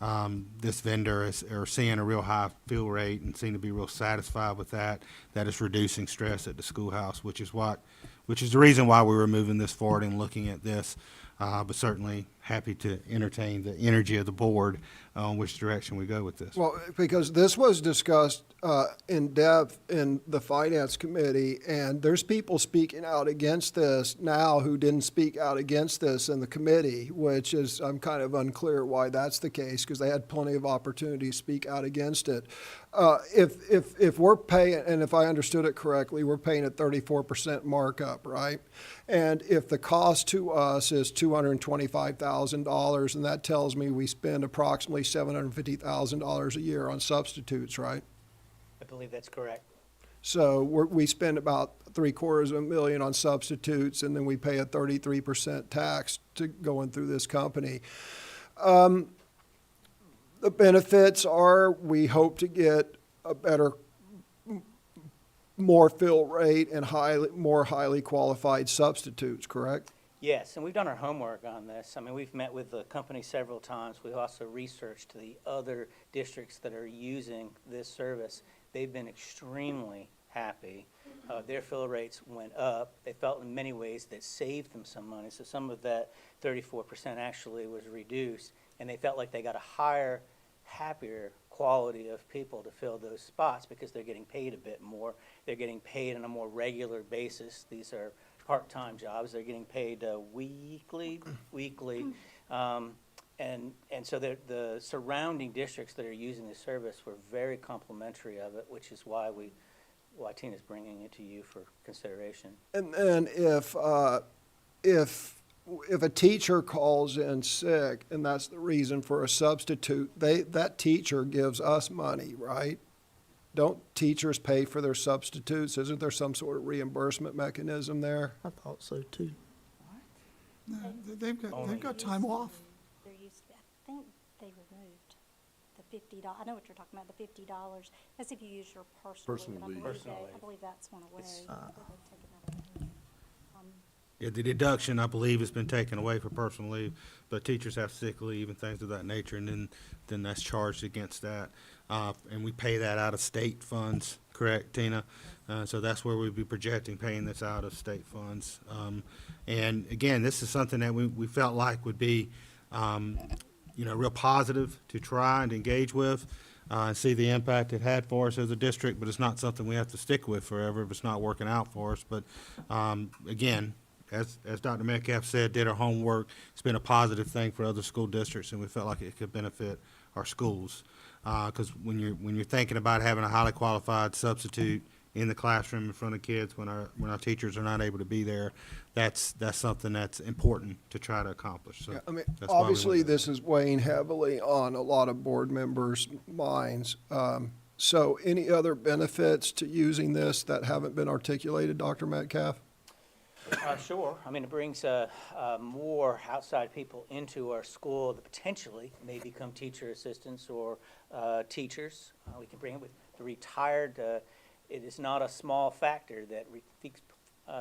vendor are seeing a real high fill rate and seem to be real satisfied with that. That is reducing stress at the schoolhouse, which is the reason why we were moving this forward and looking at this. But certainly happy to entertain the energy of the board on which direction we go with this. Well, because this was discussed in depth in the Finance Committee, and there's people speaking out against this now who didn't speak out against this in the committee, which is, I'm kind of unclear why that's the case, because they had plenty of opportunity to speak out against it. If we're paying, and if I understood it correctly, we're paying a 34% markup, right? And if the cost to us is $225,000, and that tells me we spend approximately $750,000 a year on substitutes, right? I believe that's correct. So we spend about $750,000 on substitutes, and then we pay a 33% tax to going through this company. The benefits are we hope to get a better, more fill rate and more highly qualified substitutes, correct? Yes, and we've done our homework on this. I mean, we've met with the company several times. We've also researched the other districts that are using this service. They've been extremely happy. Their fill rates went up. They felt in many ways that saved them some money. So some of that 34% actually was reduced, and they felt like they got a higher, happier quality of people to fill those spots because they're getting paid a bit more. They're getting paid on a more regular basis. These are part-time jobs. They're getting paid weekly. And so the surrounding districts that are using this service were very complimentary of it, which is why Tina's bringing it to you for consideration. And then if a teacher calls in sick and that's the reason for a substitute, that teacher gives us money, right? Don't teachers pay for their substitutes? Isn't there some sort of reimbursement mechanism there? I thought so too. No, they've got time off. There used to be, I think they removed the $50. I know what you're talking about, the $50. That's if you use your personal leave. Personal I believe that's one away. It's, I believe they've taken that away. Yeah, the deduction, I believe, has been taken away for personal leave, but teachers have sick leave and things of that nature, and then that's charged against that. And we pay that out of state funds, correct, Tina? So that's where we'd be projecting paying this out of state funds. And again, this is something that we felt like would be, real positive to try and engage with, and see the impact it had for us as a district, but it's not something we have to stick with forever if it's not working out for us. But, again, as Dr. Metcalf said, did our homework. It's been a positive thing for other school districts, and we felt like it could benefit our schools. Because when you're thinking about having a highly qualified substitute in the classroom in front of kids when our teachers are not able to be there, that's something that's important to try to accomplish. So Yeah, I mean, that's why we obviously, went there. this is weighing heavily on a lot of board members' minds. So any other benefits to using this that haven't been articulated, Dr. Metcalf? Sure. I mean, it brings more outside people into our school that potentially may become teacher assistants or teachers. We can bring it with the retired. It is not a small factor that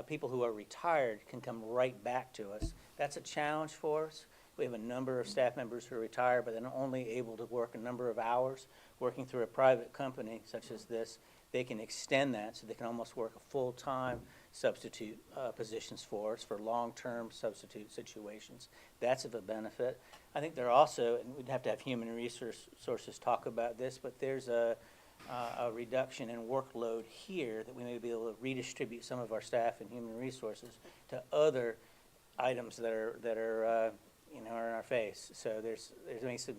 people who are retired can come right back to us. That's a challenge for us. We have a number of staff members who are retired, but they're only able to work a number of hours. Working through a private company such as this, they can extend that so they can almost work a full-time substitute positions for us for long-term substitute situations. That's of a benefit. I think there are also, and we'd have to have human resources talk about this, but there's a reduction in workload here that we may be able to redistribute some of our staff and human resources to other items that are in our face. So there's some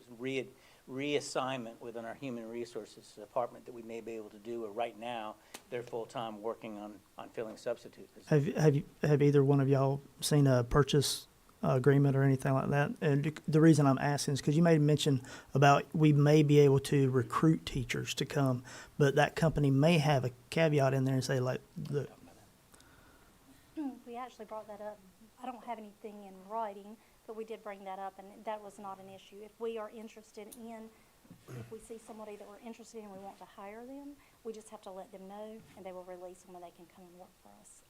reassignment within our human resources department that we may be able to do. Right now, they're full-time working on filling substitute positions. Have either one of y'all seen a purchase agreement or anything like that? And the reason I'm asking is because you made mention about we may be able to recruit teachers to come, but that company may have a caveat in there and say like, look, We actually brought that up. I don't have anything in writing, but we did bring that up, and that was not an issue. If we are interested in, if we see somebody that we're interested in and we want to hire them, we just have to let them know, and they will release them when they can come and work for us.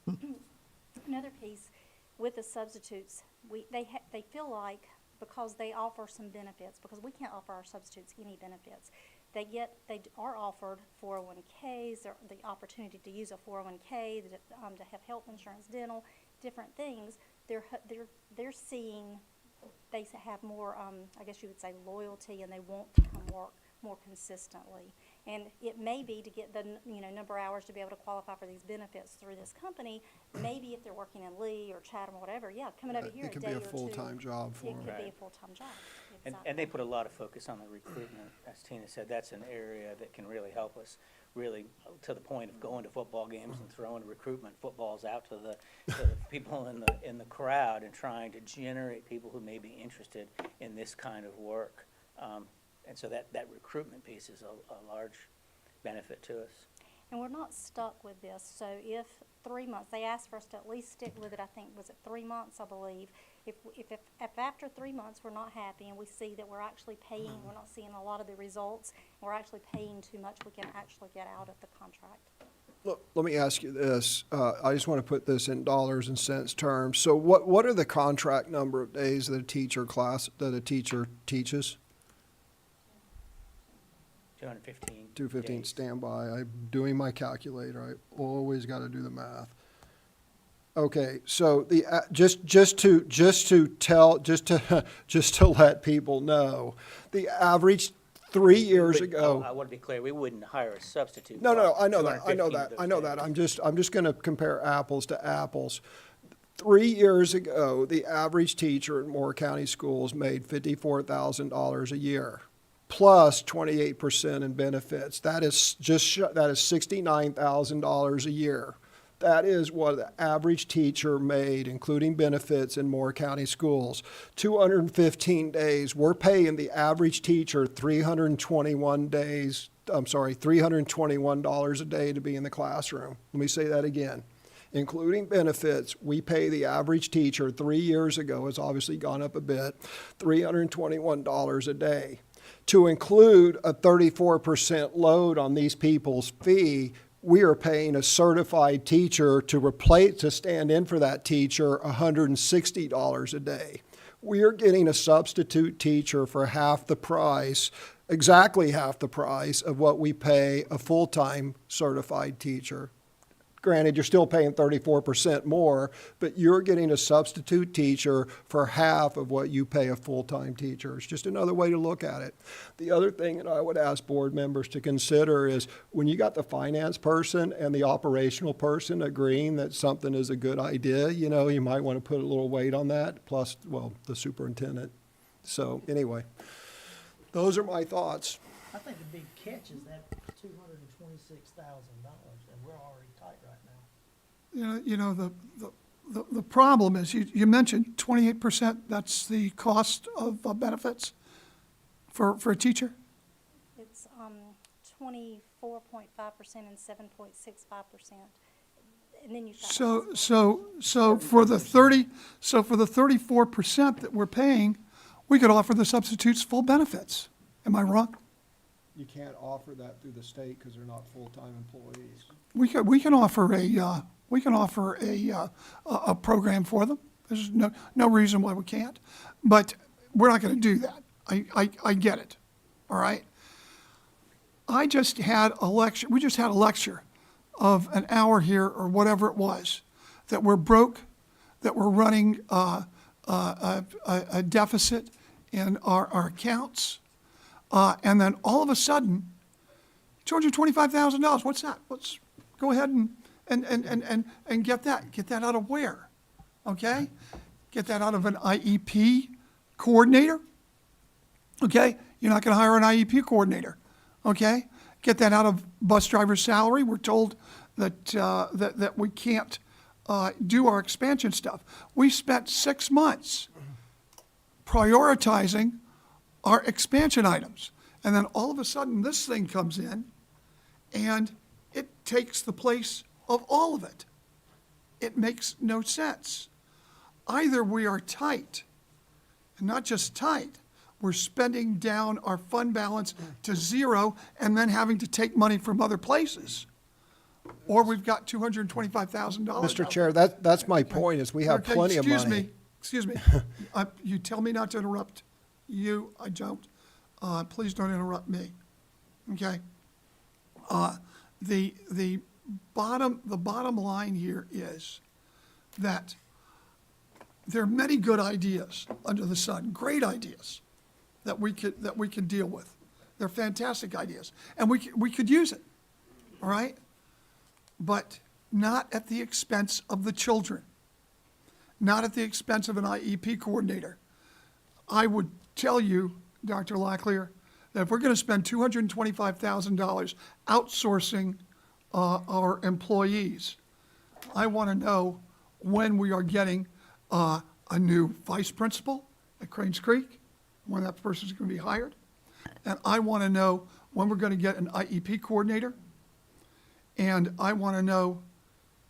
Another piece with the substitutes, they feel like, because they offer some benefits, because we can't offer our substitutes any benefits, they are offered 401ks, the opportunity to use a 401k, to have health insurance, dental, different things. They're seeing, they have more, I guess you would say, loyalty, and they want to come work more consistently. And it may be to get the, number of hours to be able to qualify for these benefits through this company. Maybe if they're working in Lee or Chatham or whatever, coming over here It a could day be or a two. full-time job for It them. could be a Right. full-time job. And they put a lot of focus on the recruitment. As Tina said, that's an area that can really help us, really, to the point of going to football games and throwing recruitment footballs out to the people in the crowd and trying to generate people who may be interested in this kind of work. And so that recruitment piece is a large benefit to us. And we're not stuck with this, so if 3 months, they asked for us to at least stick with it, I think, was it 3 months, I believe. If after 3 months we're not happy and we see that we're actually paying, we're not seeing a lot of the results, we're actually paying too much, we can actually get out of the contract. Look, let me ask you this. I just want to put this in dollars and cents terms. So what are the contract number of days that a teacher teaches? 215. 215 days. standby. I'm doing my calculator. I always got to do the math. Okay, so just to let people know, the average 3 years ago. I want to be clear, we wouldn't hire a substitute. No, for I know that. 215 of those days. I'm just going to compare apples to apples. 3 years ago, the average teacher in Moore County schools made $54,000 a year, plus 28% in benefits. That is $69,000 a year. That is what the average teacher made, including benefits in Moore County schools. 215 days. We're paying the average teacher $321 a day to be in the classroom. Let me say that again. Including benefits, we pay the average teacher 3 years ago, it's obviously gone up a bit, $321 a day. To include a 34% load on these people's fee, we are paying a certified teacher to stand in for that teacher $160 a day. We are getting a substitute teacher for half the price, exactly half the price of what we pay a full-time certified teacher. Granted, you're still paying 34% more, but you're getting a substitute teacher for half of what you pay a full-time teacher. It's just another way to look at it. The other thing that I would ask board members to consider is when you got the finance person and the operational person agreeing that something is a good idea, you might want to put a little weight on that, plus, the superintendent. So anyway, those are my thoughts. I think the big catch is that $226,000, and we're already tight right now. The problem is, you mentioned 28%, that's the cost of benefits for a teacher? It's 24.5% and 7.65%. And then you've got. So for the 34% that we're paying, we could offer the substitutes full benefits. Am I wrong? You can't offer that through the state because they're not full-time employees. We can offer a program for them. There's no reason why we can't, but we're not going to do that. I get it. All right. We just had a lecture of an hour here or whatever it was, that we're broke, that we're running a deficit in our accounts. And then all of a sudden, $225,000, what's that? Let's go ahead and get that. Get that out of where? Okay? Get that out of an IEP coordinator? Okay? You're not going to hire an IEP coordinator. Okay? Get that out of bus driver's salary. We're told that we can't do our expansion stuff. We spent 6 months prioritizing our expansion items. And then all of a sudden, this thing comes in, and it takes the place of all of it. It makes no sense. Either we are tight, and not just tight, we're spending down our fund balance to zero and then having to take money from other places. or we've got $225,000. Mr. Chair, that's my point, is we have Okay, plenty of money. Excuse me. You tell me not to interrupt you, I don't. Please don't interrupt me, okay? The bottom line here is that there are many good ideas under the sun, great ideas that we could deal with. They're fantastic ideas, and we could use it, all right? But not at the expense of the children, not at the expense of an IEP coordinator. I would tell you, Dr. Locklear, that if we're going to spend $225,000 outsourcing our employees, I want to know when we are getting a new vice principal at Cranes Creek, when that person's going to be hired. And I want to know when we're going to get an IEP coordinator. And I want to know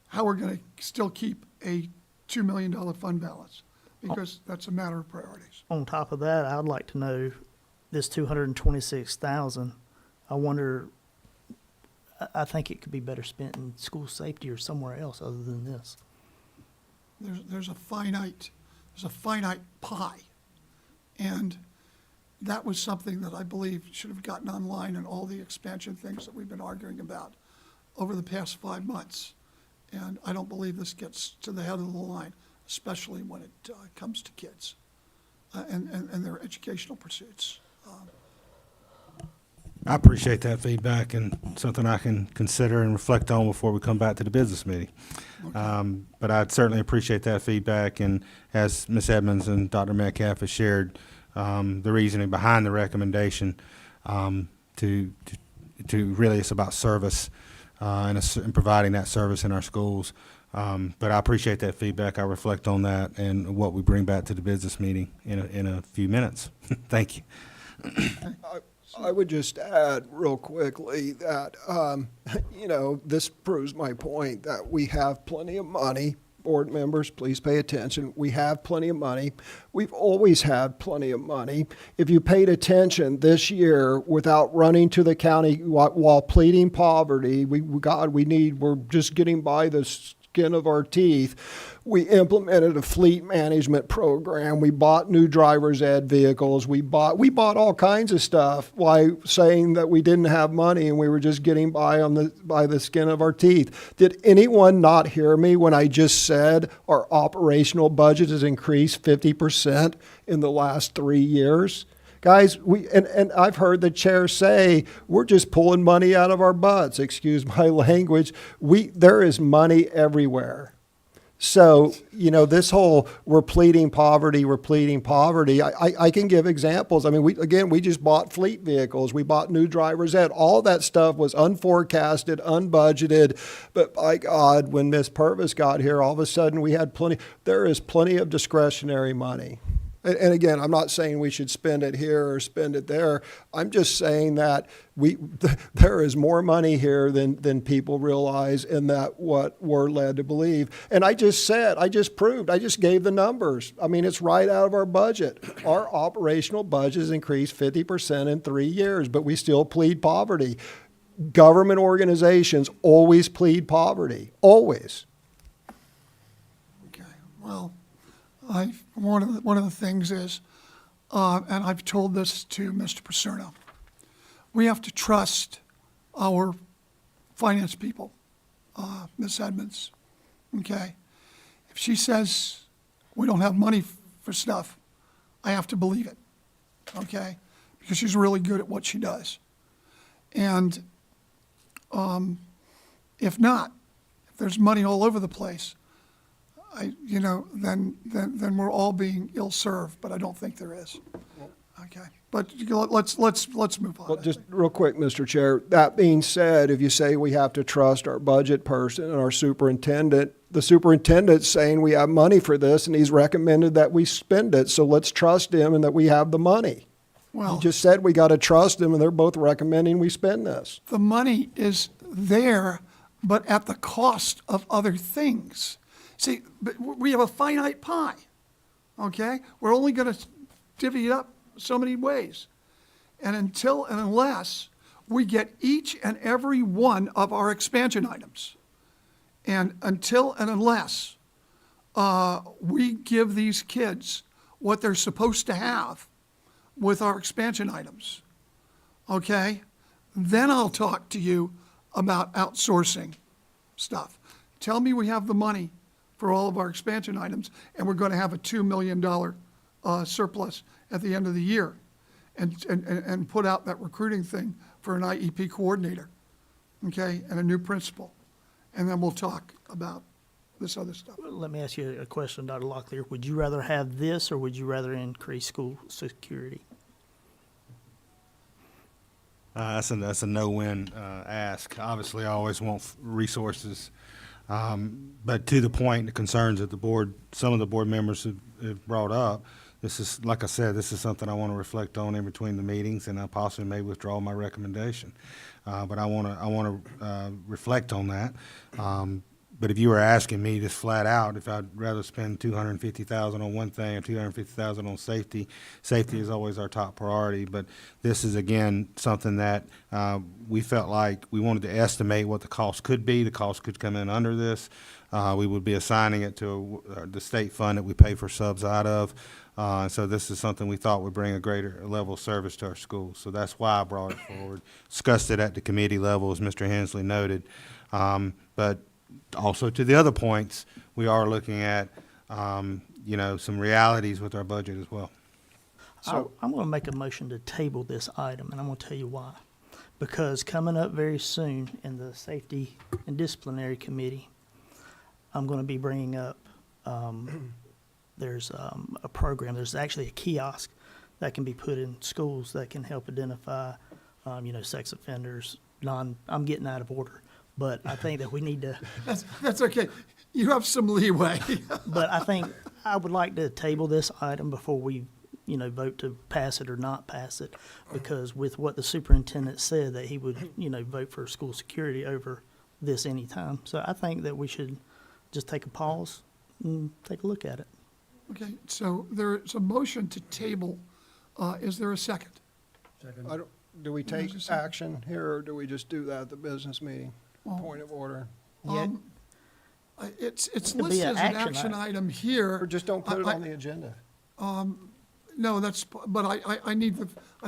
how we're going to still keep a $2 million fund balance, because that's a matter of priorities. On top of that, I'd like to know this 226,000. I wonder, I think it could be better spent in school safety or somewhere else other than this. There's a finite pie. And that was something that I believe should have gotten online in all the expansion things that we've been arguing about over the past 5 months. And I don't believe this gets to the head of the line, especially when it comes to kids and their educational pursuits. I appreciate that feedback, and something I can consider and reflect on before we come back to the business meeting. But I'd certainly appreciate that feedback, and as Ms. Edmonds and Dr. Metcalf has shared, the reasoning behind the recommendation, to really, it's about service and providing that service in our schools. But I appreciate that feedback. I reflect on that and what we bring back to the business meeting in a few minutes. Thank you. I would just add real quickly that, this proves my point that we have plenty of money. Board members, please pay attention. We have plenty of money. We've always had plenty of money. If you paid attention this year, without running to the county while pleading poverty, we're just getting by the skin of our teeth. We implemented a fleet management program. We bought new driver's ed vehicles. We bought all kinds of stuff while saying that we didn't have money and we were just getting by by the skin of our teeth. Did anyone not hear me when I just said our operational budget has increased 50% in the last 3 years? Guys, and I've heard the chair say, we're just pulling money out of our butts. Excuse my language. There is money everywhere. So, this whole we're pleading poverty, I can give examples. I mean, we just bought fleet vehicles. We bought new driver's ed. All that stuff was unforecasted, unbudgeted. But by God, when Ms. Purvis got here, all of a sudden we had there is plenty of discretionary money. And again, I'm not saying we should spend it here or spend it there. I'm just saying that there is more money here than people realize, and that what we're led to believe. And I just gave the numbers. I mean, it's right out of our budget. Our operational budget has increased 50% in 3 years, but we still plead poverty. Government organizations always plead poverty, always. Okay, well, one of the things is, and I've told this to Mr. Paserno, we have to trust our finance people, Ms. Edmonds, okay? If she says we don't have money for stuff, I have to believe it, okay? Because she's really good at what she does. And if not, if there's money all over the place, then we're all being ill-served, but I don't think there is. Okay, but let's move on. Well, just real quick, Mr. Chair, that being said, if you say we have to trust our budget person and our superintendent, the superintendent's saying we have money for this, and he's recommended that we spend it, so let's trust him and that we have the money. Well, He just said we got to trust him, and they're both recommending we spend this. the money is there, but at the cost of other things. See, but we have a finite pie, okay? We're only going to divvy it up so many ways. And unless we get each and every one of our expansion items, And until and unless we give these kids what they're supposed to have with our expansion items, okay, then I'll talk to you about outsourcing stuff. Tell me we have the money for all of our expansion items, and we're going to have a $2 million surplus at the end of the year, and put out that recruiting thing for an IEP coordinator, okay, and a new principal. And then we'll talk about this other stuff. Let me ask you a question, Dr. Locklear. Would you rather have this, or would you rather increase school security? That's a no-win ask. Obviously, I always want resources, but to the point, the concerns that some of the board members have brought up, this is, like I said, this is something I want to reflect on in between the meetings, and I possibly may withdraw my recommendation. But I want to reflect on that. But if you were asking me just flat out, if I'd rather spend $250,000 on one thing or $250,000 on safety, safety is always our top priority. But this is, again, something that we felt like we wanted to estimate what the cost could be. The cost could come in under this. We would be assigning it to the state fund that we pay for subs out of. So this is something we thought would bring a greater level of service to our schools. So that's why I brought it forward. Discussed it at the committee level, as Mr. Hensley noted. But also to the other points, we are looking at, some realities with our budget as well. So I'm going to make a motion to table this item, and I'm going to tell you why. Because coming up very soon in the Safety and Disciplinary Committee, I'm going to be bringing up, there's a program, there's actually a kiosk that can be put in schools that can help identify, sex offenders. I'm getting out of order, but I think that we need to. That's okay. You have some leeway. But I think I would like to table this item before we, vote to pass it or not pass it, because with what the superintendent said, that he would, vote for school security over this anytime. So I think that we should just take a pause and take a look at it. Okay, so there's a motion to table. Is there a second? Do we take action here, or do we just do that at the business meeting? Point of order. Yeah, It's could be listed an as an action action item. item here. Or just don't put it on the agenda? No, but I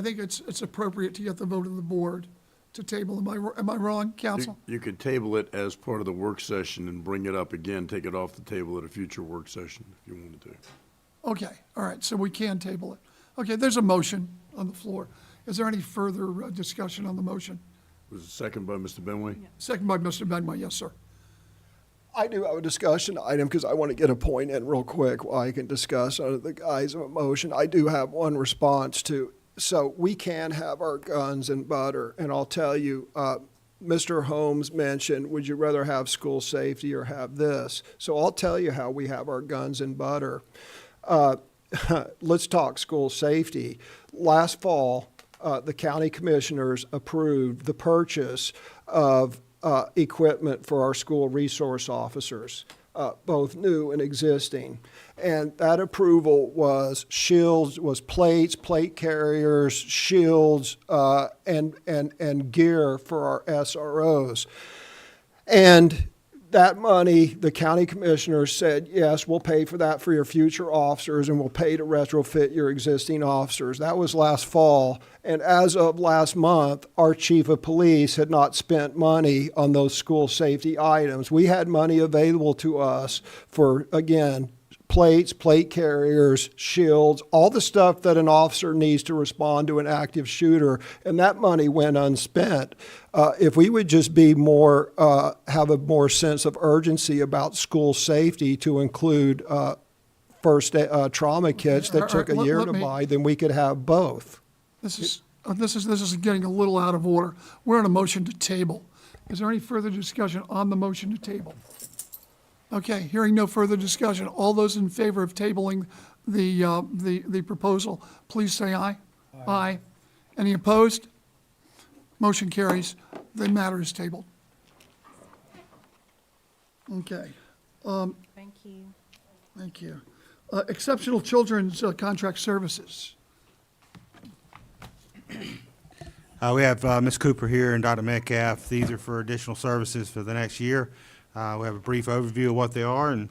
think it's appropriate to get the vote of the board to table. Am I wrong, counsel? You could table it as part of the work session and bring it up again, take it off the table at a future work session if you wanted to. Okay, all right, so we can table it. Okay, there's a motion on the floor. Is there any further discussion on the motion? Was it second by Mr. Benway? Second by Mr. Benway, yes, sir. I do have a discussion item because I want to get a point in real quick while I can discuss under the guise of a motion. I do have one response to, so we can have our guns and butter, and I'll tell you, Mr. Holmes mentioned, would you rather have school safety or have this? So I'll tell you how we have our guns and butter. Let's talk school safety. Last fall, the county commissioners approved the purchase of equipment for our school resource officers, both new and existing. And that approval was shields, was plates, plate carriers, shields, and gear for our SROs. And that money, the county commissioners said, yes, we'll pay for that for your future officers, and we'll pay to retrofit your existing officers. That was last fall. And as of last month, our chief of police had not spent money on those school safety items. We had money available to us for, again, plates, plate carriers, shields, all the stuff that an officer needs to respond to an active shooter, and that money went unspent. If we would just be more, have a more sense of urgency about school safety to include first trauma kits that took a year to buy, then we could have both. This is getting a little out of order. We're on a motion to table. Is there any further discussion on the motion to table? Okay, hearing no further discussion. All those in favor of tabling the proposal, please say aye. Aye. Any opposed? Motion carries. The matter is tabled. Okay, Thank you. thank you. Exceptional Children's Contract Services. We have Ms. Cooper here and Dr. Metcalf. These are for additional services for the next year. We have a brief overview of what they are, and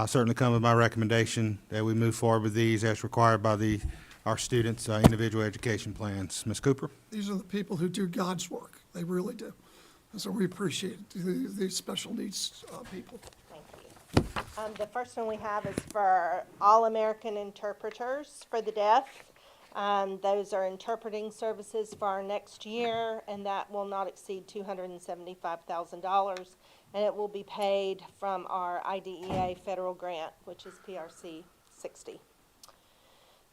certainly come with my recommendation that we move forward with these as required by our students' individual education plans. Ms. Cooper? These are the people who do God's work. They really do. And so we appreciate these special needs people. Thank you. The first one we have is for All-American Interpreters for the Deaf. Those are interpreting services for our next year, and that will not exceed $275,000, and it will be paid from our IDEA federal grant, which is PRC 60.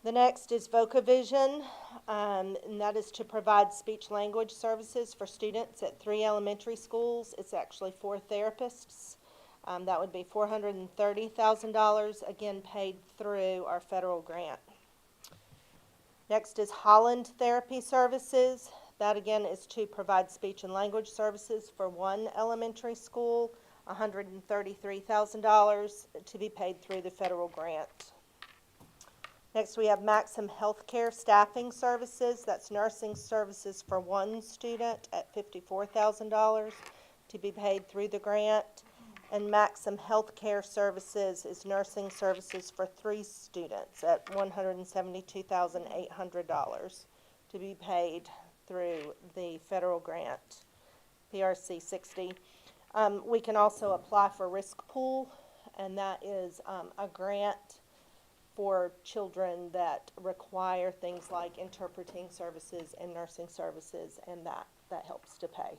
The next is VocaVision, and that is to provide speech-language services for students at 3 elementary schools. It's actually 4 therapists. That would be $430,000, again paid through our federal grant. Next is Holland Therapy Services. That again is to provide speech and language services for 1 elementary school, $133,000 to be paid through the federal grant. Next we have Maxim Healthcare Staffing Services. That's nursing services for 1 student at $54,000 to be paid through the grant. And Maxim Healthcare Services is nursing services for 3 students at $172,800 to be paid through the federal grant, PRC 60. We can also apply for Risk Pool, and that is a grant for children that require things like interpreting services and nursing services, and that helps to pay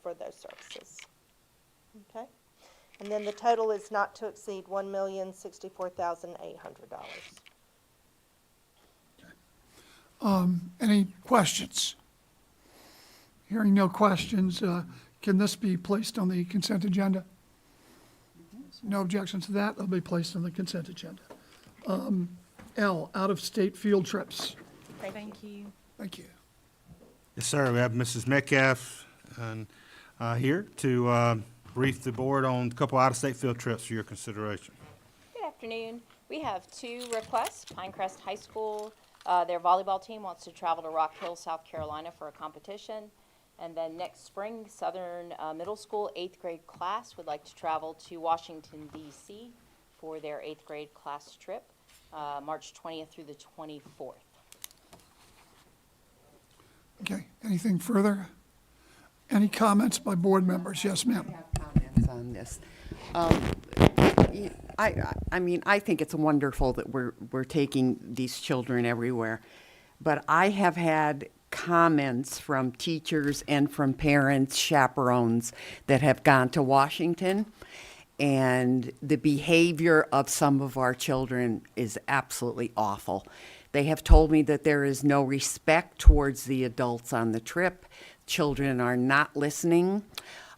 for those services. Okay? And then the total is not to exceed $1,064,800. Any questions? Hearing no questions, can this be placed on the consent agenda? No objections to that, it'll be placed on the consent agenda. L, out-of-state field trips. Thank you. Thank you. Yes, sir. We have Mrs. Metcalf here to brief the board on a couple out-of-state field trips for your consideration. Good afternoon. We have 2 requests. Pinecrest High School, their volleyball team wants to travel to Rock Hill, South Carolina for a competition. And then next spring, Southern Middle School 8th grade class would like to travel to Washington, D.C. for their 8th grade class trip, March 20th through the 24th. Okay, anything further? Any comments by board members? Yes, ma'am. Comments on this. I mean, I think it's wonderful that we're taking these children everywhere, but I have had comments from teachers and from parents, chaperones that have gone to Washington, and the behavior of some of our children is absolutely awful. They have told me that there is no respect towards the adults on the trip. Children are not listening.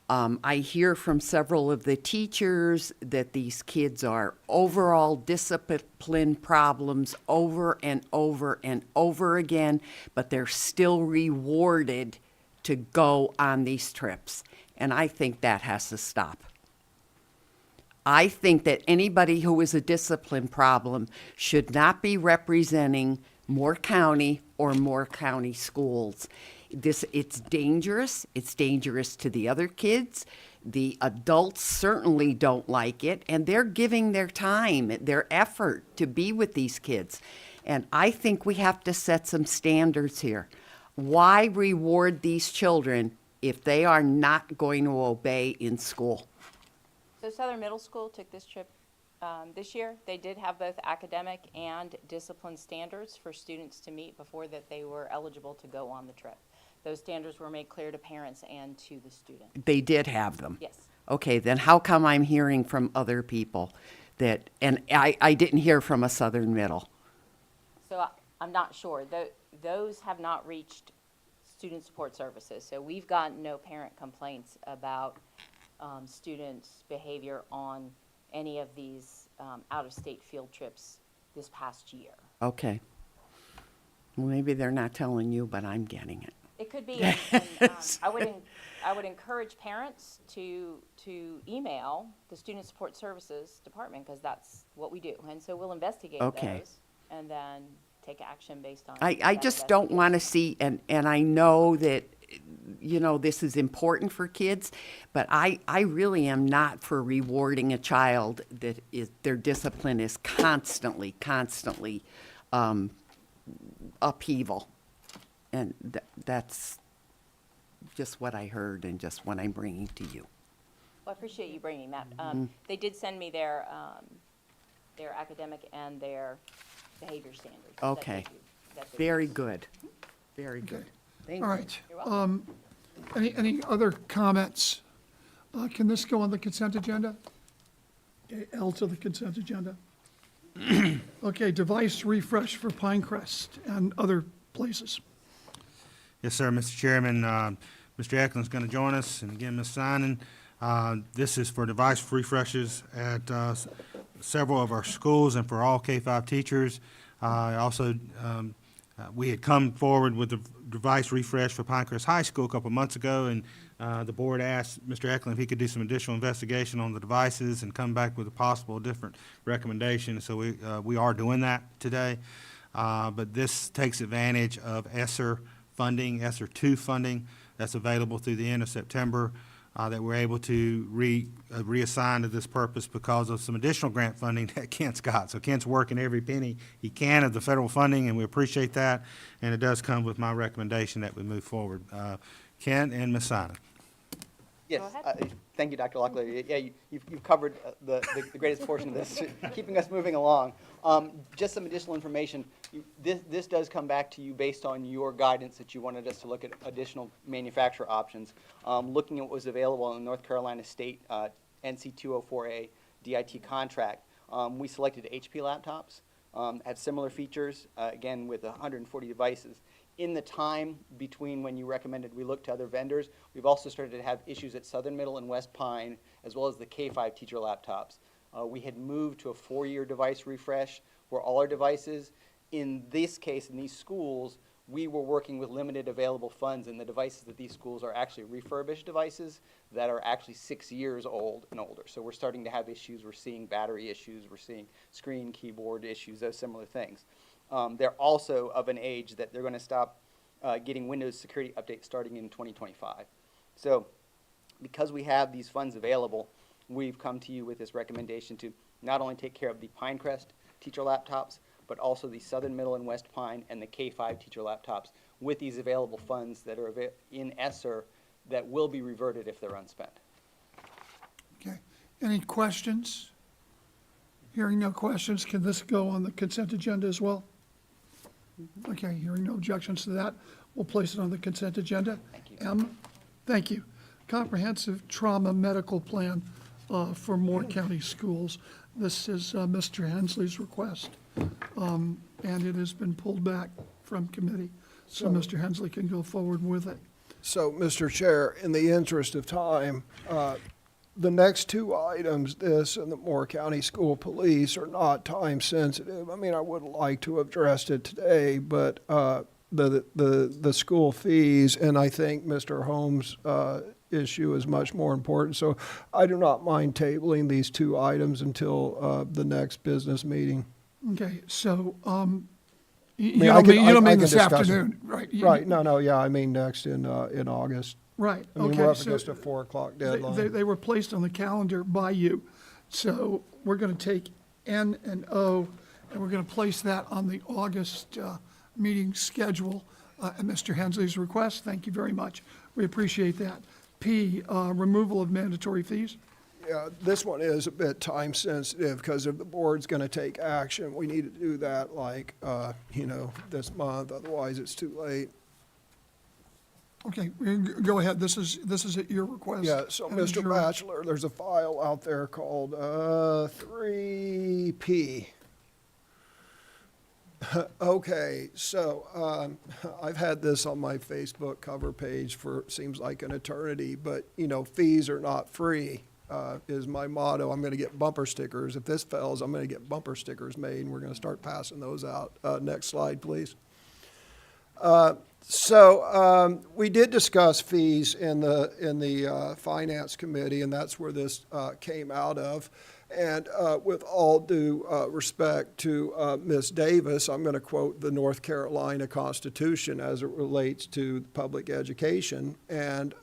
I hear from several of the teachers that these kids are overall discipline problems over and over and over again, but they're still rewarded to go on these trips. And I think that has to stop. I think that anybody who is a discipline problem should not be representing Moore County or Moore County schools. It's dangerous. It's dangerous to the other kids. The adults certainly don't like it, and they're giving their time, their effort to be with these kids. And I think we have to set some standards here. Why reward these children if they are not going to obey in school? So Southern Middle School took this trip this year. They did have both academic and discipline standards for students to meet before that they were eligible to go on the trip. Those standards were made clear to parents and to the student. They did have them? Yes. Okay, then how come I'm hearing from other people that, and I didn't hear from a Southern Middle? So I'm not sure. Those have not reached student support services. So we've gotten no parent complaints about students' behavior on any of these out-of-state field trips this past year. Okay. Well, maybe they're not telling you, but I'm getting it. It could be, and I would encourage parents to email the Student Support Services Department, because that's what we do. And so we'll investigate Okay. those and then take action based on. I that just don't want to investigation. see, and I know that, you know, this is important for kids, but I really am not for rewarding a child that is, their discipline is constantly upheaval. And that's just what I heard and just what I'm bringing to you. Well, I appreciate you bringing that. They did send me their academic and their behavior standards. that they Okay. do- that they Very use. good, very good. Thank All you. right. You're welcome. Any other comments? Can this go on the consent agenda? Okay, L to the consent agenda. Okay, device refresh for Pinecrest and other places. Yes, sir, Mr. Chairman. Mr. Eklund's going to join us, and again, Ms. Simon. This is for device refreshes at several of our schools and for all K-5 teachers. Also, we had come forward with the device refresh for Pinecrest High School a couple of months ago, and the board asked Mr. Eklund if he could do some additional investigation on the devices and come back with a possible different recommendation. So we are doing that today. But this takes advantage of ESSER funding, ESSER 2 funding that's available through the end of September, that we're able to reassign to this purpose because of some additional grant funding that Kent's got. So Kent's working every penny he can of the federal funding, and we appreciate that. And it does come with my recommendation that we move forward. Kent and Ms. Simon. Yes, thank you, Dr. Locklear. Yeah, you've covered the greatest portion of this, keeping us moving along. Just some additional information. This does come back to you based on your guidance that you wanted us to look at additional manufacturer options. Looking at what was available in the North Carolina State NC 204A DIT contract, we selected HP laptops, have similar features, again with 140 devices. In the time between when you recommended we look to other vendors, we've also started to have issues at Southern Middle and West Pine, as well as the K-5 teacher laptops. We had moved to a 4-year device refresh for all our devices. In this case, in these schools, we were working with limited available funds, and the devices that these schools are actually refurbished devices that are actually 6 years old and older. So we're starting to have issues. We're seeing battery issues. We're seeing screen, keyboard issues, those similar things. They're also of an age that they're going to stop getting Windows security updates starting in 2025. So because we have these funds available, we've come to you with this recommendation to not only take care of the Pinecrest teacher laptops, but also the Southern Middle and West Pine and the K-5 teacher laptops with these available funds that are in ESSER that will be reverted if they're unspent. Okay. Any questions? Hearing no questions, can this go on the consent agenda as well? Okay, hearing no objections to that, we'll place it on the consent agenda. Thank you. M, thank you. Comprehensive Trauma Medical Plan for Moore County Schools. This is Mr. Hensley's request, and it has been pulled back from committee. So Mr. Hensley can go forward with it. So, Mr. Chair, in the interest of time, the next two items, this and the Moore County School Police, are not time sensitive. I mean, I would like to have addressed it today, but the school fees, and I think Mr. Holmes' issue is much more important. So I do not mind tabling these two items until the next business meeting. Okay, so you mean, I don't can- mean, I- you don't I mean can this discuss it. afternoon, right? Right, no, yeah, I mean next in August. Right, I mean, okay. we're up so against a 4 o'clock they- deadline. They were placed on the calendar by you. So we're going to take N and O, and we're going to place that on the August meeting schedule at Mr. Hensley's request. Thank you very much. We appreciate that. P, removal of mandatory fees. Yeah, this one is a bit time sensitive because if the board's going to take action, we need to do that like, this month, otherwise it's too late. Okay, go ahead. This is at your request. Yeah, so That is Mr. your- Batchelor, there's a file out there called 3P. Okay, so I've had this on my Facebook cover page for, seems like an eternity, but, fees are not free, is my motto. I'm going to get bumper stickers. If this fails, I'm going to get bumper stickers made, and we're going to start passing those out. Next slide, please. So we did discuss fees in the Finance Committee, and that's where this came out of. And with all due respect to Ms. Davis, I'm going to quote the North Carolina Constitution as it relates to public education. And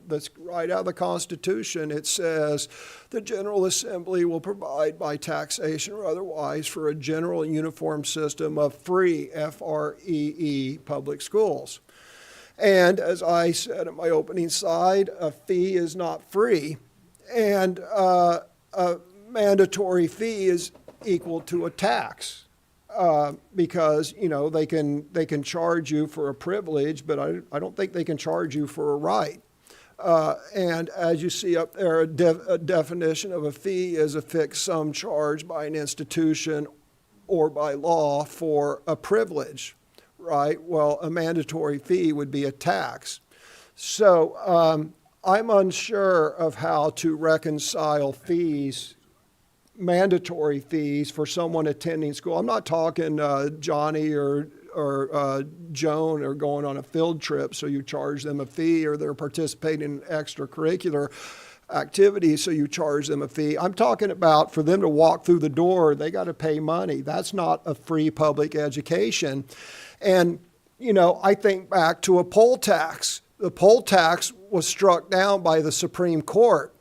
that's right out of the Constitution. It says, the General Assembly will provide by taxation or otherwise for a general and uniform system of free, F-R-E-E, public schools. And as I said in my opening slide, a fee is not free. And a mandatory fee is equal to a tax because, you know, they can charge you for a privilege, but I don't think they can charge you for a right. And as you see up there, a definition of a fee is a fixed sum charged by an institution or by law for a privilege, right? Well, a mandatory fee would be a tax. So I'm unsure of how to reconcile fees, mandatory fees for someone attending school. I'm not talking Johnny or Joan are going on a field trip, so you charge them a fee, or they're participating in extracurricular activities, so you charge them a fee. I'm talking about for them to walk through the door, they got to pay money. That's not a free public education. And, you know, I think back to a poll tax. The poll tax was struck down by the Supreme Court.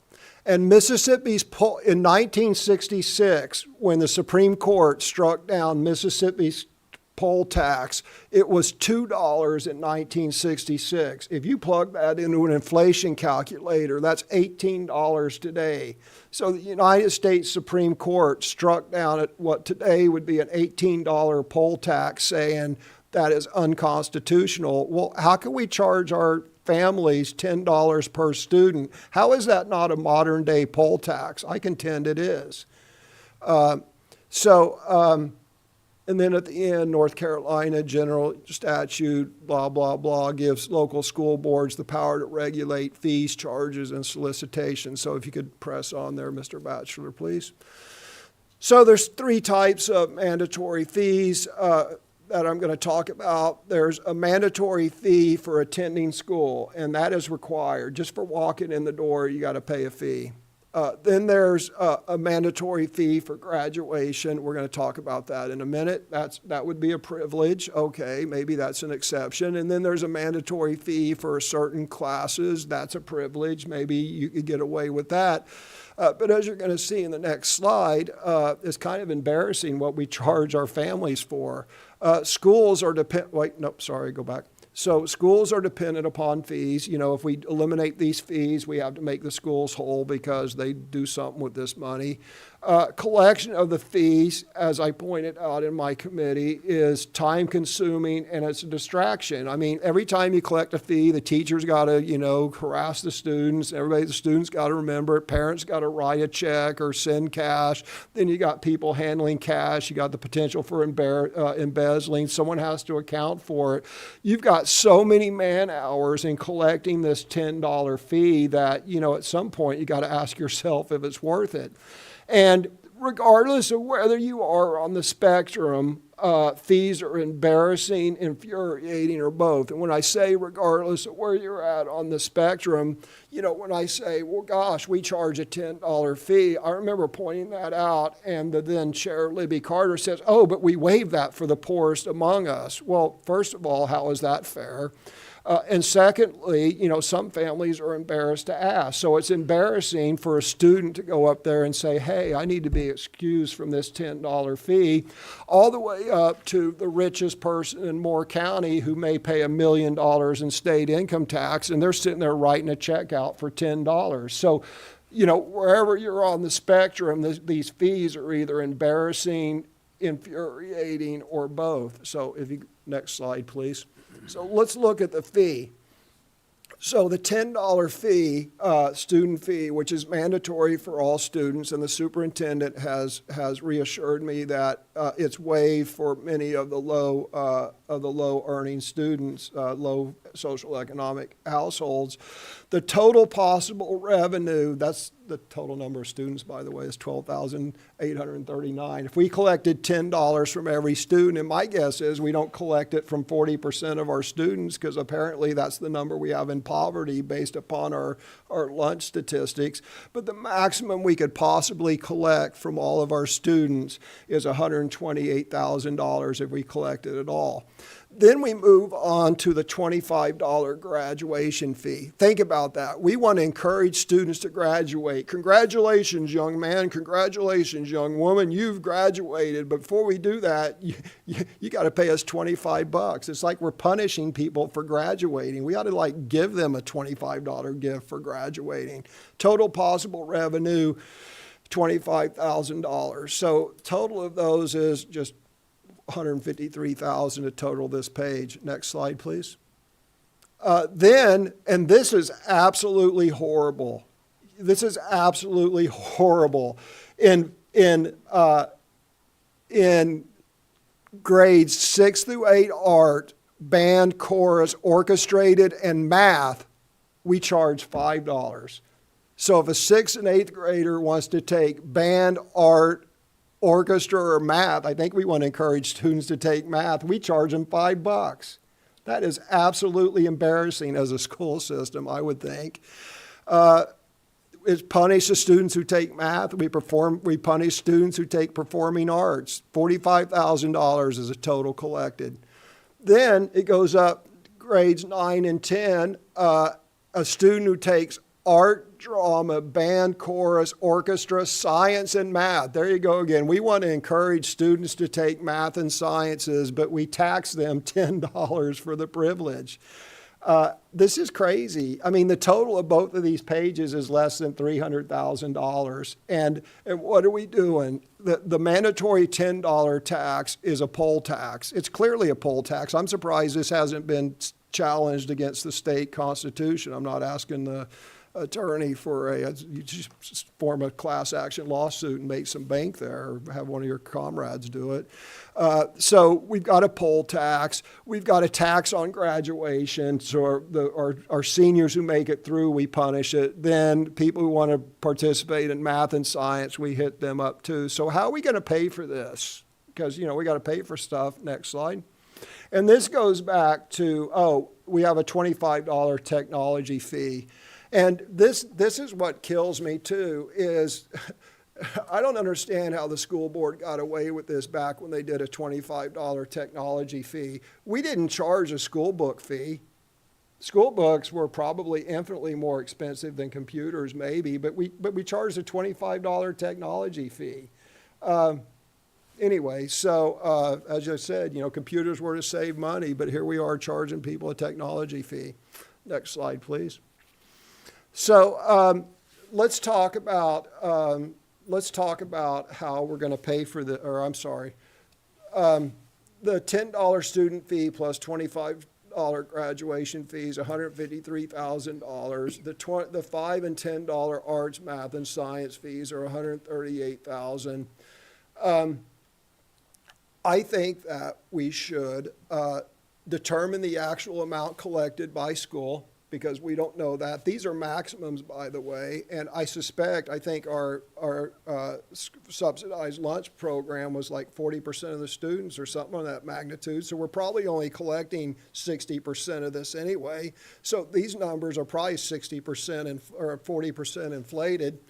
And Mississippi's poll, in 1966, when the Supreme Court struck down Mississippi's poll tax, it was $2 in 1966. If you plug that into an inflation calculator, that's $18 today. So the United States Supreme Court struck down at what today would be an $18 poll tax, saying that is unconstitutional. Well, how can we charge our families $10 per student? How is that not a modern day poll tax? I contend it is. And then at the end, North Carolina general statute, blah, blah, blah, gives local school boards the power to regulate fees, charges, and solicitations. So if you could press on there, Mr. Batchelor, please. So there's three types of mandatory fees that I'm going to talk about. There's a mandatory fee for attending school, and that is required. Just for walking in the door, you got to pay a fee. Then there's a mandatory fee for graduation. We're going to talk about that in a minute. That would be a privilege. Okay, maybe that's an exception. And then there's a mandatory fee for certain classes. That's a privilege. Maybe you could get away with that. But as you're going to see in the next slide, it's kind of embarrassing what we charge our families for. Schools are go back. So schools are dependent upon fees. You know, if we eliminate these fees, we have to make the schools whole because they do something with this money. Collection of the fees, as I pointed out in my committee, is time consuming and it's a distraction. I mean, every time you collect a fee, the teacher's got to, harass the students. The students got to remember it. Parents got to write a check or send cash. Then you got people handling cash. You got the potential for embezzling. Someone has to account for it. You've got so many man hours in collecting this $10 fee that, at some point you got to ask yourself if it's worth it. And regardless of whether you are on the spectrum, fees are embarrassing, infuriating, or both. And when I say regardless of where you're at on the spectrum, when I say, well, gosh, we charge a $10 fee, I remember pointing that out, and the then Chair Libby Carter says, oh, but we waive that for the poorest among us. Well, first of all, how is that fair? And secondly, some families are embarrassed to ask. So it's embarrassing for a student to go up there and say, hey, I need to be excused from this $10 fee, all the way up to the richest person in Moore County who may pay $1 million in state income tax, and they're sitting there writing a check out for $10. So, wherever you're on the spectrum, these fees are either embarrassing, infuriating, or both. So next slide, please. So let's look at the fee. So the $10 fee, student fee, which is mandatory for all students, and the superintendent has reassured me that it's waived for many of the low earning students, low social economic households. The total possible revenue, that's the total number of students, by the way, is 12,839. If we collected $10 from every student, and my guess is we don't collect it from 40% of our students, because apparently that's the number we have in poverty based upon our lunch statistics. But the maximum we could possibly collect from all of our students is $128,000 if we collected it all. Then we move on to the $25 graduation fee. Think about that. We want to encourage students to graduate. Congratulations, young man. Congratulations, young woman. You've graduated. But before we do that, you got to pay us $25. It's like we're punishing people for graduating. We ought to like give them a $25 gift for graduating. Total possible revenue, $25,000. So total of those is just $153,000 to total this page. Next slide, please. Then, and this is absolutely horrible. This is absolutely horrible. In grades 6 through 8 art, band, chorus, orchestrated, and math, we charge $5. So if a 6th and 8th grader wants to take band, art, orchestra, or math, I think we want to encourage students to take math. We charge them $5. That is absolutely embarrassing as a school system, I would think. It punishes students who take math. We punish students who take performing arts. $45,000 is a total collected. Then it goes up grades 9 and 10. A student who takes art, drama, band, chorus, orchestra, science, and math. There you go again. We want to encourage students to take math and sciences, but we tax them $10 for the privilege. This is crazy. I mean, the total of both of these pages is less than $300,000. And what are we doing? The mandatory $10 tax is a poll tax. It's clearly a poll tax. I'm surprised this hasn't been challenged against the state constitution. I'm not asking the attorney for you just form a class action lawsuit and make some bank there, or have one of your comrades do it. So we've got a poll tax. We've got a tax on graduation. So our seniors who make it through, we punish it. Then people who want to participate in math and science, we hit them up too. So how are we going to pay for this? Because, we got to pay for stuff. Next slide. And this goes back to, we have a $25 technology fee. And this is what kills me too, is I don't understand how the school board got away with this back when they did a $25 technology fee. We didn't charge a school book fee. School books were probably infinitely more expensive than computers maybe, but we charged a $25 technology fee. Anyway, so as I said, computers were to save money, but here we are charging people a technology fee. Next slide, please. So let's talk about how we're going to pay for the $10 student fee plus $25 graduation fees, $153,000. The $5 and $10 arts, math, and science fees are $138,000. I think that we should determine the actual amount collected by school, because we don't know that. These are maximums, by the way, and I think our subsidized lunch program was like 40% of the students or something on that magnitude, so we're probably only collecting 60% of this anyway. So these numbers are probably 60% or 40% inflated.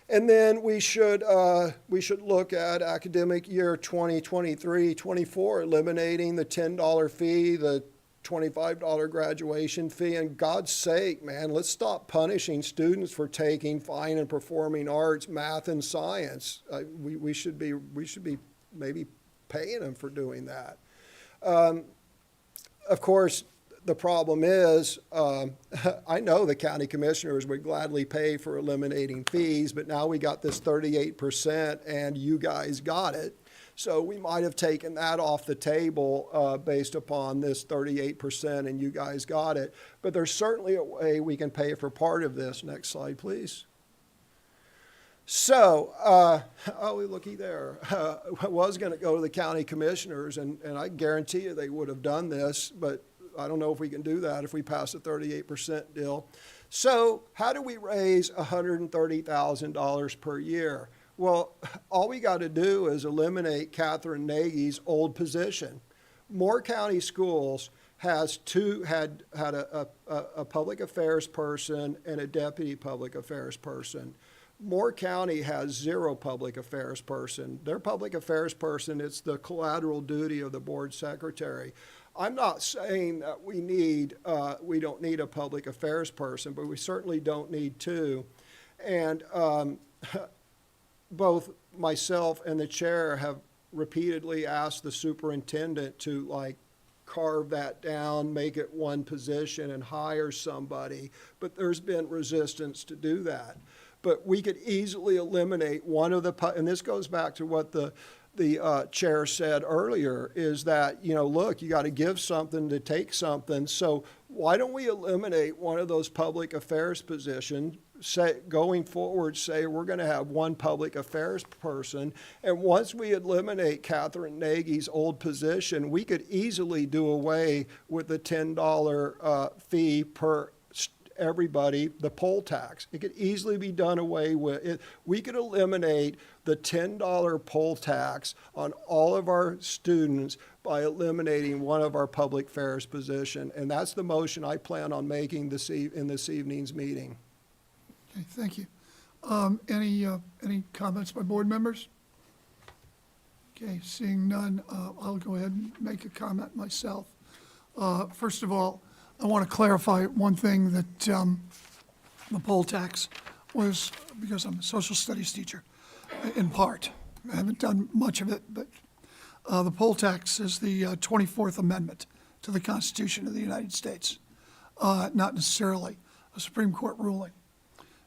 And then we should look at academic year 2023-24, eliminating the $10 fee, the $25 graduation fee. And God's sake, man, let's stop punishing students for taking fine and performing arts, math, and science. We should be maybe paying them for doing that. Of course, the problem is, I know the county commissioners would gladly pay for eliminating fees, but now we got this 38% and you guys got it. So we might have taken that off the table based upon this 38% and you guys got it. But there's certainly a way we can pay for part of this. Next slide, please. So, looky there. I was going to go to the county commissioners, and I guarantee you they would have done this, but I don't know if we can do that if we pass a 38% deal. So how do we raise $130,000 per year? Well, all we got to do is eliminate Catherine Nagy's old position. Moore County Schools had a public affairs person and a deputy public affairs person. Moore County has 0 public affairs person. Their public affairs person, it's the collateral duty of the board secretary. I'm not saying that we don't need a public affairs person, but we certainly don't need 2. And both myself and the chair have repeatedly asked the superintendent to carve that down, make it one position and hire somebody, but there's been resistance to do that. But we could easily eliminate one of the, and this goes back to what the chair said earlier, is that, look, you got to give something to take something. So why don't we eliminate one of those public affairs positions, going forward, say we're going to have one public affairs person. And once we eliminate Catherine Nagy's old position, we could easily do away with the $10 fee per everybody, the poll tax. It could easily be done away with. We could eliminate the $10 poll tax on all of our students by eliminating one of our public affairs position. And that's the motion I plan on making in this evening's meeting. Okay, thank you. Any comments by board members? Okay, seeing none, I'll go ahead and make a comment myself. First of all, I want to clarify one thing, that the poll tax was because I'm a social studies teacher, in part. I haven't done much of it, but the poll tax is the 24th Amendment to the Constitution of the United States, not necessarily a Supreme Court ruling.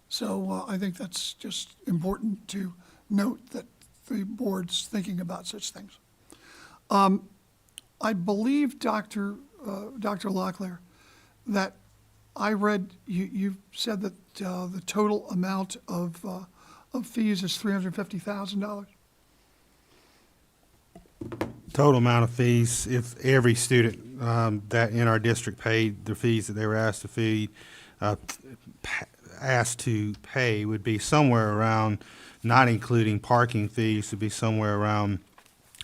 So I think that's just important to note, that the board's thinking about such things. I believe, Dr. Locklear, that I read, you said that the total amount of fees is $350,000? Total amount of fees, if every student that in our district paid the fees that they were asked to pay, would be somewhere around, not including parking fees, would be somewhere around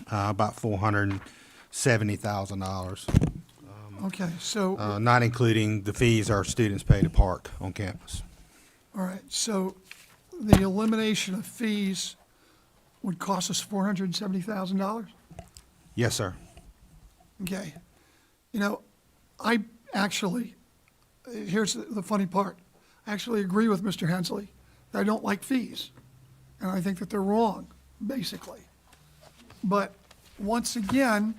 about $470,000. Okay, so, Not including the fees our students pay to park on campus. all right, so the elimination of fees would cost us $470,000? Yes, sir. Okay. I actually, here's the funny part. I actually agree with Mr. Hensley. I don't like fees, and I think that they're wrong, basically. But once again,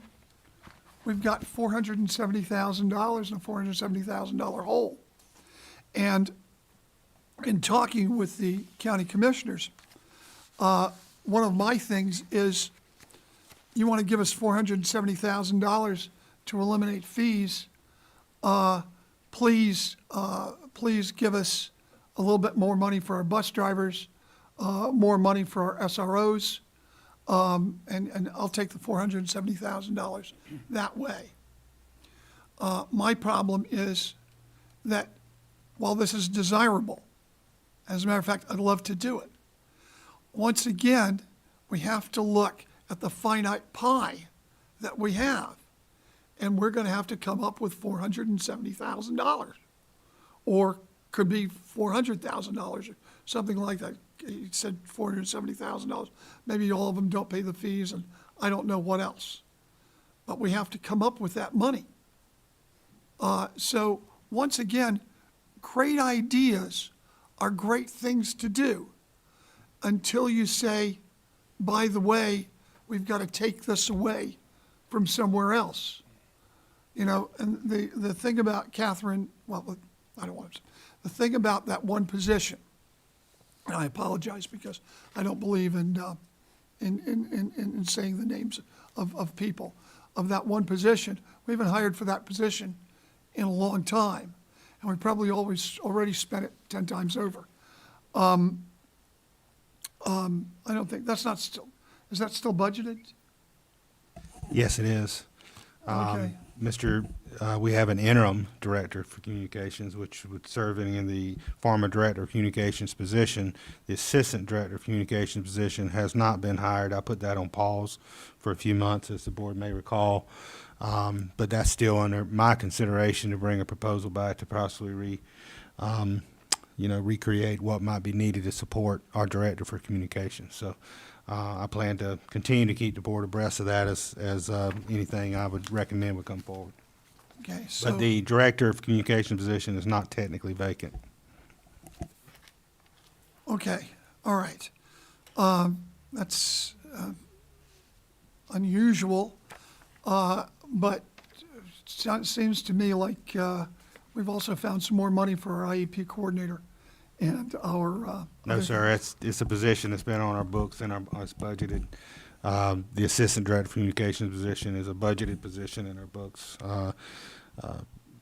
we've got $470,000 and a $470,000 hole. And in talking with the county commissioners, one of my things is, you want to give us $470,000 to eliminate fees, please give us a little bit more money for our bus drivers, more money for our SROs, and I'll take the $470,000 that way. My problem is that while this is desirable, as a matter of fact, I'd love to do it. Once again, we have to look at the finite pie that we have, and we're going to have to come up with $470,000, or could be $400,000 or something like that. He said $470,000. Maybe all of them don't pay the fees, and I don't know what else. But we have to come up with that money. So once again, great ideas are great things to do until you say, by the way, we've got to take this away from somewhere else. And the thing about Catherine, well, I don't want to, the thing about that one position, and I apologize because I don't believe in saying the names of people, of that one position. We haven't hired for that position in a long time, and we probably already spent it 10 times over. I don't think, is that still budgeted? Yes, it is. Okay. we have an interim director for communications, which would serve in the former director of communications position. The assistant director of communications position has not been hired. I put that on pause for a few months, as the board may recall. But that's still under my consideration to bring a proposal back to possibly recreate what might be needed to support our director for communications. So I plan to continue to keep the board abreast of that as anything I would recommend would come forward. Okay, so. But the director of communication position is not technically vacant. Okay, all right. That's unusual, but it seems to me like we've also found some more money for our IEP coordinator and our. No, sir, it's a position that's been on our books and it's budgeted. The assistant director of communications position is a budgeted position in our books.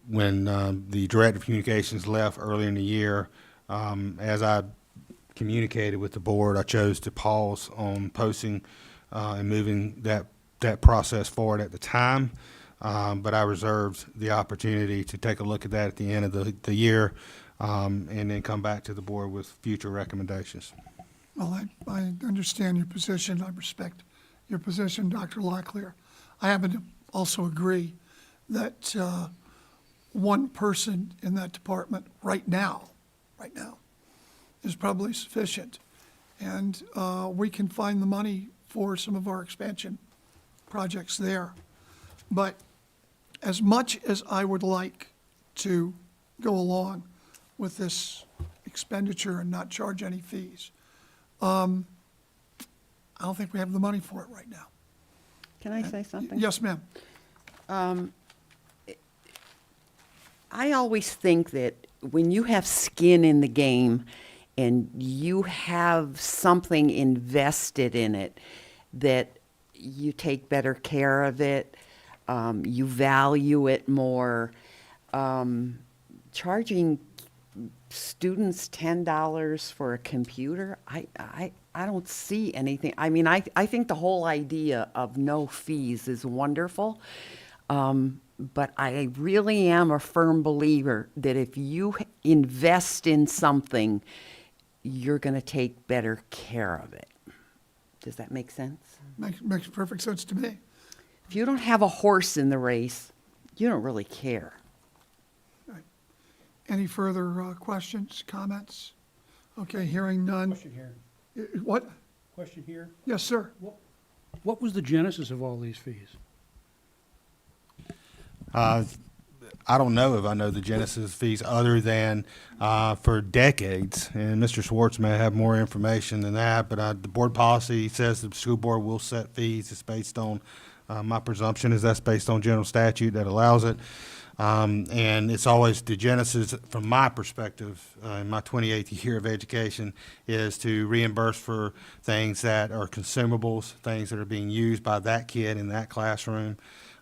When the director of communications left earlier in the year, as I communicated with the board, I chose to pause on posting and moving that process forward at the time. But I reserved the opportunity to take a look at that at the end of the year and then come back to the board with future recommendations. Well, I understand your position. I respect your position, Dr. Locklear. I happen to also agree that one person in that department right now is probably sufficient. And we can find the money for some of our expansion projects there. But as much as I would like to go along with this expenditure and not charge any fees, I don't think we have the money for it right now. Can I say something? Yes, ma'am. I always think that when you have skin in the game and you have something invested in it, that you take better care of it, you value it more. Charging students $10 for a computer, I don't see anything. I mean, I think the whole idea of no fees is wonderful. But I really am a firm believer that if you invest in something, you're going to take better care of it. Does that make sense? Makes perfect sense to me. If you don't have a horse in the race, you don't really care. Right. Any further questions, comments? Okay, hearing none. Question here. What? Question here. Yes, sir. What was the genesis of all these fees? I don't know if I know the genesis fees other than for decades, and Mr. Schwartz may have more information than that, but the board policy says the school board will set fees. It's based on, my presumption is that's based on general statute that allows it. And it's always the genesis, from my perspective, in my 28th year of education, is to reimburse for things that are consumables, things that are being used by that kid in that classroom.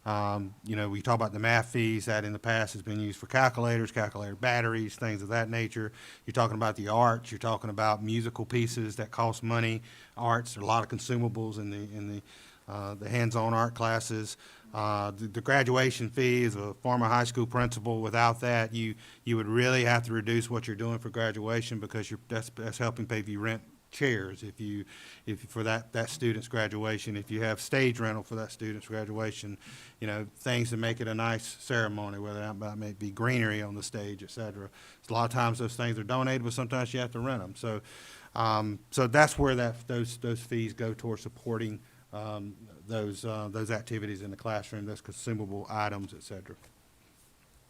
We talk about the math fees that in the past has been used for calculators, calculator batteries, things of that nature. You're talking about the arts. You're talking about musical pieces that cost money. Arts, there are a lot of consumables in the hands-on art classes. The graduation fee is a former high school principal. Without that, you would really have to reduce what you're doing for graduation because that's helping pay for your rent chairs if for that student's graduation. If you have stage rental for that student's graduation, things to make it a nice ceremony, whether that may be greenery on the stage, et cetera. A lot of times those things are donated, but sometimes you have to rent them. So that's where those fees go towards supporting those activities in the classroom, those consumable items, et cetera.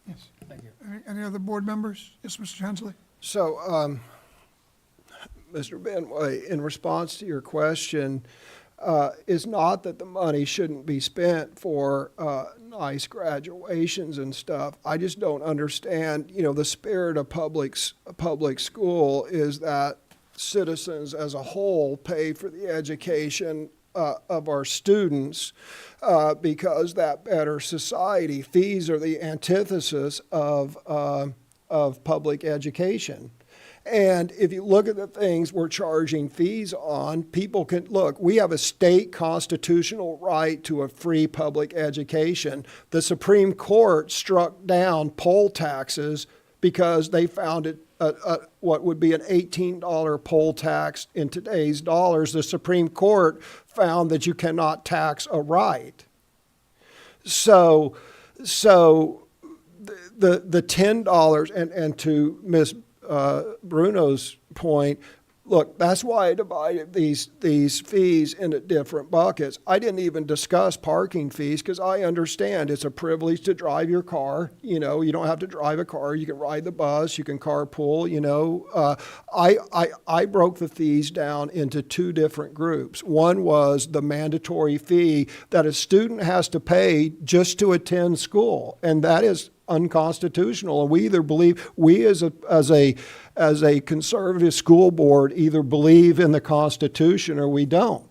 Yes. Thank you. Any other board members? Yes, Mr. Hensley? So, Mr. Benway, in response to your question, is not that the money shouldn't be spent for nice graduations and stuff. I just don't understand, the spirit of public school is that citizens as a whole pay for the education of our students because that better society. Fees are the antithesis of public education. And if you look at the things we're charging fees on, people can, look, we have a state constitutional right to a free public education. The Supreme Court struck down poll taxes because they found it what would be an $18 poll tax in today's dollars. The Supreme Court found that you cannot tax a right. So the $10, and to Ms. Bruno's point, look, that's why I divided these fees into different buckets. I didn't even discuss parking fees because I understand it's a privilege to drive your car. You know, you don't have to drive a car. You can ride the bus. You can carpool. You know, I broke the fees down into two different groups. One was the mandatory fee that a student has to pay just to attend school, and that is unconstitutional. And we either believe, we as a conservative school board either believe in the Constitution or we don't.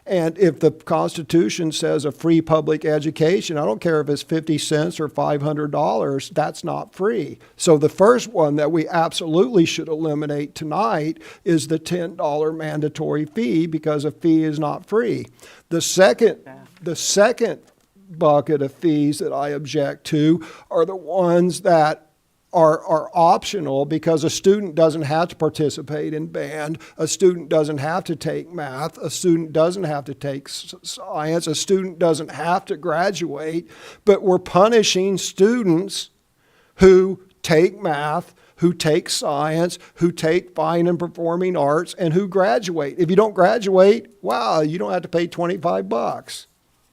And if the Constitution says a free public education, I don't care if it's 50 cents or $500, that's not free. So the first one that we absolutely should eliminate tonight is the $10 mandatory fee, because a fee is not free. The second bucket of fees that I object to are the ones that are optional, because a student doesn't have to participate in band, a student doesn't have to take math, a student doesn't have to take science, a student doesn't have to graduate, but we're punishing students who take math, who take science, who take fine and performing arts, and who graduate. If you don't graduate, wow, you don't have to pay $25.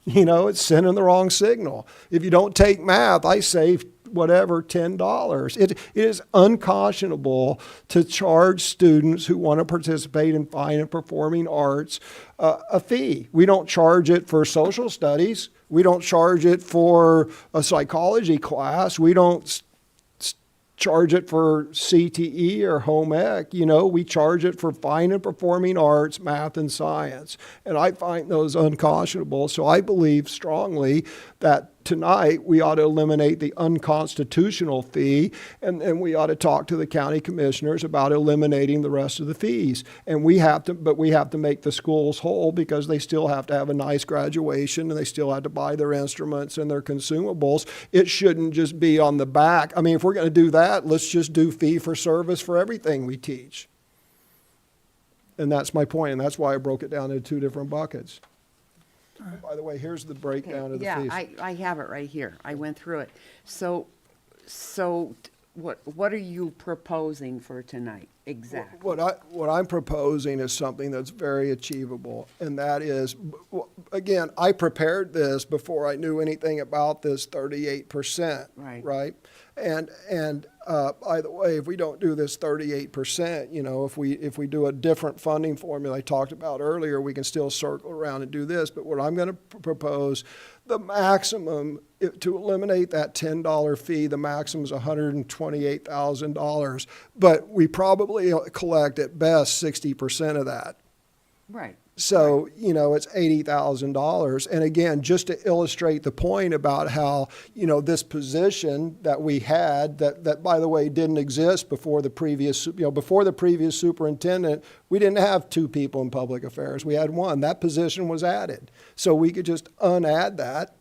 You know, it's sending the wrong signal. If you don't take math, I save whatever, $10. It is unconscionable to charge students who want to participate in fine and performing arts a fee. We don't charge it for social studies. We don't charge it for a psychology class. We don't charge it for CTE or home ec. You know, we charge it for fine and performing arts, math, and science. And I find those unconscionable. So I believe strongly that tonight we ought to eliminate the unconstitutional fee, and we ought to talk to the county commissioners about eliminating the rest of the fees. And we have to make the schools whole, because they still have to have a nice graduation, and they still have to buy their instruments and their consumables. It shouldn't just be on the back. I mean, if we're going to do that, let's just do fee for service for everything we teach. And that's my point, and that's why I broke it down into two different buckets. By the way, here's the breakdown of the fees. Yeah, I have it right here. I went through it. So what are you proposing for tonight exactly? What I'm proposing is something that's very achievable, and that is, again, I prepared this before I knew anything about this 38%. Right? And by the way, if we don't do this 38%, you know, if we do a different funding formula I talked about earlier, we can still circle around and do this. But what I'm going to propose, the maximum, to eliminate that $10 fee, the maximum is $128,000. But we probably collect at best 60% of that. Right. So, you know, it's $80,000. And again, just to illustrate the point about how, you know, this position that we had, that by the way, didn't exist before the previous superintendent, we didn't have two people in public affairs. We had one. That position was added. So we could just unadd that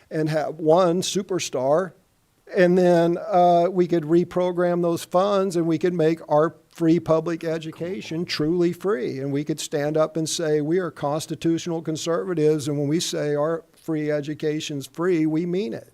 and have one superstar. And then we could reprogram those funds, and we could make our free public education truly free. And we could stand up and say, we are constitutional conservatives, and when we say our free education's free, we mean it.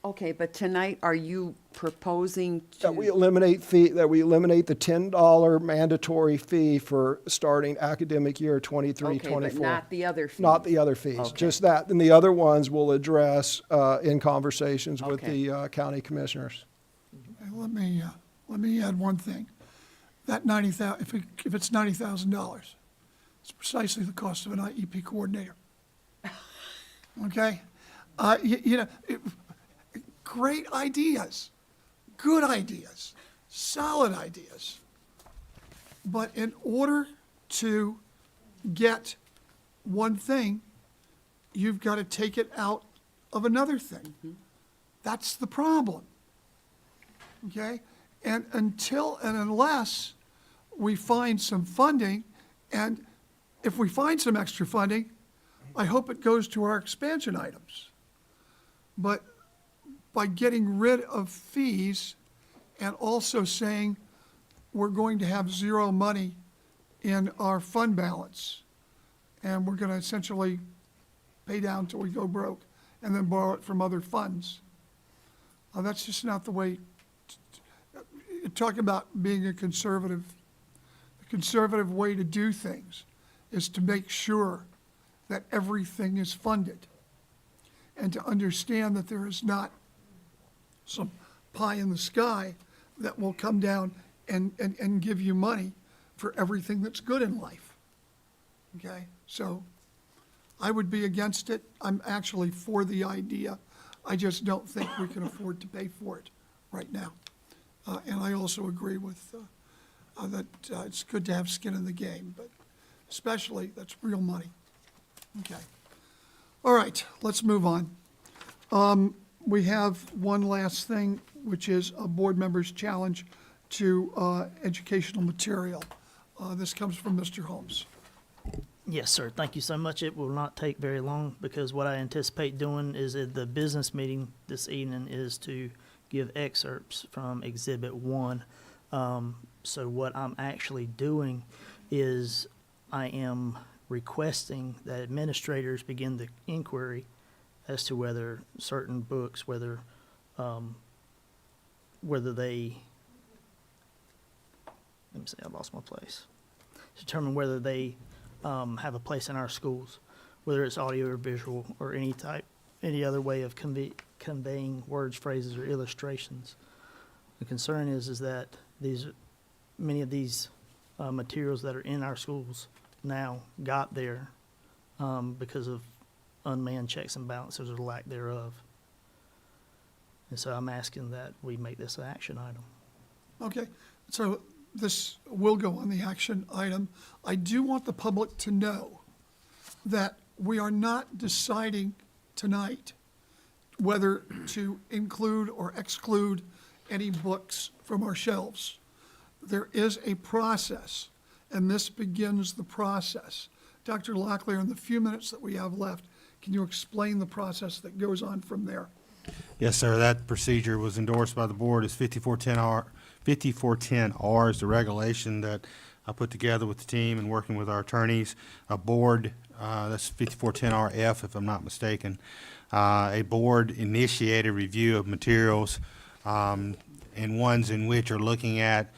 Okay, but tonight, are you proposing to? That we eliminate the $10 mandatory fee for starting academic year 23-24. Okay, but not the other fees? Not the other fees, Okay. just that. And the other ones we'll address in conversations with Okay. the county commissioners. Okay, let me add one thing. That $90,000, if it's $90,000, it's precisely the cost of an IEP coordinator. Okay? Great ideas, good ideas, solid ideas. But in order to get one thing, you've got to take it out of another thing. That's the problem. Okay? And until and unless we find some funding, and if we find some extra funding, I hope it goes to our expansion items. But by getting rid of fees and also saying we're going to have zero money in our fund balance, and we're going to essentially pay down till we go broke and then borrow it from other funds. That's just not the way, talk about being a conservative. The conservative way to do things is to make sure that everything is funded and to understand that there is not some pie in the sky that will come down and give you money for everything that's good in life. Okay, so I would be against it. I'm actually for the idea. I just don't think we can afford to pay for it right now. And I also agree with that it's good to have skin in the game, but especially that's real money. Okay. All right, let's move on. We have one last thing, which is a board member's challenge to educational material. This comes from Mr. Holmes. Yes, sir. Thank you so much. It will not take very long because what I anticipate doing is at the business meeting this evening is to give excerpts from Exhibit 1. So what I'm actually doing is I am requesting that administrators begin the inquiry as to whether certain books, whether they, let me see, I lost my place. Determine whether they have a place in our schools, whether it's audio or visual or any other way of conveying words, phrases, or illustrations. The concern is that many of these materials that are in our schools now got there because of unmanned checks and balances or lack thereof. And so I'm asking that we make this an action item. Okay, so this will go on the action item. I do want the public to know that we are not deciding tonight whether to include or exclude any books from our shelves. There is a process, and this begins the process. Dr. Locklear, in the few minutes that we have left, can you explain the process that goes on from there? Yes, sir. That procedure was endorsed by the board as 5410R is the regulation that I put together with the team and working with our attorneys. A board, that's 5410RF if I'm not mistaken, a board initiated review of materials and ones in which are looking at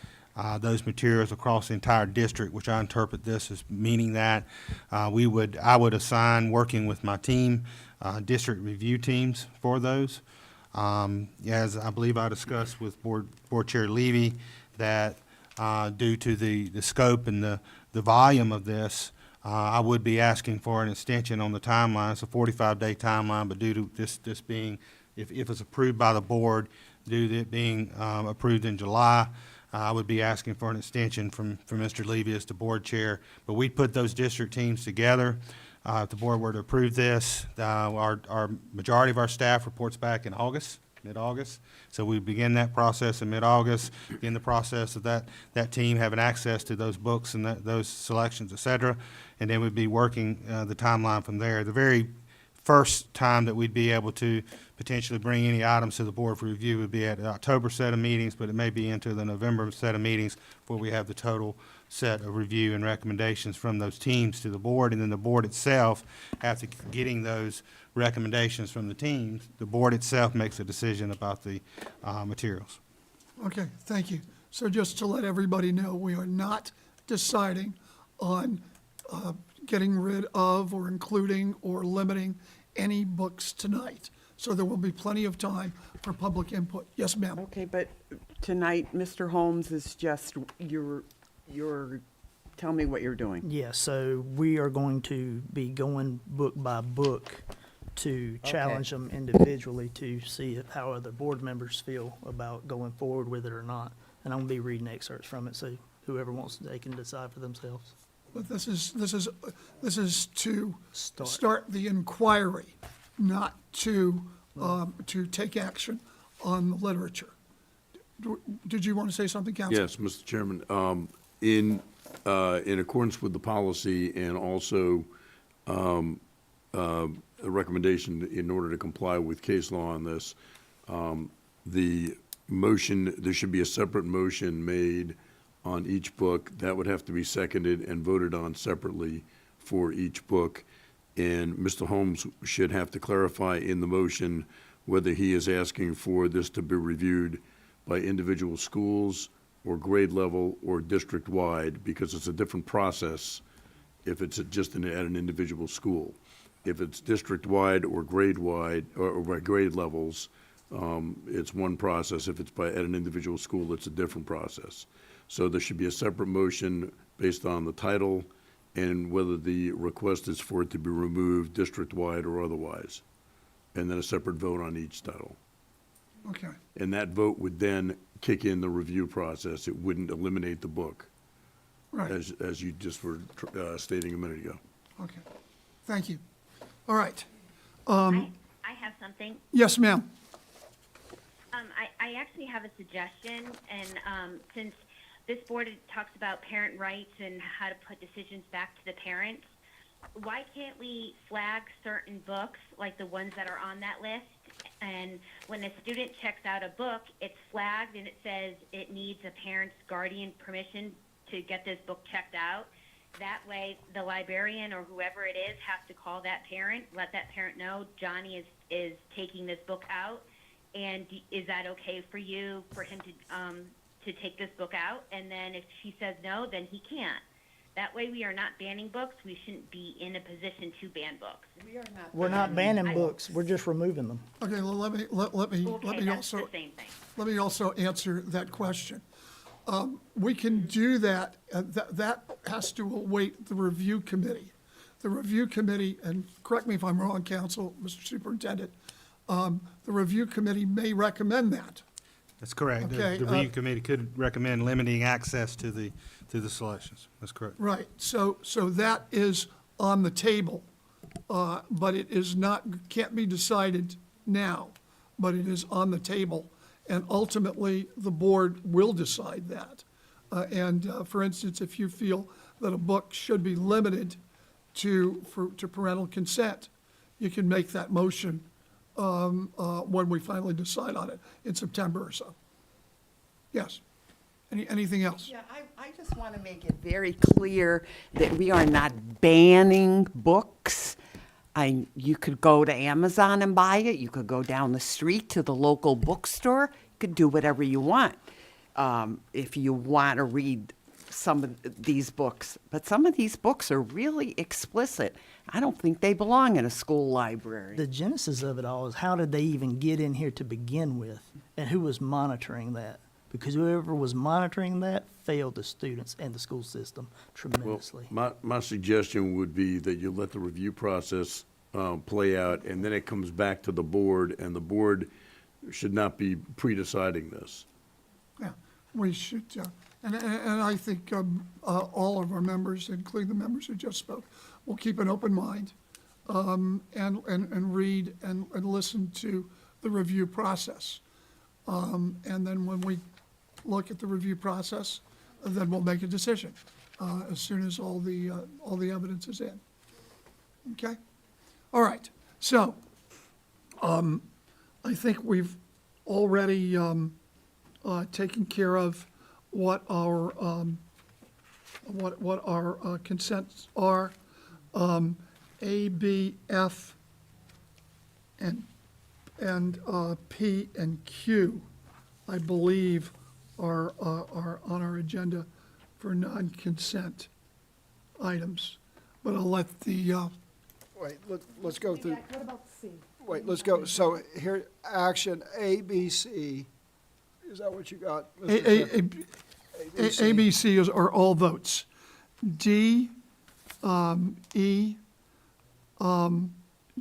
those materials across the entire district, which I interpret this as meaning that I would assign, working with my team, district review teams for those. As I believe I discussed with Board Chair Levy, that due to the scope and the volume of this, I would be asking for an extension on the timeline. It's a 45-day timeline, but due to this being, if it's approved by the board, due to it being approved in July, I would be asking for an extension from Mr. Levy as the board chair. But we put those district teams together. If the board were to approve this, our majority of our staff reports back in August, mid-August. So we begin that process in mid-August, begin the process of that team having access to those books and those selections, et cetera. And then we'd be working the timeline from there. The very first time that we'd be able to potentially bring any items to the board for review would be at the October set of meetings, but it may be into the November set of meetings where we have the total set of review and recommendations from those teams to the board. And then the board itself, after getting those recommendations from the teams, the board itself makes a decision about the materials. Okay, thank you. So just to let everybody know, we are not deciding on getting rid of or including or limiting any books tonight. So there will be plenty of time for public input. Yes, ma'am. Okay, but tonight, Mr. Holmes is just, tell me what you're doing. Yeah, so we are going to be going book by book to challenge them individually to see how other board members feel about going forward with it or not. And I'm gonna be reading excerpts from it, so whoever wants, they can decide for themselves. But this is to start the inquiry, not to take action on the literature. Did you want to say something, Counsel? Yes, Mr. Chairman. In accordance with the policy and also a recommendation in order to comply with case law on this, the motion, there should be a separate motion made on each book. That would have to be seconded and voted on separately for each book. And Mr. Holmes should have to clarify in the motion whether he is asking for this to be reviewed by individual schools or grade level or district-wide, because it's a different process if it's just at an individual school. If it's district-wide or grade-wide, or by grade levels, it's one process. If it's at an individual school, it's a different process. So there should be a separate motion based on the title and whether the request is for it to be removed district-wide or otherwise, and then a separate vote on each title. Okay, And that vote would then kick in the review process. It wouldn't eliminate the book, right, as you just were stating a minute ago. okay. Thank you. All right. I have something. Yes, ma'am. I actually have a suggestion, and since this board talks about parent rights and how to put decisions back to the parents, why can't we flag certain books, like the ones that are on that list? And when a student checks out a book, it's flagged and it says it needs a parent's guardian permission to get this book checked out. That way, the librarian or whoever it is has to call that parent, let that parent know Johnny is taking this book out, and is that okay for you, for him to take this book out? And then if she says no, then he can't. That way, we are not banning books. We shouldn't be in a position to ban books. We're not banning books, we're just removing them. Okay, well, let me Okay, that's also, the same thing. let me also answer that question. We can do that, that has to await the review committee. The review committee, and correct me if I'm wrong, Counsel, Mr. Superintendent, the review committee may recommend that. That's correct. Okay, The review committee could recommend limiting access to the selections. That's correct. Right, so that is on the table, but it is not, can't be decided now, but it is on the table. And ultimately, the board will decide that. For instance, if you feel that a book should be limited to parental consent, you can make that motion when we finally decide on it in September or so. Yes. Anything else? Yeah, I just want to make it very clear that we are not banning books. You could go to Amazon and buy it. You could go down the street to the local bookstore. You could do whatever you want if you want to read some of these books. But some of these books are really explicit. I don't think they belong in a school library. The genesis of it all is how did they even get in here to begin with? And who was monitoring that? Because whoever was monitoring that failed the students and the school system tremendously. Well, my suggestion would be that you let the review process play out, and then it comes back to the board, and the board should not be pre-deciding this. Yeah, we should, and I think all of our members, including the members who just spoke, will keep an open mind and read and listen to the review process. And then when we look at the review process, then we'll make a decision as soon as all the evidence is in. Okay? All right. So I think we've already taken care of what our consents are. A, B, F, and P and Q, I believe, are on our agenda for non-consent items. But I'll let the, Wait, let's go through, What about C? wait, let's go, so here, action A, B, C, is that what you got? Mr. Chair? A, B, C are all votes. D, E,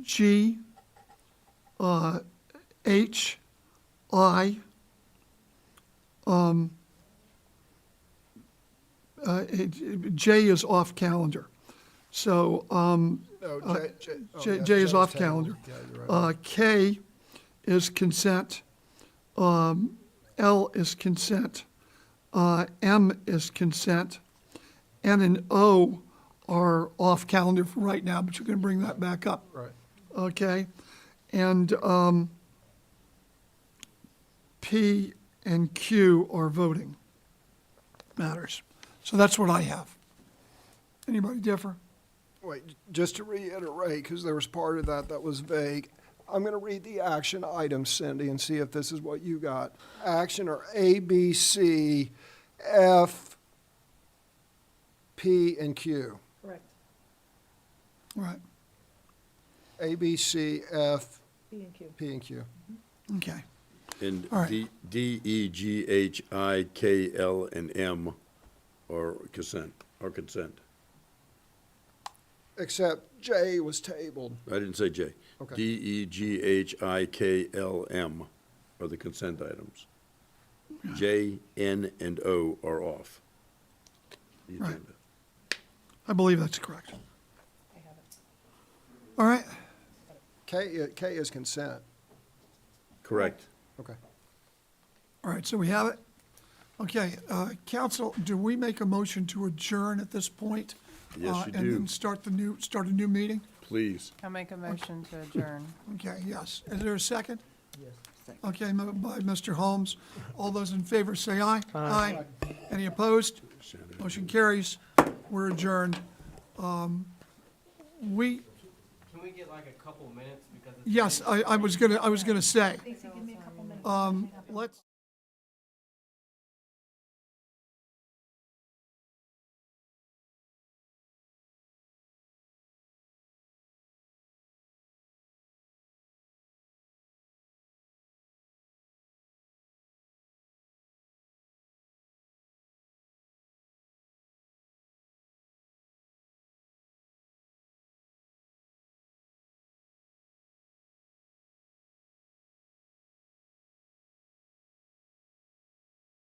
G, H, I, J is off calendar. So, No, J is off J's calendar. tabled. Yeah, you're right. K is consent. L is consent, M is consent, N and O are off calendar for right now, but you're going to bring that back up. Right. Okay? And P and Q are voting matters. So that's what I have. Anybody differ? Wait, just to reiterate, because there was part of that that was vague, I'm going to read the action items, Cindy, and see if this is what you got. Action are A, B, C, F, P, and Q. Correct. Right. A, B, C, F, P and Q. P, and Q. Okay. And All right. D, E, G, H, I, K, L, and M are consent. Except J was tabled. I didn't say J. Okay. D, E, G, H, I, K, L, M are the consent items. J, N, and O are off the Right. agenda. I believe that's correct. All right. K is consent. Correct. Okay. All right, so we have it. Okay, council, do we make a motion to adjourn at this point? Yes, you And do. then start a new meeting? Please. I make a motion to adjourn. Okay, yes. Is there a second? Yes. Okay, moved by Mr. Holmes. All those in favor say aye. Aye. Any opposed? Motion carries. We're adjourned. Can we get like a couple minutes because it's Yes, I was gonna say. Let's.